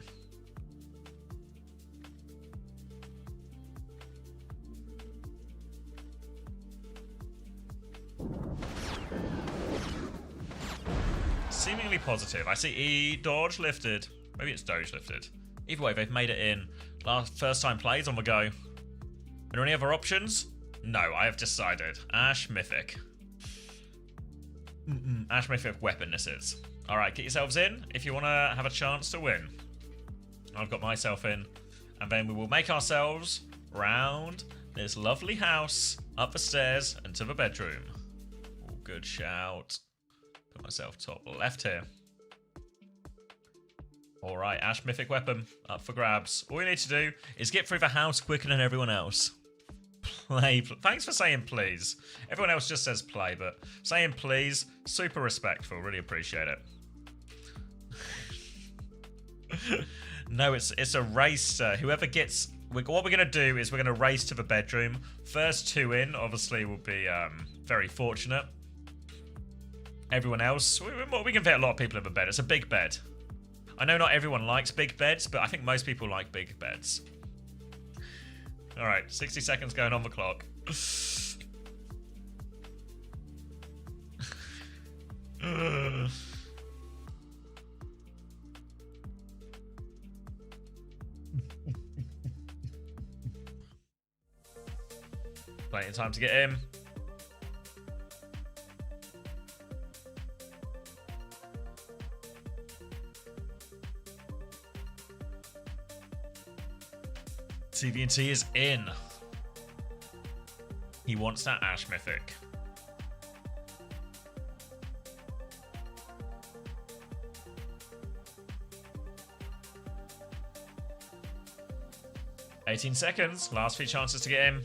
Seemingly positive. I see E, Dodge lifted. Maybe it's Doge lifted. Either way, they've made it in. First time plays on the go. Are there any other options? No, I have decided. Ash Mythic. Ash Mythic weapon this is. Alright, get yourselves in if you want to have a chance to win. I've got myself in. And then we will make ourselves round this lovely house, up the stairs, and to the bedroom. Oh, good shout. Put myself top left here. Alright, Ash Mythic Weapon, up for grabs. All you need to do is get through the house quicker than everyone else. Play. Thanks for saying please. Everyone else just says play, but saying please, super respectful. Really appreciate it. No, it's a race. Whoever gets... What we're going to do is we're going to race to the bedroom. First two in, obviously, will be very fortunate. Everyone else, we can fit a lot of people in the bed. It's a big bed. I know not everyone likes big beds, but I think most people like big beds. Alright, 60 seconds going on the clock. Plenty of time to get in. TVNT is in. He wants that Ash Mythic. $18 seconds. Last few chances to get in.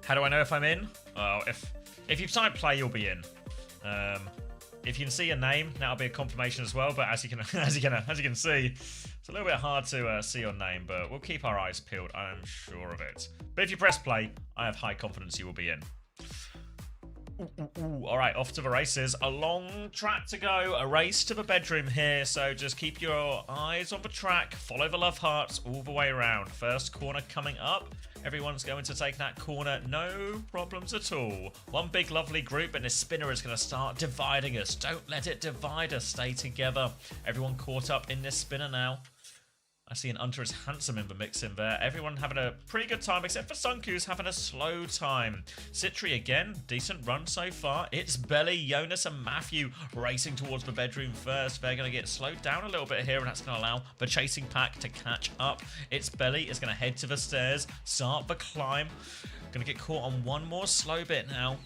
How do I know if I'm in? Well, if you've typed play, you'll be in. If you can see your name, that'll be a confirmation as well. But as you can see, it's a little bit hard to see your name. But we'll keep our eyes peeled. I'm sure of it. But if you press play, I have high confidence you will be in. All right, off to the races. A long track to go. A race to the bedroom here. So just keep your eyes on the track. Follow the love hearts all the way around. First corner coming up. Everyone's going to take that corner. No problems at all. One big lovely group, and this spinner is going to start dividing us. Don't let it divide us. Stay together. Everyone caught up in this spinner now. I see an Hunter is handsome in the mix in there. Everyone having a pretty good time, except for Sunku's having a slow time. Citri again, decent run so far. It's Belly, Jonas and Matthew racing towards the bedroom first. They're going to get slowed down a little bit here, and that's going to allow the chasing pack to catch up. It's Belly is going to head to the stairs, start the climb. Going to get caught on one more slow bit now.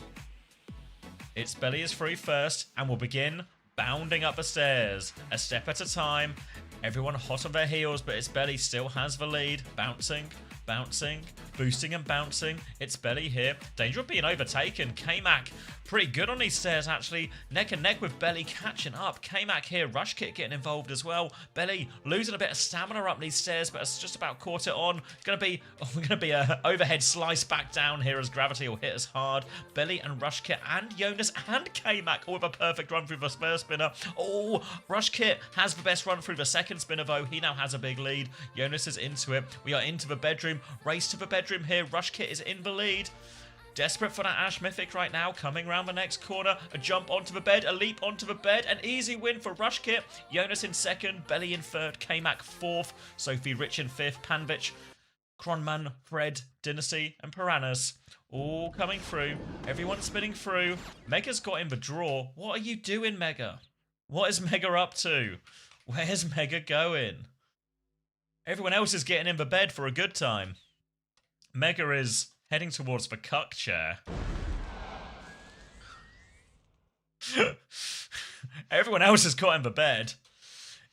It's Belly is through first, and will begin bounding up the stairs, a step at a time. Everyone hot on their heels, but it's Belly still has the lead. Bouncing, bouncing, boosting and bouncing. It's Belly here. Danger of being overtaken. K-Mac pretty good on these stairs, actually. Neck and neck with Belly catching up. K-Mac here. Rush Kit getting involved as well. Belly losing a bit of stamina up these stairs, but it's just about caught it on. It's going to be a overhead slice back down here as gravity will hit us hard. Belly and Rush Kit and Jonas and K-Mac all with a perfect run through the first spinner. Oh, Rush Kit has the best run through the second spinner, though. He now has a big lead. Jonas is into it. We are into the bedroom. Race to the bedroom here. Rush Kit is in the lead. Desperate for that Ash Mythic right now. Coming around the next corner. A jump onto the bed. A leap onto the bed. An easy win for Rush Kit. Jonas in second. Belly in third. K-Mac fourth. Sophie Rich in fifth. Panvich, Kronman, Fred, Dynasty, and Piranhas all coming through. Everyone spinning through. Mega's got in the draw. What are you doing, Mega? What is Mega up to? Where's Mega going? Everyone else is getting in the bed for a good time. Mega is heading towards the cuck chair. Everyone else has got in the bed.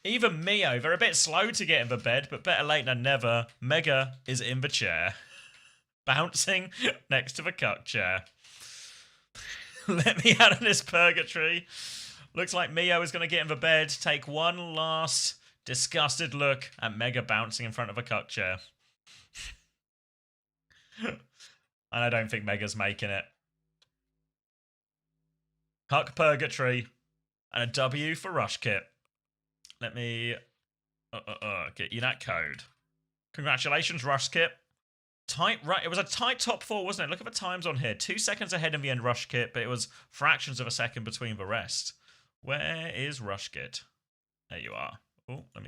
Even Mio, they're a bit slow to get in the bed, but better late than never. Mega is in the chair. Bouncing next to the cuck chair. Let me out of this purgatory. Looks like Mio is going to get in the bed, take one last disgusted look at Mega bouncing in front of a cuck chair. And I don't think Mega's making it. Cuck purgatory and a W for Rush Kit. Let me get you that code. Congratulations, Rush Kit. Tight, right? It was a tight top four, wasn't it? Look at the times on here. 2 seconds ahead in the end, Rush Kit, but it was fractions of a second between the rest. Where is Rush Kit? There you are. Let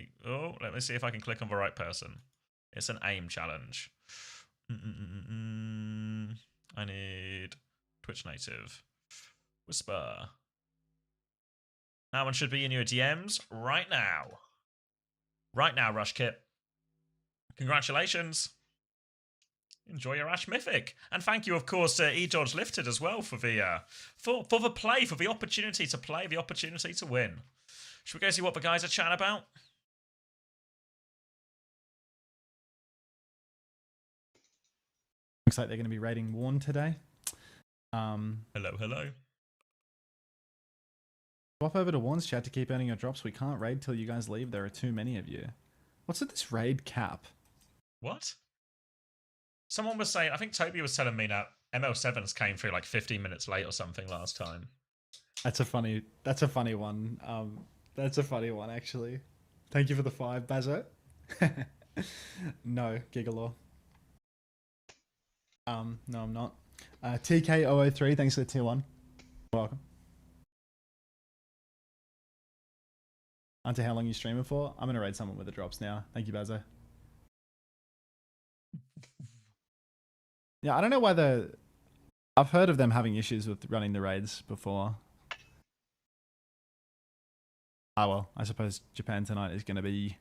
me see if I can click on the right person. It's an aim challenge. I need Twitch native. Whisper. That one should be in your DMs right now. Right now, Rush Kit. Congratulations. Enjoy your Ash Mythic. And thank you, of course, eDodge Lifted as well for the play, for the opportunity to play, the opportunity to win. Should we go see what the guys are chatting about? Looks like they're going to be raiding Warn today. Hello, hello. Swap over to Warn's chat to keep earning your drops. We can't raid till you guys leave. There are too many of you. What's at this raid cap? What? Someone was saying, I think Toby was telling me that ML7s came through like 15 minutes late or something last time. That's a funny one. That's a funny one, actually. Thank you for the 5, Bazo. No, Gigalaw. No, I'm not. TK003, thanks for the tier 1. You're welcome. Until how long you streaming for? I'm gonna raid someone with the drops now. Thank you, Bazo. Yeah, I don't know why I've heard of them having issues with running the raids before. Ah well, I suppose Japan tonight is gonna be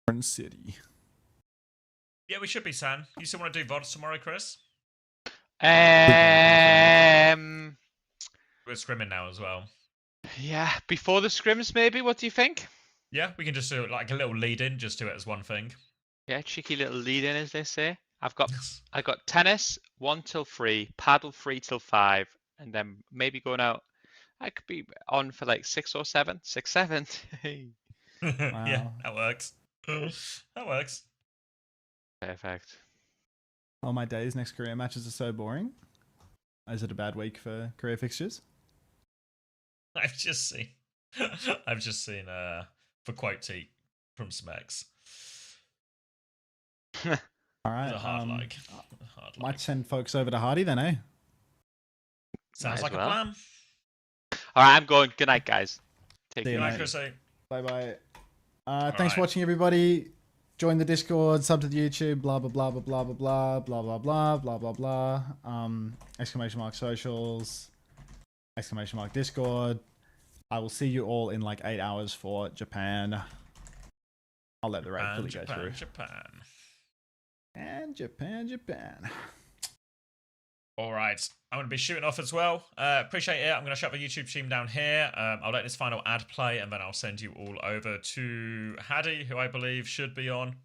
Orange City. Yeah, we should be, San. You still want to do VODs tomorrow, Chris? We're scrimming now as well. Yeah, before the scrims, maybe. What do you think? Yeah, we can just do it like a little lead in, just do it as one thing. Yeah, cheeky little lead in, as they say. I got tennis 1 till 3, paddle 3 till 5, and then maybe going out. I could be on for like 6 or 7. 6, 7. Yeah, that works. That works. Perfect. All my days next career matches are so boring. Is it a bad week for career fixtures? I've just seen for quote T from Smex. All right. A hard like. Might send folks over to Hardy then, eh? Sounds like a plan. All right, I'm going. Good night, guys. Take See you, care. mate. Chris. Bye bye. Thanks for watching, everybody. Join the Discord, sub to the YouTube, blah blah blah blah blah blah blah blah blah blah blah blah blah. Exclamation mark socials. Exclamation mark Discord. I will see you all in like 8 hours for Japan. I'll let the raid fully go through. Japan. And Japan. All right, I'm going to be shooting off as well. Appreciate it. I'm going to shut the YouTube stream down here. I'll let this final ad play, and then I'll send you all over to Haddy, who I believe should be on.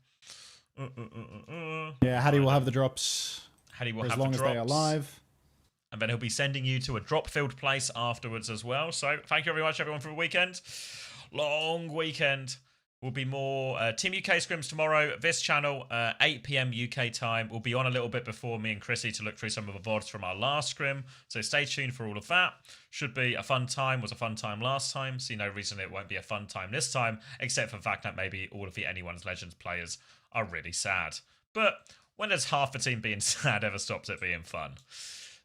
Yeah, Haddy will have the drops. Haddy will for have as long the as drops. they are live. And then he'll be sending you to a drop-filled place afterwards as well. So thank you very much, everyone, for the weekend. Long weekend. Will be more Team UK scrims tomorrow. This channel, 8 PM UK time. We'll be on a little bit before me and Chrissy to look through some of the VODs from our last scrim. So stay tuned for all of that. Should be a fun time. Was a fun time last time. See no reason it won't be a fun time this time, except for the fact that maybe all of the Anyone's Legends players are really sad. But when there's half the team being sad, ever stops it being fun.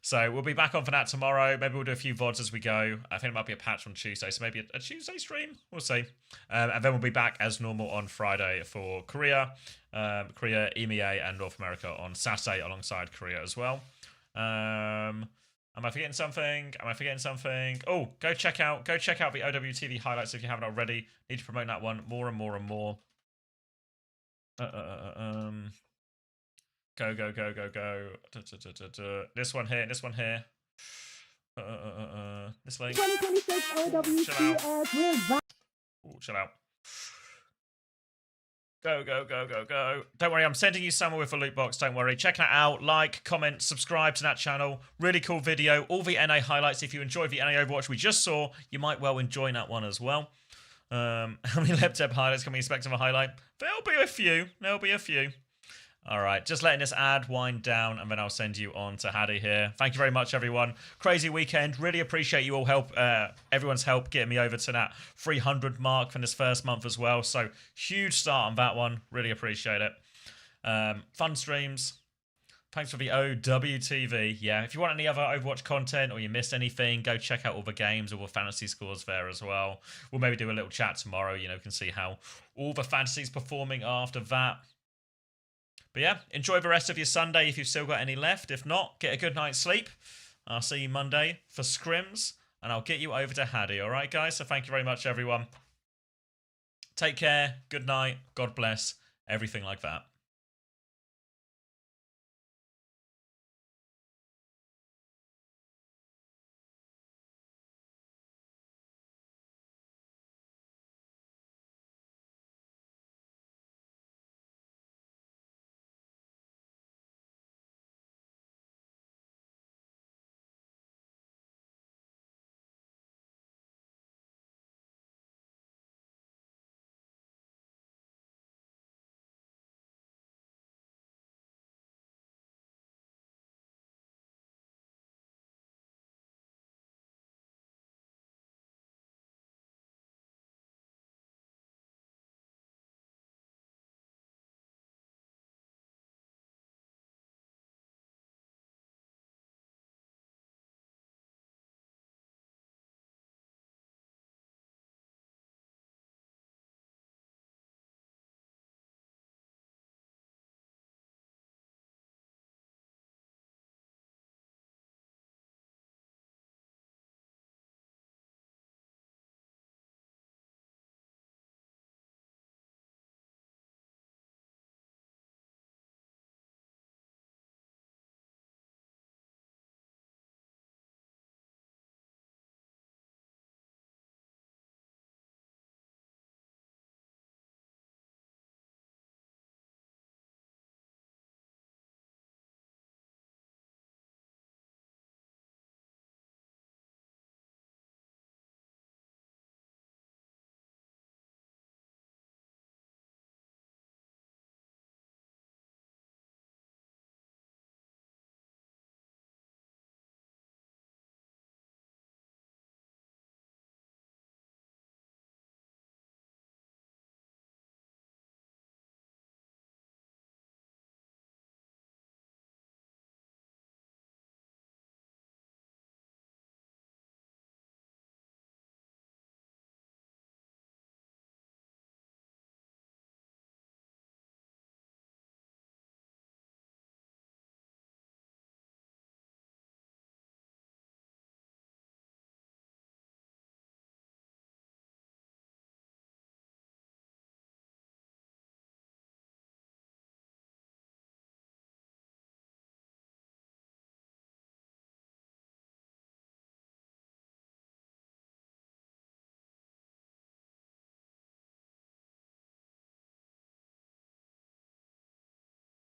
So we'll be back on for that tomorrow. Maybe we'll do a few VODs as we go. I think it might be a patch on Tuesday, so maybe a Tuesday stream. We'll see. And then we'll be back as normal on Friday for Korea, EMEA, and North America on Saturday alongside Korea as well. Am I forgetting something? Oh, go check out the OWTV highlights if you haven't already. Need to promote that one more and more and more. Go. This one here. This link. 2026 OWCS, we're back. Ooh, chill out. Go. Don't worry, I'm sending you somewhere with a loot box. Don't worry. Check that out. Like, comment, subscribe to that channel. Really cool video. All the NA highlights. If you enjoyed the NA Overwatch we just saw, you might well enjoy that one as well. How many Leptep highlights can we expect of a highlight? There'll be a few. All right, just letting this ad wind down, and then I'll send you on to Haddy here. Thank you very much, everyone. Crazy weekend. Really appreciate you all everyone's help getting me over to that 300 mark from this first month as well. So huge start on that one. Really appreciate it. Fun streams. Thanks for the OWTV. Yeah, if you want any other Overwatch content or you missed anything, go check out all the games, all the fantasy scores there as well. We'll maybe do a little chat tomorrow. You know, can see how all the fantasies performing after that. But yeah, enjoy the rest of your Sunday if you've still got any left. If not, get a good night's sleep. I'll see you Monday for scrims, and I'll get you over to Haddy. All right, guys? So thank you very much, everyone. Take care. Good night. God bless. Everything like that.